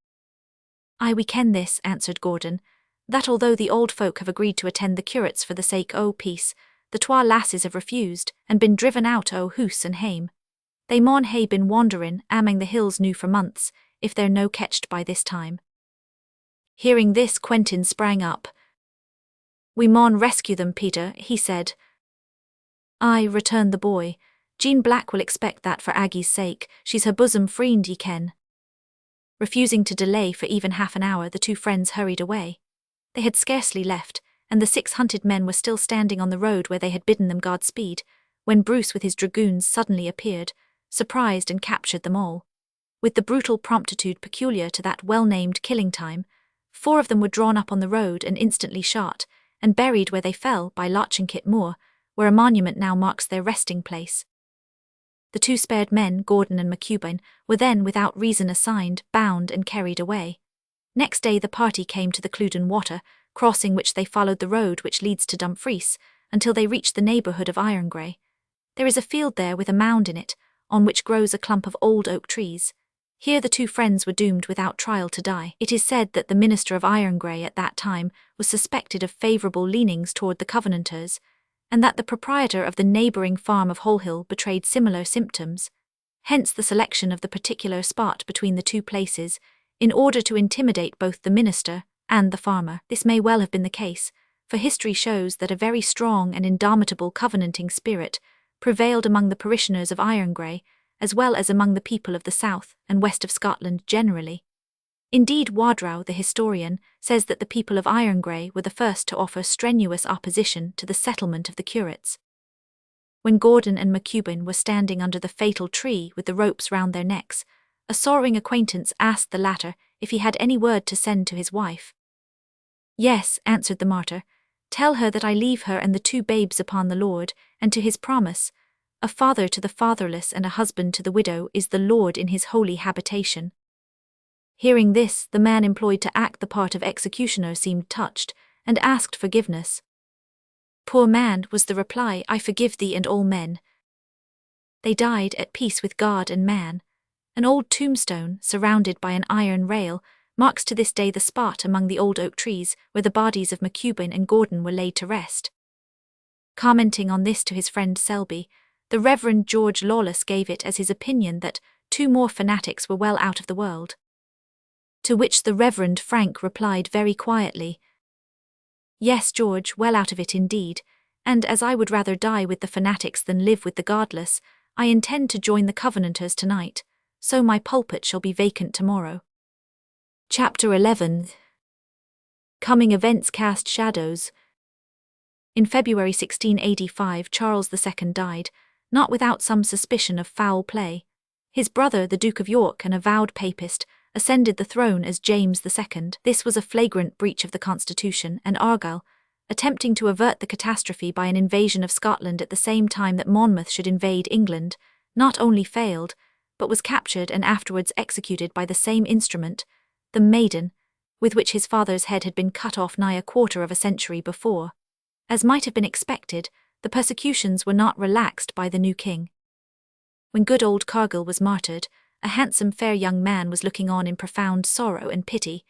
"Aye, we ken this," answered Gordon, "that although the old folk have agreed to attend the curates for the sake o' peace, the twa lasses have refused, and been driven out o' hoose and hame. They maun hae been wanderin' amang the hills noo for months, if they're no catched by this time." Hearing this, Quentin sprang up. "We maun rescue them, Peter," he said. "Aye," returned the boy. "Jean Black will expect that for Aggie's sake. She's her bosom friend, ye ken." Refusing to delay for even half an hour, the two friends hurried away. They had scarcely left, and the 6 hunted men were still standing on the road where they had bidden them Godspeed, when Bruce with his dragoons suddenly appeared, surprised and captured them all. With the brutal promptitude peculiar to that well-named killing time, 4 of them were drawn up on the road and instantly shot, and buried where they fell by Lochinkit Moor, where a monument now marks their resting place. The 2 spared men, Gordon and Macuban, were then, without reason assigned, bound and carried away. Next day the party came to the Clewden Water, crossing which they followed the road which leads to Dumfries, until they reached the neighbourhood of Irongray. There is a field there with a mound in it, on which grows a clump of old oak trees. Here the 2 friends were doomed without trial to die. It is said that the minister of Irongray at that time was suspected of favourable leanings toward the Covenanters, and that the proprietor of the neighbouring farm of Holhill betrayed similar symptoms. Hence the selection of the particular spot between the 2 places, in order to intimidate both the minister and the farmer. This may well have been the case, for history shows that a very strong and indomitable covenanting spirit prevailed among the parishioners of Irongray, as well as among the people of the south and west of Scotland generally. Indeed, Wadrow, the historian, says that the people of Irongray were the first to offer strenuous opposition to the settlement of the curates. When Gordon and McCubbin were standing under the fatal tree with the ropes round their necks, a sorrowing acquaintance asked the latter if he had any word to send to his wife. "Yes," answered the martyr, "tell her that I leave her and the 2 babes upon the Lord, and to his promise, a father to the fatherless and a husband to the widow is the Lord in his holy habitation." Hearing this, the man employed to act the part of executioner seemed touched, and asked forgiveness. "Poor man," was the reply, "I forgive thee and all men." They died at peace with God and man. An old tombstone, surrounded by an iron rail, marks to this day the spot among the old oak trees where the bodies of McCubbin and Gordon were laid to rest. Commenting on this to his friend Selby, the Reverend George Lawless gave it as his opinion that 2 more fanatics were well out of the world. To which the Reverend Frank replied very quietly, "Yes, George, well out of it indeed, and as I would rather die with the fanatics than live with the godless, I intend to join the Covenanters tonight, so my pulpit shall be vacant tomorrow." Chapter 11. Coming events cast shadows. In February 1685 Charles II died, not without some suspicion of foul play. His brother, the Duke of York, an avowed papist, ascended the throne as James II. This was a flagrant breach of the Constitution, and Argyll, attempting to avert the catastrophe by an invasion of Scotland at the same time that Monmouth should invade England, not only failed, but was captured and afterwards executed by the same instrument, the maiden, with which his father's head had been cut off nigh a quarter of a century before. As might have been expected, the persecutions were not relaxed by the new king. When good old Cargill was martyred, a handsome fair young man was looking on in profound sorrow and pity.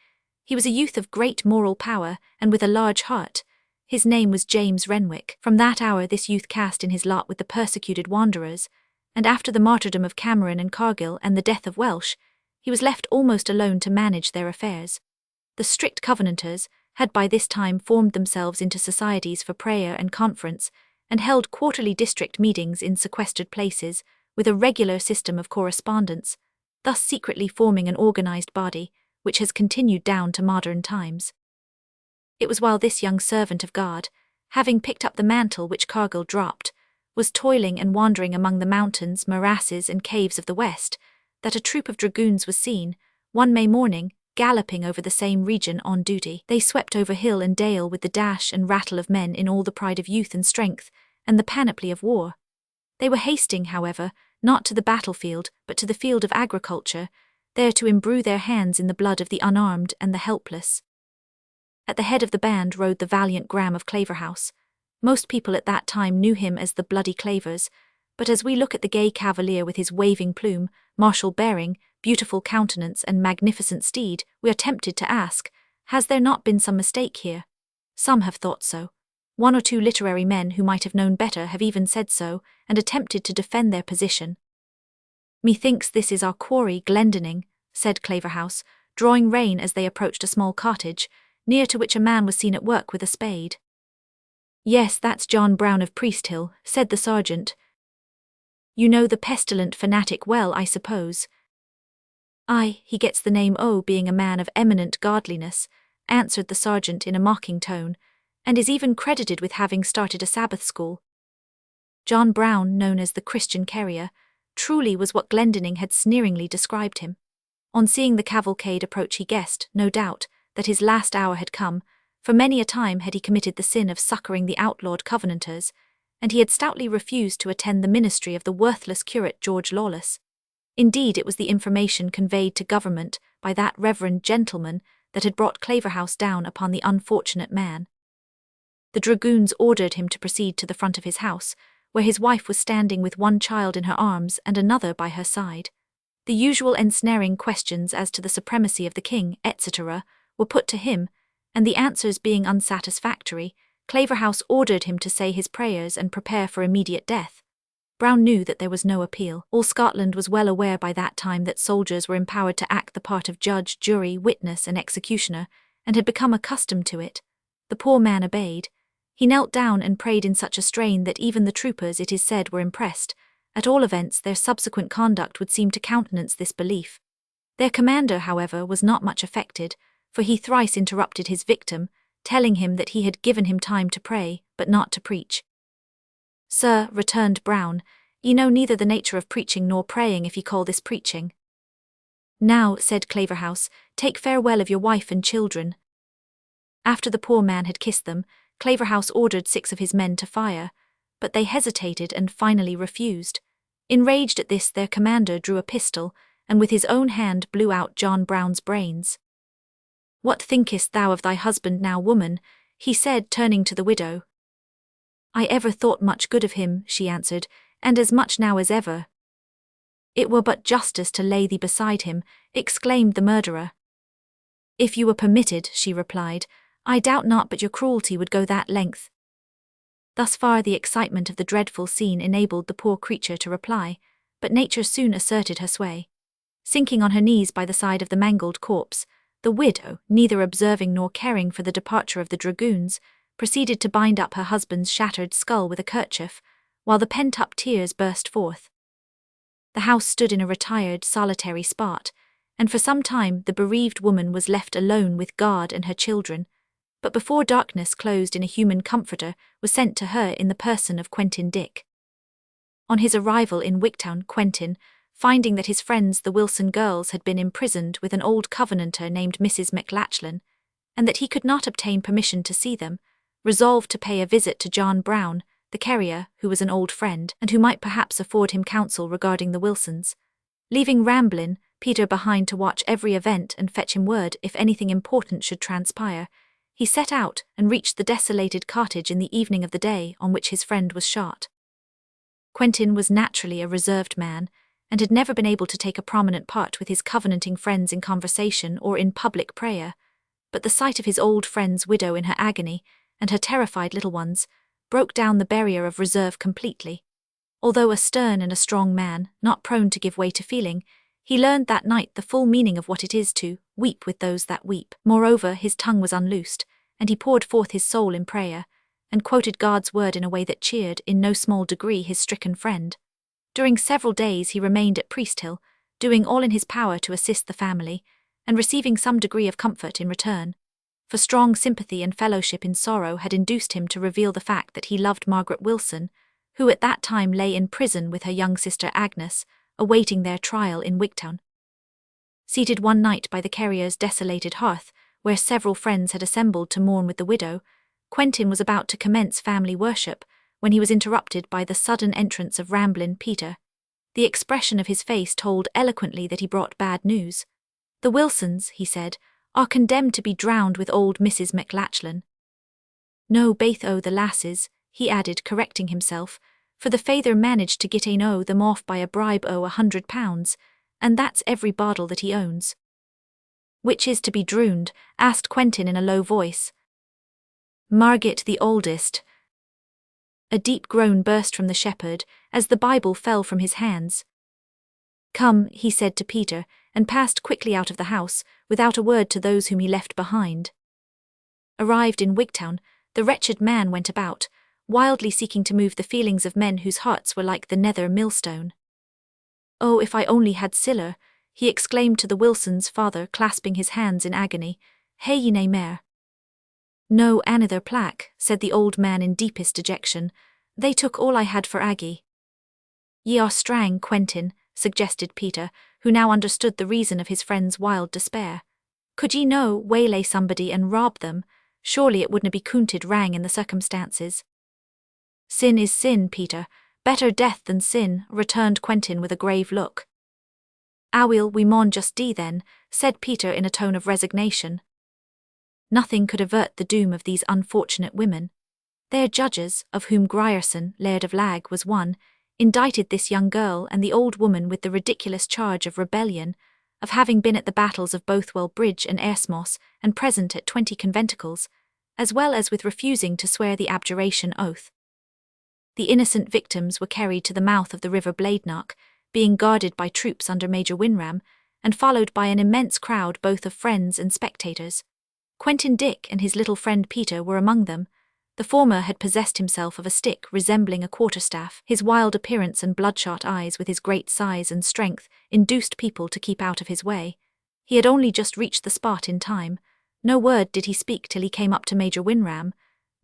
He was a youth of great moral power and with a large heart. His name was James Renwick. From that hour this youth cast in his lot with the persecuted wanderers, and after the martyrdom of Cameron and Cargill and the death of Welsh, he was left almost alone to manage their affairs. The strict Covenanters had by this time formed themselves into societies for prayer and conference, and held quarterly district meetings in sequestered places, with a regular system of correspondence, thus secretly forming an organized body, which has continued down to modern times. It was while this young servant of God, having picked up the mantle which Cargill dropped, was toiling and wandering among the mountains, morasses, and caves of the west, that a troop of dragoons was seen, one May morning, galloping over the same region on duty. They swept over hill and dale with the dash and rattle of men in all the pride of youth and strength, and the panoply of war. They were hasting, however, not to the battlefield, but to the field of agriculture, there to imbrue their hands in the blood of the unarmed and the helpless. At the head of the band rode the valiant Graham of Claverhouse. Most people at that time knew him as the Bloody Clavers, but as we look at the gay cavalier with his waving plume, martial bearing, beautiful countenance, and magnificent steed, we are tempted to ask, has there not been some mistake here? Some have thought so. 1 or 2 literary men who might have known better have even said so, and attempted to defend their position. "Methinks this is our quarry, Glendinning," said Claverhouse, drawing rein as they approached a small cottage, near to which a man was seen at work with a spade. "Yes, that's John Brown of Priesthill," said the sergeant. "You know the pestilent fanatic well, I suppose?" "Aye, he gets the name being a man of eminent godliness," answered the sergeant in a mocking tone, "and is even credited with having started a Sabbath school." John Brown, known as the Christian Carrier, truly was what Glendinning had sneeringly described him. On seeing the cavalcade approach he guessed, no doubt, that his last hour had come, for many a time had he committed the sin of succouring the outlawed Covenanters, and he had stoutly refused to attend the ministry of the worthless curate George Lawless. Indeed, it was the information conveyed to government by that reverend gentleman that had brought Claverhouse down upon the unfortunate man. The dragoons ordered him to proceed to the front of his house, where his wife was standing with one child in her arms and another by her side. The usual ensnaring questions as to the supremacy of the king, etc., were put to him, and the answers being unsatisfactory, Claverhouse ordered him to say his prayers and prepare for immediate death. Brown knew that there was no appeal. All Scotland was well aware by that time that soldiers were empowered to act the part of judge, jury, witness, and executioner, and had become accustomed to it. The poor man obeyed. He knelt down and prayed in such a strain that even the troopers, it is said, were impressed. At all events, their subsequent conduct would seem to countenance this belief. Their commander, however, was not much affected, for he thrice interrupted his victim, telling him that he had given him time to pray, but not to preach. "Sir," returned Brown, "ye know neither the nature of preaching nor praying if ye call this preaching." "Now," said Claverhouse, "take farewell of your wife and children." After the poor man had kissed them, Claverhouse ordered 6 of his men to fire, but they hesitated and finally refused. Enraged at this, their commander drew a pistol, and with his own hand blew out John Brown's brains. "What thinkest thou of thy husband now, woman?" he said, turning to the widow. "I ever thought much good of him," she answered, "and as much now as ever." "It were but justice to lay thee beside him," exclaimed the murderer. "If you were permitted," she replied, "I doubt not but your cruelty would go that length." Thus far the excitement of the dreadful scene enabled the poor creature to reply, but nature soon asserted her sway. Sinking on her knees by the side of the mangled corpse, the widow, neither observing nor caring for the departure of the dragoons, proceeded to bind up her husband's shattered skull with a kerchief, while the pent-up tears burst forth. The house stood in a retired, solitary spot, and for some time the bereaved woman was left alone with God and her children, but before darkness closed in a human comforter was sent to her in the person of Quentin Dick. On his arrival in Wigtown, Quentin, finding that his friends the Wilson girls had been imprisoned with an old Covenanter named Mrs. McLachlan, and that he could not obtain permission to see them, resolved to pay a visit to John Brown, the carrier, who was an old friend, and who might perhaps afford him counsel regarding the Wilsons. Leaving Ramblin' Peter behind to watch every event and fetch him word if anything important should transpire, he set out and reached the desolated cottage in the evening of the day on which his friend was shot. Quentin was naturally a reserved man, and had never been able to take a prominent part with his covenanting friends in conversation or in public prayer, but the sight of his old friend's widow in her agony, and her terrified little ones, broke down the barrier of reserve completely. Although a stern and a strong man, not prone to give way to feeling, he learned that night the full meaning of what it is to weep with those that weep. Moreover, his tongue was unloosed, and he poured forth his soul in prayer, and quoted God's word in a way that cheered in no small degree his stricken friend. During several days he remained at Priesthill, doing all in his power to assist the family, and receiving some degree of comfort in return, for strong sympathy and fellowship in sorrow had induced him to reveal the fact that he loved Margaret Wilson, who at that time lay in prison with her young sister Agnes, awaiting their trial in Wigtown. Seated one night by the carrier's desolated hearth, where several friends had assembled to mourn with the widow, Quentin was about to commence family worship, when he was interrupted by the sudden entrance of Ramblin' Peter. The expression of his face told eloquently that he brought bad news. "The Wilsons," he said, "are condemned to be drowned with old Mrs. McLachlan. No, baith o' the lasses," he added, correcting himself, "for the feyther managed to get ane o' them off by a bribe o' £100, and that's every bottle that he owns." "Which is to be drowned?" asked Quentin in a low voice. "Marget the oldest." A deep groan burst from the shepherd, as the Bible fell from his hands. "Come," he said to Peter, and passed quickly out of the house, without a word to those whom he left behind. Arrived in Wigtown, the wretched man went about, wildly seeking to move the feelings of men whose hearts were like the nether millstone. "Oh, if I only had siller," he exclaimed to the Wilsons' father, clasping his hands in agony. "Hae ye nae mair?" "No, anither plack," said the old man in deepest dejection. "They took all I had for Aggie." "Ye are strang, Quentin," suggested Peter, who now understood the reason of his friend's wild despair. "Could ye no waylay somebody and rob them? Surely it wouldna be coonted wrang in the circumstances." "Sin is sin, Peter. Better death than sin," returned Quentin with a grave look. "Aweel, we maun just dee then," said Peter in a tone of resignation. Nothing could avert the doom of these unfortunate women. Their judges, of whom Grierson, Laird of Lag, was one, indicted this young girl and the old woman with the ridiculous charge of rebellion, of having been at the battles of Bothwell Bridge and Ersmoss and present at 20 conventicles, as well as with refusing to swear the abjuration oath. The innocent victims were carried to the mouth of the river Bladenach, being guarded by troops under Major Winram, and followed by an immense crowd both of friends and spectators. Quentin Dick and his little friend Peter were among them. The former had possessed himself of a stick resembling a quarterstaff. His wild appearance and bloodshot eyes with his great size and strength induced people to keep out of his way. He had only just reached the spot in time. No word did he speak till he came up to Major Winram.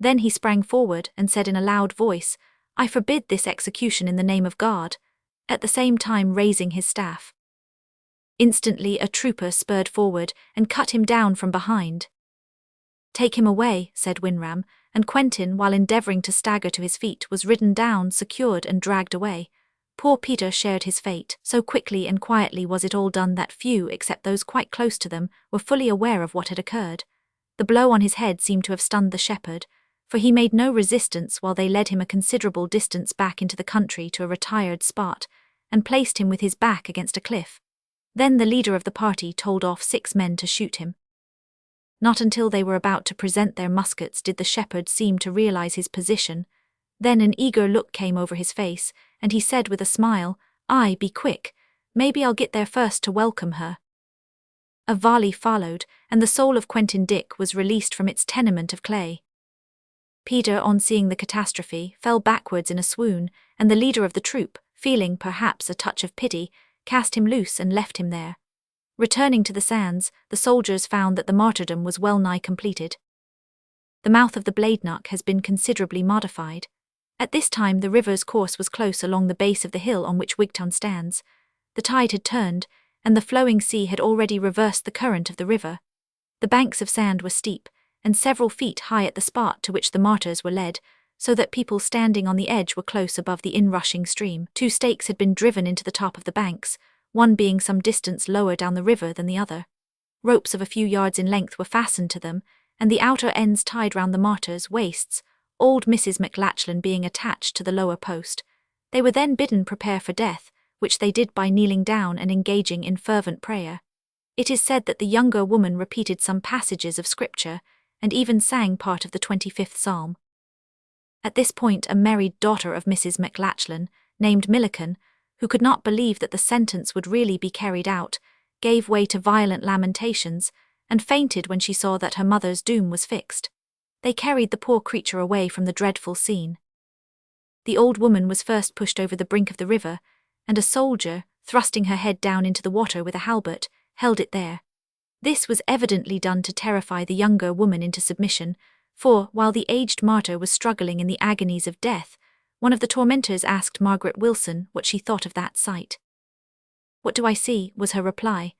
Then he sprang forward and said in a loud voice, "I forbid this execution in the name of God," at the same time raising his staff. Instantly a trooper spurred forward and cut him down from behind. "Take him away," said Winram, and Quentin, while endeavouring to stagger to his feet, was ridden down, secured and dragged away. Poor Peter shared his fate. So quickly and quietly was it all done that few, except those quite close to them, were fully aware of what had occurred. The blow on his head seemed to have stunned the shepherd, for he made no resistance while they led him a considerable distance back into the country to a retired spot, and placed him with his back against a cliff. Then the leader of the party told off 6 men to shoot him. Not until they were about to present their muskets did the shepherd seem to realize his position. Then an eager look came over his face, and he said with a smile, "Aye, be quick. Maybe I'll get there first to welcome her." A volley followed, and the soul of Quentin Dick was released from its tenement of clay. Peter, on seeing the catastrophe, fell backwards in a swoon, and the leader of the troop, feeling perhaps a touch of pity, cast him loose and left him there. Returning to the sands, the soldiers found that the martyrdom was well nigh completed. The mouth of the Bladenach has been considerably modified. At this time the river's course was close along the base of the hill on which Wigtown stands. The tide had turned, and the flowing sea had already reversed the current of the river. The banks of sand were steep, and several feet high at the spot to which the martyrs were led, so that people standing on the edge were close above the inrushing stream. 2 stakes had been driven into the top of the banks, one being some distance lower down the river than the other. Ropes of a few yards in length were fastened to them, and the outer ends tied round the martyrs' waists, old Mrs. McLachlan being attached to the lower post. They were then bidden prepare for death, which they did by kneeling down and engaging in fervent prayer. It is said that the younger woman repeated some passages of Scripture, and even sang part of the 25th Psalm. At this point a married daughter of Mrs. McLachlan, named Milliken, who could not believe that the sentence would really be carried out, gave way to violent lamentations, and fainted when she saw that her mother's doom was fixed. They carried the poor creature away from the dreadful scene. The old woman was first pushed over the brink of the river, and a soldier, thrusting her head down into the water with a halbert, held it there. This was evidently done to terrify the younger woman into submission, for, while the aged martyr was struggling in the agonies of death, one of the tormentors asked Margaret Wilson what she thought of that sight. "What do I see?" was her reply.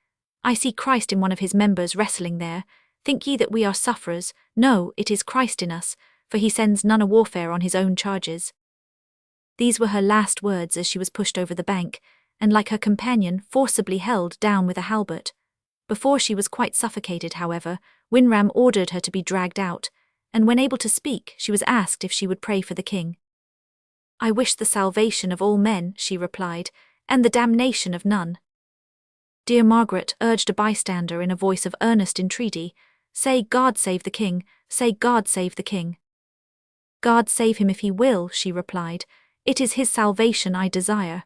"I see Christ in one of his members wrestling there. Think ye that we are sufferers? No, it is Christ in us, for he sends none a warfare on his own charges." These were her last words as she was pushed over the bank, and like her companion, forcibly held down with a halbert. Before she was quite suffocated, however, Winram ordered her to be dragged out, and when able to speak, she was asked if she would pray for the king. "I wish the salvation of all men," she replied, "and the damnation of none." "Dear Margaret," urged a bystander in a voice of earnest entreaty, "say God save the king, say God save the king." "God save him if he will," she replied, "it is his salvation I desire."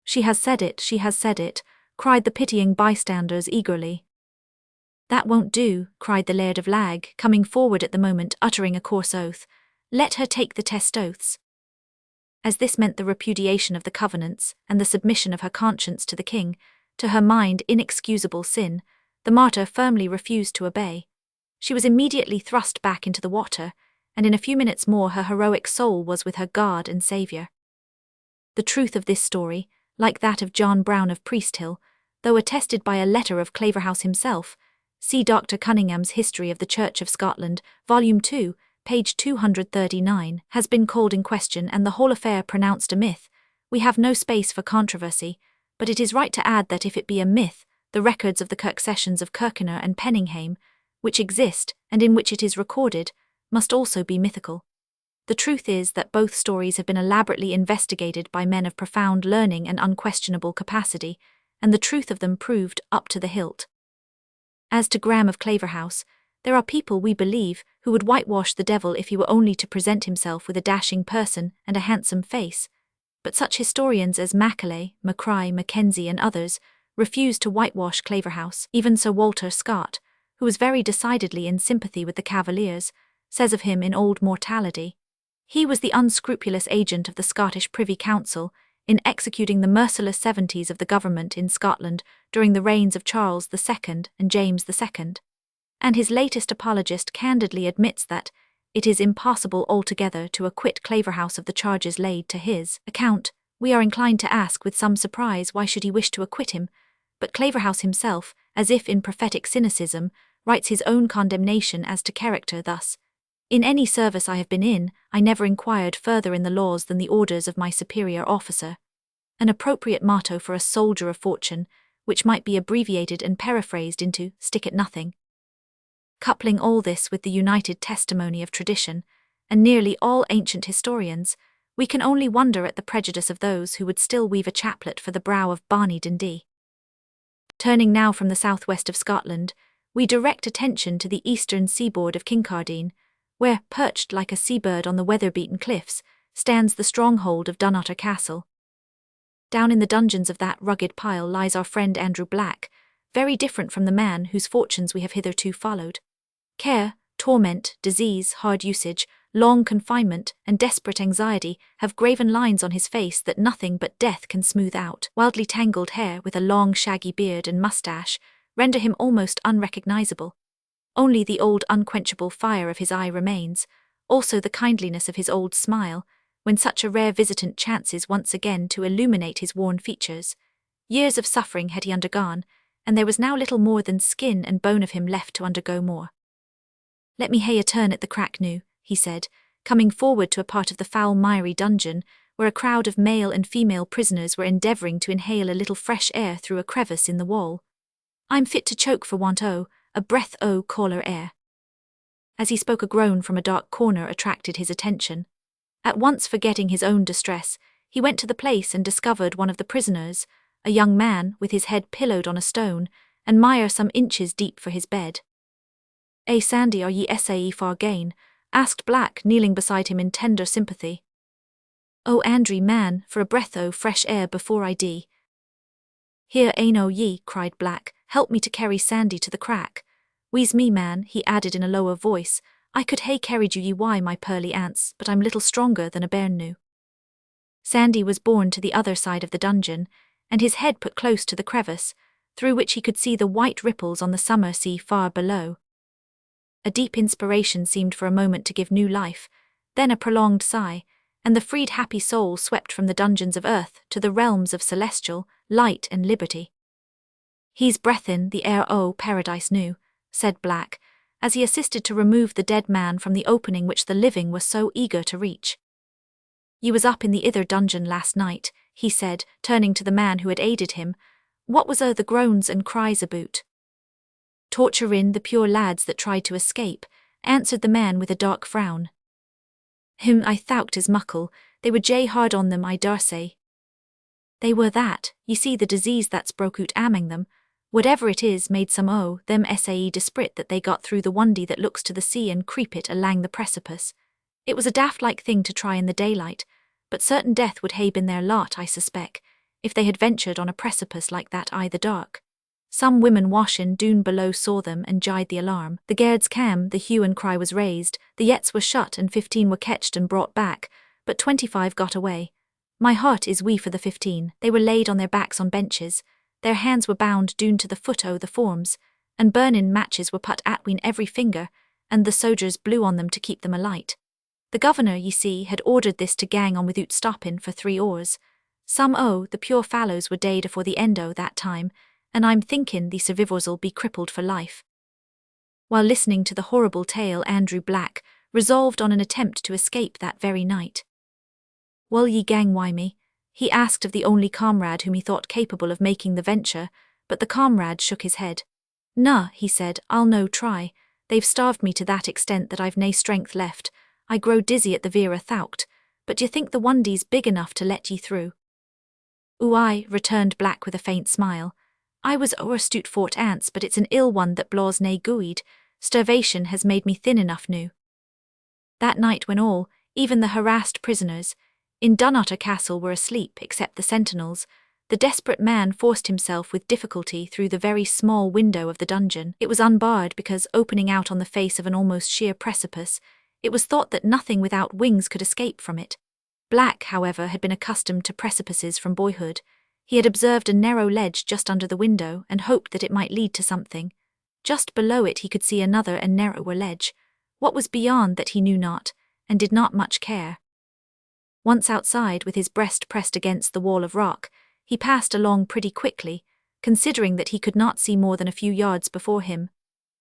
"She has said it, she has said it," cried the pitying bystanders eagerly. "That won't do," cried the Laird of Lag, coming forward at the moment, uttering a coarse oath. "Let her take the test oaths." As this meant the repudiation of the covenants, and the submission of her conscience to the king, to her mind inexcusable sin, the martyr firmly refused to obey. She was immediately thrust back into the water, and in a few minutes more her heroic soul was with her God and Saviour. The truth of this story, like that of John Brown of Priesthill, though attested by a letter of Claverhouse himself, see Dr. Cunningham's History of the Church of Scotland, Volume 2, page 239, has been called in question and the whole affair pronounced a myth. We have no space for controversy, but it is right to add that if it be a myth, the records of the Kirk Sessions of Kirkener and Penninghame, which exist and in which it is recorded, must also be mythical. The truth is that both stories have been elaborately investigated by men of profound learning and unquestionable capacity, and the truth of them proved up to the hilt. As to Graham of Claverhouse, there are people, we believe, who would whitewash the devil if he were only to present himself with a dashing person and a handsome face, but such historians as Macaulay, Macrae, Mackenzie and others refuse to whitewash Claverhouse. Even Sir Walter Scott, who was very decidedly in sympathy with the Cavaliers, says of him in Old Mortality, "He was the unscrupulous agent of the Scottish Privy Council in executing the merciless 70s of the government in Scotland during the reigns of Charles II and James II. And his latest apologist candidly admits that it is impossible altogether to acquit Claverhouse of the charges laid to his account. We are inclined to ask with some surprise why should he wish to acquit him, but Claverhouse himself, as if in prophetic cynicism, writes his own condemnation as to character thus: "In any service I have been in, I never inquired further in the laws than the orders of my superior officer." An appropriate motto for a soldier of fortune, which might be abbreviated and paraphrased into "stick at nothing." Coupling all this with the united testimony of tradition, and nearly all ancient historians, we can only wonder at the prejudice of those who would still weave a chaplet for the brow of Barney Dundee. Turning now from the southwest of Scotland, we direct attention to the eastern seaboard of Kincardine, where, perched like a seabird on the weather-beaten cliffs, stands the stronghold of Dunnottar Castle. Down in the dungeons of that rugged pile lies our friend Andrew Black, very different from the man whose fortunes we have hitherto followed. Care, torment, disease, hard usage, long confinement, and desperate anxiety have graven lines on his face that nothing but death can smooth out. Wildly tangled hair with a long shaggy beard and moustache render him almost unrecognizable. Only the old unquenchable fire of his eye remains, also the kindliness of his old smile, when such a rare visitant chances once again to illuminate his worn features. Years of suffering had he undergone, and there was now little more than skin and bone of him left to undergo more. "Let me hae a turn at the crack noo," he said, coming forward to a part of the foul miry dungeon, where a crowd of male and female prisoners were endeavouring to inhale a little fresh air through a crevice in the wall. "I'm fit to choke for want o' a breath o' caller air." As he spoke, a groan from a dark corner attracted his attention. At once forgetting his own distress, he went to the place and discovered one of the prisoners, a young man with his head pillowed on a stone, and mire some inches deep for his bed. "Eh, Sandy, are ye sae far gane?" asked Black, kneeling beside him in tender sympathy. "Oh, Andry, man, for a breath o' fresh air before I dee." "Here ane o' ye," cried Black, "help me to carry Sandy to the crack. We's me, man," he added in a lower voice, "I could hae carried you ye why, my pearly ants, but I'm little stronger than a bairn noo." Sandy was borne to the other side of the dungeon, and his head put close to the crevice, through which he could see the white ripples on the summer sea far below. A deep inspiration seemed for a moment to give new life, then a prolonged sigh, and the freed happy soul swept from the dungeons of earth to the realms of celestial light and liberty. "He's breathin' the air o' paradise noo," said Black, as he assisted to remove the dead man from the opening which the living were so eager to reach. "Ye was up in the ither dungeon last night," he said, turning to the man who had aided him. "What was the groans and cries aboot?" "Torturin' the pure lads that tried to escape," answered the man with a dark frown. I thowt as muckle, they were jay hard on them, I daresay." "They were that, ye see the disease that's broke out among them, whatever it is made some o' them sae desprit that they got through the wundy that looks to the sea and creep it alang the precipice. It was a daft-like thing to try in the daylight, but certain death would hae been their lot, I suspect, if they had ventured on a precipice like that i' the dark. Some women washin' doon below saw them and gied the alarm. The guards cam, the hue and cry was raised, the yets were shut and 15 were ketched and brought back, but 25 got away. My heart is wee for the 15. They were laid on their backs on benches, their hands were bound doon to the foot o' the forms, and burnin' matches were put atween every finger, and the soldiers blew on them to keep them alight. The governor, ye see, had ordered this to gang on without stoppin' for 3 hours. Some o' the pure fallows were dead afore the end o' that time, and I'm thinkin' the survivors'll be crippled for life. While listening to the horrible tale, Andrew Black resolved on an attempt to escape that very night. "Wull ye gang wi' me?" he asked of the only comrade whom he thought capable of making the venture, but the comrade shook his head. "Na," he said, "I'll no try. They've starved me to that extent that I've nae strength left. I grow dizzy at the vera thowt, but d'ye think the wundy's big enough to let ye through?" "Ooh, aye," returned Black with a faint smile. "I was o'erstoot fort ants, but it's an ill one that blaws nae gooid. Starvation has made me thin enough noo." That night when all, even the harassed prisoners, in Dunnottar Castle were asleep except the sentinels, the desperate man forced himself with difficulty through the very small window of the dungeon. It was unbarred because, opening out on the face of an almost sheer precipice, it was thought that nothing without wings could escape from it. Black, however, had been accustomed to precipices from boyhood. He had observed a narrow ledge just under the window and hoped that it might lead to something. Just below it he could see another and narrower ledge. What was beyond that he knew not, and did not much care. Once outside, with his breast pressed against the wall of rock, he passed along pretty quickly, considering that he could not see more than a few yards before him.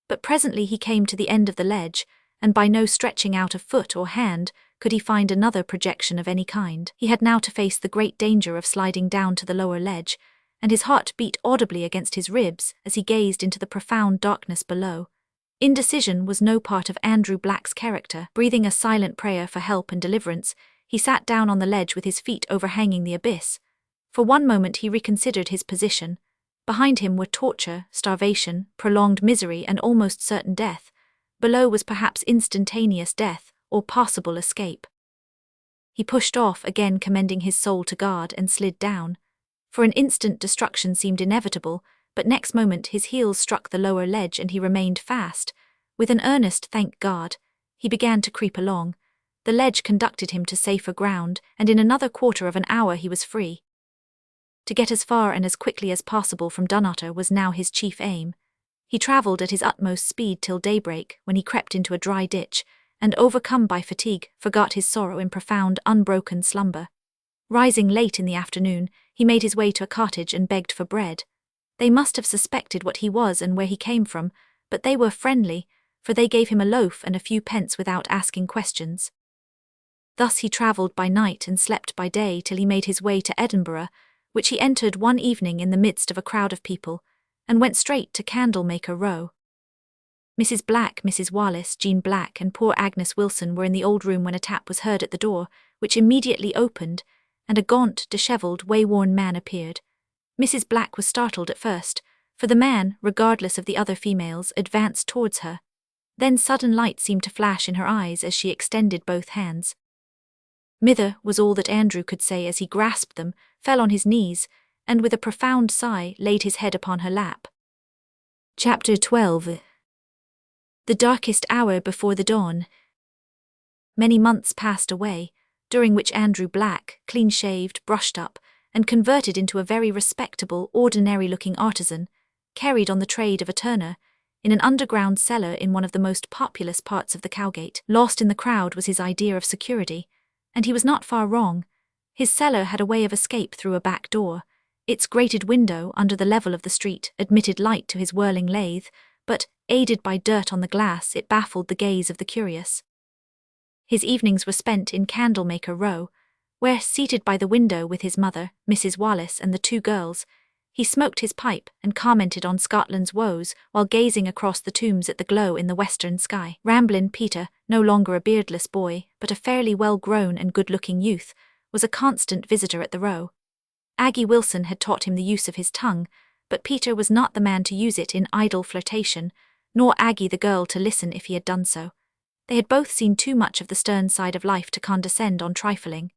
But presently he came to the end of the ledge, and by no stretching out of foot or hand could he find another projection of any kind. He had now to face the great danger of sliding down to the lower ledge, and his heart beat audibly against his ribs as he gazed into the profound darkness below. Indecision was no part of Andrew Black's character. Breathing a silent prayer for help and deliverance, he sat down on the ledge with his feet overhanging the abyss. For one moment he reconsidered his position. Behind him were torture, starvation, prolonged misery, and almost certain death. Below was perhaps instantaneous death, or possible escape. He pushed off, again commending his soul to God, and slid down. For an instant destruction seemed inevitable, but next moment his heels struck the lower ledge and he remained fast. With an earnest "thank God," he began to creep along. The ledge conducted him to safer ground, and in another quarter of an hour he was free. To get as far and as quickly as possible from Dunnottar was now his chief aim. He travelled at his utmost speed till daybreak, when he crept into a dry ditch, and overcome by fatigue, forgot his sorrow in profound, unbroken slumber. Rising late in the afternoon, he made his way to a cottage and begged for bread. They must have suspected what he was and where he came from, but they were friendly, for they gave him a loaf and a few pence without asking questions. Thus he travelled by night and slept by day till he made his way to Edinburgh, which he entered one evening in the midst of a crowd of people, and went straight to Candlemaker Row. Mrs. Black, Mrs. Wallace, Jean Black, and poor Agnes Wilson were in the old room when a tap was heard at the door, which immediately opened, and a gaunt, dishevelled, way-worn man appeared. Mrs. Black was startled at first, for the man, regardless of the other females, advanced towards her. Then sudden light seemed to flash in her eyes as she extended both hands. "Mither," was all that Andrew could say as he grasped them, fell on his knees, and with a profound sigh laid his head upon her lap. Chapter 12. The darkest hour before the dawn. Many months passed away, during which Andrew Black, clean-shaved, brushed up, and converted into a very respectable, ordinary-looking artisan, carried on the trade of a turner, in an underground cellar in one of the most populous parts of the Cowgate. Lost in the crowd was his idea of security, and he was not far wrong. His cellar had a way of escape through a back door. Its grated window, under the level of the street, admitted light to his whirling lathe, but, aided by dirt on the glass, it baffled the gaze of the curious. His evenings were spent in Candlemaker Row, where, seated by the window with his mother, Mrs. Wallace, and the two girls, he smoked his pipe and commented on Scotland's woes while gazing across the tombs at the glow in the western sky. Ramblin' Peter, no longer a beardless boy, but a fairly well-grown and good-looking youth, was a constant visitor at the Row. Aggie Wilson had taught him the use of his tongue, but Peter was not the man to use it in idle flirtation, nor Aggie the girl to listen if he had done so. They had both seen too much of the stern side of life to condescend on trifling.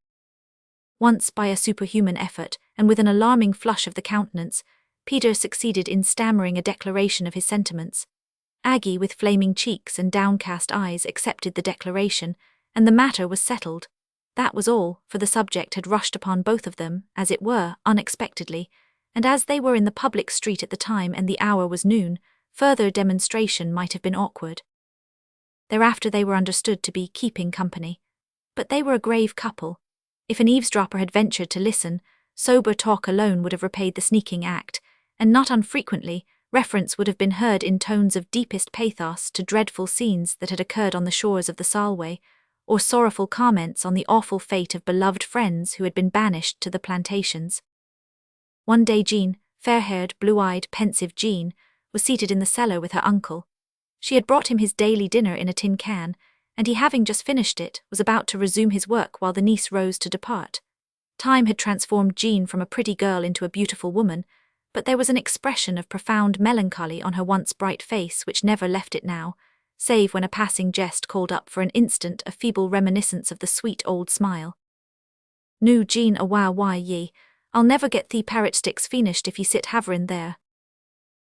Once, by a superhuman effort, and with an alarming flush of the countenance, Peter succeeded in stammering a declaration of his sentiments. Aggie, with flaming cheeks and downcast eyes, accepted the declaration, and the matter was settled. That was all, for the subject had rushed upon both of them, as it were, unexpectedly, and as they were in the public street at the time and the hour was noon, further demonstration might have been awkward. Thereafter they were understood to be keeping company. But they were a grave couple. If an eavesdropper had ventured to listen, sober talk alone would have repaid the sneaking act, and not unfrequently, reference would have been heard in tones of deepest pathos to dreadful scenes that had occurred on the shores of the Solway, or sorrowful comments on the awful fate of beloved friends who had been banished to the plantations. One day Jean, fair-haired, blue-eyed, pensive Jean, was seated in the cellar with her uncle. She had brought him his daily dinner in a tin can, and he, having just finished it, was about to resume his work while the niece rose to depart. Time had transformed Jean from a pretty girl into a beautiful woman, but there was an expression of profound melancholy on her once bright face which never left it now, save when a passing jest called up for an instant a feeble reminiscence of the sweet old smile. "Nu, Jean, awa why ye, I'll never get thee parrot sticks finished if ye sit haverin' there."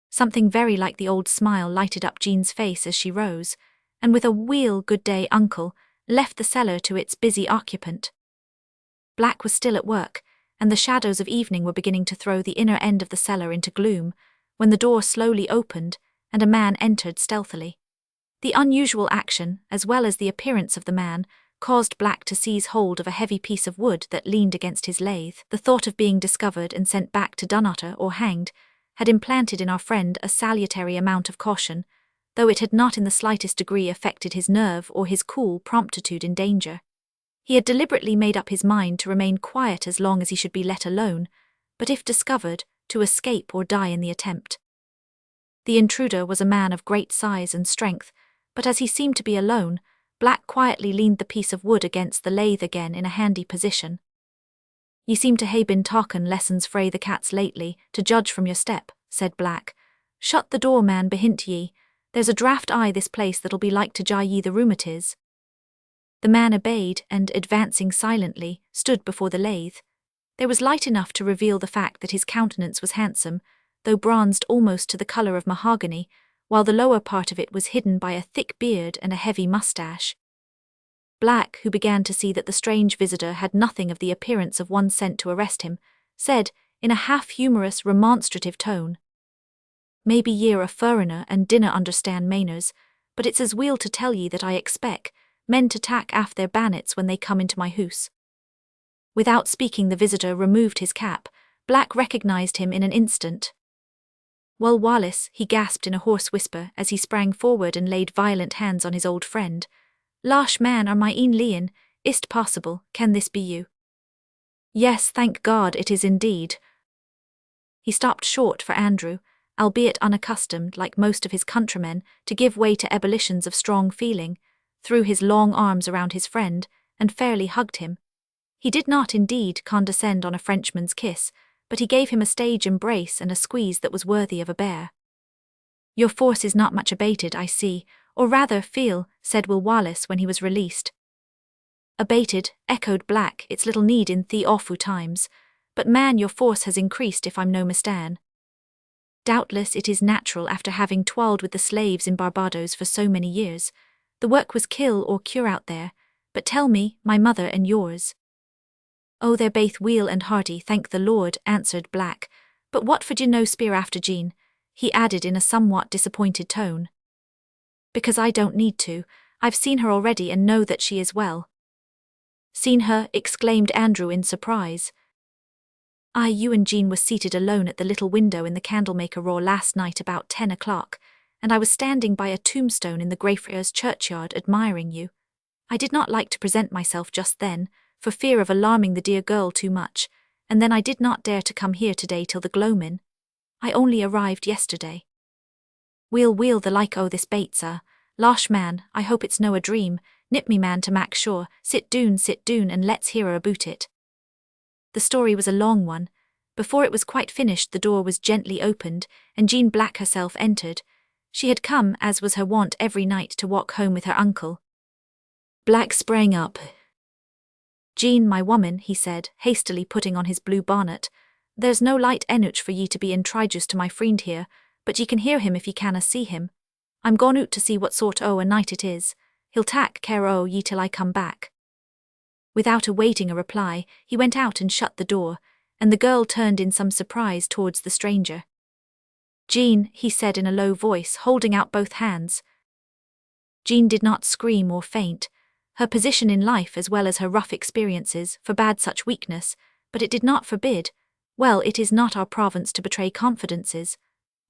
Something very like the old smile lighted up Jean's face as she rose, and with a "Weel, good day, uncle," left the cellar to its busy occupant. Black was still at work, and the shadows of evening were beginning to throw the inner end of the cellar into gloom, when the door slowly opened, and a man entered stealthily. The unusual action, as well as the appearance of the man, caused Black to seize hold of a heavy piece of wood that leaned against his lathe. The thought of being discovered and sent back to Dunnottar or hanged had implanted in our friend a salutary amount of caution, though it had not in the slightest degree affected his nerve or his cool promptitude in danger. He had deliberately made up his mind to remain quiet as long as he should be let alone, but if discovered, to escape or die in the attempt. The intruder was a man of great size and strength, but as he seemed to be alone, Black quietly leaned the piece of wood against the lathe again in a handy position. "Ye seem to hae been talkin' lessons frae the cats lately, to judge from your step," said Black. "Shut the door, man, behint ye. There's a draught i' this place that'll be like to jar ye the rheumatiz." The man obeyed and, advancing silently, stood before the lathe. There was light enough to reveal the fact that his countenance was handsome, though bronzed almost to the colour of mahogany, while the lower part of it was hidden by a thick beard and a heavy moustache. Black, who began to see that the strange visitor had nothing of the appearance of one sent to arrest him, said, in a half-humorous, remonstrative tone, "Maybe ye're a furriner and dinna understand manners, but it's as weel to tell ye that I expect men to tak aff their bannets when they come into my hoose." Without speaking, the visitor removed his cap. Black recognized him in an instant. "Well, Wallace," he gasped in a hoarse whisper as he sprang forward and laid violent hands on his old friend. "Losh man, are my een Leon, is't possible, can this be you?" "Yes, thank God, it is indeed." He stopped short, for Andrew, albeit unaccustomed, like most of his countrymen, to give way to ebullitions of strong feeling, threw his long arms around his friend and fairly hugged him. He did not indeed condescend on a Frenchman's kiss, but he gave him a stage embrace and a squeeze that was worthy of a bear. "Your force is not much abated, I see, or rather feel," said Will Wallace when he was released. "Abated," echoed Black, "it's little need in the awfu' times, but man, your force has increased if I'm no mistan." "Doubtless it is natural after having twirled with the slaves in Barbados for so many years. The work was kill or cure out there, but tell me, my mother and yours." "Oh, they're baith weel and hearty, thank the Lord," answered Black. "But what for d'ye no speir after Jean?" he added in a somewhat disappointed tone. "Because I don't need to. I've seen her already and know that she is well." "Seen her?" exclaimed Andrew in surprise. "Aye, you and Jean were seated alone at the little window in the Candlemaker Roar last night about 10 o'clock, and I was standing by a tombstone in the Greyfriars churchyard admiring you. I did not like to present myself just then, for fear of alarming the dear girl too much, and then I did not dare to come here today till the gloamin'. I only arrived yesterday." Weel, the like o' this bait, sir. Losh man, I hope it's no a dream. Nip me man to mak sure. Sit doon, and let's hear aboot it." The story was a long one. Before it was quite finished, the door was gently opened, and Jean Black herself entered. She had come, as was her wont every night, to walk home with her uncle. Black sprang up. "Jean, my woman," he said, hastily putting on his blue bonnet, "there's no light enouch for ye to be introduced to my friend here, but ye can hear him if ye canna see him. I'm gone out to see what sort o' a night it is. He'll tak care o' ye till I come back." Without awaiting a reply, he went out and shut the door, and the girl turned in some surprise towards the stranger. "Jean," he said in a low voice, holding out both hands. Jean did not scream or faint. Her position in life, as well as her rough experiences, forbade such weakness, but it did not forbid. Well, it is not our province to betray confidences.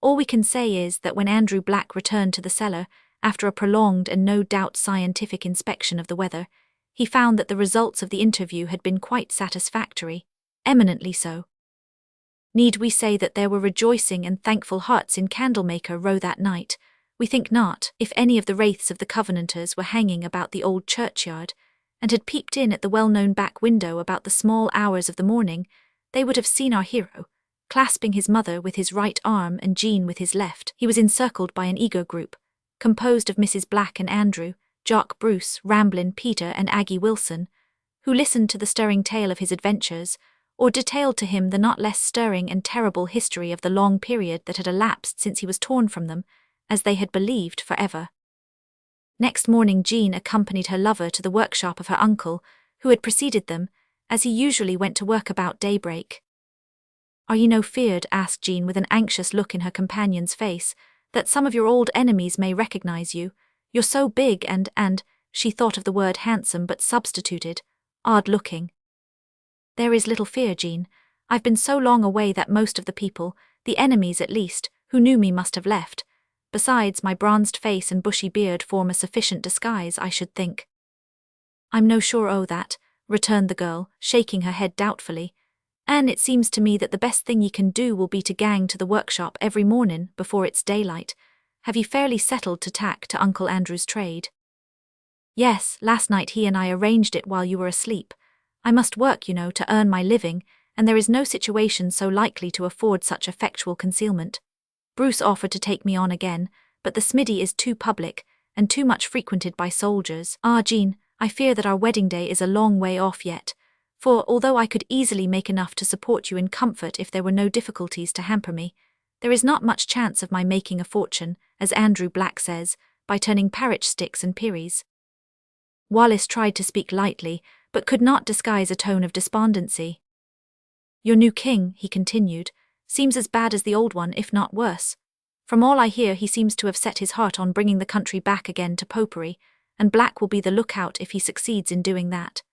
All we can say is that when Andrew Black returned to the cellar, after a prolonged and no doubt scientific inspection of the weather, he found that the results of the interview had been quite satisfactory, eminently so. Need we say that there were rejoicing and thankful hearts in Candlemaker Row that night? We think not. If any of the wraiths of the Covenanters were hanging about the old churchyard, and had peeped in at the well-known back window about the small hours of the morning, they would have seen our hero, clasping his mother with his right arm and Jean with his left. He was encircled by an eager group, composed of Mrs. Black and Andrew, Jock Bruce, Ramblin' Peter and Aggie Wilson, who listened to the stirring tale of his adventures, or detailed to him the not less stirring and terrible history of the long period that had elapsed since he was torn from them, as they had believed, forever. Next morning Jean accompanied her lover to the workshop of her uncle, who had preceded them, as he usually went to work about daybreak. "Are you no feared," asked Jean with an anxious look in her companion's face, "that some of your old enemies may recognize you? You're so big and, she thought of the word handsome but substituted, odd-looking." "There is little fear, Jean. I've been so long away that most of the people, the enemies at least, who knew me must have left. Besides, my bronzed face and bushy beard form a sufficient disguise, I should think." "I'm no sure o' that," returned the girl, shaking her head doubtfully. "And it seems to me that the best thing ye can do will be to gang to the workshop every mornin' before it's daylight. Have ye fairly settled to tack to Uncle Andrew's trade?" "Yes, last night he and I arranged it while you were asleep. I must work, you know, to earn my living, and there is no situation so likely to afford such effectual concealment. Bruce offered to take me on again, but the smithy is too public, and too much frequented by soldiers. Ah, Jean, I fear that our wedding day is a long way off yet, for although I could easily make enough to support you in comfort if there were no difficulties to hamper me, there is not much chance of my making a fortune, as Andrew Black says, by turning parritch sticks and peries." Wallace tried to speak lightly, but could not disguise a tone of despondency. "Your new king," he continued, "seems as bad as the old one, if not worse. From all I hear, he seems to have set his heart on bringing the country back again to popery, and Black will be the lookout if he succeeds in doing that.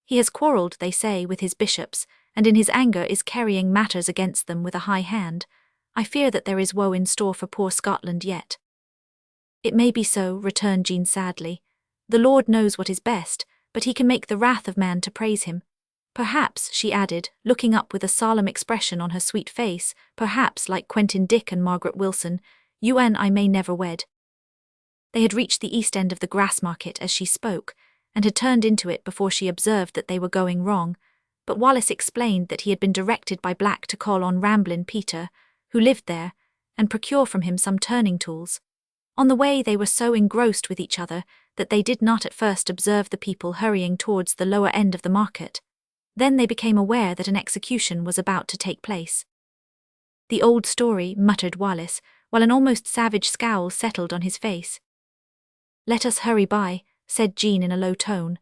He has quarrelled, they say, with his bishops, and in his anger is carrying matters against them with a high hand. I fear that there is woe in store for poor Scotland yet." "It may be so," returned Jean sadly. "The Lord knows what is best, but he can make the wrath of man to praise him. Perhaps," she added, looking up with a solemn expression on her sweet face, "perhaps, like Quentin Dick and Margaret Wilson, you and I may never wed." They had reached the east end of the Grassmarket as she spoke, and had turned into it before she observed that they were going wrong, but Wallace explained that he had been directed by Black to call on Ramblin' Peter, who lived there, and procure from him some turning tools. On the way they were so engrossed with each other that they did not at first observe the people hurrying towards the lower end of the market. Then they became aware that an execution was about to take place. "The old story," muttered Wallace, while an almost savage scowl settled on his face. "Let us hurry by," said Jean in a low tone.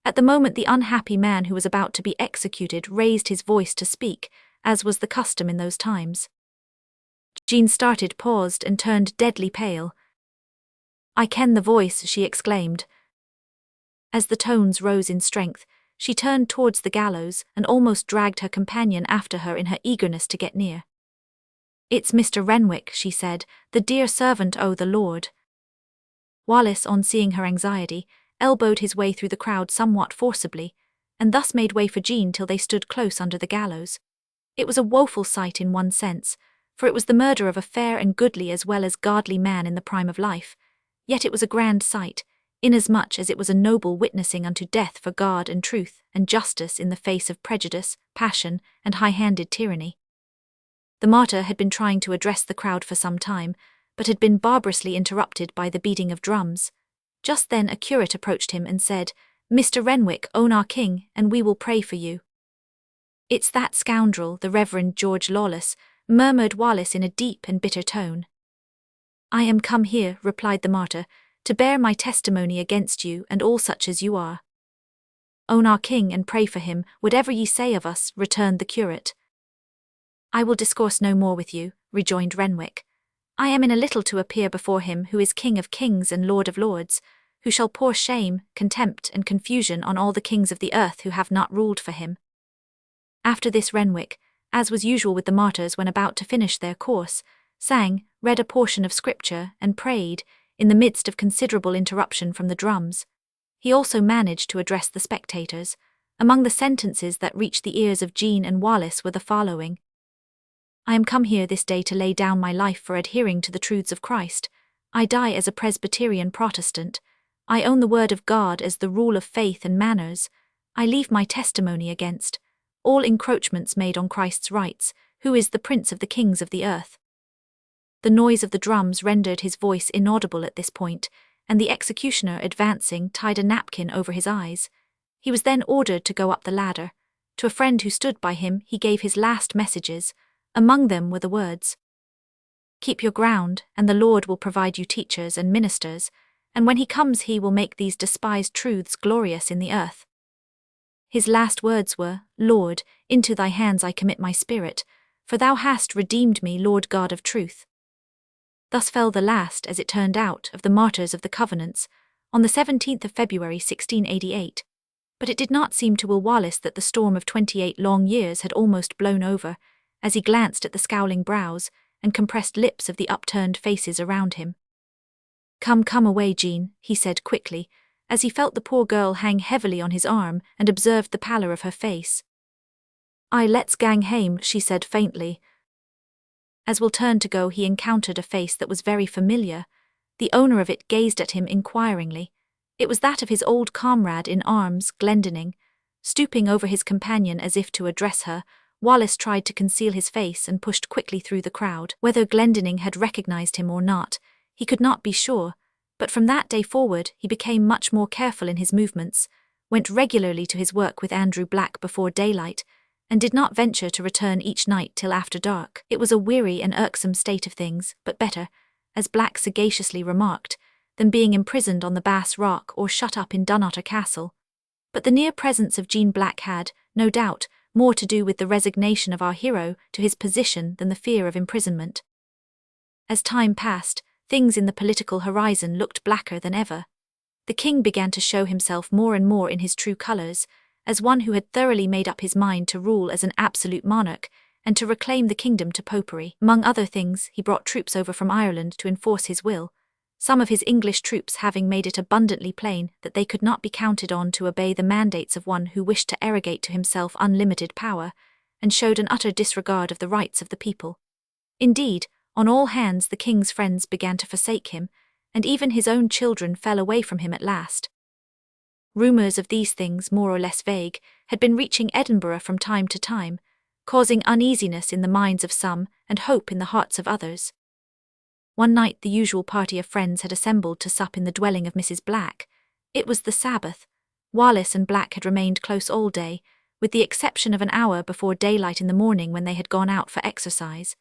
At the moment the unhappy man who was about to be executed raised his voice to speak, as was the custom in those times. Jean started, paused, and turned deadly pale. "I ken the voice," she exclaimed. As the tones rose in strength, she turned towards the gallows and almost dragged her companion after her in her eagerness to get near. "It's Mr. Renwick," she said, "the dear servant o' the Lord." Wallace, on seeing her anxiety, elbowed his way through the crowd somewhat forcibly, and thus made way for Jean till they stood close under the gallows. It was a woeful sight in one sense, for it was the murder of a fair and goodly as well as godly man in the prime of life, yet it was a grand sight, inasmuch as it was a noble witnessing unto death for God and truth and justice in the face of prejudice, passion, and high-handed tyranny. The martyr had been trying to address the crowd for some time, but had been barbarously interrupted by the beating of drums. Just then a curate approached him and said, "Mr. Renwick, own our king, and we will pray for you." "It's that scoundrel, the Reverend George Lawless," murmured Wallace in a deep and bitter tone. "I am come here," replied the martyr, "to bear my testimony against you and all such as you are." "Own our king and pray for him, whatever ye say of us," returned the curate. "I will discourse no more with you," rejoined Renwick. "I am in a little to appear before him who is King of kings and Lord of lords, who shall pour shame, contempt, and confusion on all the kings of the earth who have not ruled for him." After this Renwick, as was usual with the martyrs when about to finish their course, sang, read a portion of scripture, and prayed, in the midst of considerable interruption from the drums. He also managed to address the spectators. Among the sentences that reached the ears of Jean and Wallace were the following: "I am come here this day to lay down my life for adhering to the truths of Christ. I die as a Presbyterian Protestant. I own the word of God as the rule of faith and manners. I leave my testimony against all encroachments made on Christ's rights, who is the Prince of the kings of the earth." The noise of the drums rendered his voice inaudible at this point, and the executioner, advancing, tied a napkin over his eyes. He was then ordered to go up the ladder. To a friend who stood by him he gave his last messages. Among them were the words, "Keep your ground, and the Lord will provide you teachers and ministers, and when he comes he will make these despised truths glorious in the earth." His last words were, "Lord, into thy hands I commit my spirit, for thou hast redeemed me, Lord God of truth." Thus fell the last, as it turned out, of the martyrs of the Covenants, on the 17th of February 1688. But it did not seem to Will Wallace that the storm of 28 long years had almost blown over, as he glanced at the scowling brows and compressed lips of the upturned faces around him. Come away, Jean," he said quickly, as he felt the poor girl hang heavily on his arm and observed the pallor of her face. "Aye, let's gang hame," she said faintly. As Will turned to go, he encountered a face that was very familiar. The owner of it gazed at him inquiringly. It was that of his old comrade in arms, Glendinning. Stooping over his companion as if to address her, Wallace tried to conceal his face and pushed quickly through the crowd. Whether Glendinning had recognized him or not, he could not be sure, but from that day forward he became much more careful in his movements, went regularly to his work with Andrew Black before daylight, and did not venture to return each night till after dark. It was a weary and irksome state of things, but better, as Black sagaciously remarked, than being imprisoned on the Bass Rock or shut up in Dunnottar Castle. But the near presence of Jean Black had, no doubt, more to do with the resignation of our hero to his position than the fear of imprisonment. As time passed, things in the political horizon looked blacker than ever. The king began to show himself more and more in his true colours, as one who had thoroughly made up his mind to rule as an absolute monarch and to reclaim the kingdom to popery. Among other things, he brought troops over from Ireland to enforce his will, some of his English troops having made it abundantly plain that they could not be counted on to obey the mandates of one who wished to arrogate to himself unlimited power, and showed an utter disregard of the rights of the people. Indeed, on all hands the king's friends began to forsake him, and even his own children fell away from him at last. Rumours of these things, more or less vague, had been reaching Edinburgh from time to time, causing uneasiness in the minds of some and hope in the hearts of others. One night the usual party of friends had assembled to sup in the dwelling of Mrs. Black. It was the Sabbath. Wallace and Black had remained close all day, with the exception of an hour before daylight in the morning when they had gone out for exercise.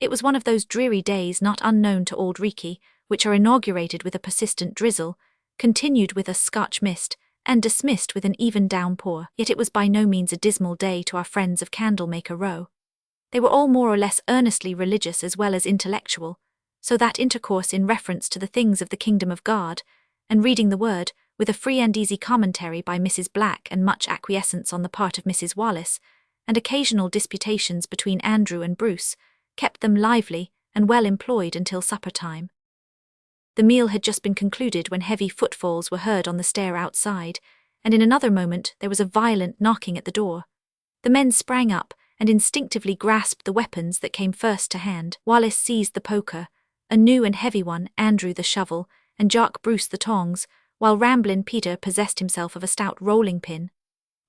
It was one of those dreary days not unknown to Auld Reekie, which are inaugurated with a persistent drizzle, continued with a Scotch mist, and dismissed with an even downpour. Yet it was by no means a dismal day to our friends of Candlemaker Row. They were all more or less earnestly religious as well as intellectual, so that intercourse in reference to the things of the kingdom of God, and reading the Word, with a free and easy commentary by Mrs. Black and much acquiescence on the part of Mrs. Wallace, and occasional disputations between Andrew and Bruce, kept them lively and well employed until supper time. The meal had just been concluded when heavy footfalls were heard on the stair outside, and in another moment there was a violent knocking at the door. The men sprang up and instinctively grasped the weapons that came first to hand. Wallace seized the poker, a new and heavy one, Andrew the shovel, and Jock Bruce the tongs, while Ramblin' Peter possessed himself of a stout rolling pin.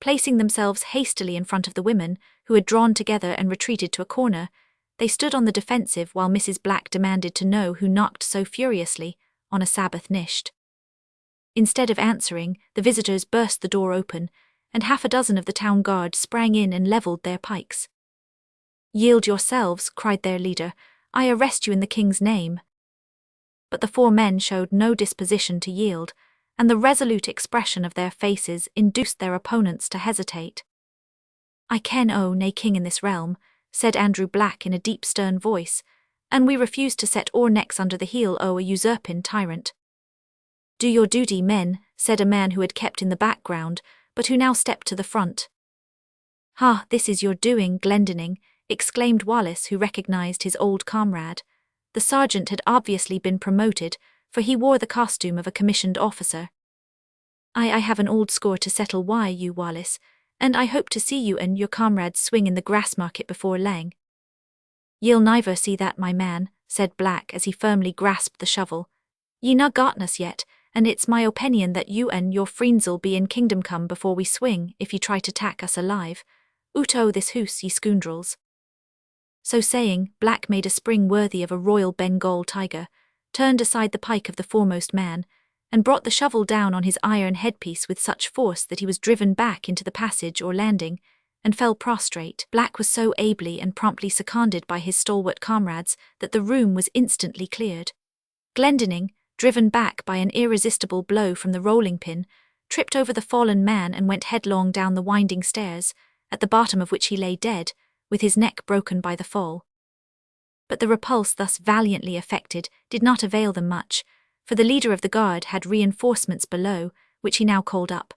Placing themselves hastily in front of the women, who had drawn together and retreated to a corner, they stood on the defensive while Mrs. Black demanded to know who knocked so furiously on a Sabbath nisht. Instead of answering, the visitors burst the door open, and half a dozen of the town guard sprang in and levelled their pikes. "Yield yourselves," cried their leader. "I arrest you in the king's name." But the four men showed no disposition to yield, and the resolute expression of their faces induced their opponents to hesitate. "I ken o' nae king in this realm," said Andrew Black in a deep stern voice, "and we refuse to set our necks under the heel o' a usurping tyrant." "Do your duty, men," said a man who had kept in the background, but who now stepped to the front. "Ha, this is your doing, Glendinning," exclaimed Wallace, who recognized his old comrade. The sergeant had obviously been promoted, for he wore the costume of a commissioned officer. I have an old score to settle wi' you, Wallace, and I hope to see you and your comrades swing in the Grassmarket before lang." "Ye'll niver see that, my man," said Black as he firmly grasped the shovel. "Ye na gotten us yet, and it's my opinion that you and your friends'll be in kingdom come before we swing if ye try to tack us alive. Oot o' this hoose, ye scoundrels." So saying, Black made a spring worthy of a royal Bengal tiger, turned aside the pike of the foremost man, and brought the shovel down on his iron headpiece with such force that he was driven back into the passage or landing, and fell prostrate. Black was so ably and promptly seconded by his stalwart comrades that the room was instantly cleared. Glendinning, driven back by an irresistible blow from the rolling pin, tripped over the fallen man and went headlong down the winding stairs, at the bottom of which he lay dead, with his neck broken by the fall. But the repulse thus valiantly effected did not avail them much, for the leader of the guard had reinforcements below, which he now called up.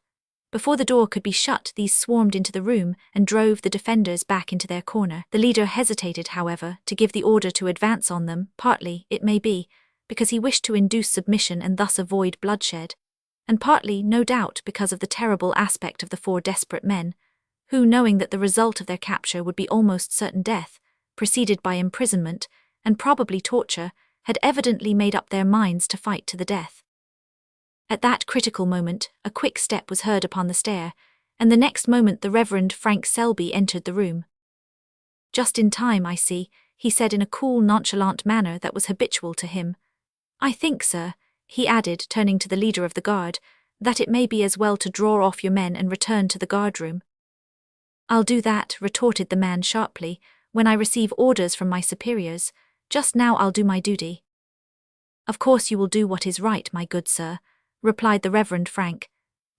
Before the door could be shut, these swarmed into the room and drove the defenders back into their corner. The leader hesitated, however, to give the order to advance on them, partly, it may be, because he wished to induce submission and thus avoid bloodshed, and partly, no doubt, because of the terrible aspect of the 4 desperate men, who, knowing that the result of their capture would be almost certain death, preceded by imprisonment, and probably torture, had evidently made up their minds to fight to the death. At that critical moment, a quick step was heard upon the stair, and the next moment the Reverend Frank Selby entered the room. "Just in time, I see," he said in a cool, nonchalant manner that was habitual to him. "I think, sir," he added, turning to the leader of the guard, "that it may be as well to draw off your men and return to the guardroom." "I'll do that," retorted the man sharply, "when I receive orders from my superiors. Just now I'll do my duty." "Of course you will do what is right, my good sir," replied the Reverend Frank.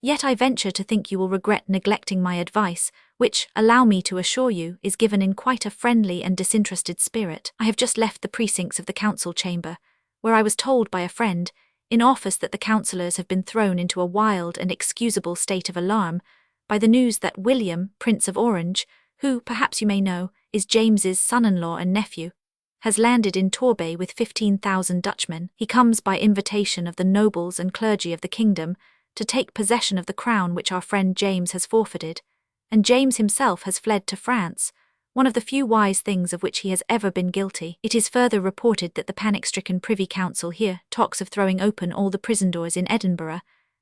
"Yet I venture to think you will regret neglecting my advice, which, allow me to assure you, is given in quite a friendly and disinterested spirit. I have just left the precincts of the council chamber, where I was told by a friend, in office, that the councillors have been thrown into a wild and excusable state of alarm by the news that William, Prince of Orange, who, perhaps you may know, is James's son-in-law and nephew, has landed in Torbay with 15,000 Dutchmen. He comes by invitation of the nobles and clergy of the kingdom to take possession of the crown which our friend James has forfeited, and James himself has fled to France, one of the few wise things of which he has ever been guilty. It is further reported that the panic-stricken Privy Council here talks of throwing open all the prison doors in Edinburgh,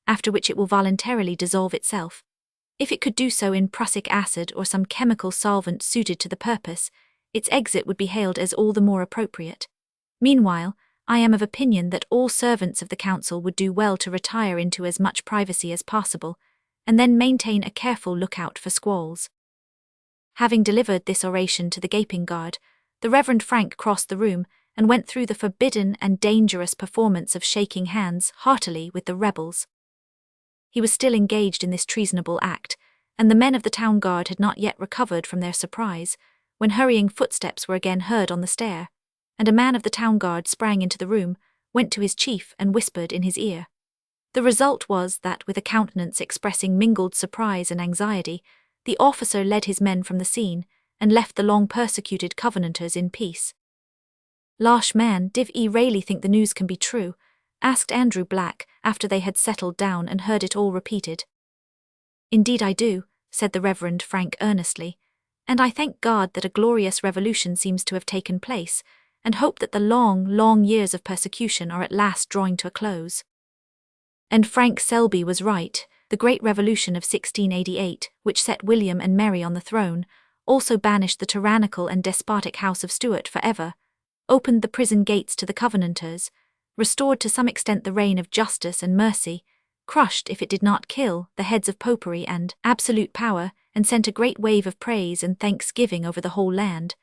after which it will voluntarily dissolve itself. If it could do so in prussic acid or some chemical solvent suited to the purpose, its exit would be hailed as all the more appropriate. Meanwhile, I am of opinion that all servants of the council would do well to retire into as much privacy as possible, and then maintain a careful lookout for squalls. Having delivered this oration to the gaping guard, the Reverend Frank crossed the room and went through the forbidden and dangerous performance of shaking hands heartily with the rebels. He was still engaged in this treasonable act, and the men of the town guard had not yet recovered from their surprise, when hurrying footsteps were again heard on the stair, and a man of the town guard sprang into the room, went to his chief and whispered in his ear. The result was that, with a countenance expressing mingled surprise and anxiety, the officer led his men from the scene, and left the long-persecuted Covenanters in peace. "Losh man, div e really think the news can be true?" asked Andrew Black, after they had settled down and heard it all repeated. "Indeed I do," said the Reverend Frank earnestly, "and I thank God that a glorious revolution seems to have taken place, and hope that the long, long years of persecution are at last drawing to a close." And Frank Selby was right. The great revolution of 1688, which set William and Mary on the throne, also banished the tyrannical and despotic House of Stuart forever, opened the prison gates to the Covenanters, restored to some extent the reign of justice and mercy, crushed, if it did not kill, the heads of popery and absolute power, and sent a great wave of praise and thanksgiving over the whole land.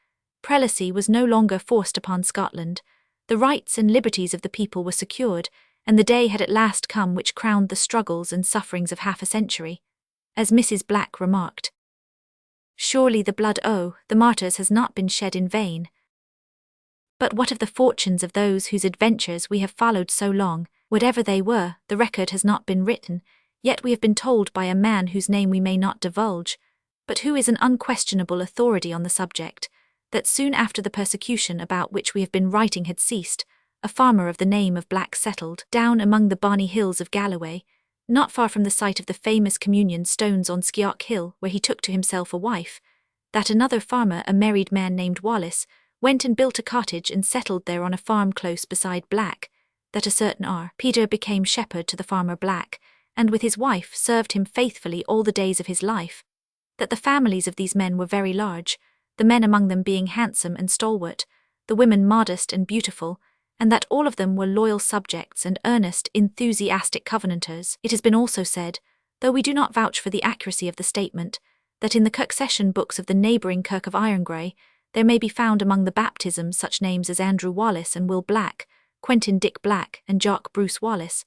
Prelacy was no longer forced upon Scotland. The rights and liberties of the people were secured, and the day had at last come which crowned the struggles and sufferings of half a century. As Mrs. Black remarked, "Surely the blood the martyrs has not been shed in vain." But what of the fortunes of those whose adventures we have followed so long? Whatever they were, the record has not been written, yet we have been told by a man whose name we may not divulge, but who is an unquestionable authority on the subject, that soon after the persecution about which we have been writing had ceased, a farmer of the name of Black settled down among the bonny hills of Galloway, not far from the site of the famous communion stones on Skeoch Hill, where he took to himself a wife. That another farmer, a married man named Wallace, went and built a cottage and settled there on a farm close beside Black. That a certain Peter became shepherd to the farmer Black, and with his wife served him faithfully all the days of his life. That the families of these men were very large, the men among them being handsome and stalwart, the women modest and beautiful, and that all of them were loyal subjects and earnest, enthusiastic Covenanters. It has been also said, though we do not vouch for the accuracy of the statement, that in the Kirkcession books of the neighbouring Kirk of Irongray there may be found among the baptisms such names as Andrew Wallace and Will Black, Quentin Dick Black and Jock Bruce Wallace.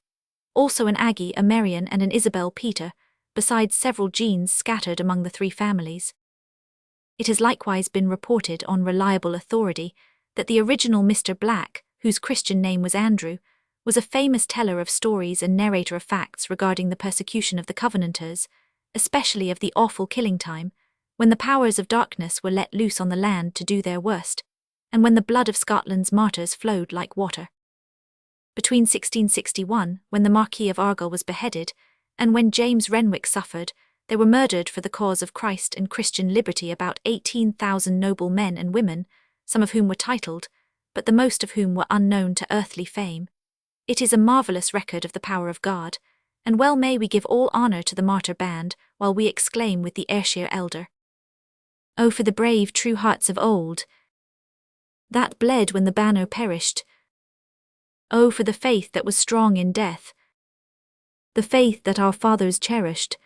also an Aggie, a Marion, and an Isabel Peter, besides several Jeans scattered among the three families. It has likewise been reported on reliable authority that the original Mr. Black, whose Christian name was Andrew, was a famous teller of stories and narrator of facts regarding the persecution of the Covenanters, especially of the awful killing time, when the powers of darkness were let loose on the land to do their worst, and when the blood of Scotland's martyrs flowed like water. Between 1661, when the Marquis of Argyll was beheaded, and when James Renwick suffered, there were murdered for the cause of Christ and Christian liberty about 18,000 noble men and women, some of whom were titled, but the most of whom were unknown to earthly fame. It is a marvellous record of the power of God, and well may we give all honour to the martyr band, while we exclaim with the Ayrshire elder, "Oh, for the brave true hearts of old, that bled when the banner perished. Oh, for the faith that was strong in death, the faith that our fathers cherished.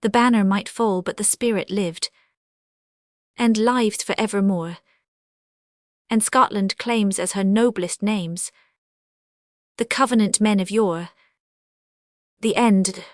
The banner might fall, but the spirit lived, and lived for evermore. And Scotland claims as her noblest names the Covenant men of yore. The end."